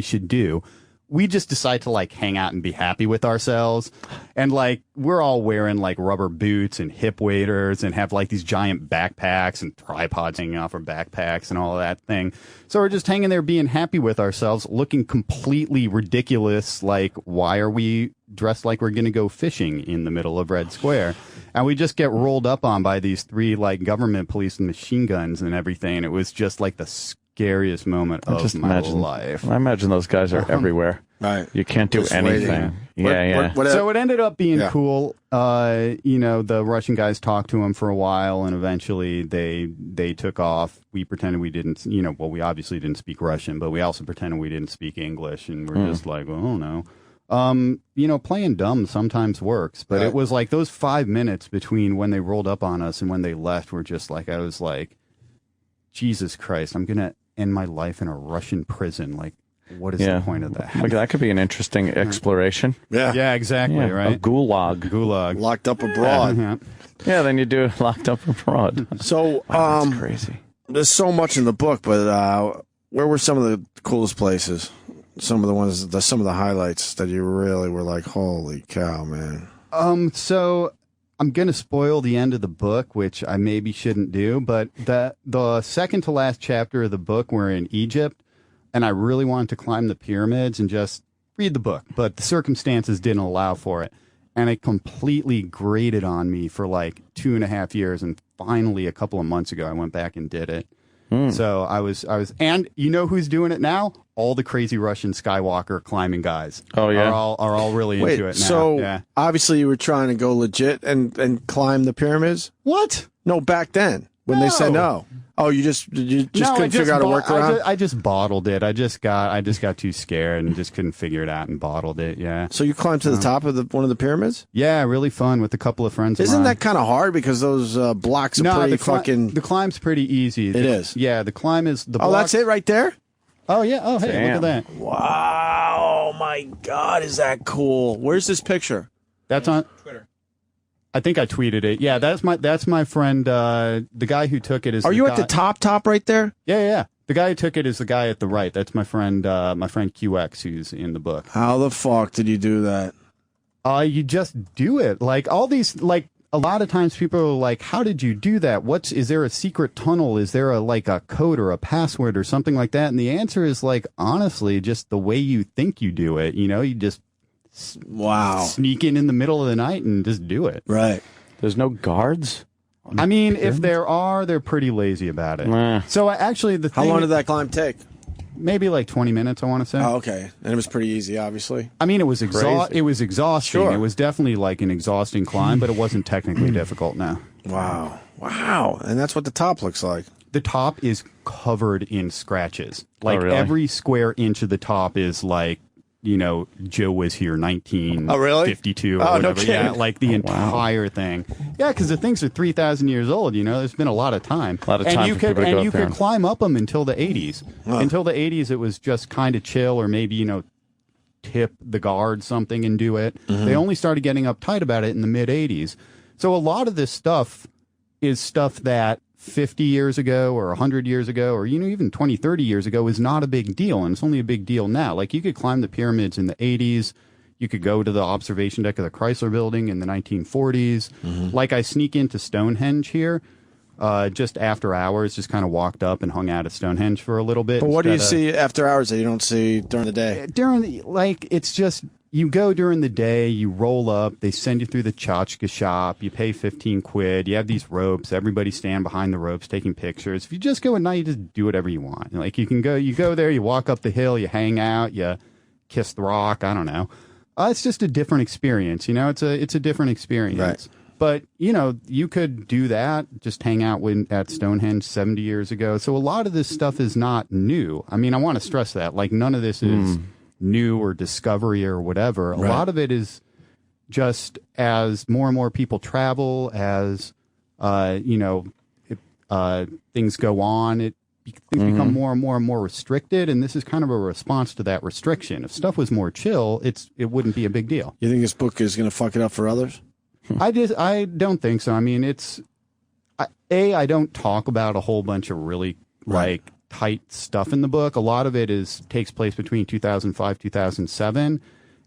should do, we just decide to like hang out and be happy with ourselves. And like, we're all wearing like rubber boots and hip waders and have like these giant backpacks and tripods hanging off our backpacks and all of that thing. So we're just hanging there being happy with ourselves, looking completely ridiculous. Like, why are we dressed like we're going to go fishing in the middle of Red Square? And we just get rolled up on by these 3 like government police and machine guns and everything. And it was just like the scariest moment of my life. I imagine those guys are everywhere. Right. You can't do anything. So it ended up being cool. The Russian guys talked to him for a while, and eventually they took off. We pretended we didn't, we obviously didn't speak Russian, but we also pretended we didn't speak English, and we're just like, oh no. Playing dumb sometimes works, but it was like those 5 minutes between when they rolled up on us and when they left were just like, I was like, Jesus Christ, I'm going to end my life in a Russian prison. Like, what is the point of that? Like, that could be an interesting exploration. Yeah, exactly, right? A gulag. Locked up abroad. Yeah, then you do locked up abroad. So, that's crazy. There's so much in the book, but where were some of the coolest places? Some of the highlights that you really were like, holy cow, man. So I'm going to spoil the end of the book, which I maybe shouldn't do, but the second to last chapter of the book, we're in Egypt, and I really wanted to climb the pyramids and just read the book, but the circumstances didn't allow for it. And it completely grated on me for like 2.5 years, and finally a couple of months ago I went back and did it. So I was, and you know who's doing it now? All the crazy Russian Skywalker climbing guys. Oh yeah, are all really into it now. So obviously you were trying to go legit and climb the pyramids. What? No, back then when they said no. Oh, you just couldn't figure out a workaround? I just bottled it. I just got too scared and just couldn't figure it out and bottled it. Yeah. So you climbed to the top of one of the pyramids? Yeah, really fun with a couple of friends. Isn't that kind of hard because those blocks are pretty fucking? The climb's pretty easy. It is. Yeah, the climb is the. Oh, that's it right there. Oh yeah. Oh hey, Damn. look at that. Wow. Oh my God, is that cool? Where's this picture? That's on Twitter. I think I tweeted it. Yeah, that's my friend. The guy who took it is. Are you at the top right there? Yeah. The guy who took it is the guy at the right. That's my friend QX, who's in the book. How the fuck did you do that? You just do it. Like all these, like a lot of times people are like, "How did you do that? Is there a secret tunnel? Is there a code or a password or something like that?" And the answer is like, honestly, just the way you think you do it. You just. Wow. Sneak in the middle of the night and just do it. Right. There's no guards? I mean, if there are, they're pretty lazy about it. So actually, how long did that climb take? Maybe like 20 minutes, I want to say. Oh, okay. And it was pretty easy, obviously. I mean, it was exhausting. Sure. It was definitely like an exhausting climb, but it wasn't technically difficult now. Wow. And that's what the top looks like. The top is covered in scratches. Like really? Every square inch of the top is like, Joe was here 1952 or whatever. No kidding. Yeah, like the entire thing. Yeah, because the things are 3,000 years old. There's been a lot of time. And you could climb up them until the 80s. Huh. Until the 80s, it was just kind of chill, or maybe tip the guard something and do it. Mm-hmm. They only started getting uptight about it in the mid 80s. So a lot of this stuff is stuff that 50 years ago or 100 years ago or even 20, 30 years ago is not a big deal, and it's only a big deal now. Like, you could climb the pyramids in the 80s. You could go to the observation deck of the Chrysler Building in the 1940s. Mm-hmm. Like, I sneak into Stonehenge here just after hours, just kind of walked up and hung out at Stonehenge for a little bit. But what do you see after hours that you don't see during the day? It's just... You go during the day, you roll up, they send you through the tchotchke shop, you pay 15 quid, you have these ropes, everybody stand behind the ropes taking pictures. If you just go at night, you just do whatever you want. Like, you go there, you walk up the hill, you hang out, you kiss the rock, I don't know. It's just a different experience, it's a different experience. Right. But, you could do that, just hang out at Stonehenge 70 years ago. So a lot of this stuff is not new. I mean, I want to stress that. Like, none of this is new or discovery or whatever. A lot of it is just as more and more people travel, as, things go on, things become more and more restricted, and this is kind of a response to that restriction. If stuff was more chill, it wouldn't be a big deal. You think this book is going to fuck it up for others? I don't think so. I mean, I don't talk about a whole bunch of really tight stuff in the book. A lot of it takes place between 2005, 2007,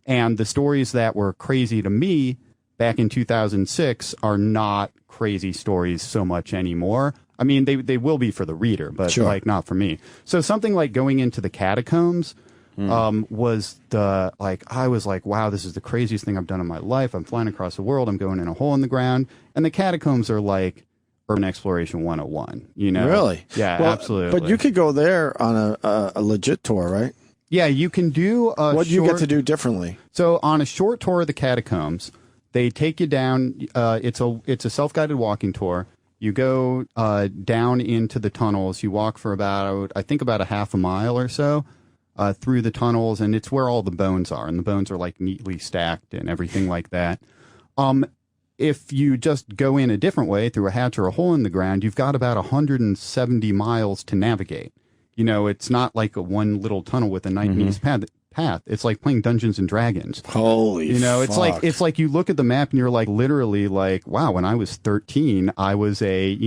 and the stories that were crazy to me back in 2006 are not crazy stories so much anymore. I mean, they will be for the reader, but not for me. So something like going into the catacombs was I was like, wow, this is the craziest thing I've done in my life. I'm flying across the world. I'm going in a hole in the ground. And the catacombs are like Urban Exploration 101, Really? Yeah, absolutely. But you could go there on a legit tour, right? Yeah, you can do what do you get to do differently? So on a short tour of the catacombs, they take you down. It's a self-guided walking tour. You go down into the tunnels. You walk for about a half a mile or so through the tunnels, and it's where all the bones are. And the bones are like neatly stacked and everything like that. If you just go in a different way through a hatch or a hole in the ground, you've got about 170 miles to navigate. It's not like a one little tunnel with a nice path. It's like playing Dungeons and Dragons. Holy fuck. It's like you look at the map and you're like literally like, wow, when I was 13, I was a,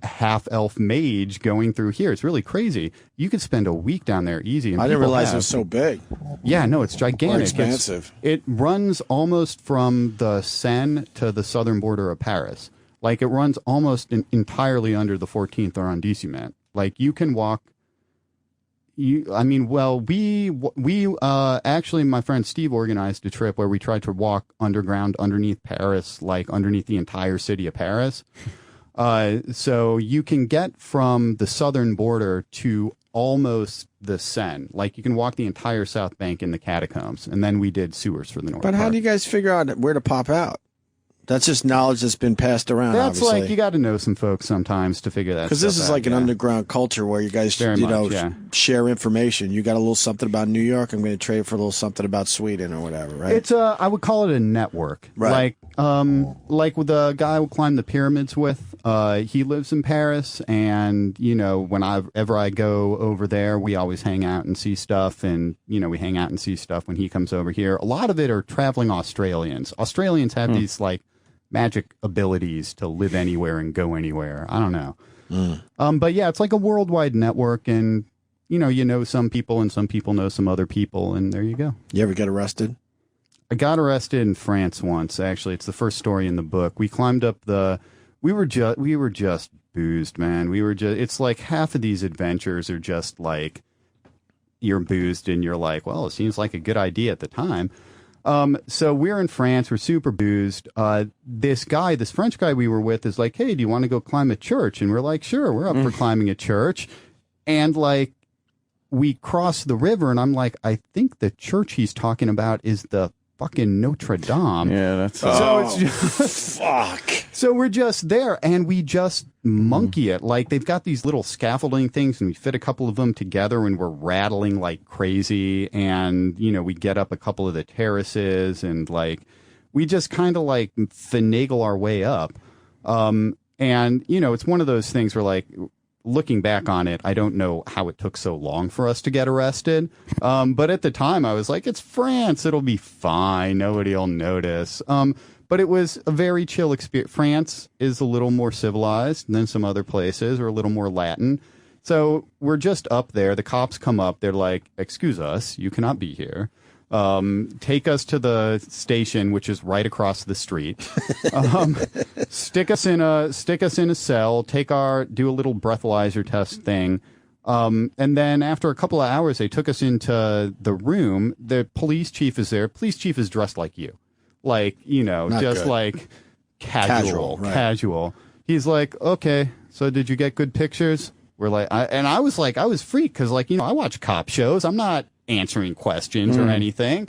half elf mage going through here. It's really crazy. You could spend a week down there easy. And I didn't realize it was so big. Yeah, no, it's gigantic. Or expansive. It runs almost from the Seine to the southern border of Paris. Like it runs almost entirely under the 14th arrondissement. Like you can walk. We actually, my friend Steve organized a trip where we tried to walk underground underneath Paris, like underneath the entire city of Paris. So you can get from the southern border to almost the Seine. Like you can walk the entire South Bank in the catacombs, and then we did sewers for the north. But how do you guys figure out where to pop out? That's just knowledge that's been passed around. That's obviously. like you got to know some folks sometimes to figure that. Because this is like an underground culture where you guys, share information. You got a little something about New York. I'm going to trade for a little something about Sweden or whatever, right? It's I would call it a network. Right. Like with the guy who climbed the pyramids with. He lives in Paris, and whenever I go over there, we always hang out and see stuff, and we hang out and see stuff when he comes over here. A lot of it are traveling Australians. Australians have these like magic abilities to live anywhere and go anywhere. I don't know. But yeah, it's like a worldwide network, and you know some people and some people know some other people, and there you go. You ever get arrested? I got arrested in France once, actually. It's the first story in the book. We climbed up we were just boozed, man. It's like half of these adventures are just like you're boozed and you're like, well, it seems like a good idea at the time. So we're in France, we're super boozed. This French guy we were with is like, hey, do you want to go climb a church? And we're like, sure, we're up for climbing a church. And like, we cross the river and I'm like, I think the church he's talking about is the fucking Notre Dame. Yeah, that's it's just fuck. So we're just there and we just monkey it. Like they've got these little scaffolding things and we fit a couple of them together and we're rattling like crazy. And, we get up a couple of the terraces and like, we just kind of like finagle our way up. And, it's one of those things where like, looking back on it, I don't know how it took so long for us to get arrested. But at the time I was like, it's France. It'll be fine. Nobody will notice. But it was a very chill experience. France is a little more civilized than some other places, or a little more Latin. So we're just up there. The cops come up. They're like, excuse us, you cannot be here. Take us to the station, which is right across the street. Stick us in a cell. Do a little breathalyzer test thing. And then after a couple of hours, they took us into the room. The police chief is there. Police chief is dressed like you, like Not just good. like casual. Right. He's like, okay, so did you get good pictures? We're like, I was freaked because I watch cop shows. I'm not answering questions or anything.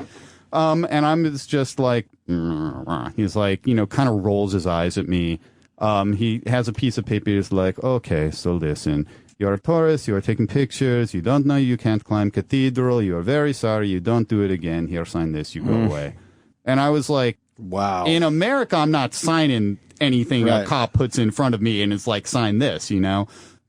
And I'm just like, he's like, kind of rolls his eyes at me. He has a piece of paper. He's like, okay, so listen, you're a tourist. You're taking pictures. You don't know you can't climb cathedral. You're very sorry. You don't do it again. Here, sign this. You go away. And I was like, wow. In America, I'm not signing anything a cop puts in front of me and it's like, sign this,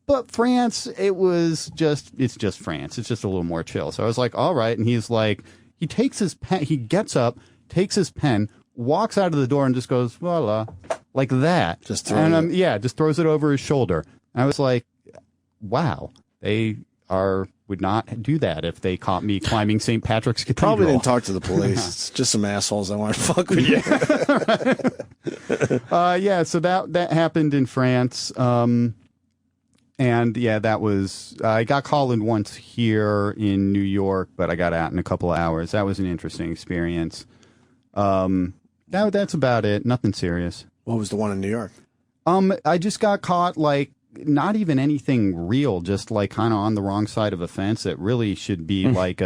But France, it's just France. It's just a little more chill. So I was like, all right. And he's like, he takes his pen, he gets up, takes his pen, walks out of the door and just goes, voila, like that. Just throws it over his shoulder. And I was like, wow, they would not do that if they caught me climbing St. Patrick's Cathedral. Probably didn't talk to the police. It's just some assholes that want to fuck with you. So that happened in France. And yeah, that was, I got called in once here in New York, but I got out in a couple of hours. That was an interesting experience. That's about it. Nothing serious. What was the one in New York? I just got caught, like, not even anything real, just like kind of on the wrong side of a fence that really should be like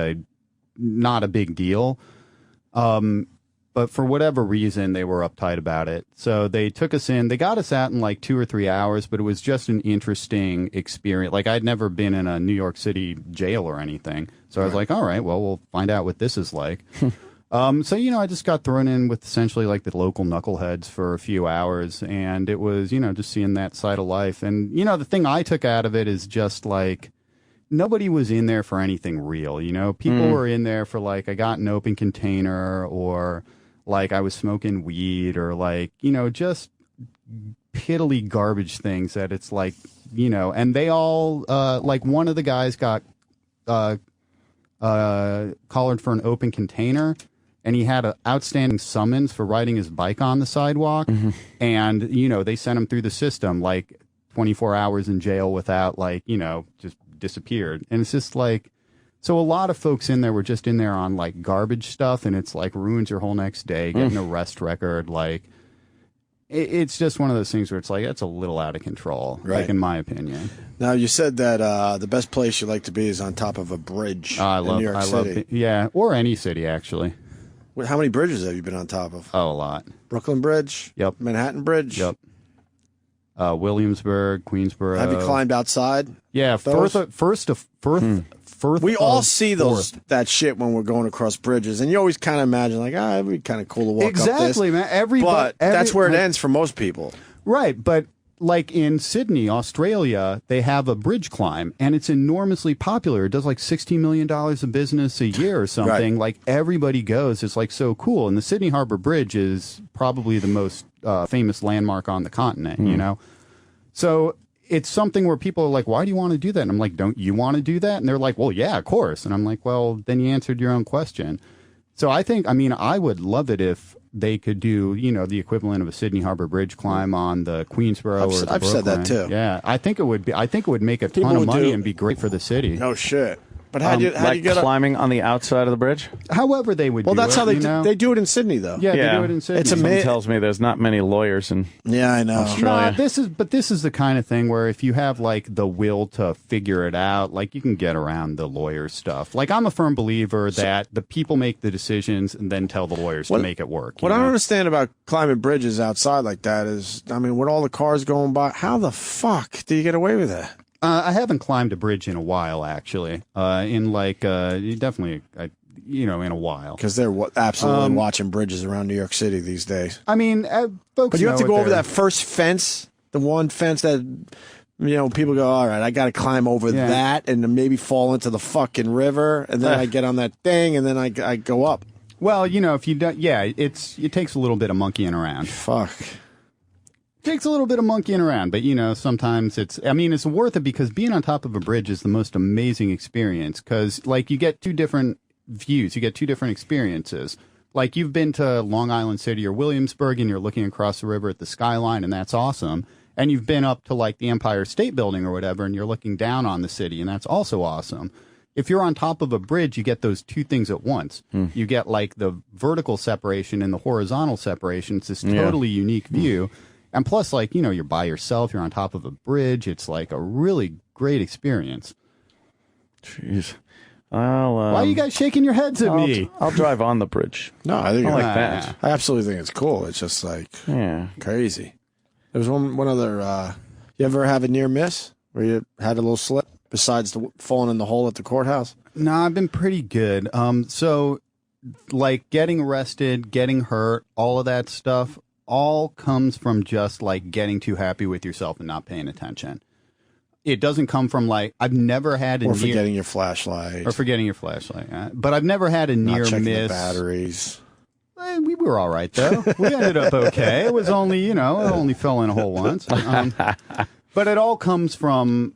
not a big deal. But for whatever reason, they were uptight about it. So they took us in. They got us out in like 2 or 3 hours, but it was just an interesting experience. Like, I'd never been in a New York City jail or anything. So I was like, all right, well, we'll find out what this is like. So, I just got thrown in with essentially like the local knuckleheads for a few hours. And it was, just seeing that side of life. And, the thing I took out of it is just like, nobody was in there for anything real. People were in there for like, I got an open container, or like I was smoking weed, or like, just piddly garbage things that it's like, and they all, like one of the guys got collared for an open container, and he had an outstanding summons for riding his bike on the sidewalk. And, they sent him through the system, like 24 hours in jail without like, just disappeared. And it's just like, so a lot of folks in there were just in there on like garbage stuff, and it's like ruins your whole next day, get an arrest record. Like, it's just one of those things where it's like, that's a little out of control, like in my opinion. Now, you said that the best place you like to be is on top of a bridge in New York City. Or any city, actually. How many bridges have you been on top of? Oh, a lot. Brooklyn Bridge? Yep. Manhattan Bridge? Yep. Williamsburg, Queensboro. Have you climbed outside? Yeah, First. We all see that shit when we're going across bridges, and you always kind of imagine like, it'd be kind of cool to walk up this. Exactly, man. But that's where it ends for most people. Right, but like in Sydney, Australia, they have a bridge climb, and it's enormously popular. It does like $16 million of business a year or something. Right. Like, everybody goes. It's like so cool. And the Sydney Harbor Bridge is probably the most famous landmark on the continent, So it's something where people are like, why do you want to do that? And I'm like, don't you want to do that? And they're like, well, yeah, of course. And I'm like, well, then you answered your own question. So I would love it if they could do, the equivalent of a Sydney Harbor Bridge climb on the Queensboro or the I've said that Brooklyn. too. Yeah, I think it would make a ton of money and be great for the city. No shit. But how do you get climbing on the outside of the bridge? However they would do it. Well, that's how they do it in Sydney, though. Yeah, they do it in Sydney. It's Someone tells me there's not many lawyers in I know. Australia. This is the kind of thing where if you have like the will to figure it out, like you can get around the lawyer stuff. Like, I'm a firm believer that the people make the decisions and then tell the lawyers to make it work. What I don't understand about climbing bridges outside like that is, with all the cars going by, how the fuck do you get away with that? I haven't climbed a bridge in a while, actually. Definitely, in a while. Because they're absolutely watching bridges around New York City these days. Folks. But you have to go over that first fence, the one fence that, people go, all right, I got to climb over that, and then maybe fall into the fucking river, and then I get on that thing, and then I go up. Well, if you don't, it takes a little bit of monkeying around. Fuck. Takes a little bit of monkeying around, but sometimes it's worth it, because being on top of a bridge is the most amazing experience, because like you get two different views, you get two different experiences. Like, you've been to Long Island City or Williamsburg, and you're looking across the river at the skyline, and that's awesome. And you've been up to like the Empire State Building or whatever, and you're looking down on the city, and that's also awesome. If you're on top of a bridge, you get those two things at once. You get like the vertical separation and the horizontal separation. It's this totally unique view. And plus, like, you're by yourself, you're on top of a bridge. It's like a really great experience. Jeez. Why are you guys shaking your heads at me? I'll drive on the bridge. No, I think I like that. I absolutely think it's cool. It's just like crazy. There was one other. You ever have a near miss where you had a little slip besides falling in the hole at the courthouse? No, I've been pretty good. So, like getting arrested, getting hurt, all of that stuff, all comes from just like getting too happy with yourself and not paying attention. It doesn't come from like I've never had a forgetting your flashlight. But I've never had a near Not checking miss. the batteries. We were all right though. We ended up okay. It was only it only fell in a hole once. But it all comes from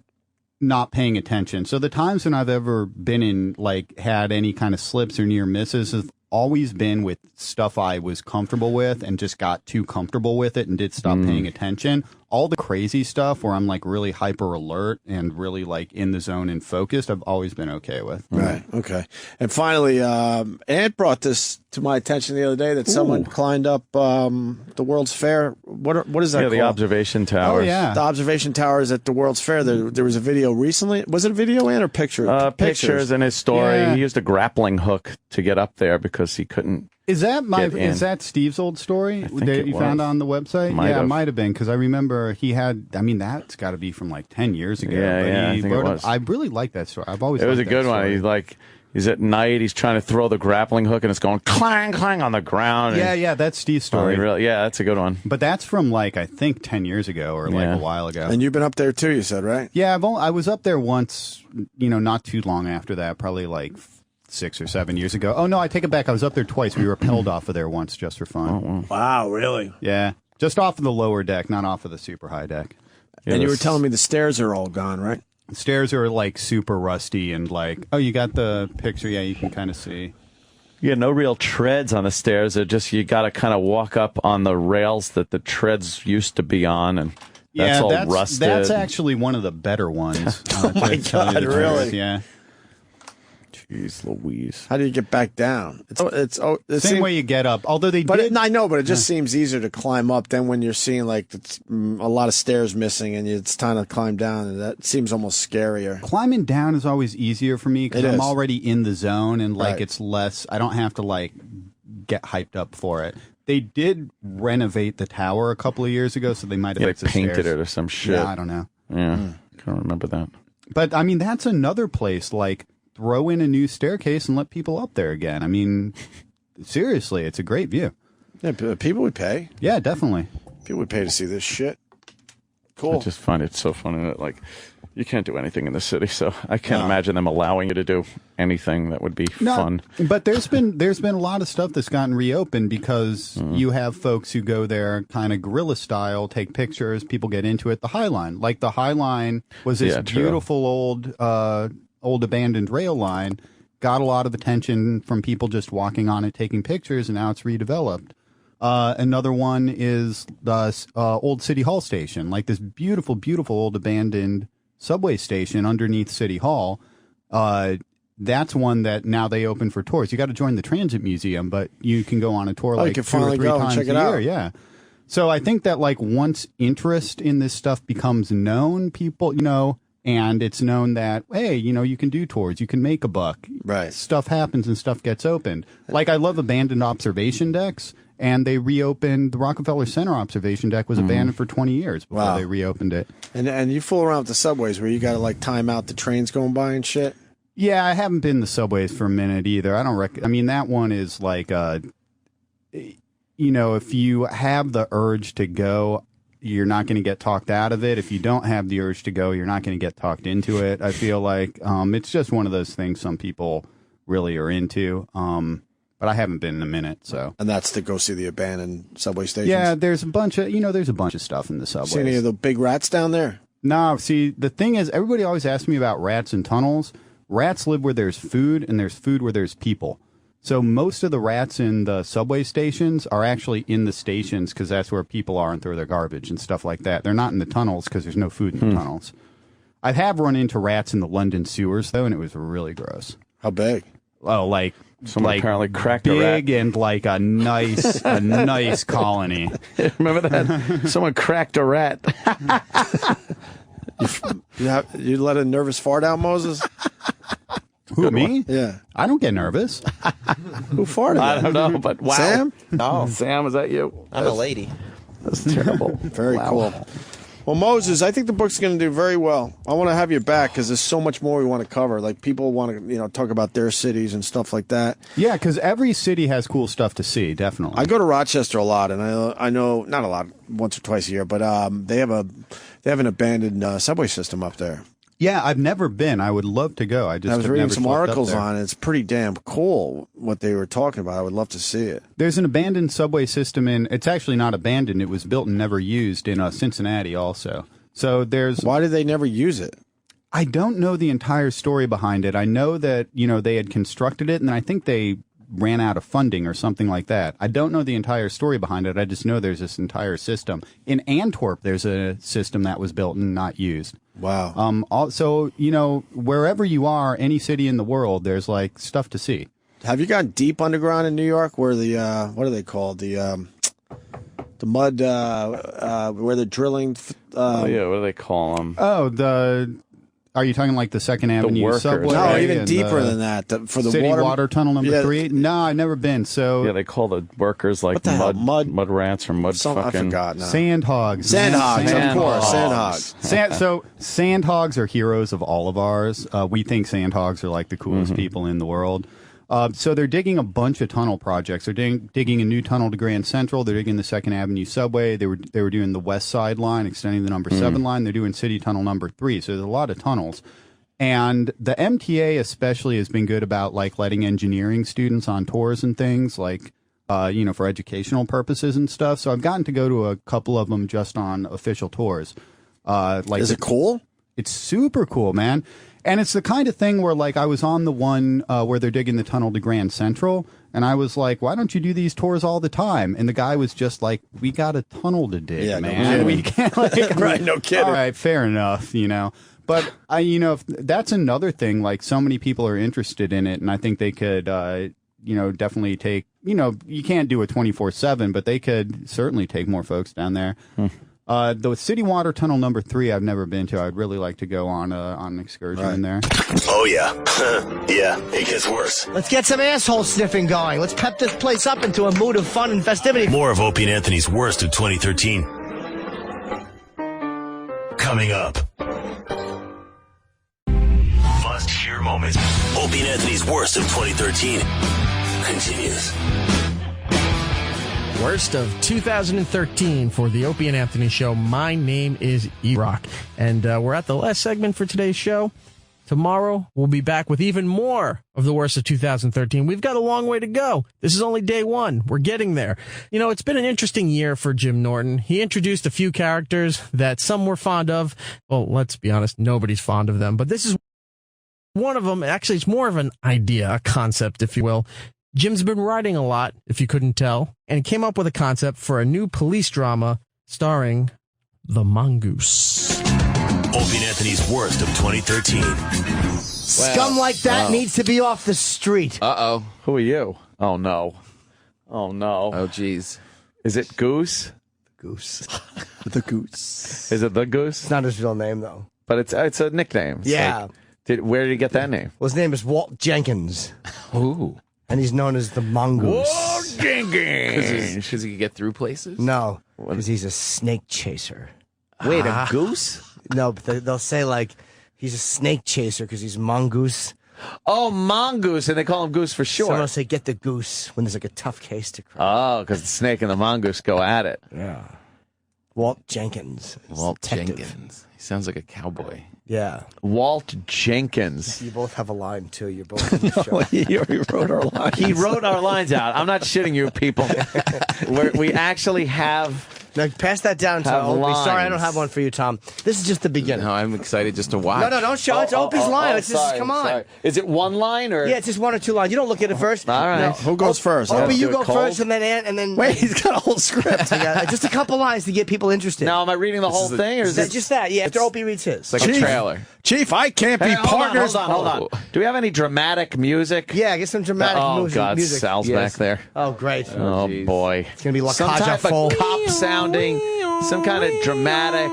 not paying attention. So the times when I've ever been in like had any kind of slips or near misses have always been with stuff I was comfortable with and just got too comfortable with it and did stop paying attention. All the crazy stuff where I'm like really hyper alert and really like in the zone and focused, I've always been okay with. Right. Okay. And finally, Ant brought this to my attention the other day that someone climbed up the World's Fair. What is that called? The observation towers. Oh, yeah. The observation towers at the World's Fair. There was a video recently. Was it a video, Ant, or picture? Pictures in his story. Yeah. He used a grappling hook to get up there because he couldn't. Is that Is that Steve's old story that you found on the website? It might have been because I remember he had. I mean, that's got to be from like 10 years ago. Yeah, I think it was. I really like that story. I've always. It was a liked good that one. story. He's at night. He's trying to throw the grappling hook, and it's going clang, clang on the ground. Yeah, that's Steve's story. That's a good one. But that's from like I think 10 years ago or like a while ago. And you've been up there too, you said, right? Yeah, I was up there once. Not too long after that. Probably like 6 or 7 years ago. Oh no, I take it back. I was up there twice. We rappelled off of there once just for fun. Oh, wow, really? Yeah, just off of the lower deck, not off of the super high deck. And you were telling me the stairs are all gone, right? Stairs are like super rusty and like, oh, you got the picture? Yeah, you can kind of see. Yeah, no real treads on the stairs. They're just you got to kind of walk up on the rails that the treads used to be on, and that's all rusted. That's actually one of the better ones. Oh my God, really? Yeah. Jeez Louise. How do you get back down? It's same way you get up. Although I know, but it just seems easier to climb up than when you're seeing like a lot of stairs missing and it's time to climb down, and that seems almost scarier. Climbing down is always easier for me because It I'm is. already in the zone and like it's less. I don't have to like get hyped up for it. They did renovate the tower a couple of years ago, so they might have They fixed the painted stairs. it or some shit. Yeah, I don't know. Yeah, can't remember that. But I mean, that's another place like. Throw in a new staircase and let people up there again. I mean, seriously, it's a great view. Yeah, people would pay. Yeah, definitely. People would pay to see this shit. Cool. I just find it so funny that like you can't do anything in the city, so I can't imagine them allowing you to do anything that would be fun. But there's been a lot of stuff that's gotten reopened because you have folks who go there kind of guerrilla style, take pictures, people get into it. The High Line, like the High Line was this beautiful old abandoned rail line, got a lot of attention from people just walking on it, taking pictures, and now it's redeveloped. Another one is the old City Hall station, like this beautiful, beautiful old abandoned subway station underneath City Hall. That's one that now they open for tours. You got to join the Transit Museum, but you can go on a tour like 2 or 3 times a year. Yeah. So I think that like once interest in this stuff becomes known, people, and it's known that, hey, you can do tours, you can make a buck. Right. Stuff happens and stuff gets opened. Like, I love abandoned observation decks, and they reopened the Rockefeller Center observation deck was abandoned for 20 years before they reopened it. And you fool around with the subways where you got to like time out the trains going by and shit? Yeah, I haven't been in the subways for a minute either. I mean, that one is like, if you have the urge to go, you're not going to get talked out of it. If you don't have the urge to go, you're not going to get talked into it. I feel like it's just one of those things some people really are into. But I haven't been in a minute, so. And that's to go see the abandoned subway stations? Yeah, there's a bunch of stuff in the subways. See any of the big rats down there? No, see, the thing is, everybody always asks me about rats in tunnels. Rats live where there's food, and there's food where there's people. So most of the rats in the subway stations are actually in the stations because that's where people are and throw their garbage and stuff like that. They're not in the tunnels because there's no food in the tunnels. I have run into rats in the London sewers, though, and it was really gross. How big? Oh, like someone apparently cracked a rat. Big and like a nice colony. Remember that? Someone cracked a rat. You let a nervous fart out, Moses? Who, me? Yeah. I don't get nervous. Who farted? I don't know, but wow. Sam? No. Sam, is that you? I'm a lady. That's terrible. Very Wow. cool. Well, Moses, I think the book's going to do very well. I want to have you back because there's so much more we want to cover. Like people want to, talk about their cities and stuff like that. Yeah, because every city has cool stuff to see. Definitely. I go to Rochester a lot, and I know not a lot, once or twice a year, but they have an abandoned subway system up there. Yeah, I've never been. I would love to go. I just I was have reading never some slept up articles there. on it. It's pretty damn cool what they were talking about. I would love to see it. There's an abandoned subway system it's actually not abandoned. It was built and never used in Cincinnati also. So why did they never use it? I don't know the entire story behind it. I know that, they had constructed it, and I think they ran out of funding or something like that. I don't know the entire story behind it. I just know there's this entire system. In Antwerp, there's a system that was built and not used. Wow. Also, wherever you are, any city in the world, there's like stuff to see. Have you gone deep underground in New York where the, what are they called? The mud, where they're drilling. What do they call them? Oh, are you talking like the Second Avenue workers, subway? No, even and deeper than that. For the City Water Tunnel number 3? No, I've never been. So yeah, they call the workers like mud rats or mud fucking. I forgot now. Sandhogs. Sandhogs, of course. Sandhogs. So sandhogs are heroes of all of ours. We think sandhogs are like the coolest people in the world. So they're digging a bunch of tunnel projects. They're digging a new tunnel to Grand Central. They're digging the Second Avenue subway. They were doing the West Side line, extending the number 7 line. They're doing City Tunnel number 3. So there's a lot of tunnels. And the MTA especially has been good about like letting engineering students on tours and things like, for educational purposes and stuff. So I've gotten to go to a couple of them just on official tours. Is it cool? It's super cool, man. And it's the kind of thing where, like, I was on the one where they're digging the tunnel to Grand Central, and I was like, why don't you do these tours all the time? And the guy was just like, we got a tunnel to dig, man. We can't, right, no kidding. All right, fair enough, But, if that's another thing, like, so many people are interested in it, and I think they could, definitely take, you can't do it 24/7, but they could certainly take more folks down there. The City Water Tunnel number 3 I've never been to. I'd really like to go on an excursion in there. Oh, yeah. Yeah, it gets worse. Let's get some asshole sniffing going. Let's pep this place up into a mood of fun and festivity. More of Opie and Anthony's worst of 2013. Coming up. Must-hear moments. Opie and Anthony's worst of 2013 continues. Worst of 2013 for the Opie and Anthony Show. My name is E-Rock, and we're at the last segment for today's show. Tomorrow, we'll be back with even more of the worst of 2013. We've got a long way to go. This is only day one. We're getting there. It's been an interesting year for Jim Norton. He introduced a few characters that some were fond of. Well, let's be honest, nobody's fond of them, but this is one of them. Actually, it's more of an idea, a concept, if you will. Jim's been writing a lot, if you couldn't tell, and he came up with a concept for a new police drama starring the Mongoose. Opie and Anthony's worst of 2013. Scum like that needs to be off the street. Uh-oh. Who are you? Oh, no. Oh, no. Oh, jeez. Is it Goose? Goose. The Goose. Is it the Goose? It's not his real name, though. But it's a nickname. It's Yeah. Where did he get that name? Well, his name is Walt Jenkins. Ooh. And he's known as the Mongoose. Whoa, Jenkins! Because he can get through places? No, because he's a snake chaser. Wait, a goose? No, but they'll say, like, he's a snake chaser because he's Mongoose. Oh, Mongoose, and they call him Goose for short. Someone will say, get the goose when there's, like, a tough case to crack. Oh, because the snake and the mongoose go at it. Yeah. Walt Jenkins. Walt detective. Jenkins. He sounds like a cowboy. Yeah. Walt Jenkins. You both have a line, too. You're both in the show. He already wrote our lines. He wrote our lines out. I'm not shitting you, people. We actually have... Now, pass that down to Opie. Sorry, I don't have one for you, Tom. This is just the beginning. No, I'm excited just to watch. No, don't show. It's Opie's line. It's just, come on. Sorry. Is it one line or? Yeah, it's just one or two lines. You don't look at it first. All right. No. Who goes first? Opie, you Do go it cold? first, and then. Wait, he's got a whole script. Yeah, just a couple lines to get people interested. Now, am I reading the whole thing, or is it just that? Yeah, after Opie reads his. It's like a trailer. Chief, I can't be partners. Hold on. Do we have any dramatic music? Yeah, get some dramatic music. Oh, God, Sal's back there. Oh, great. Oh, boy. It's going to be La Some Caja type full. of cop sounding, some kind of dramatic.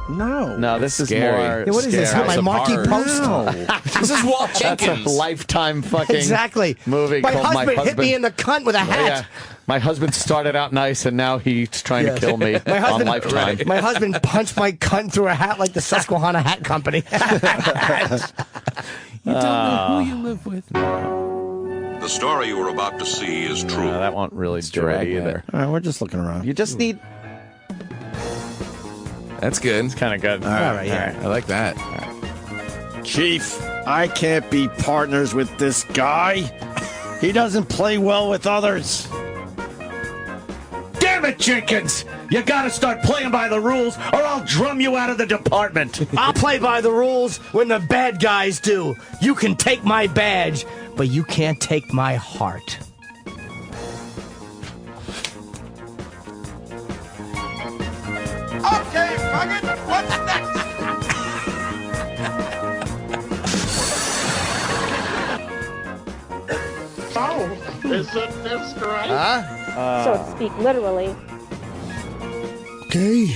No, this is Scary. more. Yeah, what is this? scary. My marquee post? No. This is Walt That's Jenkins. a lifetime fucking Exactly. movie My called husband My hit me in the cunt with a hat. Yeah. My husband started out nice, and now he's trying to kill me My on husband, Lifetime. my husband punched my cunt through a hat like the Susquehanna Hat Company. You don't know who you live with. The story you are about to see is true. That won't really do it either. All right, we're just looking around. You just need. That's good. It's kind of good. All right, Yeah, I like that. Chief, I can't be partners with this guy. He doesn't play well with others. Damn it, Jenkins! You gotta start playing by the rules, or I'll drum you out of the department. I'll play by the rules when the bad guys do. You can take my badge, but you can't take my heart. Okay, fuck it. What's next? Oh, isn't this great? So to speak, literally. Okay.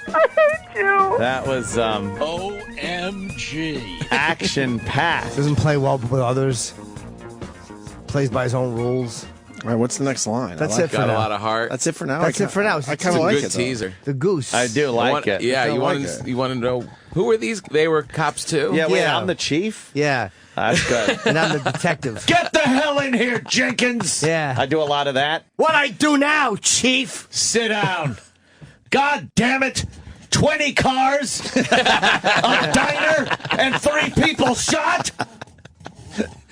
I hate you. That was OMG. action packed. Doesn't play well with others. Plays by his own rules. All right, what's the next line? That's I like it for Got now. a lot of heart. That's it for now. That's it for now. I It's kind It's of a like good it. though. teaser. The goose. I do like it. Yeah, I you like wanted it. you wanted to know who were these? They were cops too. Yeah, wait, Yeah. I'm the chief? Yeah. That's good. And I'm the detective. Get the hell in here, Jenkins! Yeah. I do a lot of that. What I do now, Chief? Sit down. God damn it! 20 cars, a diner, and 3 people shot?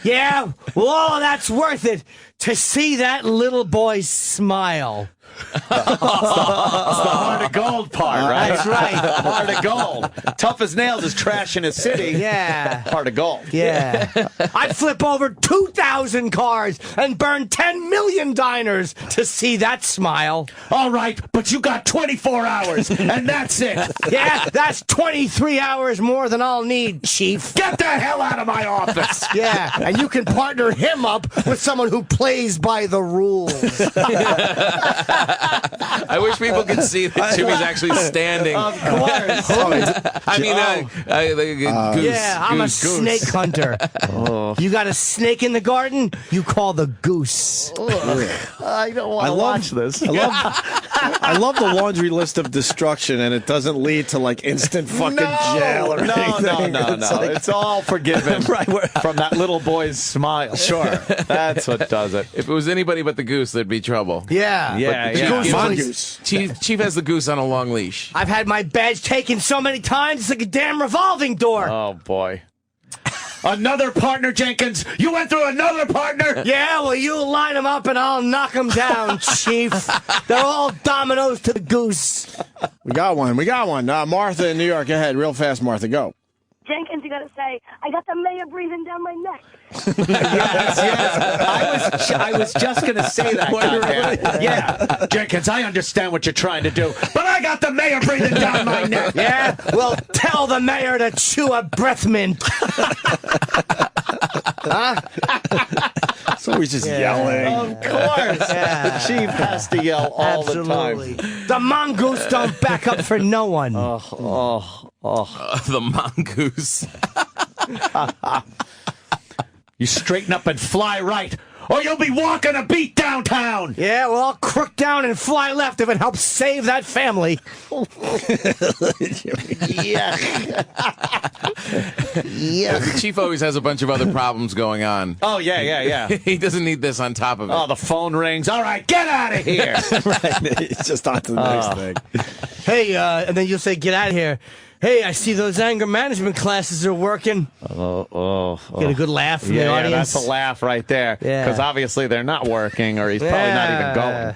Yeah, well, all of that's worth it to see that little boy smile. It's the heart of gold part, right? That's right. Heart of gold. Tough as nails is trash in a city. Yeah. Heart of gold. Yeah. I'd flip over 2,000 cars and burn 10 million diners to see that smile. All right, but you got 24 hours, and that's it. Yeah, that's 23 hours more than I'll need, Chief. Get the hell out of my office. Yeah, and you can partner him up with someone who plays by the rules. I wish people could see that Jimmy's actually standing. Of course. I mean, goose. Yeah, I'm goose, a goose. snake hunter. You got a snake in the garden? You call the goose. I don't want to watch this. I love the laundry list of destruction, and it doesn't lead to like instant fucking jail or anything. No. Like, It's all forgiven from that little boy's smile. Sure. That's what does it. If it was anybody but the goose, there'd be trouble. Yeah. Yeah, But yeah. Chief, Mongoose. Chief has the goose on a long leash. I've had my badge taken so many times, it's like a damn revolving door. Oh, boy. Another partner, Jenkins. You went through another partner. Yeah, well, you line them up and I'll knock them down, Chief. They're all dominoes to the goose. We got one. Martha in New York, ahead. Real fast, Martha, go. Jenkins, you gotta say, I got the mayor breathing down my neck. Yes. I was just going to say that. Goddamn. Yeah, Jenkins, I understand what you're trying to do, but I got the mayor breathing down my neck. Yeah? Well, tell the mayor to chew a breath mint. So he's just yelling. Of course. The chief has to yell all Absolutely. the time. The mongoose don't back up for no one. The mongoose. You straighten up and fly right, or you'll be walking a beat downtown. Yeah, well, I'll crook down and fly left if it helps save that family. Yeah. The chief always has a bunch of other problems going on. Oh, yeah. He doesn't need this on top of it. Oh, the phone rings. All right, get out of here. Right. It's just on to the next thing. Hey, and then you'll say, get out of here. Hey, I see those anger management classes are working. Get a good laugh from the Yeah, audience. that's a laugh right there. Yeah. Because obviously they're not working, or he's probably not even going.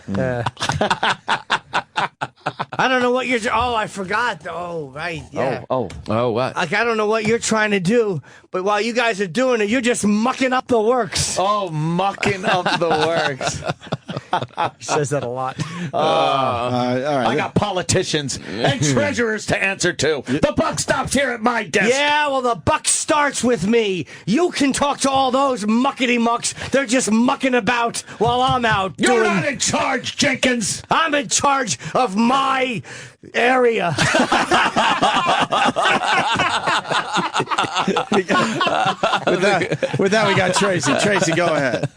I don't know what you're. Oh, I forgot. Oh, right. Yeah. Oh, what? Like, I don't know what you're trying to do, but while you guys are doing it, you're just mucking up the works. Oh, mucking up the works. Says that a lot. all right. I got politicians and treasurers to answer to. The buck stops here at my desk. Yeah, well, the buck starts with me. You can talk to all those muckety mucks. They're just mucking about while I'm out. You're not in charge, Jenkins. I'm in charge of my area. With that, we got Tracy. Tracy, go ahead.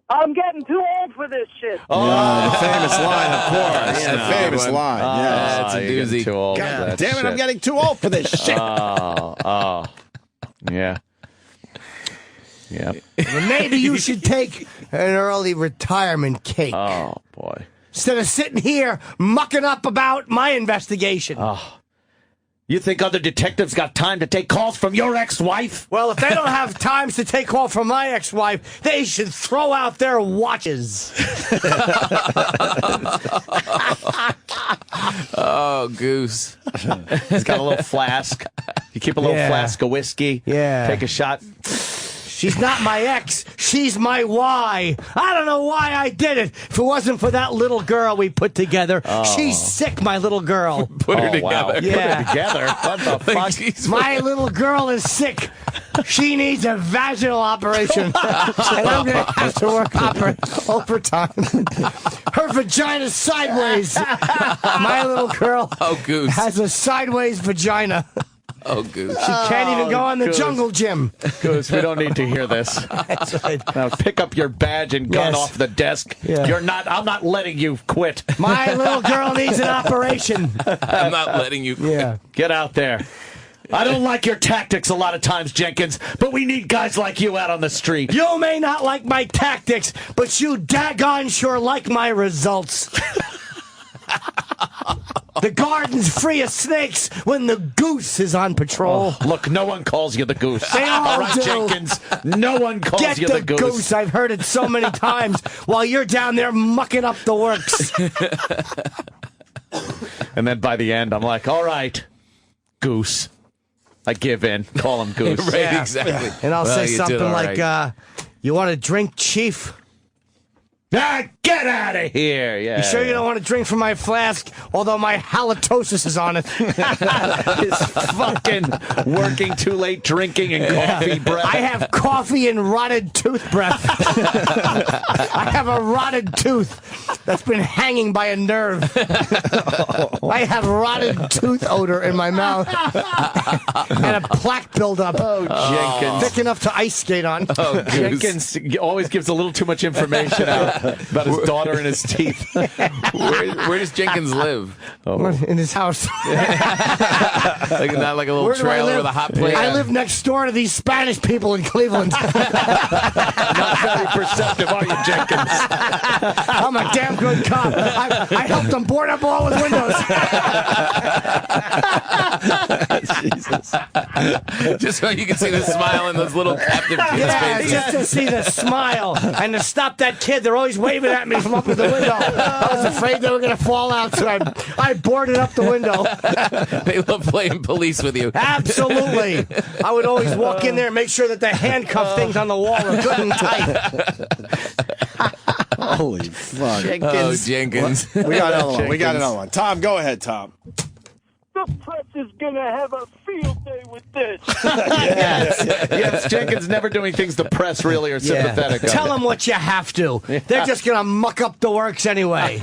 I'm getting too old for this shit. Oh, the famous line, of course. The famous line. Yeah, it's a doozy. Too old. God damn it, I'm getting too old for this shit. Yeah. Yeah. Well, maybe you should take an early retirement cake. Oh, boy. Instead of sitting here mucking up about my investigation. Oh. You think other detectives got time to take calls from your ex-wife? Well, if they don't have times to take call from my ex-wife, they should throw out their watches. Oh, Goose. He's got a little flask. You keep a little flask of whiskey. Yeah. Take a shot. She's not my ex. She's my why. I don't know why I did it. If it wasn't for that little girl we put together. She's sick, my little girl. Put her together. Wow. Yeah. Put her together? What the fuck? My little girl is sick. She needs a vaginal operation. And I'm going to have to work overtime. Her vagina's sideways. My little girl Goose. has a sideways vagina. Oh, Goose. She can't even go on the Goose. jungle gym. Goose, we don't need to hear this. That's right. Now pick up your badge and gun Yes. off the desk. Yeah. I'm not letting you quit. My little girl needs an operation. I'm not letting you quit. Yeah. Get out there. I don't like your tactics a lot of times, Jenkins, but we need guys like you out on the street. You may not like my tactics, but you daggone sure like my results. The garden's free of snakes when the goose is on patrol. Oh, look, no one calls you the goose. They all right, do. Jenkins, no one calls Get you the the goose. I've heard it so many times while you're down there mucking up the works. And then by the end, I'm like, all right, Goose. I give in. Call him Goose. Right, Yeah. exactly. And I'll say you did something all like, right. you want a drink, Chief? Get out of here. Yeah. You sure you don't want to drink from my flask, although my halitosis is on it? It's fucking working too late drinking and coffee breath. I have coffee and rotted tooth breath. I have a rotted tooth that's been hanging by a nerve. I have rotted tooth odor in my mouth and a plaque buildup. Oh, Jenkins. Thick enough to ice skate on. Oh, Goose. Jenkins always gives a little too much information out about his daughter and his teeth. Where does Jenkins live? In his house. Like not like a little Where do I trailer live? with a hot plate. I live next door to these Spanish people in Cleveland. Not very perceptive, are you, Jenkins? I'm a damn good cop. I helped them board up all with windows. Jesus. Just so you can see the smile in those little captive kids' Yeah, faces. just to see the smile and to stop that kid. They're always waving at me from up in the window. I was afraid they were going to fall out, so I boarded up the window. They love playing police with you. Absolutely. I would always walk in there and make sure that the handcuff things on the wall are good and tight. Holy fuck. Oh, Jenkins. We got another one. We got another one. Tom, go ahead, Tom. The press is gonna have a field day with this. Yes, Jenkins never doing things the press really are sympathetic of. Tell them what you have to. They're just going to muck up the works anyway.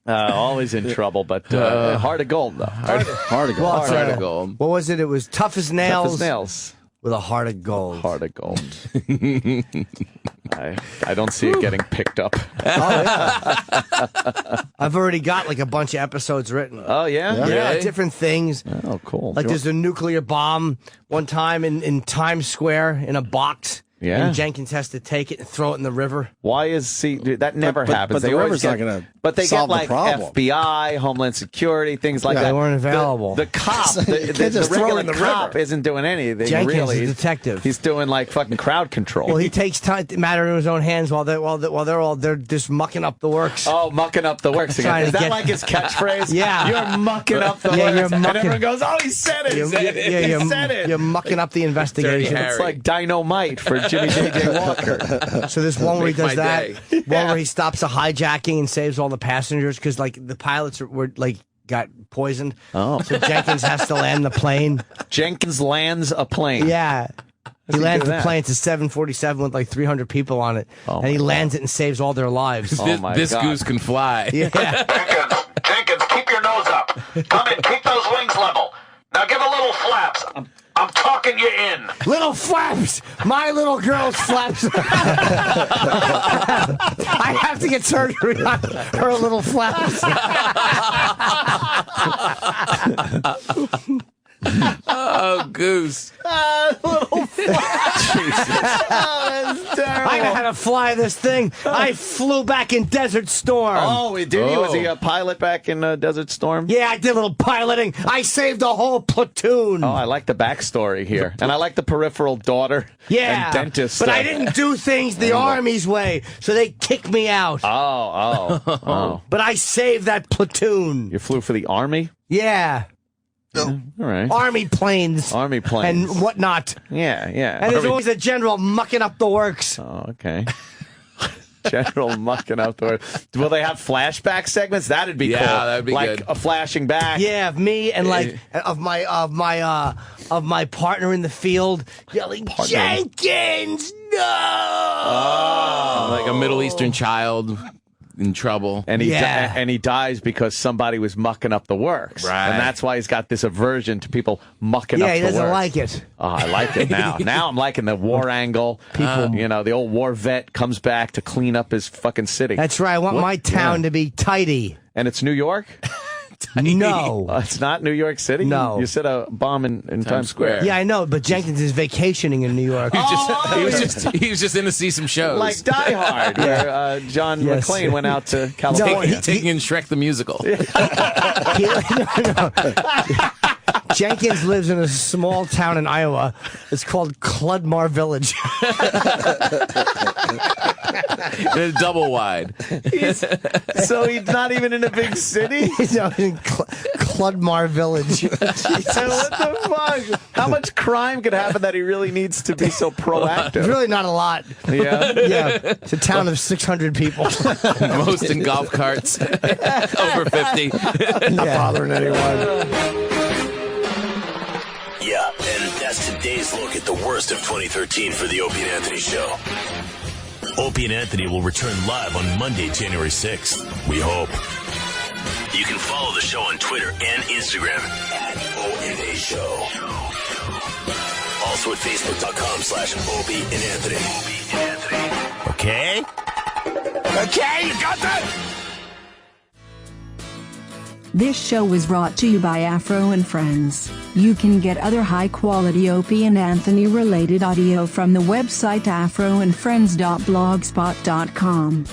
Always in trouble, but heart of gold, though. Heart of gold. Heart of gold. What was it? It was tough as nails. Tough as nails. With a heart of gold. Heart of gold. I don't see it getting picked up. I've already got like a bunch of episodes written. Oh, yeah? Yeah, Really? different things. Oh, cool. Like there's a nuclear bomb one time in Times Square in a box. Yeah. And Jenkins has to take it and throw it in the river. Why is that never But happens? the They always river's not gonna But they solve get the like problem. FBI, Homeland Security, things like Yeah, that. they weren't available. The cop, You can't the just throw it regular in the cop river. isn't doing anything. Jenkins really, is a detective. He's doing like fucking crowd control. Well, he takes matter in his own hands while they're just mucking up the works. Oh, mucking up the works again. Trying Is to that get- like his catchphrase? Yeah. You're mucking up the Yeah, works. you're And mucking- everyone goes, oh, he said it. He said it. You're He said it. mucking up the investigation. Harry. It's like dynamite for Jenkins. Jimmy J.J. Walker. So there's one where he Make does my that, day. one where he stops a hijacking and saves all the passengers because like the pilots were like got poisoned. Oh. So Jenkins has to land the plane. Jenkins lands a plane. Yeah. He he lands do the that? plane. It's a 747 with like 300 people on it. And he lands it and saves all their lives. This goose can fly. Yeah. Jenkins, keep your nose up. Come in, keep those wings level. Now give a little flaps. I'm talking you in. Little flaps! My little girl's flaps. I have to get surgery on her little flaps. Oh, goose. Little flaps. That's terrible. I know how to fly this thing. I flew back in Desert Storm. Oh, did he? Was he a pilot back in Desert Storm? Yeah, I did a little piloting. I saved a whole platoon. Oh, I like the backstory here. And I like the peripheral daughter Yeah, and dentist. but I didn't do things the Army's way, so they kicked me out. Oh. But I saved that platoon. You flew for the Army? Yeah. All right. Army planes. Army planes. And whatnot. Yeah. And there's always a general mucking up the works. Oh, okay. General mucking out the works. Will they have flashback segments? That'd be cool. Yeah, that'd be like good. A flashing back. Yeah, of me and like of my partner in the field yelling, Jenkins, no! Like a Middle Eastern child in trouble. And he dies because somebody was mucking up the works. Right. And that's why he's got this aversion to people mucking up the works. Yeah, he doesn't like it. Oh, I like it now. Now I'm liking the war angle. People, the old war vet comes back to clean up his fucking city. That's right. I want my town to be tidy. And it's New York? No. It's not New York City? No. You said a bomb in Times Square. Yeah, I know, but Jenkins is vacationing in New York. He was just in to see some shows. Like Die Hard, where John McClane went out to California. Taking in Shrek the Musical. No. Jenkins lives in a small town in Iowa. It's called Cludmar Village. They're double wide. So he's not even in a big city? No, in Cludmar Village. What the fuck? How much crime could happen that he really needs to be so proactive? Really not a lot. Yeah? Yeah. It's a town of 600 people. Most in golf carts. Over 50. Not bothering anyone. Yeah, and that's today's look at the worst of 2013 for the Opie and Anthony Show. Opie and Anthony will return live on Monday, January 6th. We hope. You can follow the show on Twitter and Instagram at ONA Show. Also at Facebook.com/Opie and Anthony. Okay? Okay, you got that? This show was brought to you by Afro and Friends. You can get other high-quality Opie and Anthony related audio from the website afroandfriends.blogspot.com.